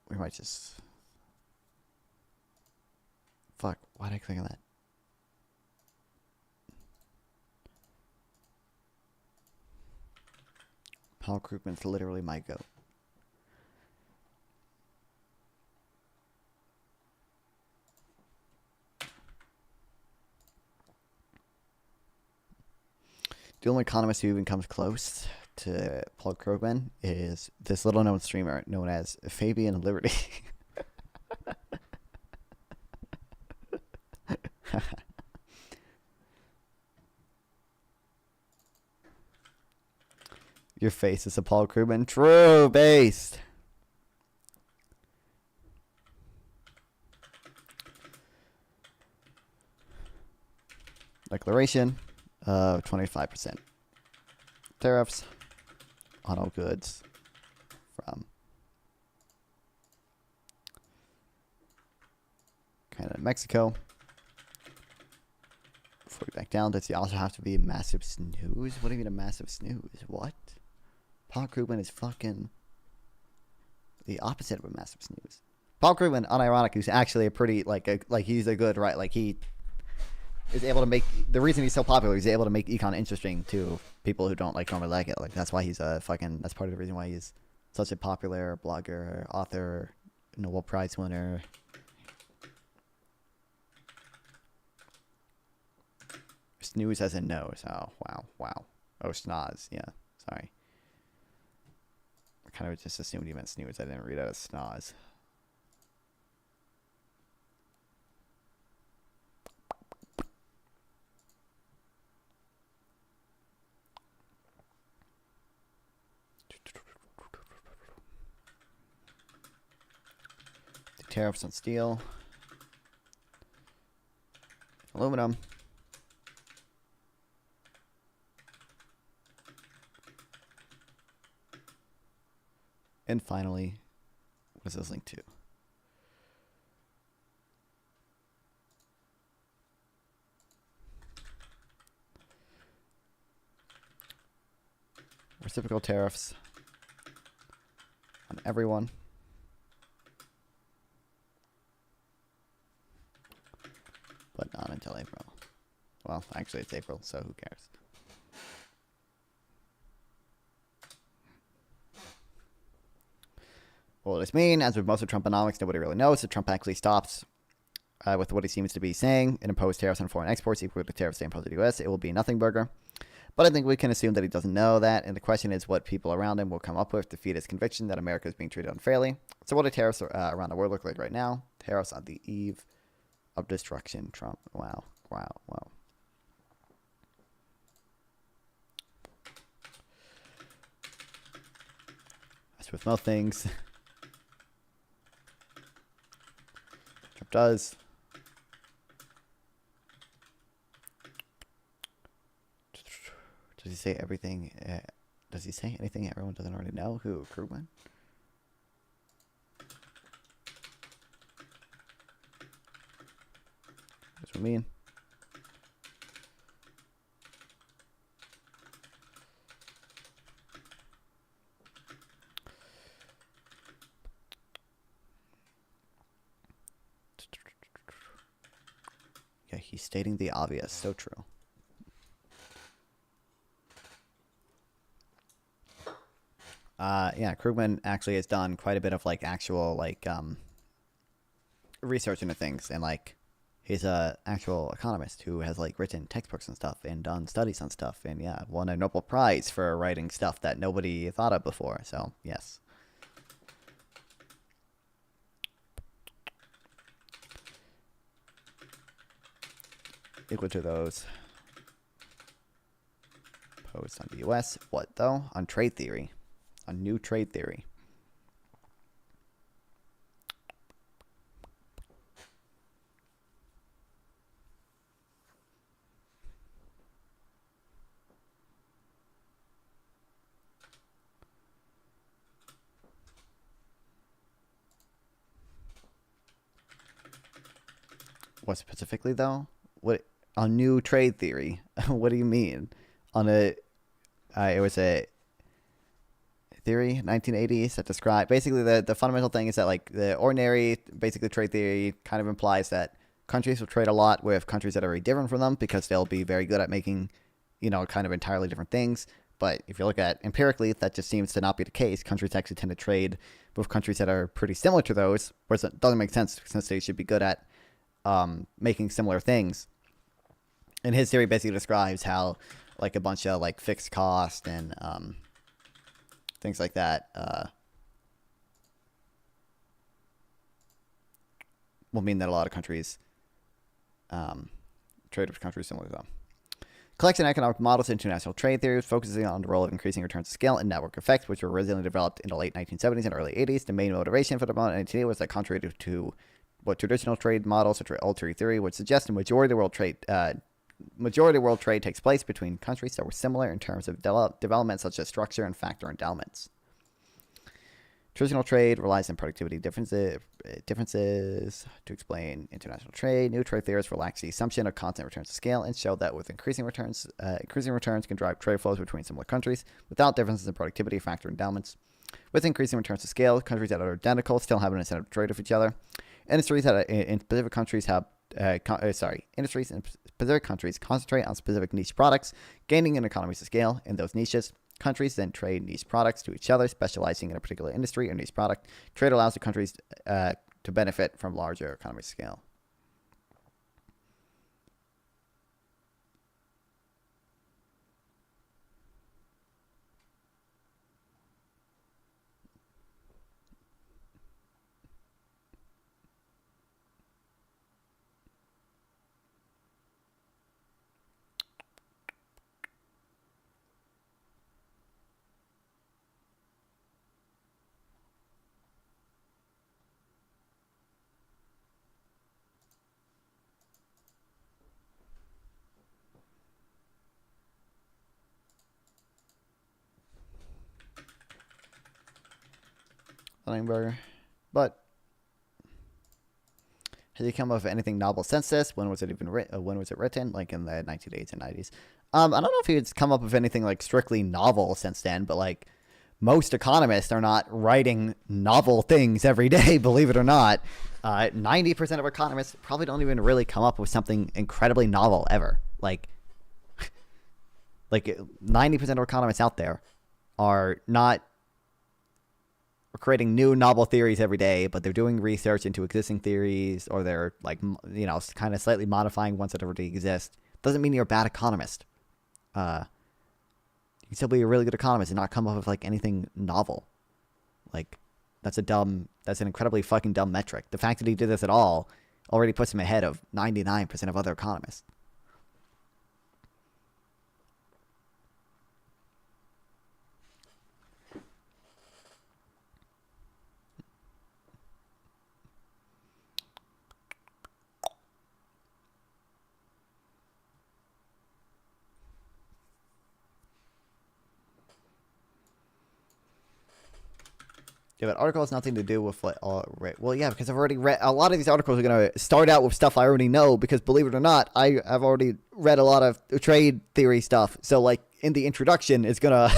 S1: we might just... Fuck, why did I click on that? Paul Krugman's literally my goat. The only economist who even comes close to Paul Krugman is this little-known streamer known as Fabian Liberty. Your face is a Paul Krugman. True based. Declaration of 25% tariffs on all goods from Canada and Mexico. Before we back down, does he also have to be a massive snooze? What do you mean a massive snooze? What? Paul Krugman is fucking... the opposite of a massive snooze. Paul Krugman, unironic, who's actually a pretty he's a good he is able to make the reason he's so popular. He's able to make econ interesting to people who don't normally like it. Like that's why he's that's part of the reason why he's such a popular blogger, author, Nobel Prize winner. Snooze as in nose. Oh wow. Oh, schnoz. Yeah, sorry. I kind of just assumed he meant snooze. I didn't read it as schnoz. The tariffs on steel, aluminum. And finally, what is this linked to? Reciprocal tariffs on everyone. But not until April. Well, actually it's April, so who cares? What will this mean? As with most of Trumponomics, nobody really knows if Trump actually stops with what he seems to be saying and impose tariffs on foreign exports equal to tariffs they impose on the U.S. It will be a nothing burger. But I think we can assume that he doesn't know that, and the question is what people around him will come up with to feed his conviction that America is being treated unfairly. So what do tariffs around the world look like right now? Tariffs on the eve of destruction. Trump. Wow. As with most things, Trump does. Does he say everything? Does he say anything everyone doesn't already know? Who? Krugman? That's what I mean. Yeah, he's stating the obvious. So true. Yeah, Krugman actually has done quite a bit of actual research into things, and he's a actual economist who has written textbooks and stuff and done studies on stuff, and yeah, won a Nobel Prize for writing stuff that nobody thought of before. So yes. Equal to those posed on the U.S. What though? On trade theory. A new trade theory. What specifically though? What a new trade theory? What do you mean? On a it was a theory 1980s that describe basically the fundamental thing is that the ordinary basically trade theory kind of implies that countries will trade a lot with countries that are very different from them because they'll be very good at making kind of entirely different things. But if you look at empirically, that just seems to not be the case. Countries actually tend to trade with countries that are pretty similar to those, whereas it doesn't make sense since they should be good at making similar things. And his theory basically describes how a bunch of fixed cost and things like that will mean that a lot of countries trade with countries similar to them. Collection of economic models, international trade theories, focusing on the role of increasing returns to scale and network effects, which were originally developed in the late 1970s and early 80s. The main motivation for the model was that contrary to what traditional trade models, such as old trade theory, would suggest, the majority of world trade takes place between countries that were similar in terms of development, such as structure and factor endowments. Traditional trade relies on productivity differences to explain international trade. New trade theorists relax the assumption of constant returns to scale and show that with increasing returns can drive trade flows between similar countries without differences in productivity factor endowments. With increasing returns to scale, countries that are identical still have an incentive to trade with each other. Industries that in specific countries have industries in specific countries concentrate on specific niche products, gaining in economies of scale in those niches. Countries then trade niche products to each other, specializing in a particular industry or niche product. Trade allows the countries to benefit from larger economies of scale. Burger. But has he come up with anything novel since this? When was it even written? When was it written? Like in the 1980s and 90s. I don't know if he's come up with anything like strictly novel since then, but like most economists are not writing novel things every day, believe it or not. 90% of economists probably don't even really come up with something incredibly novel ever. Like 90% of economists out there are not creating new novel theories every day, but they're doing research into existing theories, or they're like, kind of slightly modifying ones that already exist. Doesn't mean you're a bad economist. You can still be a really good economist and not come up with like anything novel. Like that's an incredibly fucking dumb metric. The fact that he did this at all already puts him ahead of 99% of other economists. Yeah, but article has nothing to do with what. Well, yeah, because I've already read a lot of these articles are going to start out with stuff I already know. Because believe it or not, I've already read a lot of trade theory stuff. So, like in the introduction, it's gonna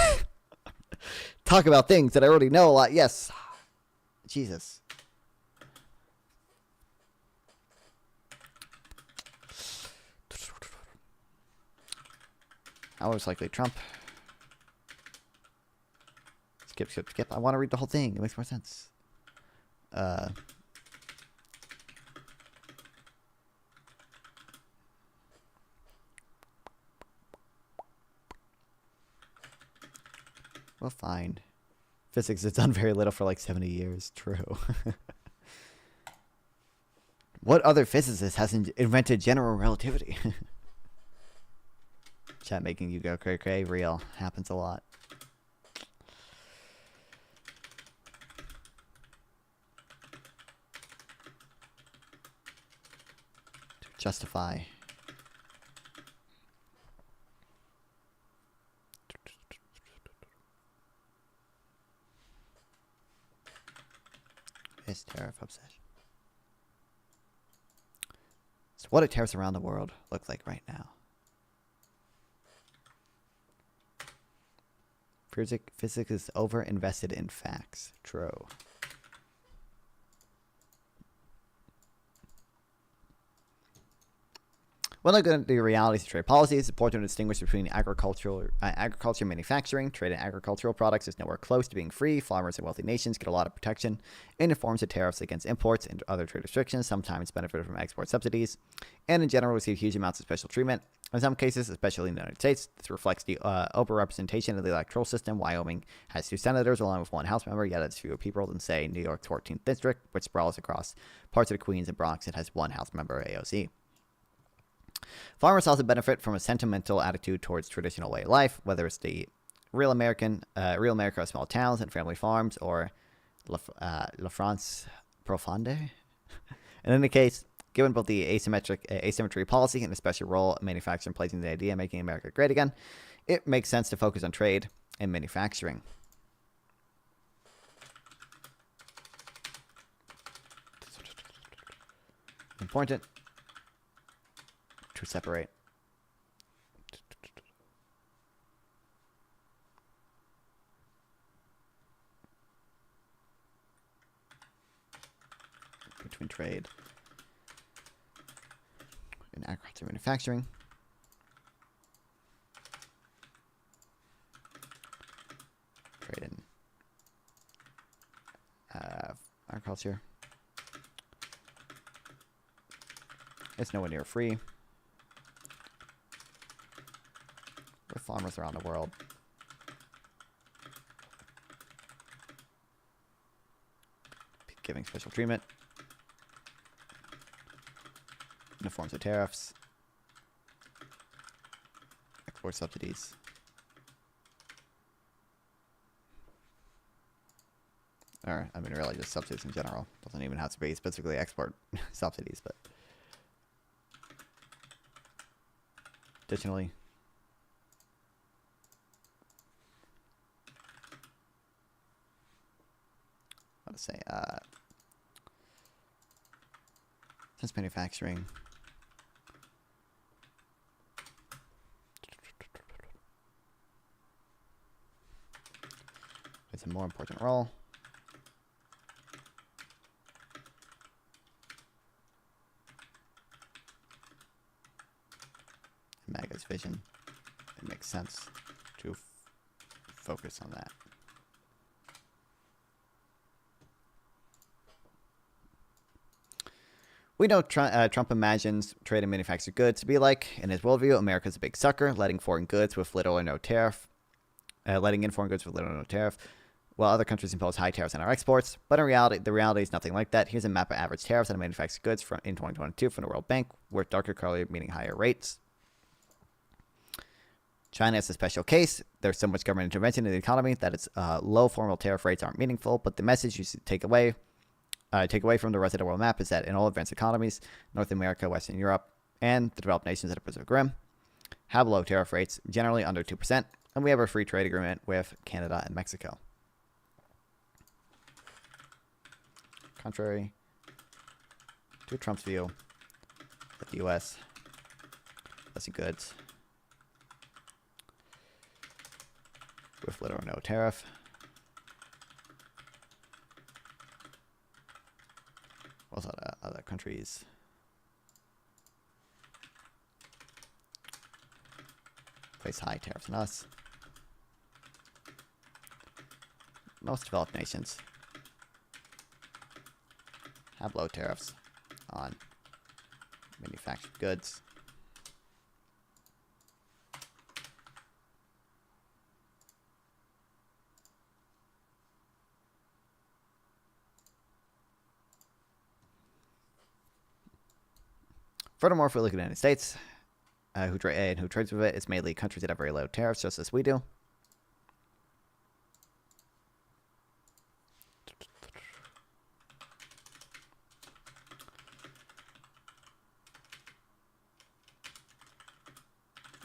S1: talk about things that I already know a lot. Yes, Jesus. How most likely Trump? Skip. I want to read the whole thing. It makes more sense. Well, fine. Physics has done very little for like 70 years. True. What other physicist hasn't invented general relativity? Chat making you go cray-cray. Real. Happens a lot. Justify. His tariff obsession. So what do tariffs around the world look like right now? Physics is over-invested in facts. True. When looking at the realities of trade policy, it's important to distinguish between agriculture and manufacturing. Trade in agricultural products is nowhere close to being free. Farmers and wealthy nations get a lot of protection in the forms of tariffs against imports and other trade restrictions, sometimes benefit from export subsidies, and in general receive huge amounts of special treatment. In some cases, especially in the United States, this reflects the overrepresentation of the electoral system. Wyoming has 2 senators along with 1 House member, yet it's fewer people than, say, New York's 14th district, which sprawls across parts of the Queens and Bronx and has 1 House member AOC. Farmers also benefit from a sentimental attitude towards traditional way of life, whether it's the real America of small towns and family farms, or La France Profonde. In any case, given both the asymmetry policy and the special role manufacturing plays in the idea of making America great again, it makes sense to focus on trade and manufacturing. Important to separate. between trade and agriculture manufacturing. Trade in agriculture. It's nowhere near free. With farmers around the world. Giving special treatment in the forms of tariffs, export subsidies, or I mean really just subsidies in general. Doesn't even have to be specifically export subsidies, but additionally let's say since manufacturing is a more important role. MAGA's vision, it makes sense to focus on that. We know Trump imagines trade and manufactured goods to be like, in his worldview, America's a big sucker, letting in foreign goods with little or no tariff, while other countries impose high tariffs on our exports. But in reality, the reality is nothing like that. Here's a map of average tariffs on manufactured goods in 2022 from the World Bank, where darker color meaning higher rates. China is a special case. There's so much government intervention in the economy that its low formal tariff rates aren't meaningful, but the message you should take away from the rest of the world map is that in all advanced economies, North America, Western Europe, and the developed nations at the Pacific Rim have low tariff rates, generally under 2%, and we have a free trade agreement with Canada and Mexico. Contrary to Trump's view that the U.S. listing goods with little or no tariff also other countries place high tariffs on us. Most developed nations have low tariffs on manufactured goods. Furthermore, if we look at the United States, who trades with it, it's mainly countries that have very low tariffs, just as we do.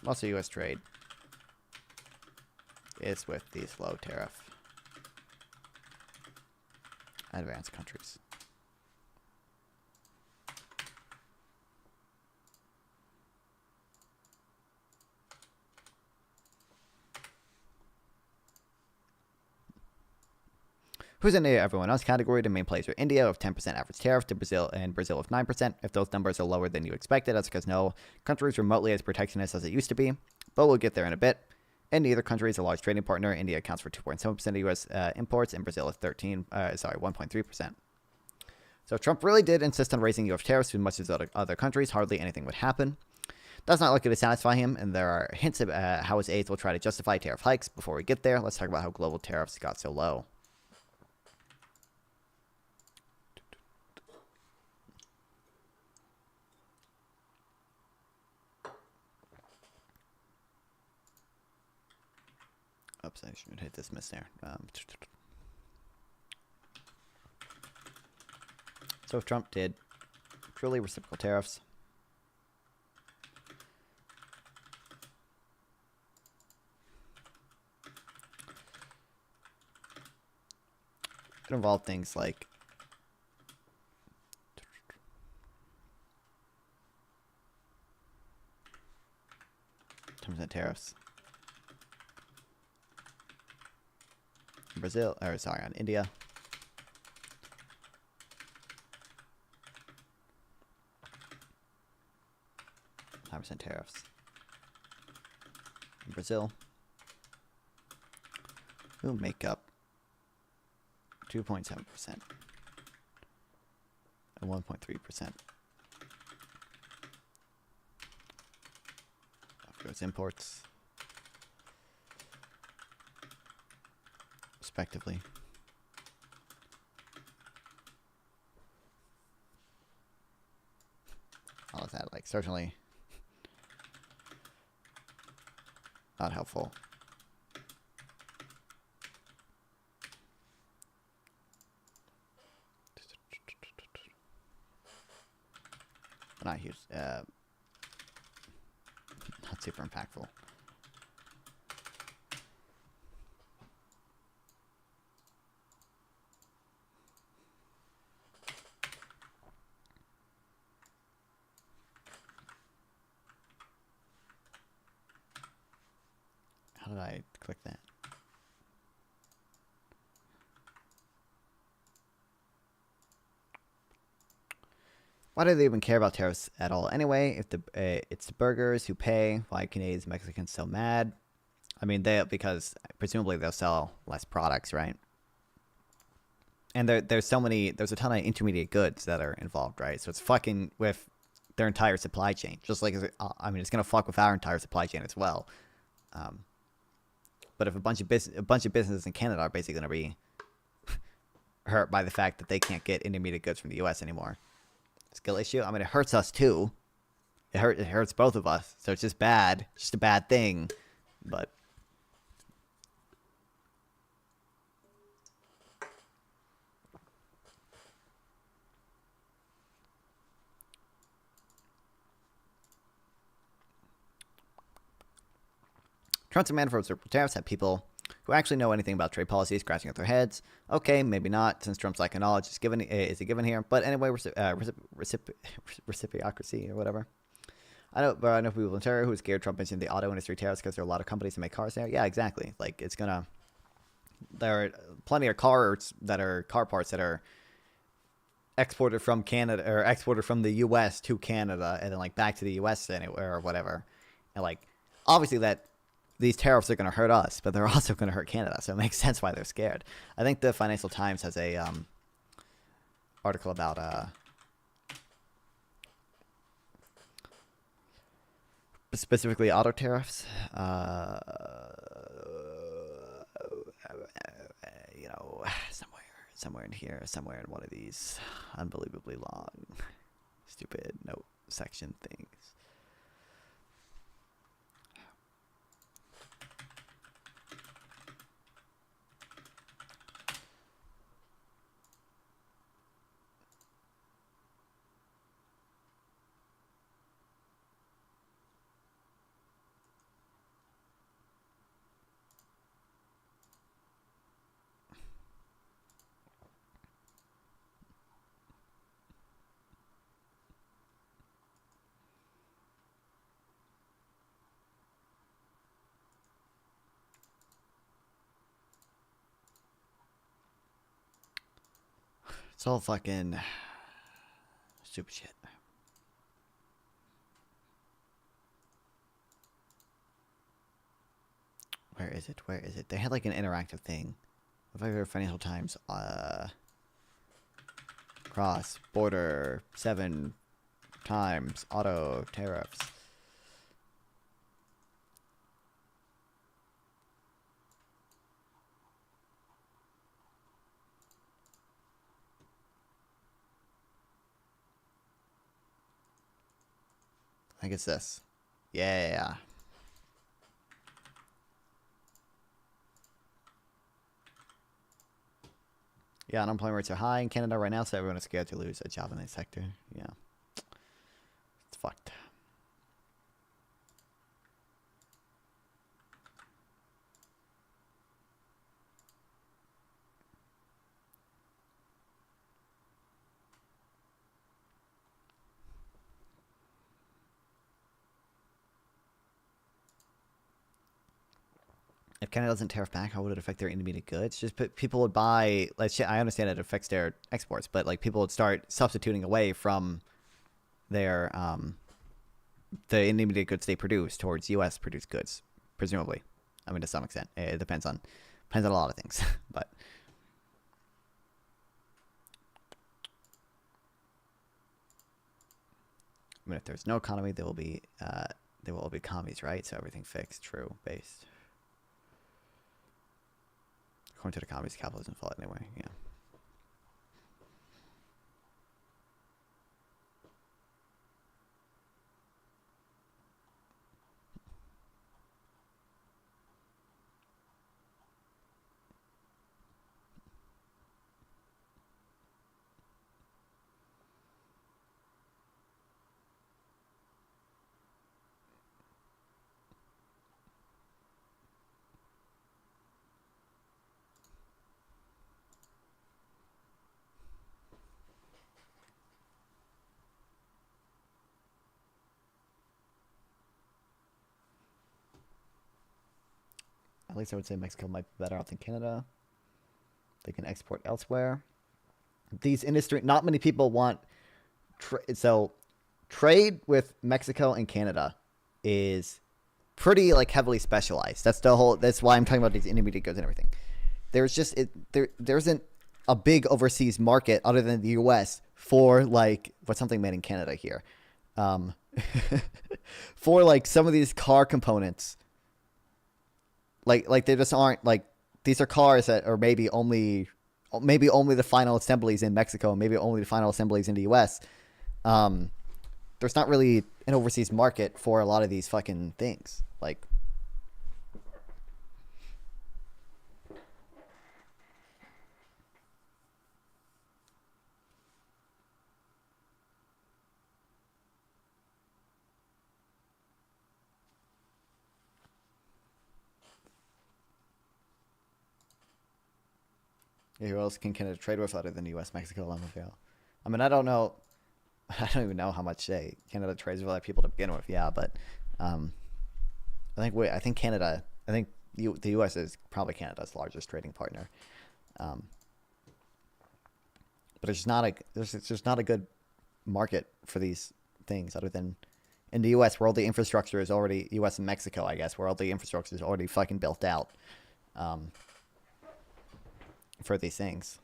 S1: Most of U.S. trade is with these low tariff advanced countries. Who's in the everyone else category? The main players are India with 10% average tariff to Brazil with 9%. If those numbers are lower than you expected, that's because no country is remotely as protectionist as it used to be, but we'll get there in a bit. In neither country is a large trading partner. India accounts for 2.7% of U.S. Imports, and Brazil is 1.3%. So Trump really did insist on raising U.S. tariffs as much as other countries. Hardly anything would happen. That's not likely to satisfy him, and there are hints of how his aides will try to justify tariff hikes. Before we get there, let's talk about how global tariffs got so low. Oops, I should hit dismiss there. So if Trump did truly reciprocal tariffs, it involved things like terms of tariffs. On India. 5% tariffs. In Brazil will make up 2.7% and 1.3% of goods imports, respectively. All of that, like, certainly not helpful. Not huge. Not super impactful. How did I click that? Why do they even care about tariffs at all anyway? If it's the burgers who pay, why Canadians and Mexicans so mad? I mean, because presumably they'll sell less products, right? And there's a ton of intermediate goods that are involved, right? So it's fucking with their entire supply chain. Just like, I mean, it's gonna fuck with our entire supply chain as well. But if a bunch of businesses in Canada are basically gonna be hurt by the fact that they can't get intermediate goods from the U.S. anymore. Skill issue. I mean, it hurts us too. It hurts both of us. So it's just bad. Just a bad thing. But Trump's demand for tariffs have people who actually know anything about trade policy scratching at their heads. Okay, maybe not, since Trump's lack of knowledge is a given here. But anyway, reciprocity or whatever. I know people in Ontario who are scared Trump mentioned the auto industry tariffs because there are a lot of companies that make cars there. Yeah, exactly. Like, there are plenty of car parts that are exported from Canada or exported from the U.S. to Canada and then like back to the U.S. anywhere or whatever. And like, obviously these tariffs are going to hurt us, but they're also going to hurt Canada. So it makes sense why they're scared. I think the Financial Times has a article about specifically auto tariffs. You know, somewhere in here, somewhere in one of these unbelievably long, stupid note section things. It's all fucking stupid shit. Where is it? Where is it? They had like an interactive thing. If I heard Financial Times, cross border 7 times auto tariffs. I think it's this. Yeah. Yeah, unemployment rates are high in Canada right now, so everyone is scared to lose a job in this sector. Yeah. It's fucked. If Canada doesn't tariff back, how would it affect their intermediate goods? Just people would buy, like, shit, I understand it affects their exports, but like people would start substituting away from their the intermediate goods they produce towards U.S. produced goods, presumably. I mean, to some extent, it depends on a lot of things, but. I mean, if there's no economy, there will be economies, right? So everything fixed, true, based. According to the economies, capitalism fall anyway. Yeah. At least I would say Mexico might be better off than Canada. They can export elsewhere. These industry, not many people want. So, trade with Mexico and Canada is pretty like heavily specialized. That's the whole. That's why I'm talking about these intermediate goods and everything. There's just there isn't a big overseas market other than the U.S. for like what's something made in Canada here, for like some of these car components. Like they just aren't like these are cars that are maybe only the final assemblies in Mexico, maybe only the final assemblies in the U.S. There's not really an overseas market for a lot of these fucking things. Like, who else can Canada trade with other than the U.S., Mexico, LMFAO? I mean, I don't know. I don't even know how much Canada trades with other people to begin with. Yeah, but I think Canada. I think the U.S. is probably Canada's largest trading partner. But there's just not a good market for these things other than in the U.S. where all the infrastructure is already U.S. and Mexico, I guess, where all the infrastructure is already fucking built out. For these things.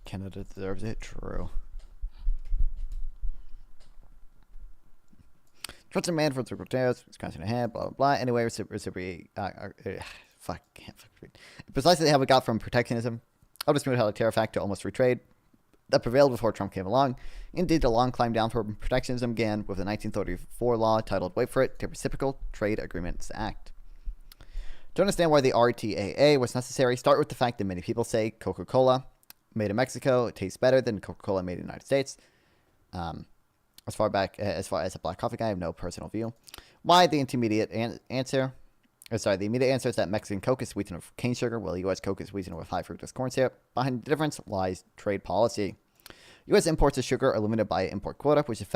S1: Canada deserves it. True. Trust demand for the tariffs, Wisconsin ahead, blah blah blah. Anyway, reciprocity. Fuck, can't fucking read. Precisely how we got from protectionism. I'll just move how the tariff act to almost free trade that prevailed before Trump came along. Indeed, the long climb down from protectionism began with the 1934 law titled, wait for it, the Reciprocal Trade Agreements Act. To understand why the RTAA was necessary, start with the fact that many people say Coca-Cola made in Mexico tastes better than Coca-Cola made in the United States. As far as a black coffee guy, I have no personal view. Why the immediate answer is that Mexican Coke is sweetened with cane sugar, while U.S. Coke is sweetened with high fructose corn syrup. Behind the difference lies trade policy. U.S. imports of sugar are limited by import quota, which has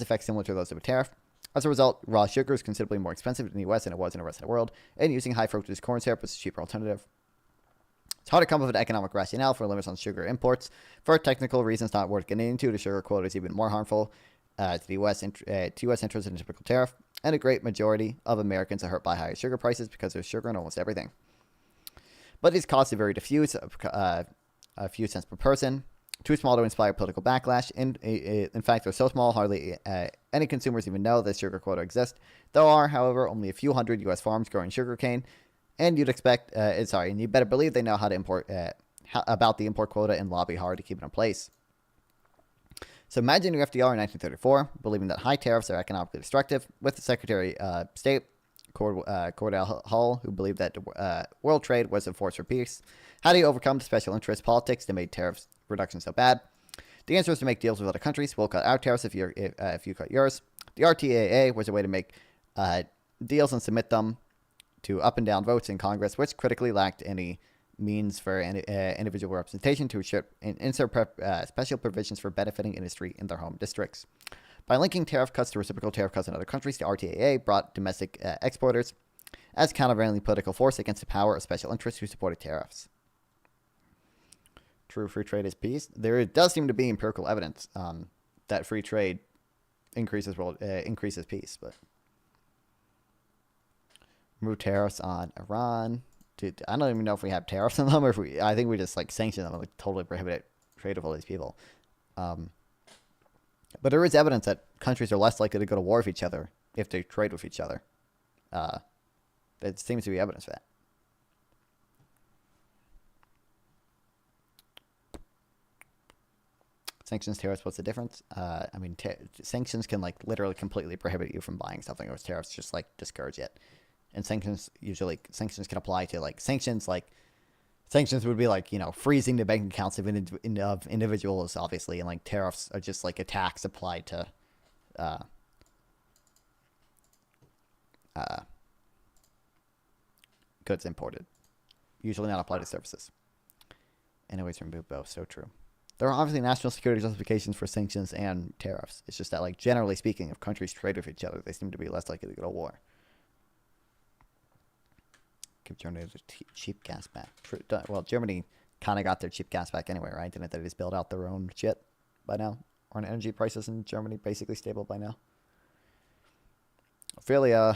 S1: effects similar to those of a tariff. As a result, raw sugar is considerably more expensive in the U.S. than it was in the rest of the world, and using high fructose corn syrup is a cheaper alternative. It's hard to come up with an economic rationale for limits on sugar imports. For technical reasons not worth getting into, the sugar quota is even more harmful to U.S. interests than a typical tariff, and a great majority of Americans are hurt by higher sugar prices because there's sugar in almost everything. But these costs are very diffuse, a few cents per person, too small to inspire political backlash. In fact, they're so small, hardly any consumers even know that sugar quota exists. There are, however, only a few hundred U.S. farms growing sugarcane. And you'd expect, and you better believe they know how to import, about the import quota and lobby hard to keep it in place. So imagine your FDR in 1934, believing that high tariffs are economically destructive, with the Secretary of State, Cordell Hull, who believed that world trade was a force for peace. How do you overcome the special interest politics that made tariffs reduction so bad? The answer is to make deals with other countries. We'll cut our tariffs if you cut yours. The RTAA was a way to make deals and submit them to up and down votes in Congress, which critically lacked any means for individual representation to insert special provisions for benefiting industry in their home districts. By linking tariff cuts to reciprocal tariff cuts in other countries, the RTAA brought domestic exporters as countervailing political force against the power of special interests who supported tariffs. True free trade is peace. There does seem to be empirical evidence that free trade increases peace, but remove tariffs on Iran. Dude, I don't even know if we have tariffs on them or if I think we just like sanction them and like totally prohibit trade with all these people. But there is evidence that countries are less likely to go to war with each other if they trade with each other. There seems to be evidence for that. Sanctions, tariffs, what's the difference? I mean, sanctions can like literally completely prohibit you from buying something, whereas tariffs just like discourage it. And sanctions can apply to like sanctions would be like, you know, freezing the bank accounts of individuals, obviously, and like tariffs are just like a tax applied to goods imported, usually not applied to services. Anyways, remove both. So true. There are obviously national security justifications for sanctions and tariffs. It's just that, like, generally speaking, if countries trade with each other, they seem to be less likely to go to war. Give Germany the cheap gas back. True. Well, Germany kind of got their cheap gas back anyway, right? Didn't they just build out their own shit by now? Aren't energy prices in Germany basically stable by now? Ophelia.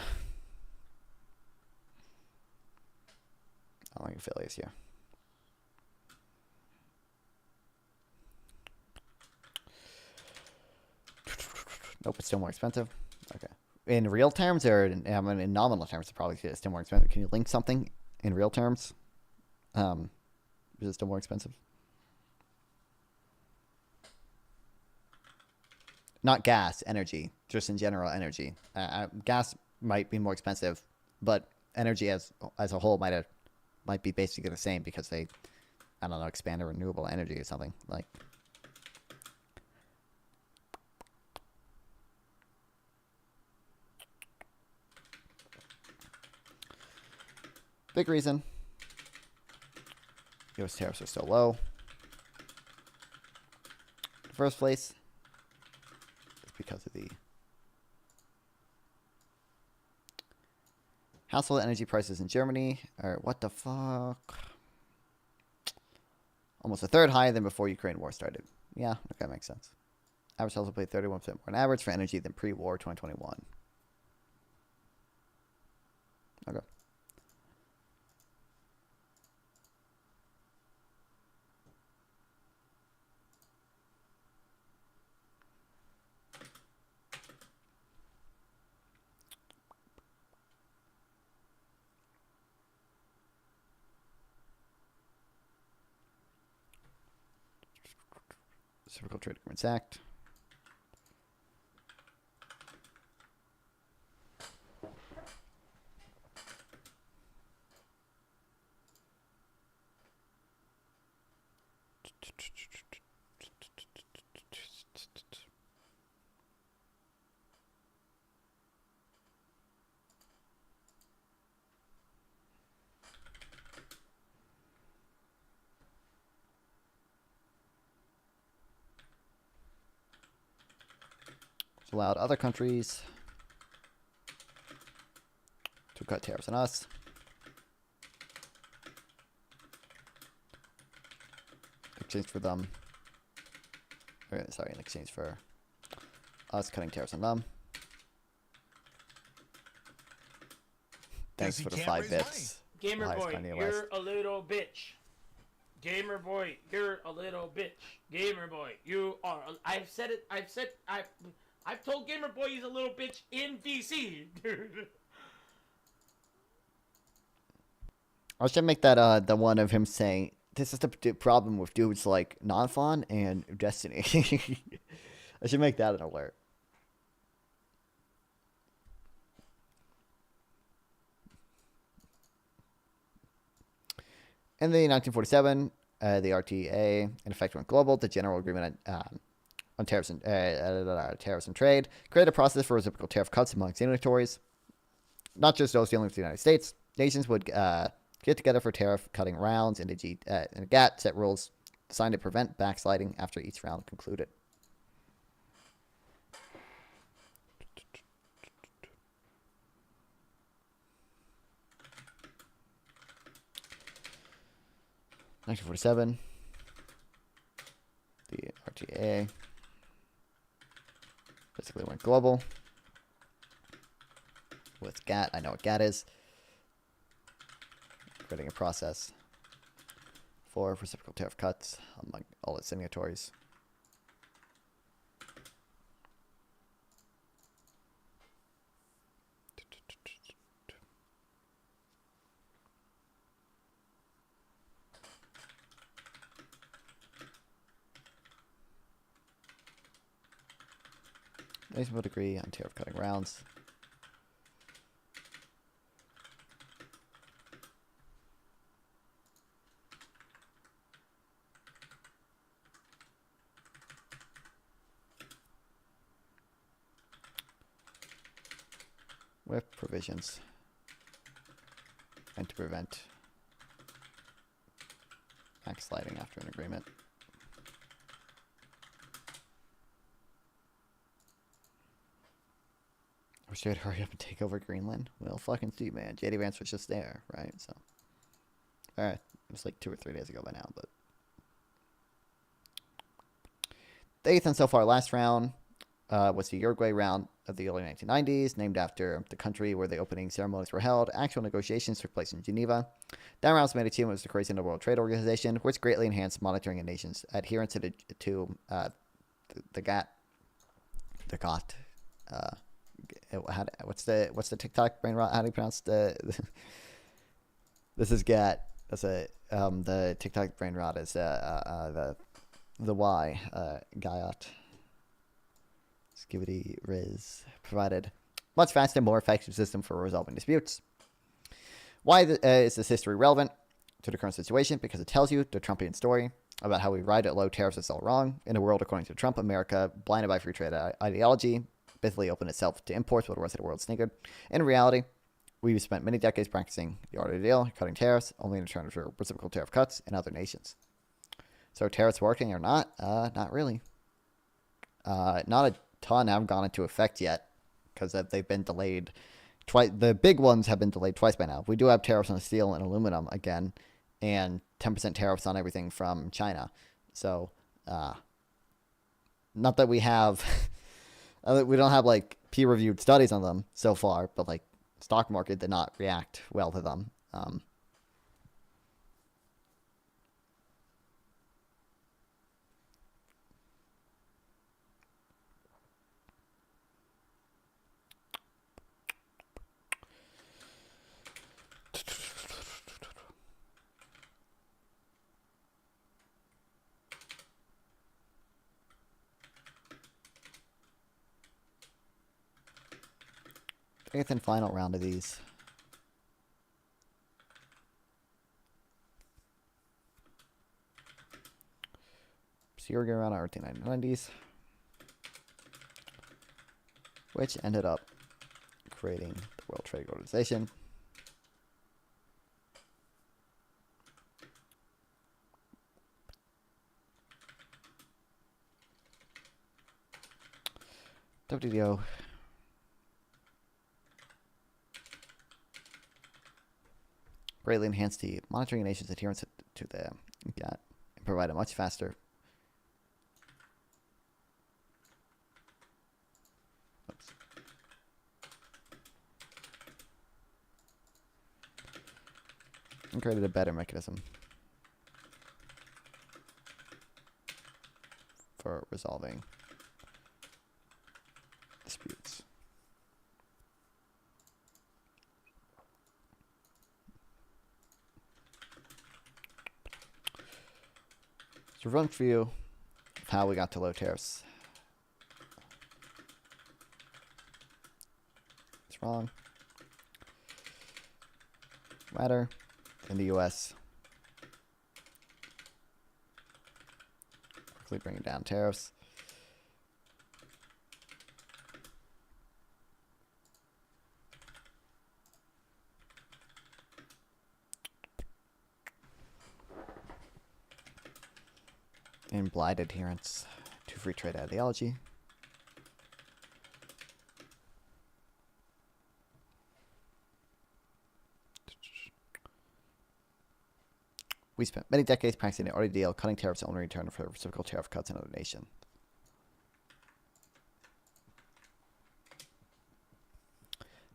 S1: I don't think Ophelia's here. Nope, it's still more expensive. Okay. In real terms or in nominal terms, it's probably still more expensive. Can you link something in real terms? Is it still more expensive? Not gas, energy. Just in general, energy. Gas might be more expensive, but energy as a whole might be basically the same because they, I don't know, expand renewable energy or something like. Big reason. U.S. tariffs are still low. In the first place, it's because of the household energy prices in Germany are what the fuck? Almost a third higher than before Ukraine war started. Yeah, okay, makes sense. Average household paid 31% more on average for energy than pre-war 2021. Okay. Reciprocal Trade Agreements Act. Allowed other countries to cut tariffs on us. In exchange for them. Sorry, in exchange for us cutting tariffs on them. Thanks for the 5 bits.
S2: Gamer boy, you're a little bitch. Gamer boy, you're a little bitch. Gamer boy, you are. I've said it. I've told Gamer Boy he's a little bitch in VC, dude.
S1: I should make that the one of him saying, "This is the problem with dudes like Non-Fon and Destiny." I should make that an alert. In the 1947, the RTA in effect went global. The General Agreement on tariffs and trade, create a process for reciprocal tariff cuts among signatories, not just those dealing with the United States. Nations would get together for tariff cutting rounds, and in a GATT set rules designed to prevent backsliding after each round concluded. In 1947, the RTA basically went global with GATT. I know what GATT is. Creating a process for reciprocal tariff cuts among all its signatories. Nations would agree on tariff cutting rounds. With provisions and to prevent backsliding after an agreement. I wish they'd hurry up and take over Greenland. Well, fucking see, man. JD Vance was just there, right? So, alright. It was like 2 or 3 days ago by now, but. The 8th and so far last round was the Uruguay round of the early 1990s, named after the country where the opening ceremonies were held. Actual negotiations took place in Geneva. That round's main achievement was the creation of the World Trade Organization, which greatly enhanced monitoring a nation's adherence to the GATT. The GATT. What's the TikTok brain rot? How do you pronounce the this is GATT. That's the TikTok brain rot is the Y GATT. Skibidi Riz provided much faster, more effective system for resolving disputes. Why is this history relevant to the current situation? Because it tells you the Trumpian story about how we ride at low tariffs is all wrong. In a world, according to Trump, America, blinded by free trade ideology, basically opened itself to imports while the rest of the world snickered. In reality, we've spent many decades practicing the art of the deal, cutting tariffs, only in return for reciprocal tariff cuts in other nations. So tariffs working or not? Not really. Not a ton have gone into effect yet because they've been delayed twice. The big ones have been delayed twice by now. We do have tariffs on steel and aluminum again, and 10% tariffs on everything from China. So, not that we have, we don't have like peer-reviewed studies on them so far, but like stock market did not react well to them. Eighth and final round of these. So you're going around our 1990s, which ended up creating the World Trade Organization. WTO. Greatly enhance the monitoring nation's adherence to the GATT and provide a much faster and created a better mechanism for resolving disputes. So run for you of how we got to low tariffs. It's wrong. Matter in the U.S. Quickly bringing down tariffs. in blind adherence to free trade ideology. We spent many decades practicing the already deal, cutting tariffs only in return for reciprocal tariff cuts in other nations.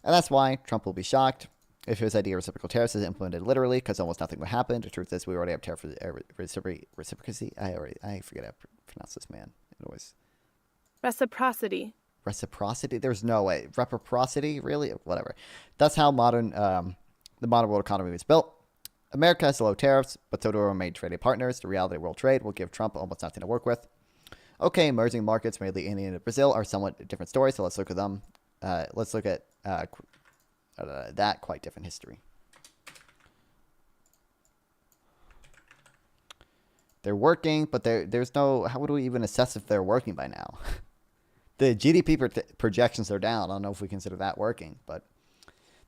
S1: And that's why Trump will be shocked if his idea of reciprocal tariffs is implemented literally, because almost nothing would happen. The truth is, we already have tariff reciprocity. I forget how to pronounce this, man. It always
S7: reciprocity.
S1: Reciprocity. There's no way. Reciprocity, really? Whatever. That's how the modern world economy was built. America has low tariffs, but so do our main trading partners. The reality of world trade will give Trump almost nothing to work with. Okay, emerging markets, mainly India and Brazil, are somewhat different stories, so let's look at them. Let's look at that quite different history. They're working, but there's no... How would we even assess if they're working by now? The GDP projections are down. I don't know if we consider that working, but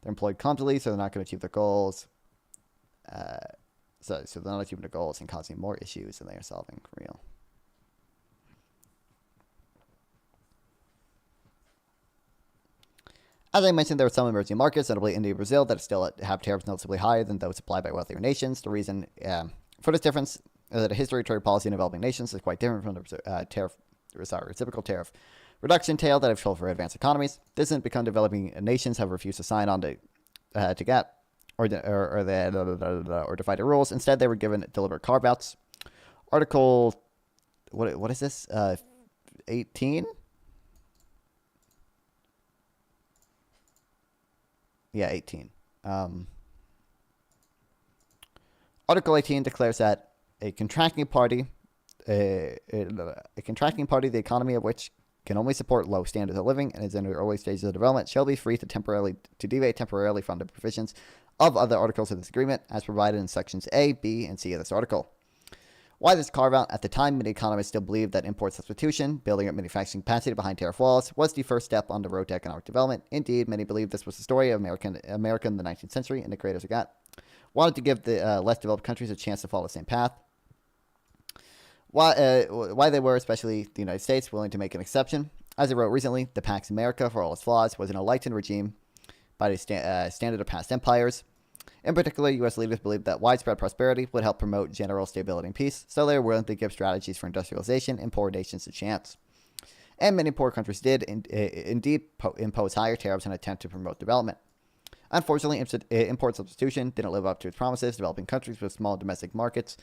S1: they're employed clumsily, so they're not going to achieve their goals. So they're not achieving their goals and causing more issues than they are solving for real. As I mentioned, there are some emerging markets, notably India and Brazil, that still have tariffs noticeably higher than those applied by wealthier nations. The reason for this difference is that a history of trade policy in developing nations is quite different from the reciprocal tariff reduction tail that have told for advanced economies. This has become developing nations have refused to sign on to GATT or defy the rules. Instead, they were given deliberate carve-outs. Article, what is this? 18? Yeah, 18. Article 18 declares that a contracting party, the economy of which can only support low standards of living and is in the early stages of development, shall be free to deviate temporarily from the provisions of other articles of this agreement, as provided in sections A, B, and C of this article. Why this carve-out? At the time, many economists still believed that import substitution, building up manufacturing capacity behind tariff walls, was the first step on the road to economic development. Indeed, many believed this was the story of America in the 19th century, and the creators of GATT wanted to give the less developed countries a chance to follow the same path. Why they were, especially the United States, willing to make an exception. As I wrote recently, the Pax America, for all its flaws, was an enlightened regime by the standard of past empires. In particular, U.S. leaders believed that widespread prosperity would help promote general stability and peace, so they were willing to give strategies for industrialization in poor nations a chance. And many poor countries did indeed impose higher tariffs in an attempt to promote development. Unfortunately, import substitution didn't live up to its promises. Developing countries with small domestic markets,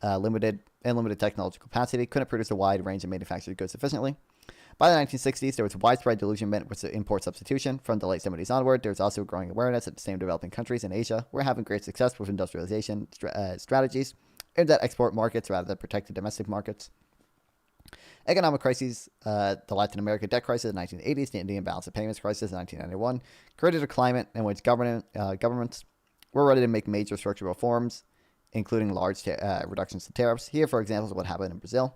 S1: limited technological capacity, couldn't produce a wide range of manufactured goods efficiently. By the 1960s, there was widespread disillusionment with import substitution. From the late 70s onward, there was also a growing awareness that the same developing countries in Asia were having great success with industrialization strategies aimed at export markets rather than protected domestic markets. Economic crises, the Latin American debt crisis in the 1980s, the Indian balance of payments crisis in 1991, created a climate in which governments were ready to make major structural reforms, including large reductions to tariffs. Here, for example, is what happened in Brazil.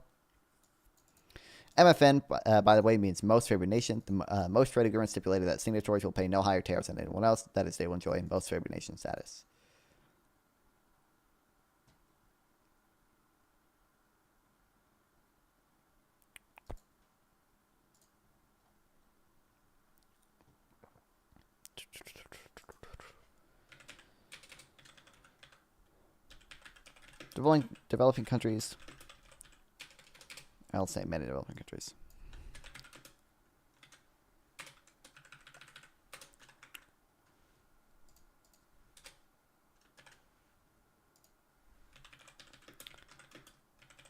S1: MFN, by the way, means most favored nation. The most trade agreements stipulated that signatories will pay no higher tariffs than anyone else. That is, they will enjoy most favored nation status. Developing countries. I'll say many developing countries.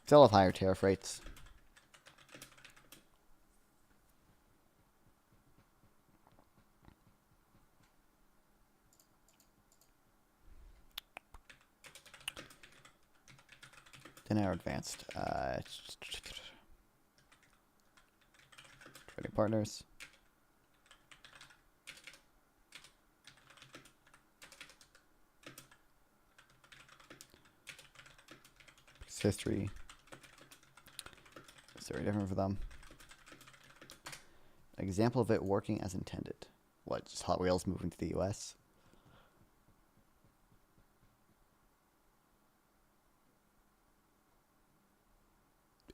S1: Still have higher tariff rates. Then our advanced trading partners. History. It's very different for them. An example of it working as intended. What, just Hot Wheels moving to the US?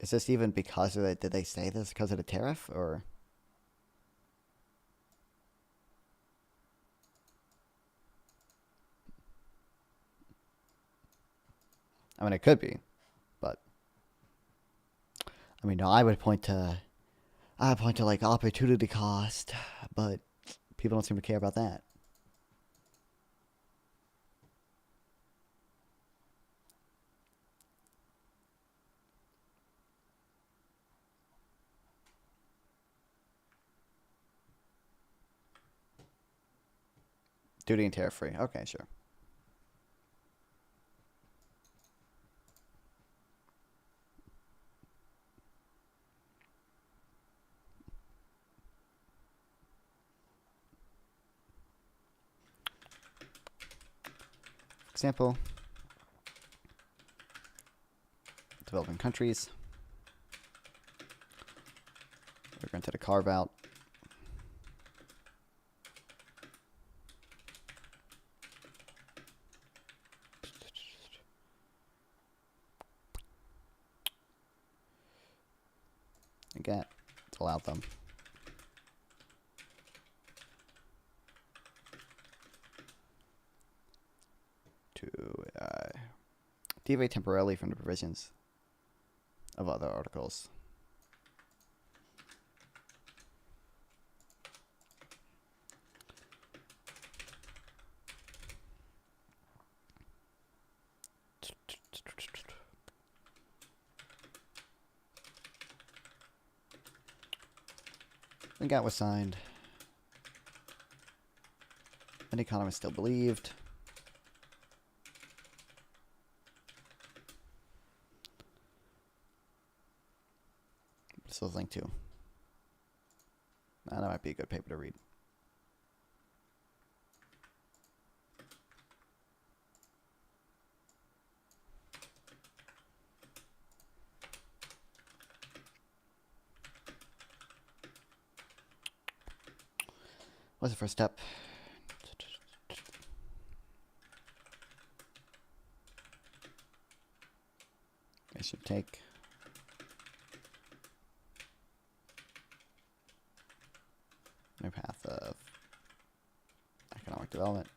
S1: Is this even because of it? Did they say this because of the tariff, or? I mean, it could be, but I mean, no, I would point to like opportunity cost, but people don't seem to care about that. Duty and tariff free. Okay, sure. Example, developing countries. We're going to the carve out. Again, it's allowed them. To deviate temporarily from the provisions of other articles. The GATT was signed. Many economists still believed. Still linked to. That might be a good paper to read. What's the first step? It should take new path of economic development.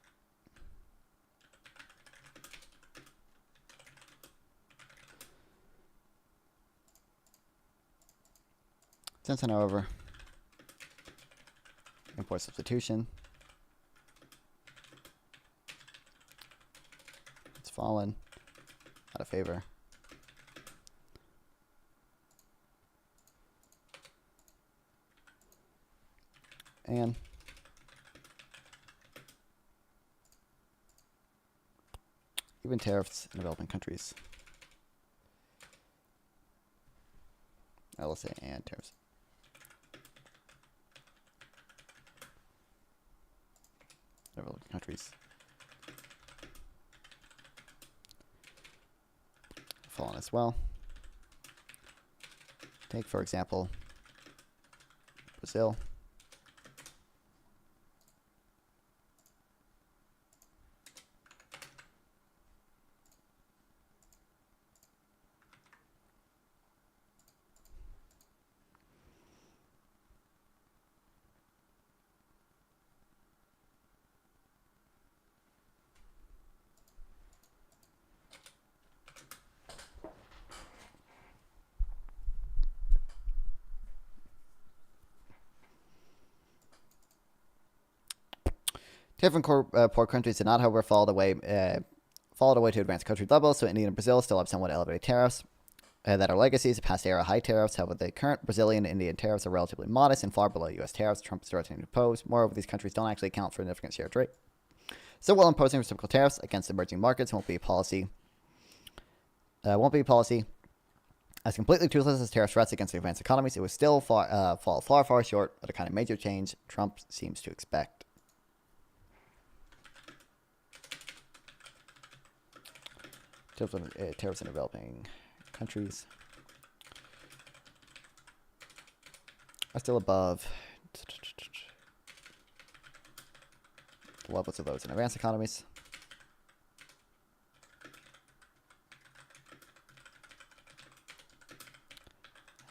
S1: Since I know over import substitution, it's fallen out of favor. And even tariffs in developing countries. Let's say and tariffs. Developing countries. Fallen as well. Take, for example, Brazil. Different poor countries did not, however, follow the way to advanced country levels. So India and Brazil still have somewhat elevated tariffs that are legacies of past era high tariffs. However, the current Brazilian and Indian tariffs are relatively modest and far below U.S. tariffs Trump is threatening to impose. Moreover, these countries don't actually account for a significant share of trade. So while imposing reciprocal tariffs against emerging markets won't be a policy, as completely toothless as tariff threats against advanced economies, it would still fall far short of the kind of major change Trump seems to expect. Tariffs in developing countries are still above the levels of those in advanced economies.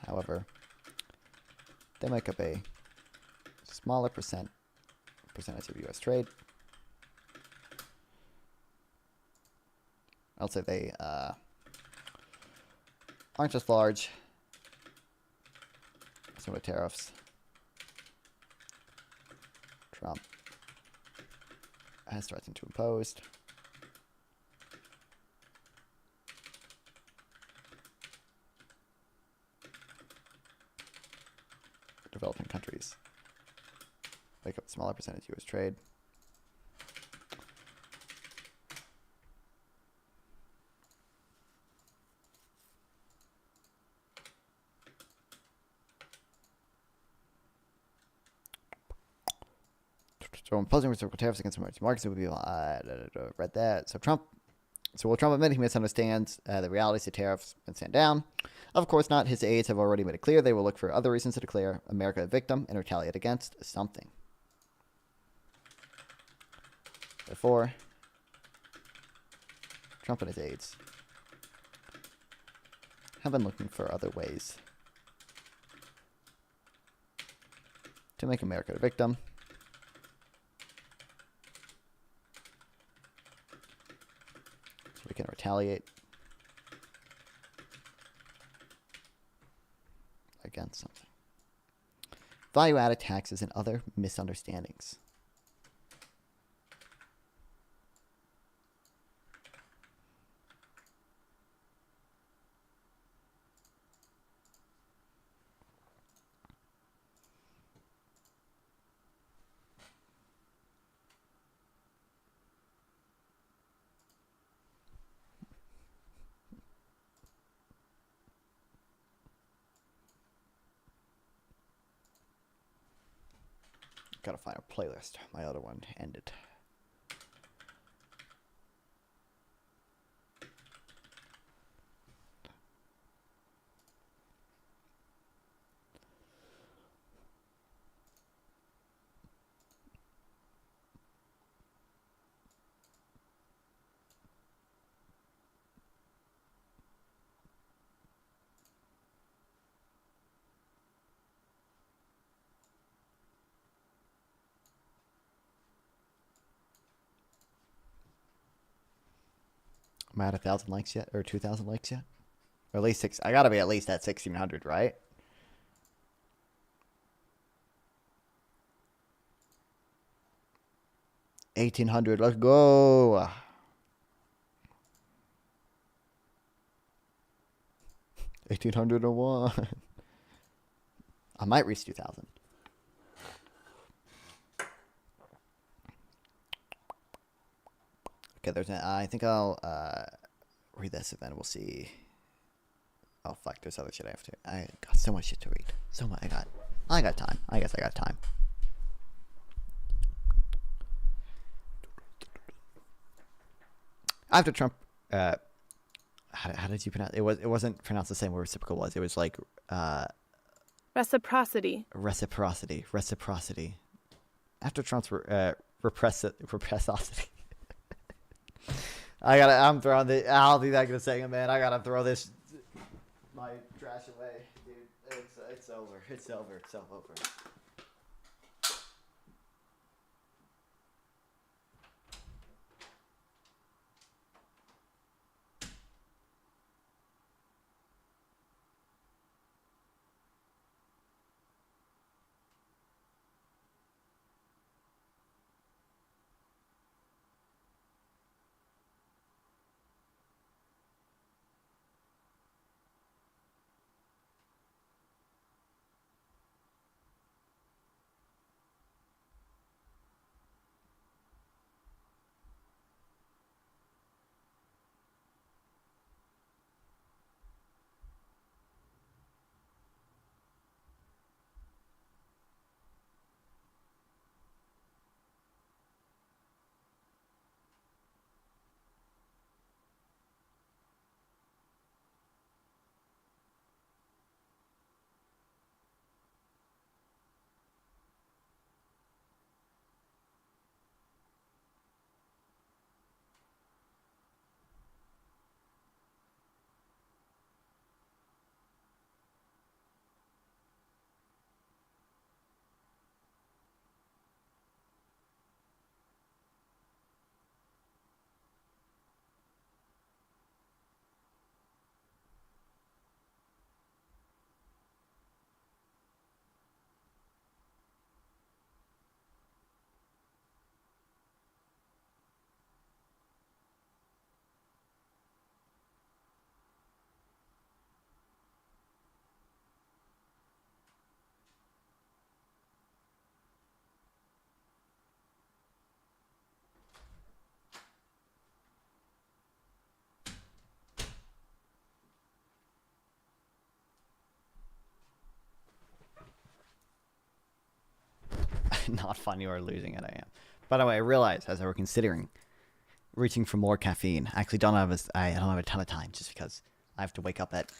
S1: However, they make up a smaller percentage of U.S. trade. I'll say they aren't as large as some of the tariffs Trump has threatened to impose. Developing countries make up a smaller percentage of U.S. trade. So imposing reciprocal tariffs against emerging markets, it would be read that. So will Trump admit he misunderstands the realities of tariffs and stand down? Of course not. His aides have already made it clear they will look for other reasons to declare America a victim and retaliate against something. Therefore, Trump and his aides have been looking for other ways to make America a victim. So we can retaliate against something. Value-added taxes and other misunderstandings. Gotta find a playlist. My other one ended. Am I at 1,000 likes yet? Or 2,000 likes yet? Or at least six. I gotta be at least at 1,600, right? $1,800. Let's go. $1,801. I might reach 2,000. Okay, I think I'll read this and then we'll see. Oh fuck, there's other shit I have to. I got so much shit to read. So much. I got time. I guess I got time. After Trump, how did you pronounce it? It wasn't pronounced the same way reciprocal was. It was like
S7: reciprocity.
S1: Reciprocity. After Trump's repressosity. I'm throwing the. I'll be back in a second, man. I gotta throw my trash away, dude. It's over. It's over. It's over. not fun you are losing it. I am. By the way, I realized as I were considering reaching for more caffeine, I actually don't have I don't have a ton of time just because I have to wake up at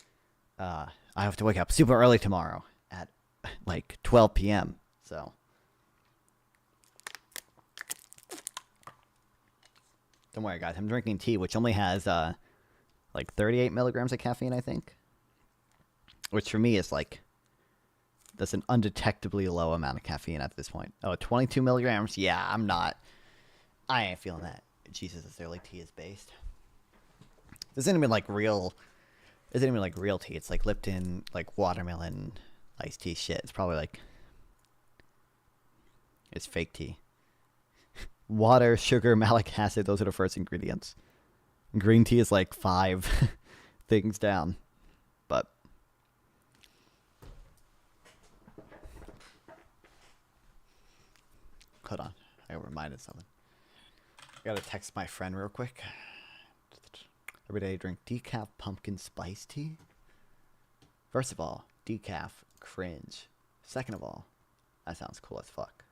S1: I have to wake up super early tomorrow at like 12 p.m. So don't worry, guys. I'm drinking tea, which only has like 38 milligrams of caffeine, I think. Which for me is like, that's an undetectably low amount of caffeine at this point. Oh, 22 milligrams? Yeah, I ain't feeling that. Jesus, this early tea is based. This isn't even like real tea. It's like Lipton, like watermelon iced tea shit. It's probably like, it's fake tea. Water, sugar, malic acid, those are the first ingredients. Green tea is like 5 things down. But hold on. I got reminded something. I gotta text my friend real quick. Every day I drink decaf pumpkin spice tea. First of all, decaf, cringe. Second of all, that sounds cool as fuck.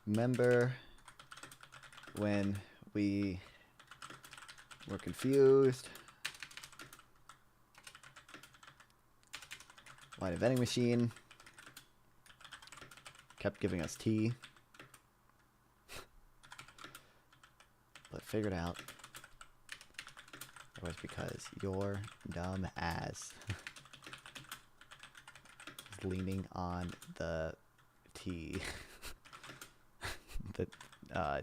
S1: Remember when we were confused why the vending machine kept giving us tea, but figured out it was because your dumb ass is leaning on the tea the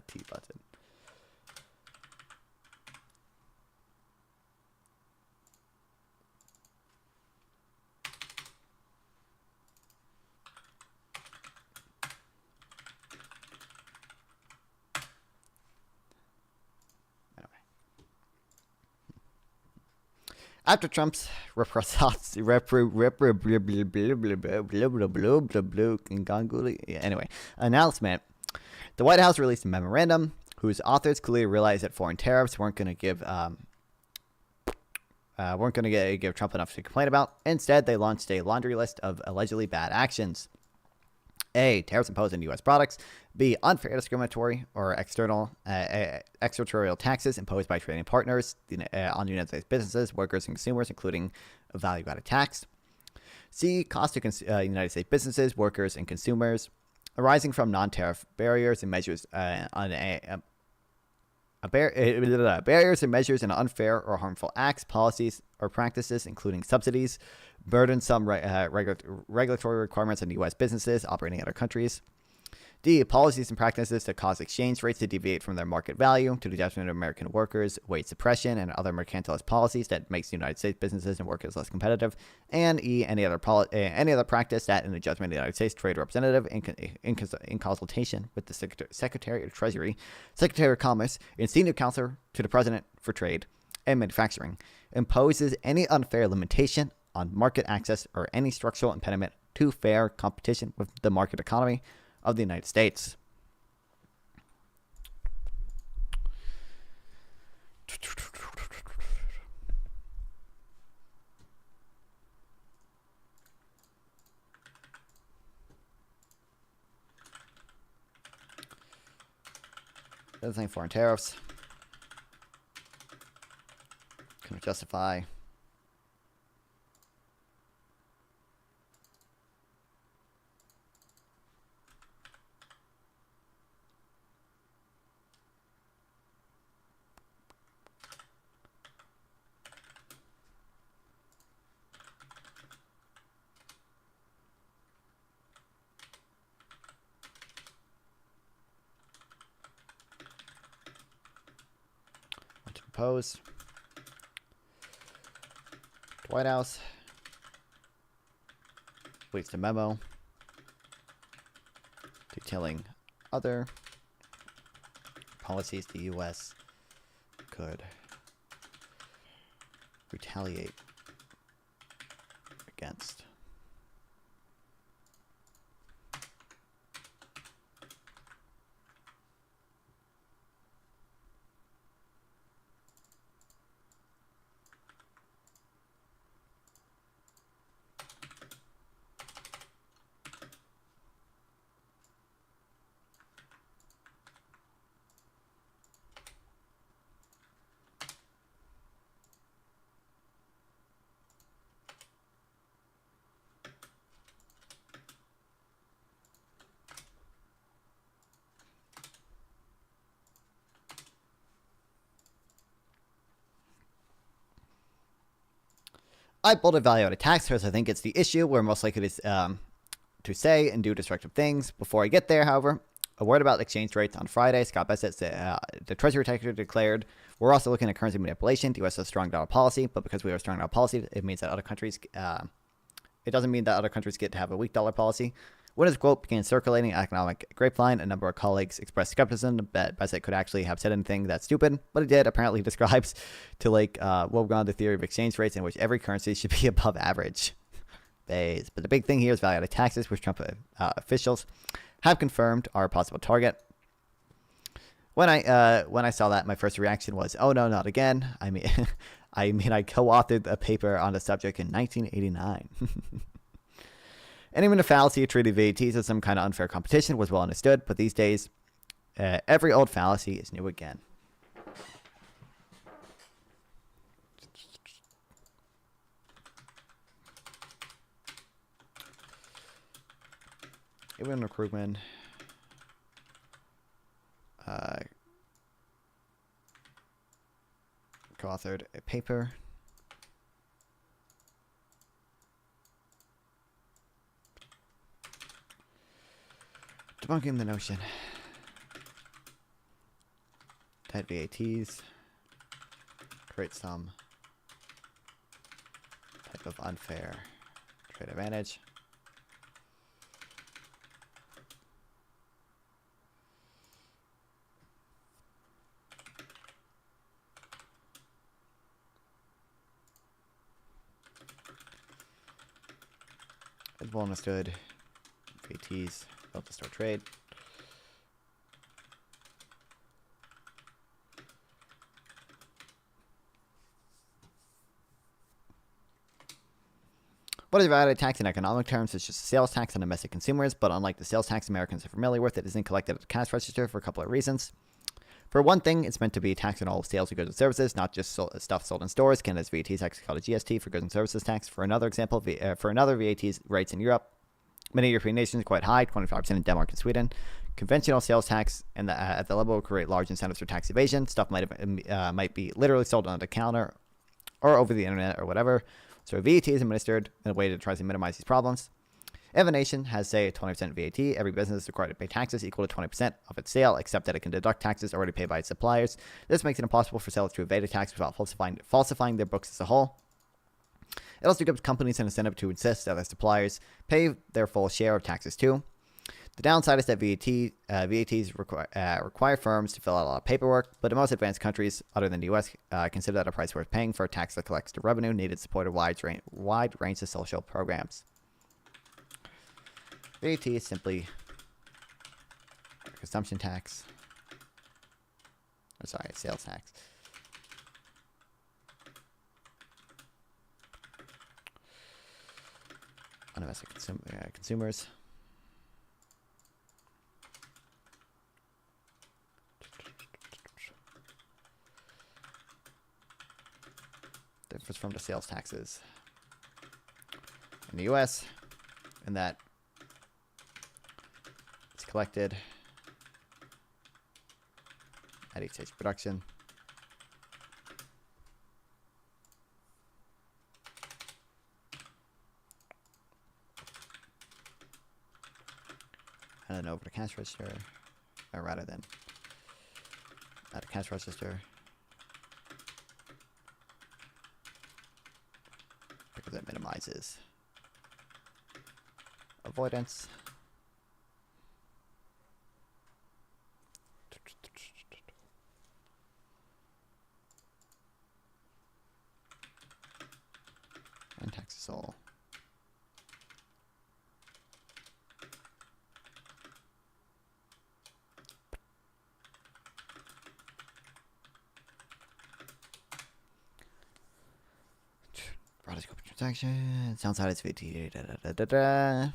S1: T button. Anyway. After Trump's announcement, the White House released a memorandum whose authors clearly realized that foreign tariffs weren't going to give Trump enough to complain about. Instead, they launched a laundry list of allegedly bad actions. A. Tariffs imposed on U.S. products. B. Unfair, discriminatory, or extraterritorial taxes imposed by trading partners on United States businesses, workers, and consumers, including a value-added tax. C. Cost to United States businesses, workers, and consumers arising from non-tariff barriers and measures barriers and measures in unfair or harmful acts, policies, or practices, including subsidies, burdensome regulatory requirements on U.S. businesses operating in other countries. D. Policies and practices that cause exchange rates to deviate from their market value to the detriment of American workers, wage suppression, and other mercantilist policies that makes United States businesses and workers less competitive. And E. Any other practice that, in the judgment of the United States Trade Representative, in consultation with the Secretary of Treasury, Secretary of Commerce, and Senior Counselor to the President for Trade and Manufacturing, imposes any unfair limitation on market access or any structural impediment to fair competition with the market economy of the United States. Other thing, foreign tariffs can justify propose. The White House released a memo detailing other policies the U.S. could retaliate against. I bolded value-added tax because I think it's the issue we're most likely to say and do destructive things. Before I get there, however, a word about exchange rates. On Friday, Scott Bessent said the Treasury Secretary declared, we're also looking at currency manipulation. The U.S. has a strong dollar policy, but because we have a strong dollar policy, it means that other countries, it doesn't mean that other countries get to have a weak dollar policy. When his quote began circulating economic grapevine, a number of colleagues expressed skepticism that Bessent could actually have said anything that's stupid, but he did. Apparently, he describes to woebegone the theory of exchange rates in which every currency should be above average. But the big thing here is value-added taxes, which Trump officials have confirmed are a possible target. When I saw that, my first reaction was, "Oh no, not again!" I mean, I co-authored a paper on the subject in 1989. And even the fallacy of treating VATs as some kind of unfair competition was well understood, but these days, every old fallacy is new again. Even Krugman co-authored a paper debunking the notion that VATs create some type of unfair trade advantage. It's well understood. VATs built to store trade. What is value-added tax in economic terms? It's just a sales tax on domestic consumers, but unlike the sales tax Americans are familiar with, it isn't collected at the cash register for a couple of reasons. For one thing, it's meant to be a tax on all sales of goods and services, not just stuff sold in stores. Canada's VAT is actually called a GST for goods and services tax. For another example, VAT rates in Europe, many European nations are quite high, 25% in Denmark and Sweden. Conventional sales tax and at the level will create large incentives for tax evasion. Stuff might be literally sold on the counter or over the internet or whatever. So VAT is administered in a way that tries to minimize these problems. If a nation has, say, 20% VAT, every business is required to pay taxes equal to 20% of its sale, except that it can deduct taxes already paid by its suppliers. This makes it impossible for sellers to evade a tax without falsifying their books as a whole. It also gives companies an incentive to insist that their suppliers pay their full share of taxes too. The downside is that VATs require firms to fill out a lot of paperwork, but in most advanced countries, other than the U.S., consider that a price worth paying for a tax that collects the revenue needed to support a wide range of social programs. VAT is simply a consumption tax. Sales tax. On domestic consumers. Differs from the sales taxes in the U.S. in that it's collected at each stage of production. And then over to cash register, or rather than at a cash register, because it minimizes avoidance. And taxes all. Broader scope of transaction. Sounds how it's VAT.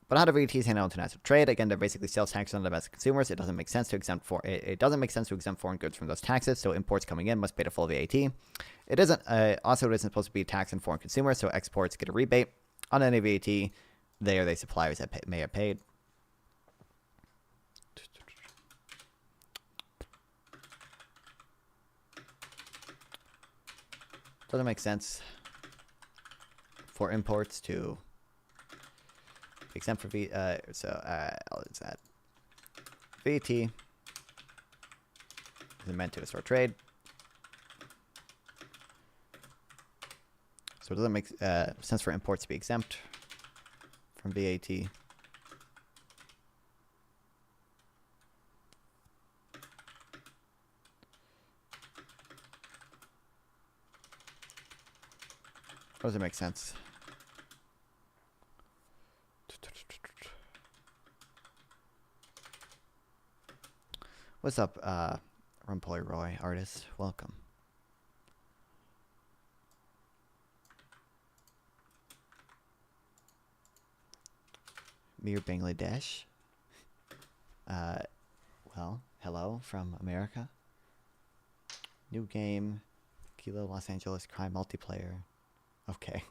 S1: But how do VTs handle international trade? Again, they're basically sales taxes on domestic consumers. It doesn't make sense to exempt foreign goods from those taxes. So imports coming in must pay the full VAT. It isn't supposed to be a tax on foreign consumers. So exports get a rebate on any VAT they suppliers that may have paid. Doesn't make sense for imports to exempt for what's that? VAT is meant to distort trade. So it doesn't make sense for imports to be exempt from VAT. Or does it make sense? What's up, Rumpoy Roy, artist? Welcome. Mir Bangladesh. Well, hello from America. New game. Kilo Los Angeles crime multiplayer. Okay.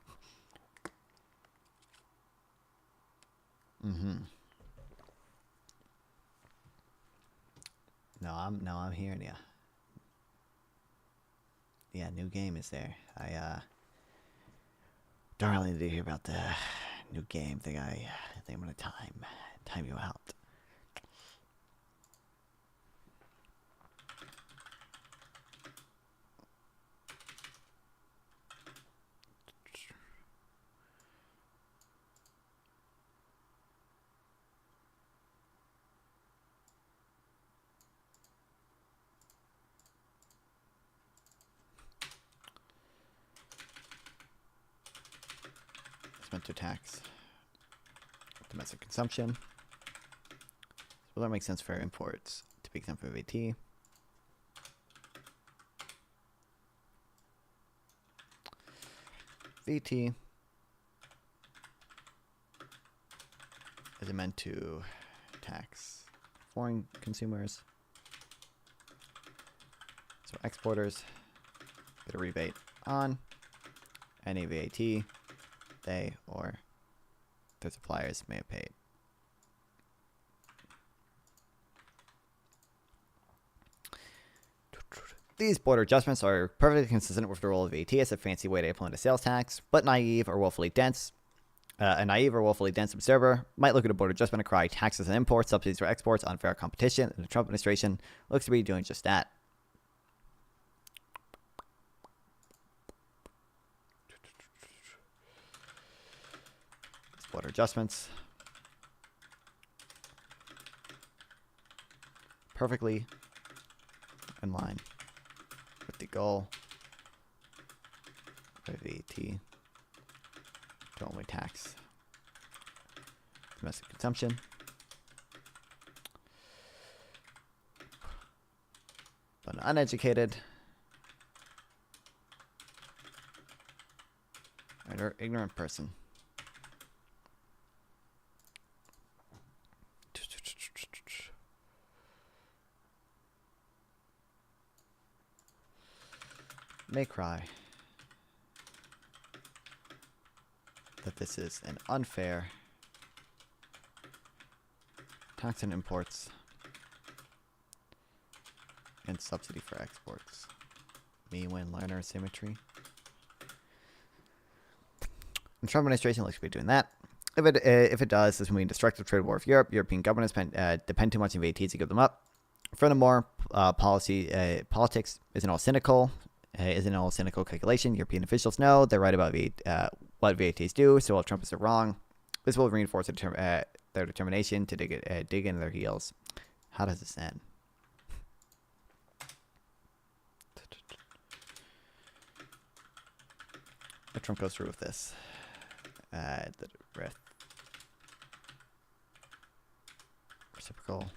S1: No, I'm hearing ya. Yeah, new game is there. I don't really need to hear about the new game thing. I think I'm gonna time you out. It's meant to tax domestic consumption. So that makes sense for imports to be exempt from VAT. VAT is meant to tax foreign consumers. So exporters get a rebate on any VAT they or their suppliers may have paid. These border adjustments are perfectly consistent with the role of VAT as a fancy way to implement a sales tax, but naive or woefully dense. A naive or woefully dense observer might look at a border adjustment and cry taxes and imports, subsidies for exports, unfair competition, and the Trump administration looks to be doing just that. Border adjustments. Perfectly in line with the goal of VAT to only tax domestic consumption. But an uneducated or ignorant person may cry that this is an unfair tax on imports and subsidy for exports. Me win learner symmetry. The Trump administration looks to be doing that. If it does, this will mean destructive trade war with Europe. European governments depend too much on VAT to give them up. Furthermore, politics isn't all cynical. Isn't all cynical calculation. European officials know they're right about what VATs do, so while Trumpists are wrong, this will reinforce their determination to dig into their heels. How does this end? If Trump goes through with this, the reciprocal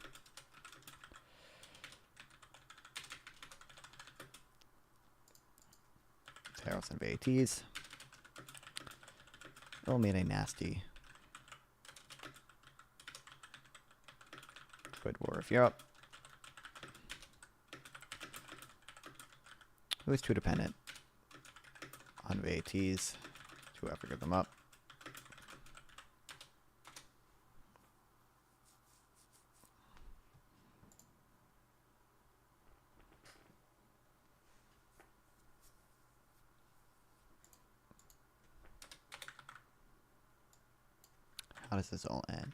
S1: tariffs and VATs. It will mean a nasty trade war with Europe, who is too dependent on VATs to ever give them up. How does this all end?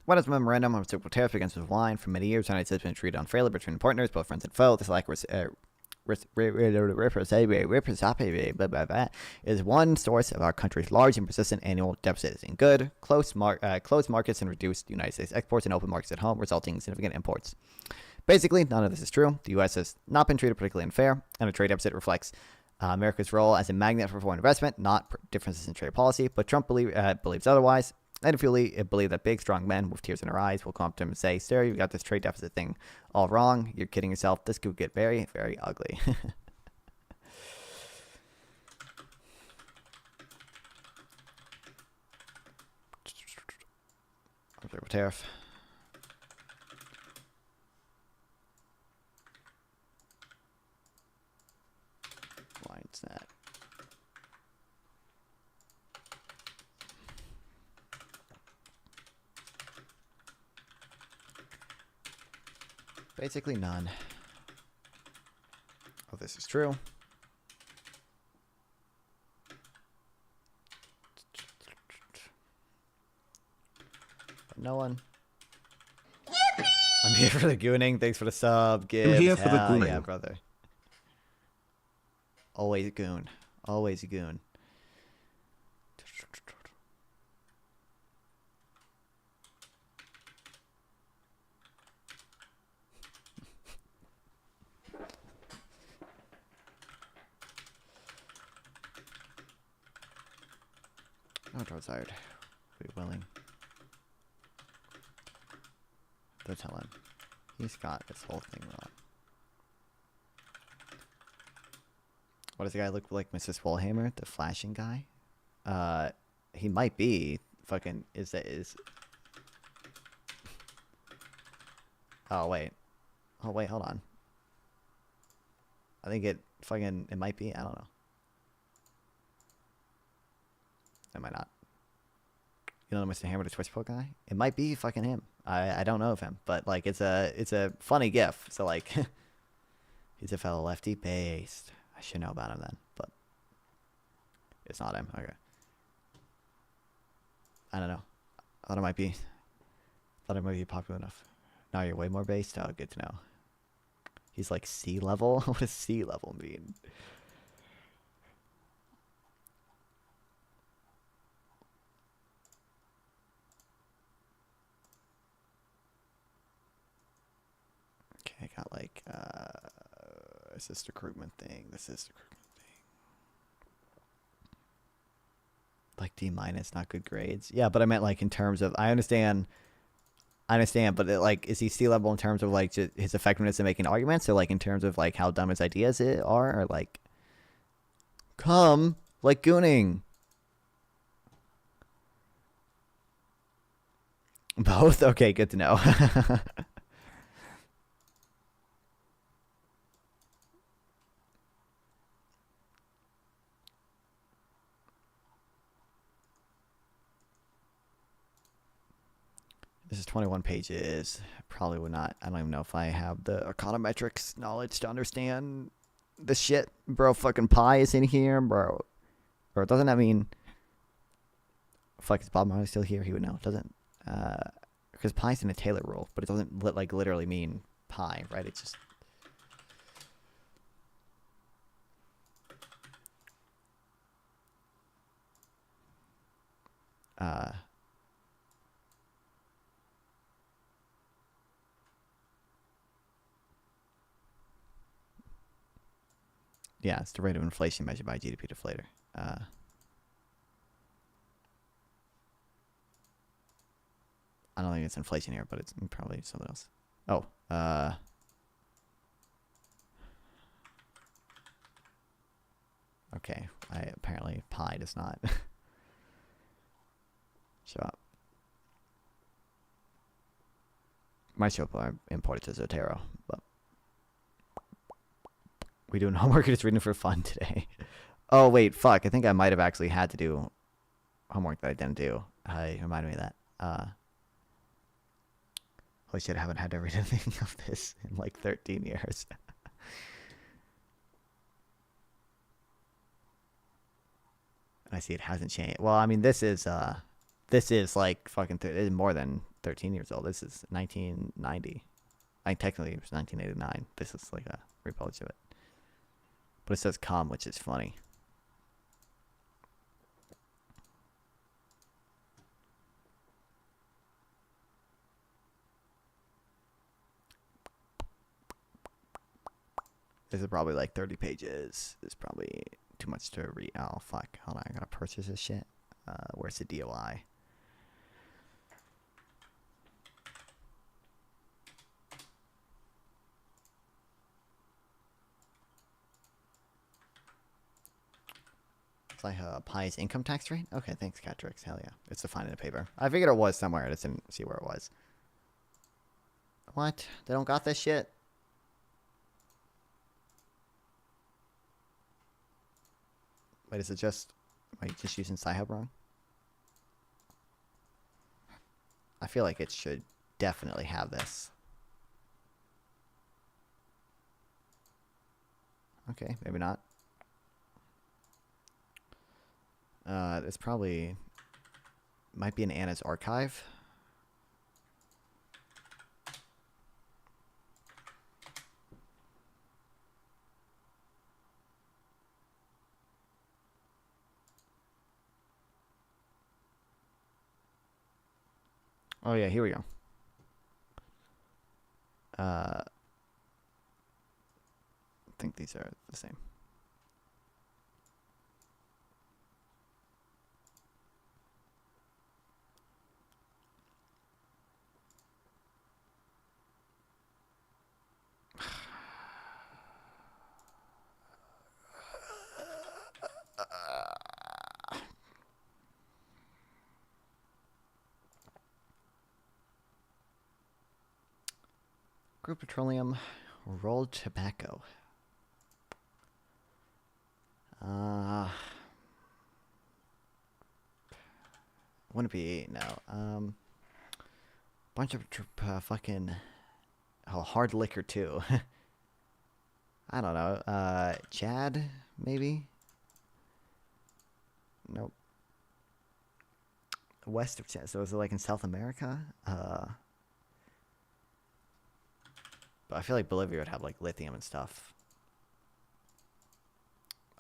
S1: What is memorandum of reciprocal tariffs against wine? For many years, the United States has been treated unfairly between partners, both friends and foe. This lack of is one source of our country's large and persistent annual deficits in good, closed markets and reduced United States exports and open markets at home, resulting in significant imports. Basically, none of this is true. The U.S. has not been treated particularly unfair, and a trade deficit reflects America's role as a magnet for foreign investment, not differences in trade policy. But Trump believes otherwise. And if you believe that big, strong men with tears in their eyes will come up to him and say, "Sir, you got this trade deficit thing all wrong. You're kidding yourself. This could get very, very ugly." Tariff. Why that? Basically none. Oh, this is true. But no one. Yippee! I'm here for the gooning. Thanks for the sub. Gibbs.
S20: I'm here for the gooning.
S1: Yeah, brother. Always goon. Always a goon. No, Charizard. Be willing. Don't tell him. He's got this whole thing wrong. What does the guy look like? Mrs. Wallhammer, the flashing guy? He might be. Fucking is. Oh wait. Oh wait, hold on. I think it might be. I don't know. Am I not? You know the Mr. Hammer, the Twitch Pro guy? It might be fucking him. I don't know of him, but like it's a funny gif. So like he's a fellow lefty based. I should know about him then, but it's not him. Okay. I don't know. I thought it might be popular enough. Now you're way more based. Oh, good to know. He's like sea level. What does sea level mean? Okay, I got like assist recruitment thing. This is recruitment thing. Like D-, not good grades. Yeah, but I meant like in terms of I understand, but like is he sea level in terms of like just his effectiveness in making arguments, or like in terms of like how dumb his ideas are, or like come like gooning? Both? Okay, good to know. This is 21 pages. Probably would not. I don't even know if I have the econometrics knowledge to understand the shit. Bro, fucking pi is in here, bro. Or doesn't that mean... Fuck, is Bob Marley still here? He would know. Doesn't... Because pi's in a Taylor rule, but it doesn't like literally mean pi, right? It's just... Yeah, it's the rate of inflation measured by GDP deflator. I don't think it's inflation here, but it's probably something else. Oh, okay. Apparently pi does not show up. Might show up when I import it to Zotero, but we doing homework or just reading for fun today? Oh wait, fuck. I think I might have actually had to do homework that I didn't do. Reminded me of that. Holy shit, I haven't had to read anything of this in like 13 years. I see it hasn't changed. Well, I mean, this is like fucking. It is more than 13 years old. This is 1990. I think technically it was 1989. This is like a republish of it. But it says "com," which is funny. This is probably like 30 pages. It's probably too much to read. Oh, fuck. Hold on. I gotta purchase this shit. Where's the DOI? It's like Pi's income tax rate? Okay, thanks, Catrix. Hell yeah. It's the fine in the paper. I figured it was somewhere. I just didn't see where it was. What? They don't got this shit? Wait, is it just... Wait, just using Sci-Hub wrong? I feel like it should definitely have this. Okay, maybe not. It's probably... Might be in Anna's archive. Oh yeah, here we go. I think these are the same. Group Petroleum, rolled tobacco. Wouldn't be no. Bunch of fucking hard liquor too. I don't know. Chad maybe. Nope. West of Chad. So is it like in South America? But I feel like Bolivia would have like lithium and stuff.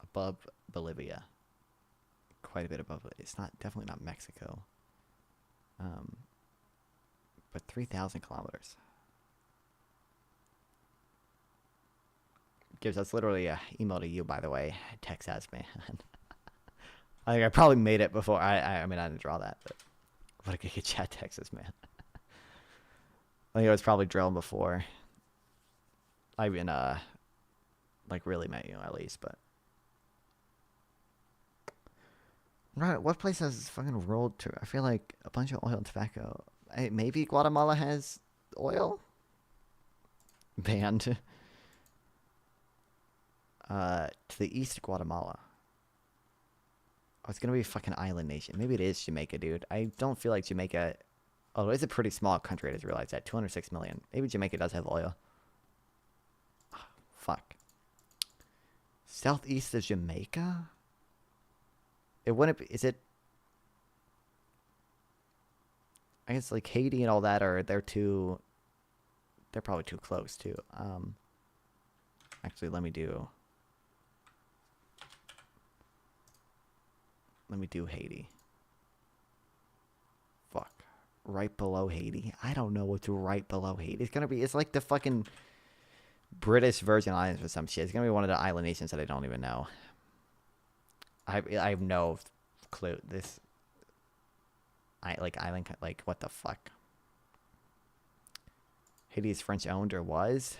S1: Above Bolivia. Quite a bit above it. It's not definitely not Mexico. But 3,000 kilometers. Gives us literally a email to you, by the way. Texas man. I think I probably made it before. I mean I didn't draw that, but what a good chat, Texas man. I think it was probably drawn before. I even like really met you at least, but right, what place has fucking rolled to? I feel like a bunch of oil and tobacco. Maybe Guatemala has oil. Banned. To the east of Guatemala. Oh, it's gonna be a fucking island nation. Maybe it is Jamaica, dude. I don't feel like Jamaica. Oh, it's a pretty small country. I just realized that 206 million. Maybe Jamaica does have oil. Fuck. Southeast of Jamaica? It wouldn't be... Is it... I guess like Haiti and all that are... They're probably too close too. Actually, let me do Haiti. Fuck. Right below Haiti? I don't know what's right below Haiti. It's gonna be... It's like the fucking... British Virgin Islands or some shit. It's gonna be one of the island nations that I don't even know. I have no clue. This island like what the fuck? Haiti's French owned or was?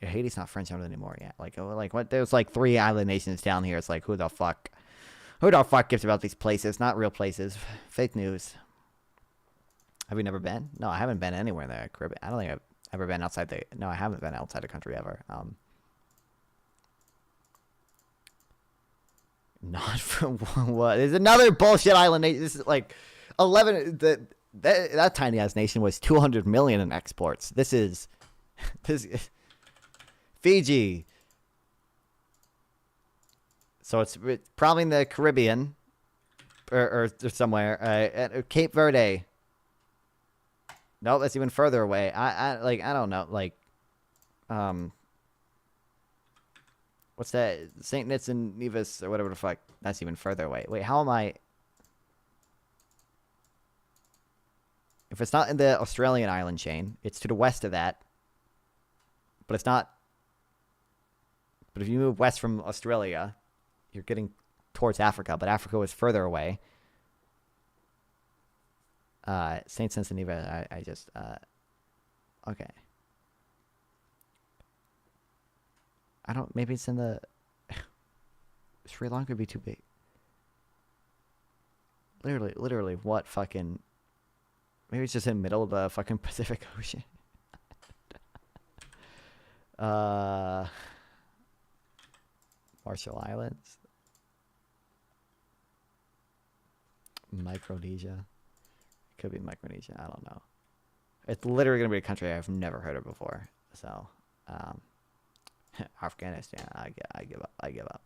S1: Haiti's not French owned anymore yet. Like what? There's like 3 island nations down here. It's like who the fuck? Who the fuck gives about these places? Not real places. Fake news. Have you never been? No, I haven't been anywhere in the Caribbean. I don't think I've ever been outside the... No, I haven't been outside the country ever. Not from what? There's another bullshit island nation. This is like 11... That tiny ass nation was 200 million in exports. This is Fiji. So it's probably in the Caribbean. or somewhere. Cape Verde. No, that's even further away. I don't know. Like, what's that? Saint Kitts and Nevis or whatever the fuck. That's even further away. Wait, how am I? If it's not in the Australian island chain, it's to the west of that. But it's not. But if you move west from Australia, you're getting towards Africa. But Africa is further away. Saint Kitts and Nevis. I just. Okay. I don't. Maybe it's in the. Sri Lanka would be too big. Literally, what fucking. Maybe it's just in the middle of the fucking Pacific Ocean. Marshall Islands. Micronesia. Could be Micronesia. I don't know. It's literally going to be a country I've never heard of before. So, Afghanistan. I give up. I give up.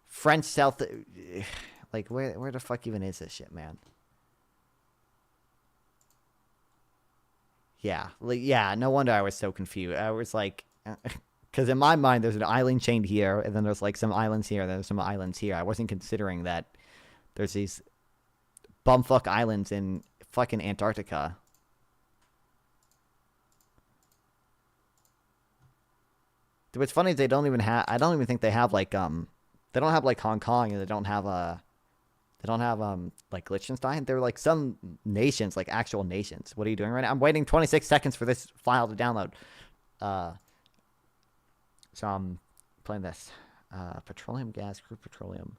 S1: French South. Like, where the fuck even is this shit, man? Yeah. Like, yeah, no wonder I was so confused. I was like, because in my mind, there's an island chain here, and then there's like some islands here, and there's some islands here. I wasn't considering that there's these bumfuck islands in fucking Antarctica. What's funny is they don't even have. I don't even think they have like They don't have like Hong Kong, and they don't have like Liechtenstein. They're like some nations, like actual nations. What are you doing right now? I'm waiting 26 seconds for this file to download. So I'm playing this. Petroleum gas, crude petroleum.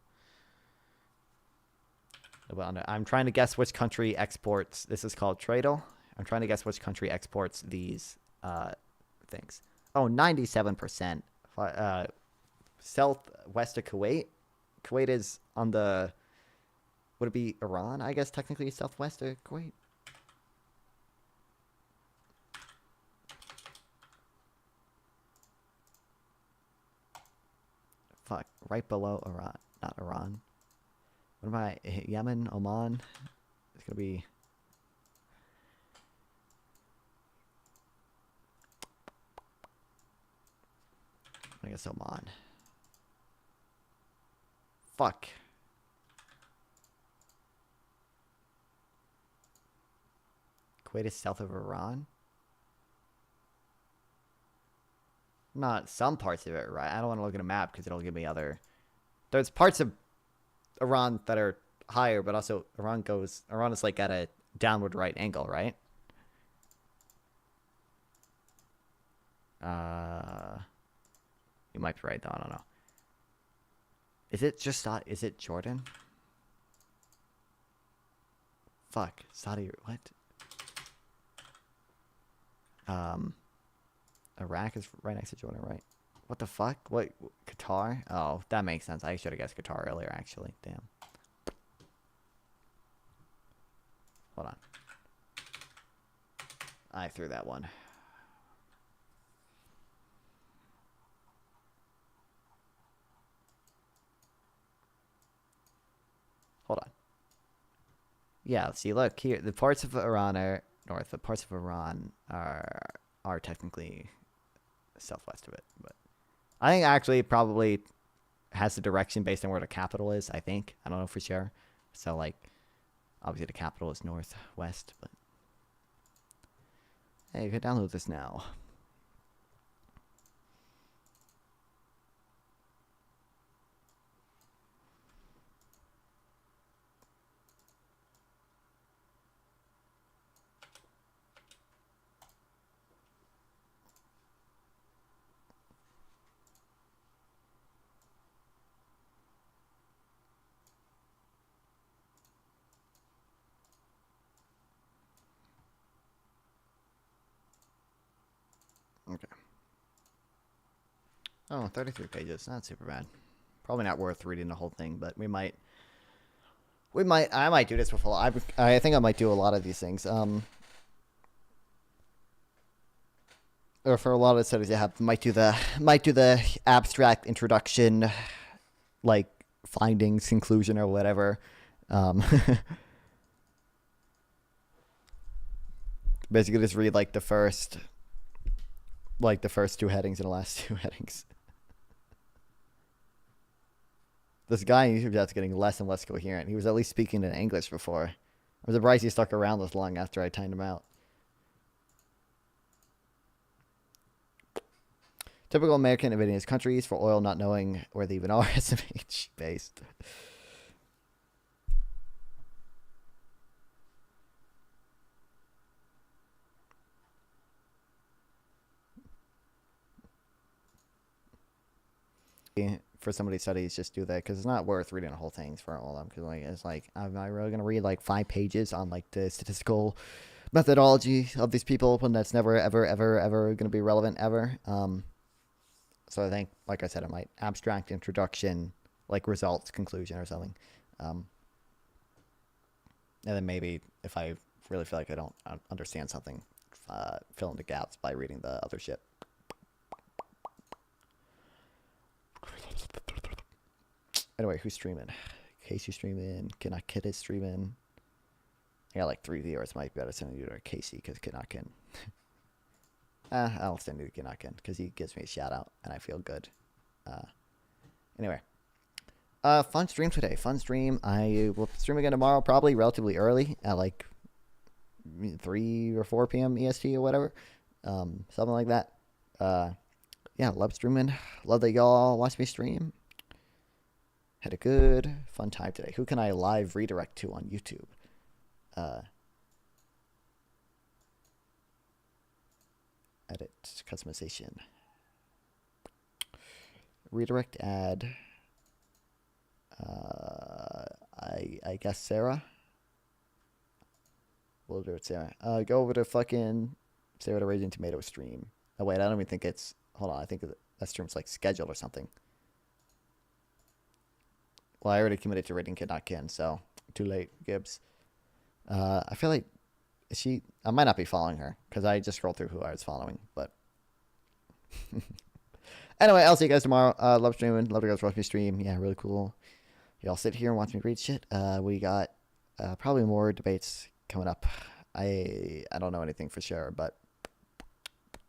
S1: Well, no, I'm trying to guess which country exports. This is called Tradle. I'm trying to guess which country exports these things. Oh, 97%. Southwest of Kuwait. Kuwait is on the. Would it be Iran? I guess technically southwest of Kuwait. Fuck, right below Iran, not Iran. What am I? Yemen, Oman. It's gonna be. I guess Oman. Fuck. Kuwait is south of Iran? Not some parts of it, right? I don't want to look at a map because it'll give me other... There's parts of Iran that are higher, but also Iran is like at a downward right angle, right? You might be right though, I don't know. Is it Jordan? Fuck, Saudi, what? Iraq is right next to Jordan, right? What the fuck? What? Qatar? Oh, that makes sense. I should have guessed Qatar earlier, actually. Damn. Hold on. I threw that one. Hold on. Yeah, see, look here. The parts of Iran are north. The parts of Iran are technically southwest of it. But I think actually it probably has the direction based on where the capital is, I think. I don't know for sure. So, like, obviously the capital is northwest, but... Hey, you can download this now. Okay. Oh, 33 pages. Not super bad. Probably not worth reading the whole thing, but I might do this before. I think I might do a lot of these things. Or for a lot of the studies I have, might do the abstract introduction, like findings, conclusion, or whatever. Basically, just read like the first two headings and the last two headings. This guy on YouTube that's getting less and less coherent. He was at least speaking in English before. I'm surprised he stuck around this long after I timed him out. Typical American invading his countries for oil, not knowing where they even are. SMH based. For somebody studies, just do that because it's not worth reading the whole things for all of them. Because like it's like, am I really gonna read like 5 pages on like the statistical methodology of these people when that's never ever gonna be relevant ever? So I think, like I said, I might abstract introduction, like results, conclusion, or something, and then maybe if I really feel like I don't understand something, fill in the gaps by reading the other shit. Anyway, who's streaming? Casey streaming. Cannot Kid is streaming. I got like 3 viewers. Might be better sending you to Casey because Cannot Kid. I'll send you to Cannot Kid because he gives me a shout out and I feel good. Anyway. Fun stream today. Fun stream. I will stream again tomorrow, probably relatively early at like 3 or 4 p.m. EST or whatever. Something like that. Yeah, love streaming. Love that y'all watch me stream. Had a good, fun time today. Who can I live redirect to on YouTube? Edit, customization. Redirect ad. I guess Sarah. We'll do it, Sarah. Go over to fucking Sarah the Raging Tomato stream. Oh, wait, I don't even think it's... Hold on, I think that stream's like scheduled or something. Well, I already committed to rating Kid Not Kin, so too late, Gibbs. I feel like I might not be following her because I just scrolled through who I was following, but anyway, I'll see you guys tomorrow. Love streaming. Love you guys watch me stream. Yeah, really cool. Y'all sit here and watch me read shit. We got probably more debates coming up. I don't know anything for sure, but